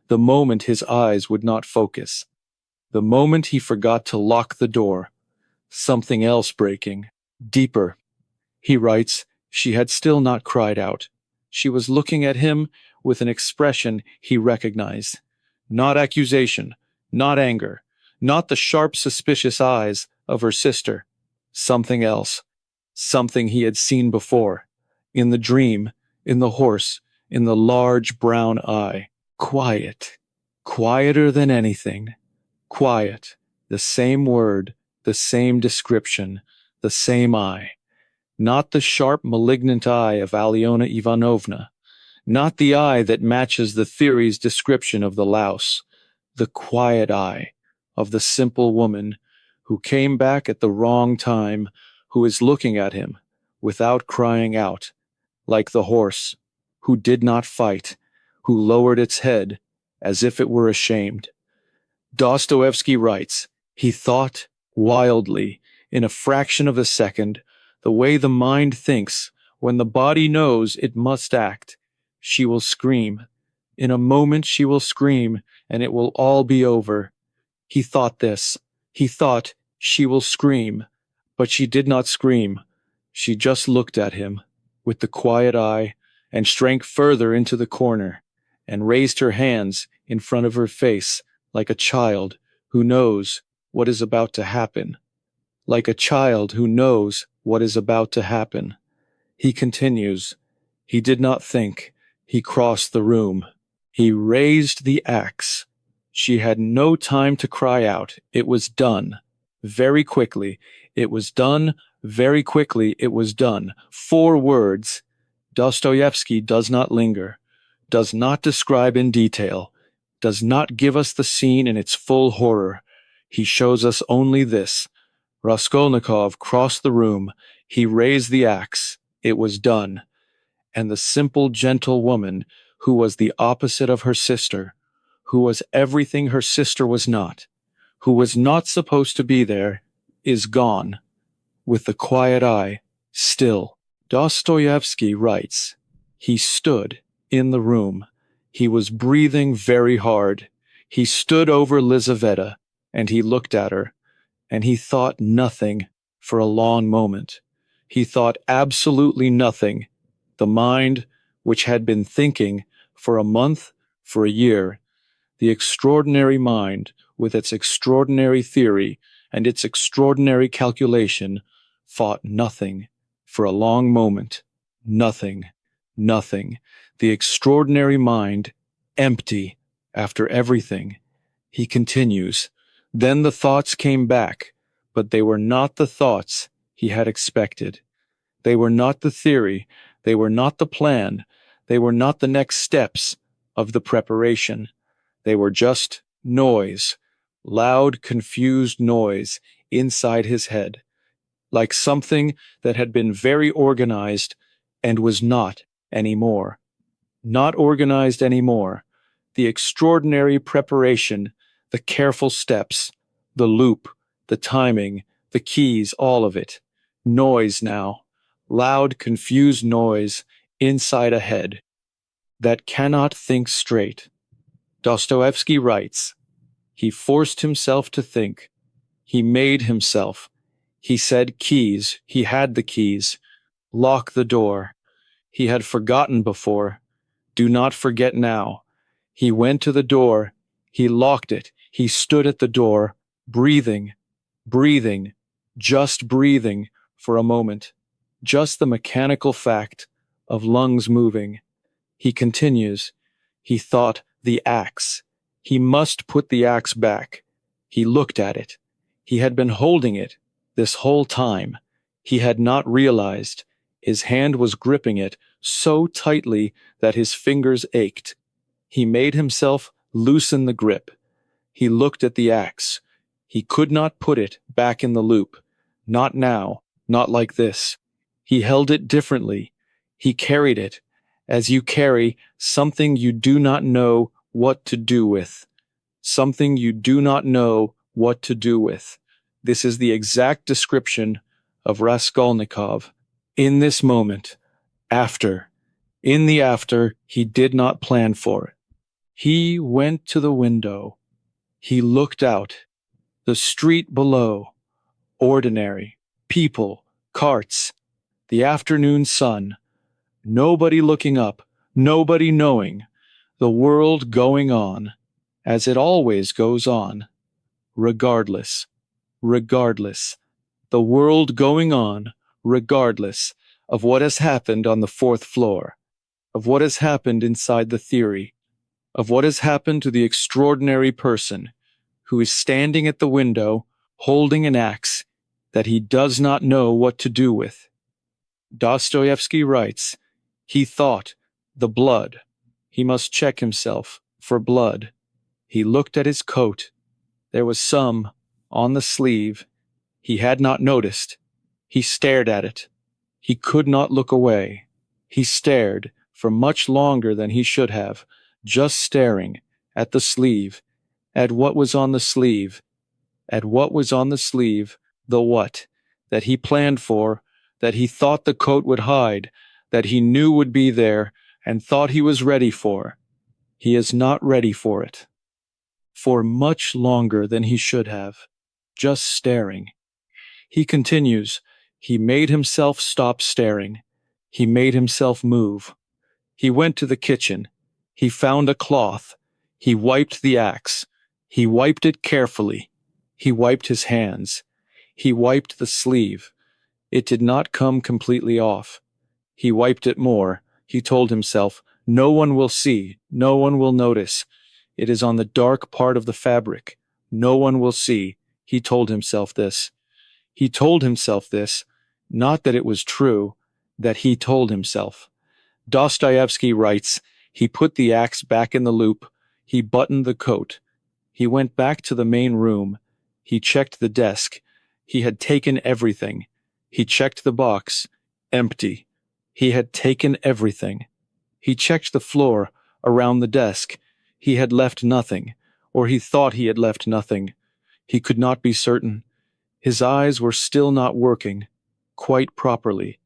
Speaker 1: the moment his eyes would not focus, the moment he forgot to lock the door, something else breaking, deeper. He writes, she had still not cried out. She was looking at him with an expression he recognized. Not accusation, not anger, not the sharp, suspicious eyes of her sister. Something else, something he had seen before, in the dream, in the horse, in the large brown eye. Quiet, quieter than anything. Quiet, the same word, the same description, the same eye. Not the sharp, malignant eye of Alyona Ivanovna, not the eye that matches the theory's description of the louse, the quiet eye of the simple woman who came back at the wrong time, who is looking at him without crying out, like the horse, who did not fight, who lowered its head as if it were ashamed. Dostoevsky writes, he thought wildly, in a fraction of a second, the way the mind thinks, when the body knows it must act. She will scream. In a moment she will scream, and it will all be over. He thought this. He thought, she will scream. But she did not scream. She just looked at him, with the quiet eye, and shrank further into the corner, and raised her hands in front of her face like a child who knows what is about to happen. Like a child who knows what is about to happen. He continues. He did not think. He crossed the room. He raised the axe. She had no time to cry out. It was done. Very quickly. It was done. Very quickly it was done. 4 words. Dostoevsky does not linger, does not describe in detail, does not give us the scene in its full horror. He shows us only this. Raskolnikov crossed the room. He raised the axe. It was done. And the simple, gentle woman, who was the opposite of her sister, who was everything her sister was not, who was not supposed to be there, is gone. With the quiet eye, still. Dostoevsky writes, he stood in the room. He was breathing very hard. He stood over Lizaveta, and he looked at her, and he thought nothing for a long moment. He thought absolutely nothing. The mind, which had been thinking for a month, for a year, the extraordinary mind, with its extraordinary theory and its extraordinary calculation, thought nothing for a long moment. Nothing, nothing. The extraordinary mind, empty after everything. He continues, then the thoughts came back, but they were not the thoughts he had expected. They were not the theory, they were not the plan, they were not the next steps of the preparation. They were just noise, loud, confused noise inside his head, like something that had been very organized and was not anymore. Not organized anymore. The extraordinary preparation, the careful steps, the loop, the timing, the keys, all of it. Noise now. Loud, confused noise inside a head that cannot think straight. Dostoevsky writes, he forced himself to think. He made himself. He said keys. He had the keys. Lock the door. He had forgotten before. Do not forget now. He went to the door. He locked it. He stood at the door, breathing, breathing, just breathing for a moment. Just the mechanical fact of lungs moving. He continues. He thought the axe. He must put the axe back. He looked at it. He had been holding it this whole time. He had not realized. His hand was gripping it so tightly that his fingers ached. He made himself loosen the grip. He looked at the axe. He could not put it back in the loop. Not now, not like this. He held it differently. He carried it, as you carry something you do not know what to do with. Something you do not know what to do with. This is the exact description of Raskolnikov. In this moment, after, in the after, he did not plan for it. He went to the window. He looked out. The street below. Ordinary. People. Carts. The afternoon sun. Nobody looking up. Nobody knowing. The world going on, as it always goes on. Regardless. Regardless. The world going on, regardless of what has happened on the 4th floor, of what has happened inside the theory, of what has happened to the extraordinary person who is standing at the window holding an axe that he does not know what to do with. Dostoevsky writes, he thought, the blood. He must check himself for blood. He looked at his coat. There was some on the sleeve. He had not noticed. He stared at it. He could not look away. He stared for much longer than he should have, just staring at the sleeve, at what was on the sleeve, at what was on the sleeve, the what, that he planned for, that he thought the coat would hide, that he knew would be there, and thought he was ready for. He is not ready for it. For much longer than he should have, just staring. He continues. He made himself stop staring. He made himself move. He went to the kitchen. He found a cloth. He wiped the axe. He wiped it carefully. He wiped his hands. He wiped the sleeve. It did not come completely off. He wiped it more. He told himself, no one will see, no one will notice. It is on the dark part of the fabric. No one will see. He told himself this. He told himself this, not that it was true, that he told himself. Dostoevsky writes, he put the axe back in the loop. He buttoned the coat. He went back to the main room. He checked the desk. He had taken everything. He checked the box. Empty. He had taken everything. He checked the floor around the desk. He had left nothing, or he thought he had left nothing. He could not be certain. His eyes were still not working quite properly.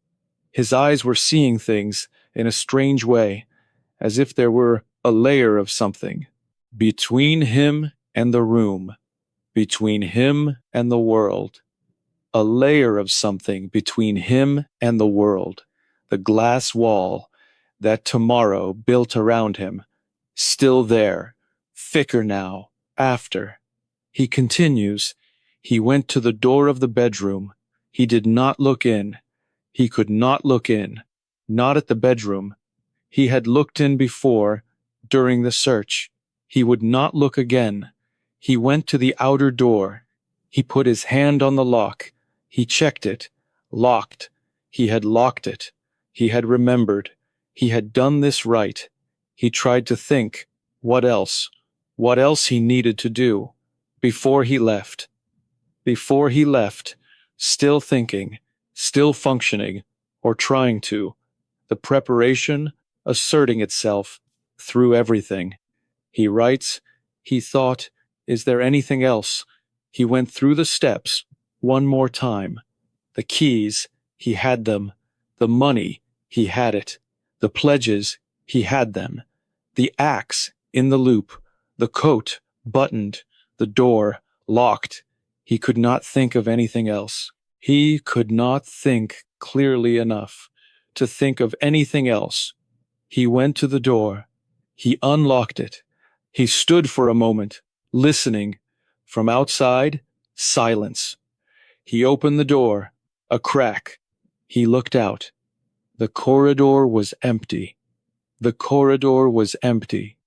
Speaker 1: His eyes were seeing things in a strange way, as if there were a layer of something between him and the room, between him and the world. A layer of something between him and the world, the glass wall that tomorrow built around him, still there, thicker now, after. He continues, he went to the door of the bedroom. He did not look in. He could not look in, not at the bedroom. He had looked in before, during the search. He would not look again. He went to the outer door. He put his hand on the lock. He checked it. Locked. He had locked it. He had remembered. He had done this right. He tried to think. What else? What else he needed to do? Before he left. Before he left, still thinking, still functioning, or trying to. The preparation asserting itself through everything. He writes, he thought, is there anything else? He went through the steps one more time. The keys, he had them. The money, he had it. The pledges, he had them. The axe in the loop. The coat buttoned. The door locked. He could not think of anything else. He could not think clearly enough to think of anything else. He went to the door. He unlocked it. He stood for a moment, listening. From outside, silence. He opened the door, a crack. He looked out. The corridor was empty. The corridor was empty.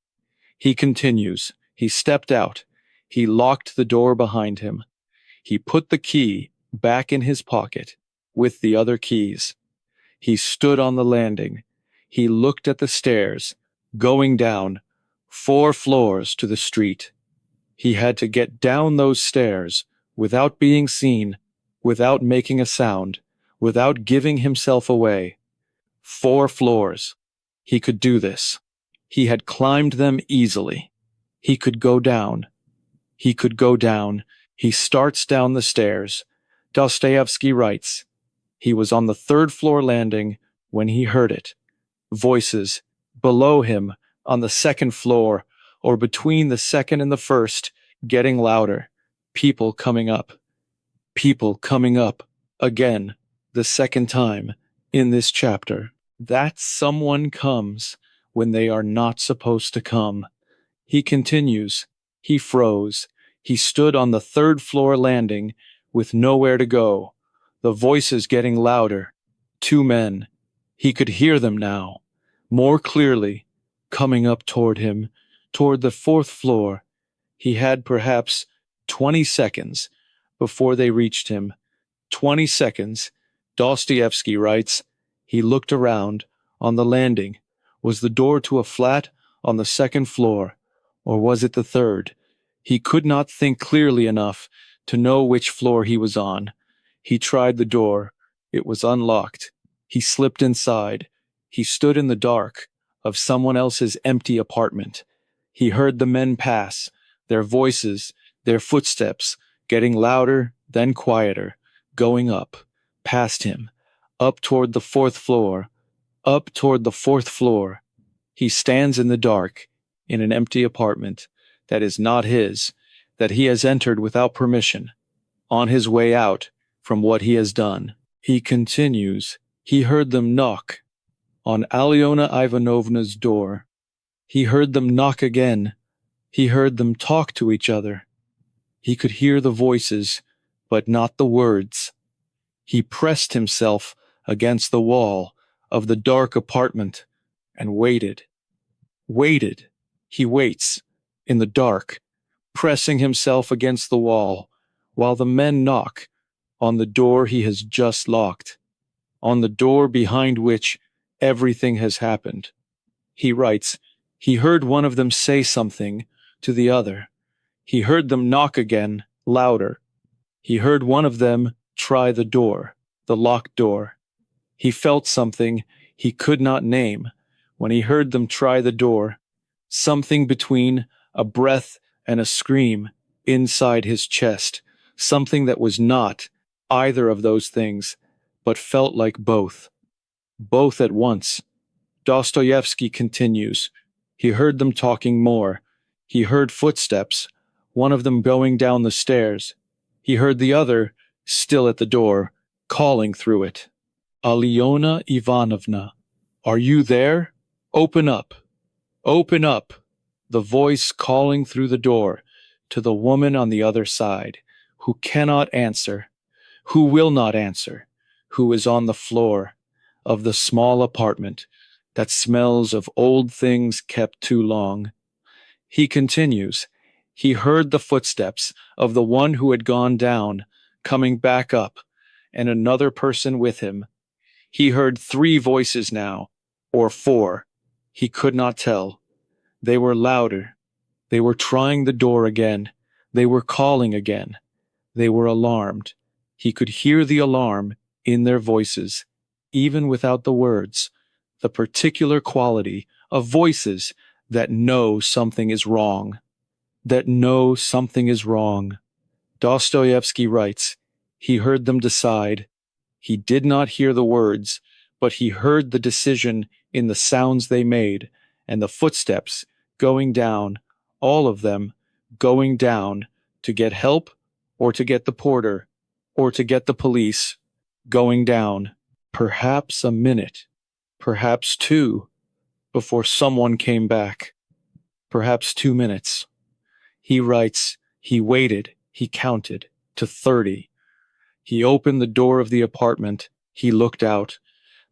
Speaker 1: He continues. He stepped out. He locked the door behind him. He put the key back in his pocket with the other keys. He stood on the landing. He looked at the stairs, going down, 4 floors to the street. He had to get down those stairs without being seen, without making a sound, without giving himself away. 4 floors. He could do this. He had climbed them easily. He could go down. He could go down. He starts down the stairs. Dostoevsky writes, he was on the 3rd floor landing when he heard it. Voices below him on the 2nd floor or between the 2nd and the 1st getting louder. People coming up. People coming up again, the 2nd time in this chapter. That someone comes when they are not supposed to come. He continues. He froze. He stood on the 3rd floor landing with nowhere to go. The voices getting louder. 2 men. He could hear them now, more clearly, coming up toward him, toward the 4th floor. He had perhaps 20 seconds before they reached him. 20 seconds. Dostoevsky writes, he looked around. On the landing. Was the door to a flat on the 2nd floor, or was it the 3rd? He could not think clearly enough to know which floor he was on. He tried the door. It was unlocked. He slipped inside. He stood in the dark of someone else's empty apartment. He heard the men pass, their voices, their footsteps, getting louder, then quieter, going up, past him, up toward the fourth floor, up toward the fourth floor. He stands in the dark, in an empty apartment that is not his, that he has entered without permission, on his way out from what he has done. He continues. He heard them knock on Alyona Ivanovna's door. He heard them knock again. He heard them talk to each other. He could hear the voices, but not the words. He pressed himself against the wall of the dark apartment and waited. Waited. He waits, in the dark, pressing himself against the wall, while the men knock on the door he has just locked, on the door behind which everything has happened. He writes, he heard one of them say something to the other. He heard them knock again, louder. He heard one of them try the door, the locked door. He felt something he could not name when he heard them try the door, something between a breath and a scream inside his chest, something that was not either of those things, but felt like both at once. Dostoevsky continues. He heard them talking more. He heard footsteps, one of them going down the stairs. He heard the other, still at the door, calling through it. Alyona Ivanovna, are you there? Open up. Open up. The voice calling through the door to the woman on the other side, who cannot answer, who will not answer, who is on the floor of the small apartment that smells of old things kept too long. He continues. He heard the footsteps of the one who had gone down, coming back up, and another person with him. He heard 3 voices now, or 4. He could not tell. They were louder. They were trying the door again. They were calling again. They were alarmed. He could hear the alarm in their voices, even without the words, the particular quality of voices that know something is wrong, that know something is wrong. Dostoevsky writes, he heard them decide. He did not hear the words, but he heard the decision in the sounds they made, and the footsteps going down, all of them going down to get help or to get the porter or to get the police, going down. Perhaps a minute, perhaps 2, before someone came back. Perhaps 2 minutes. He writes, he waited, he counted, to 30. He opened the door of the apartment. He looked out.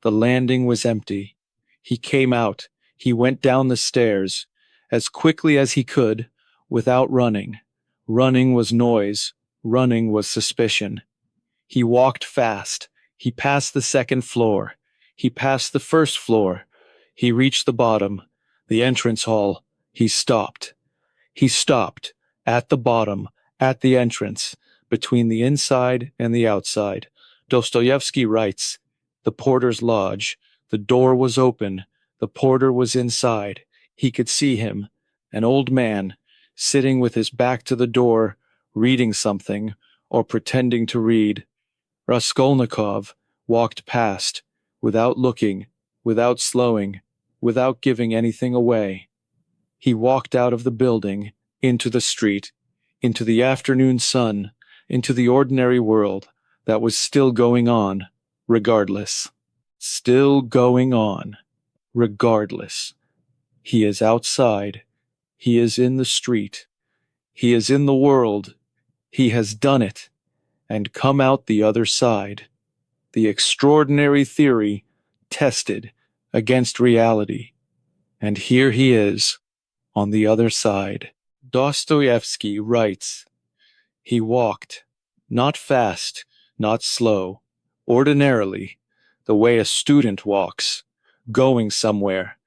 Speaker 1: The landing was empty. He came out. He went down the stairs as quickly as he could, without running. Running was noise. Running was suspicion. He walked fast. He passed the 2nd floor. He passed the 1st floor. He reached the bottom, the entrance hall. He stopped. He stopped at the bottom, at the entrance, between the inside and the outside. Dostoevsky writes, the porter's lodge. The door was open. The porter was inside. He could see him, an old man, sitting with his back to the door, reading something, or pretending to read. Raskolnikov walked past, without looking, without slowing, without giving anything away. He walked out of the building, into the street, into the afternoon sun, into the ordinary world that was still going on, regardless. Still going on, regardless. He is outside. He is in the street. He is in the world. He has done it, and come out the other side. The extraordinary theory tested against reality. And here he is, on the other side. Dostoevsky writes, he walked, not fast, not slow, ordinarily, the way a student walks, going somewhere,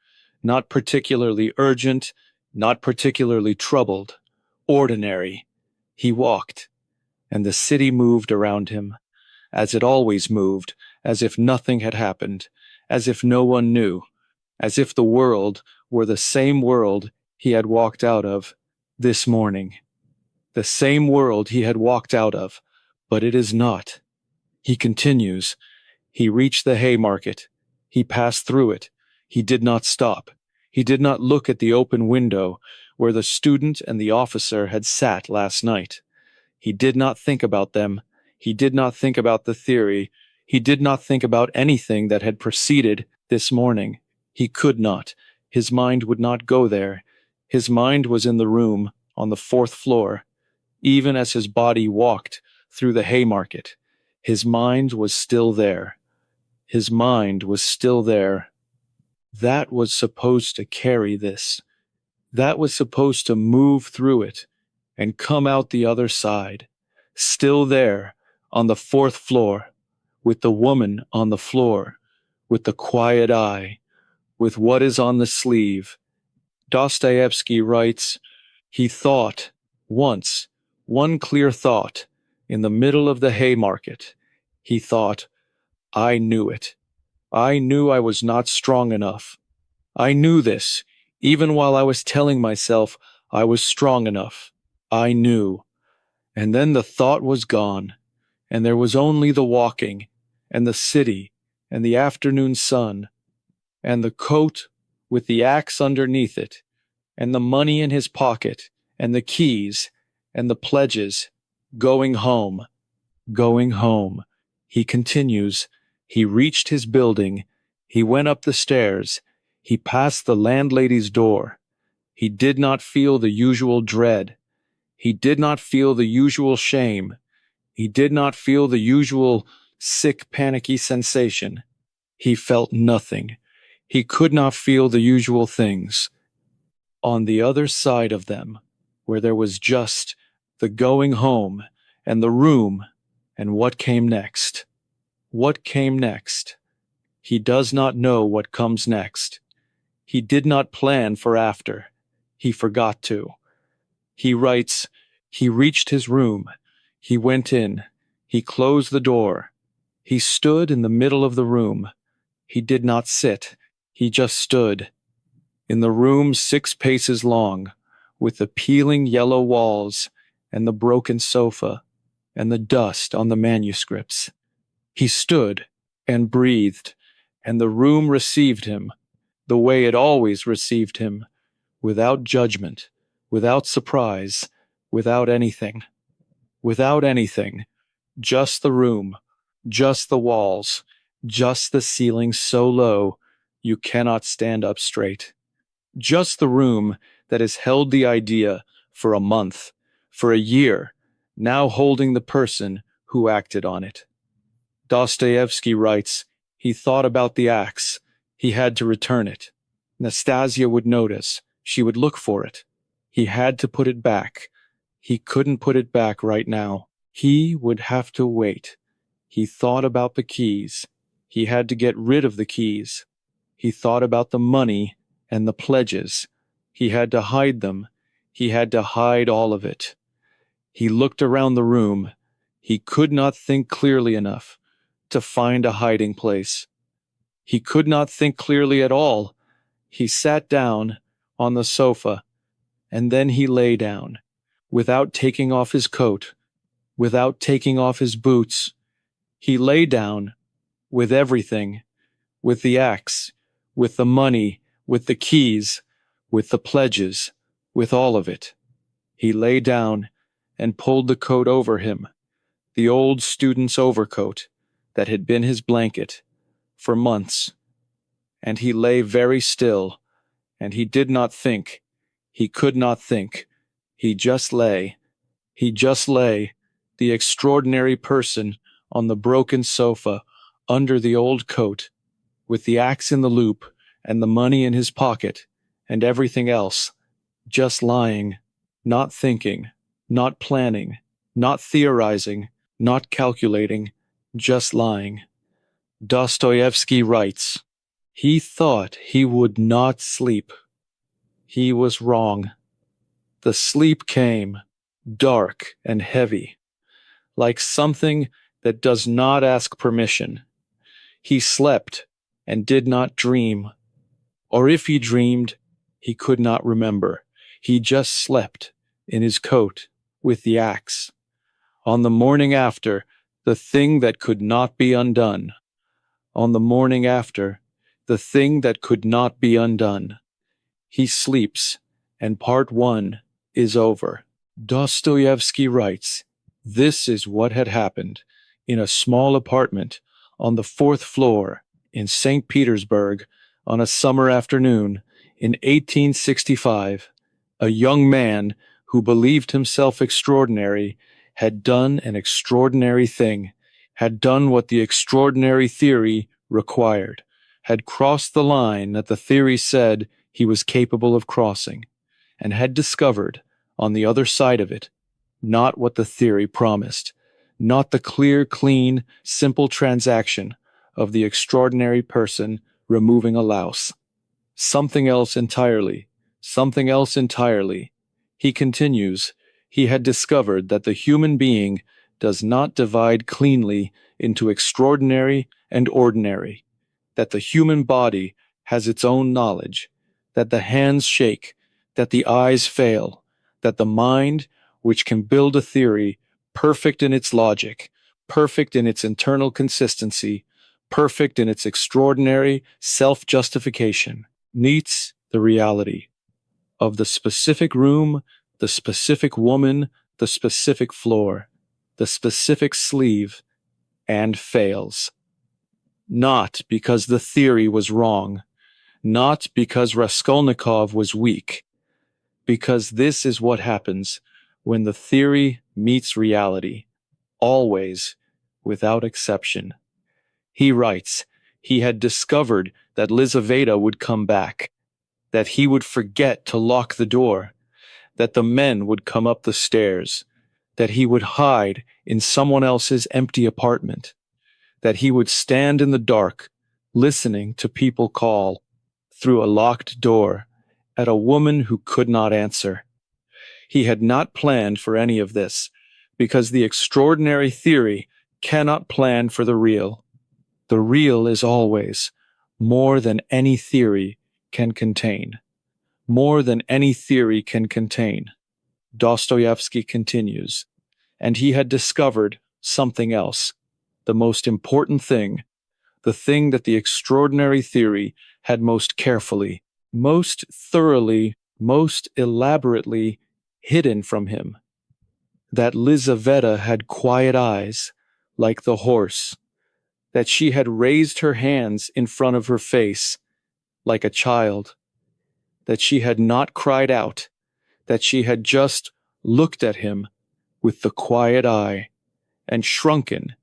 Speaker 1: not particularly urgent, not particularly troubled, ordinary. He walked, and the city moved around him, as it always moved, as if nothing had happened, as if no one knew, as if the world were the same world he had walked out of this morning. The same world he had walked out of, but it is not. He continues, He reached the Haymarket. He passed through it. He did not stop. He did not look at the open window where the student and the officer had sat last night. He did not think about them. He did not think about the theory. He did not think about anything that had preceded this morning. He could not. His mind would not go there. His mind was in the room on the 4th floor. Even as his body walked through the Haymarket, his mind was still there. His mind was still there. That was supposed to carry this. That was supposed to move through it and come out the other side. Still there, on the 4th floor, with the woman on the floor, with the quiet eye, with what is on the sleeve. Dostoevsky writes, he thought, once, one clear thought, in the middle of the Haymarket. He thought, I knew it. I knew I was not strong enough. I knew this, even while I was telling myself I was strong enough. I knew. And then the thought was gone, and there was only the walking, and the city, and the afternoon sun, and the coat with the axe underneath it, and the money in his pocket, and the keys, and the pledges, going home, going home. He continues, he reached his building, he went up the stairs, he passed the landlady's door. He did not feel the usual dread. He did not feel the usual shame. He did not feel the usual sick, panicky sensation. He felt nothing. He could not feel the usual things. On the other side of them, where there was just the going home and the room, and what came next. What came next? He does not know what comes next. He did not plan for after. He forgot to. He writes, he reached his room. He went in. He closed the door. He stood in the middle of the room. He did not sit. He just stood. In the room 6 paces long, with the peeling yellow walls, and the broken sofa, and the dust on the manuscripts. He stood and breathed, and the room received him, the way it always received him, without judgment, without surprise, without anything. Without anything, just the room, just the walls, just the ceiling so low you cannot stand up straight. Just the room that has held the idea for a month, for a year, now holding the person who acted on it. Dostoevsky writes, he thought about the axe. He had to return it. Nastasia would notice. She would look for it. He had to put it back. He couldn't put it back right now. He would have to wait. He thought about the keys. He had to get rid of the keys. He thought about the money and the pledges. He had to hide them. He had to hide all of it. He looked around the room. He could not think clearly enough to find a hiding place. He could not think clearly at all. He sat down on the sofa, and then he lay down, without taking off his coat, without taking off his boots. He lay down with everything, with the axe, with the money, with the keys, with the pledges, with all of it. He lay down and pulled the coat over him, the old student's overcoat that had been his blanket for months. And he lay very still, and he did not think. He could not think. He just lay. He just lay, the extraordinary person on the broken sofa under the old coat, with the axe in the loop and the money in his pocket and everything else, just lying, not thinking, not planning, not theorizing, not calculating, just lying. Dostoevsky writes, he thought he would not sleep. He was wrong. The sleep came, dark and heavy, like something that does not ask permission. He slept and did not dream. Or if he dreamed, he could not remember. He just slept in his coat with the axe. On the morning after, the thing that could not be undone. on the morning after, the thing that could not be undone. He sleeps, and part one is over. Dostoevsky writes, "This is what had happened in a small apartment on the fourth floor in St. Petersburg on a summer afternoon in 1865. A young man who believed himself extraordinary had done an extraordinary thing, had done what the extraordinary theory required, had crossed the line that the theory said he was capable of crossing, and had discovered, on the other side of it, not what the theory promised, not the clear, clean, simple transaction of the extraordinary person removing a louse. Something else entirely, something else entirely. He continues, he had discovered that the human being does not divide cleanly into extraordinary and ordinary, that the human body has its own knowledge, that the hands shake, that the eyes fail, that the mind, which can build a theory perfect in its logic, perfect in its internal consistency, perfect in its extraordinary self-justification, meets the reality of the specific room, the specific woman, the specific floor, the specific sleeve, and fails. Not because the theory was wrong, not because Raskolnikov was weak, because this is what happens when the theory meets reality, always, without exception. He writes, he had discovered that Lizaveta would come back, that he would forget to lock the door, that the men would come up the stairs, that he would hide in someone else's empty apartment, that he would stand in the dark, listening to people call, through a locked door, at a woman who could not answer. He had not planned for any of this, because the extraordinary theory cannot plan for the real. The real is always more than any theory can contain. More than any theory can contain. Dostoevsky continues, and he had discovered something else, the most important thing, the thing that the extraordinary theory had most carefully, most thoroughly, most elaborately hidden from him. That Lizaveta had quiet eyes, like the horse, that she had raised her hands in front of her face, like a child, that she had not cried out, that she had just looked at him with the quiet eye, and shrunken,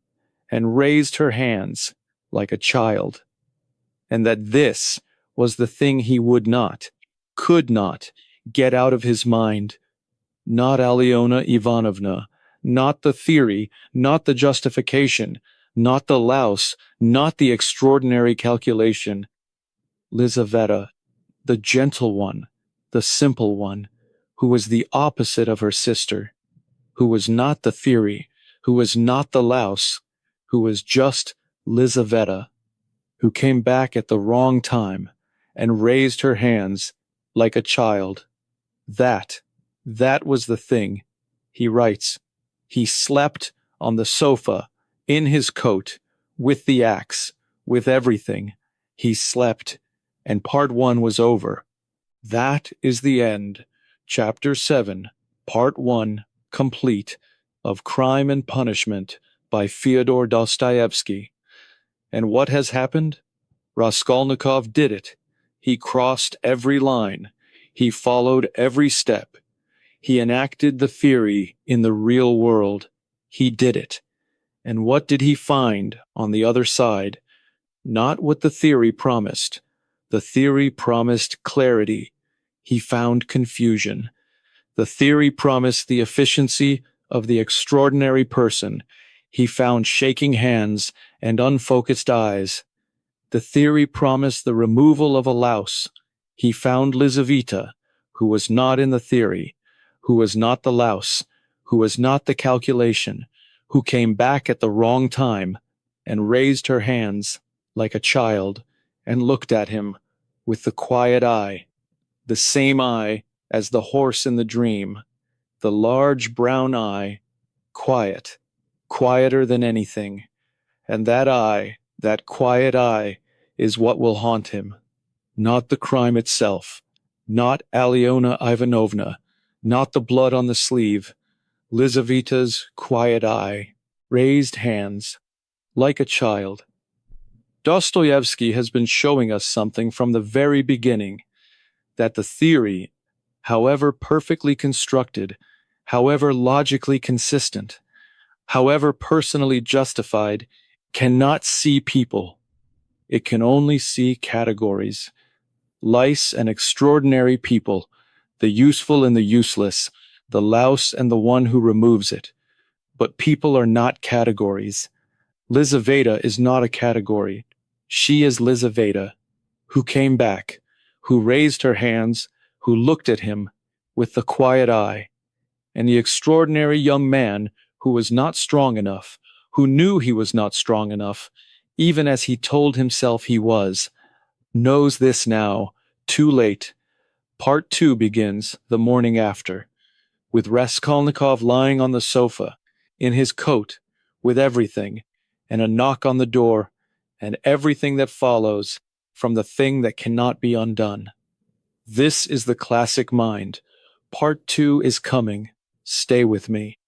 Speaker 1: and raised her hands like a child, and that this was the thing he would not, could not, get out of his mind. Not Alyona Ivanovna, not the theory, not the justification, not the louse, not the extraordinary calculation. Lizaveta, the gentle one, the simple one, who was the opposite of her sister, who was not the theory, who was not the louse, who was just Lizaveta, who came back at the wrong time and raised her hands like a child. That was the thing. He writes, he slept on the sofa, in his coat, with the axe, with everything. He slept, and part one was over. That is the end. Chapter 7, Part 1, complete, of Crime and Punishment by Fyodor Dostoevsky. And what has happened? Raskolnikov did it. He crossed every line. He followed every step. He enacted the theory in the real world. He did it. And what did he find on the other side? Not what the theory promised. The theory promised clarity. He found confusion. The theory promised the efficiency of the extraordinary person. He found shaking hands and unfocused eyes. The theory promised the removal of a louse. He found Lizaveta, who was not in the theory, who was not the louse, who was not the calculation, who came back at the wrong time and raised her hands like a child and looked at him with the quiet eye, the same eye as the horse in the dream, the large brown eye, quiet, quieter than anything, and that eye That quiet eye is what will haunt him, not the crime itself, not Alyona Ivanovna, not the blood on the sleeve. Lizaveta's quiet eye, raised hands, like a child. Dostoevsky has been showing us something from the very beginning, that the theory, however perfectly constructed, however logically consistent, however personally justified, cannot see people. It can only see categories. Lice and extraordinary people, the useful and the useless, the louse and the one who removes it. But people are not categories. Lizaveta is not a category. She is Lizaveta, who came back, who raised her hands, who looked at him with the quiet eye, and the extraordinary young man who was not strong enough, who knew he was not strong enough, even as he told himself he was, knows this now, too late. Part 2 begins the morning after, with Raskolnikov lying on the sofa, in his coat, with everything, and a knock on the door, and everything that follows from the thing that cannot be undone. This is the classic mind. Part 2 is coming. Stay with me.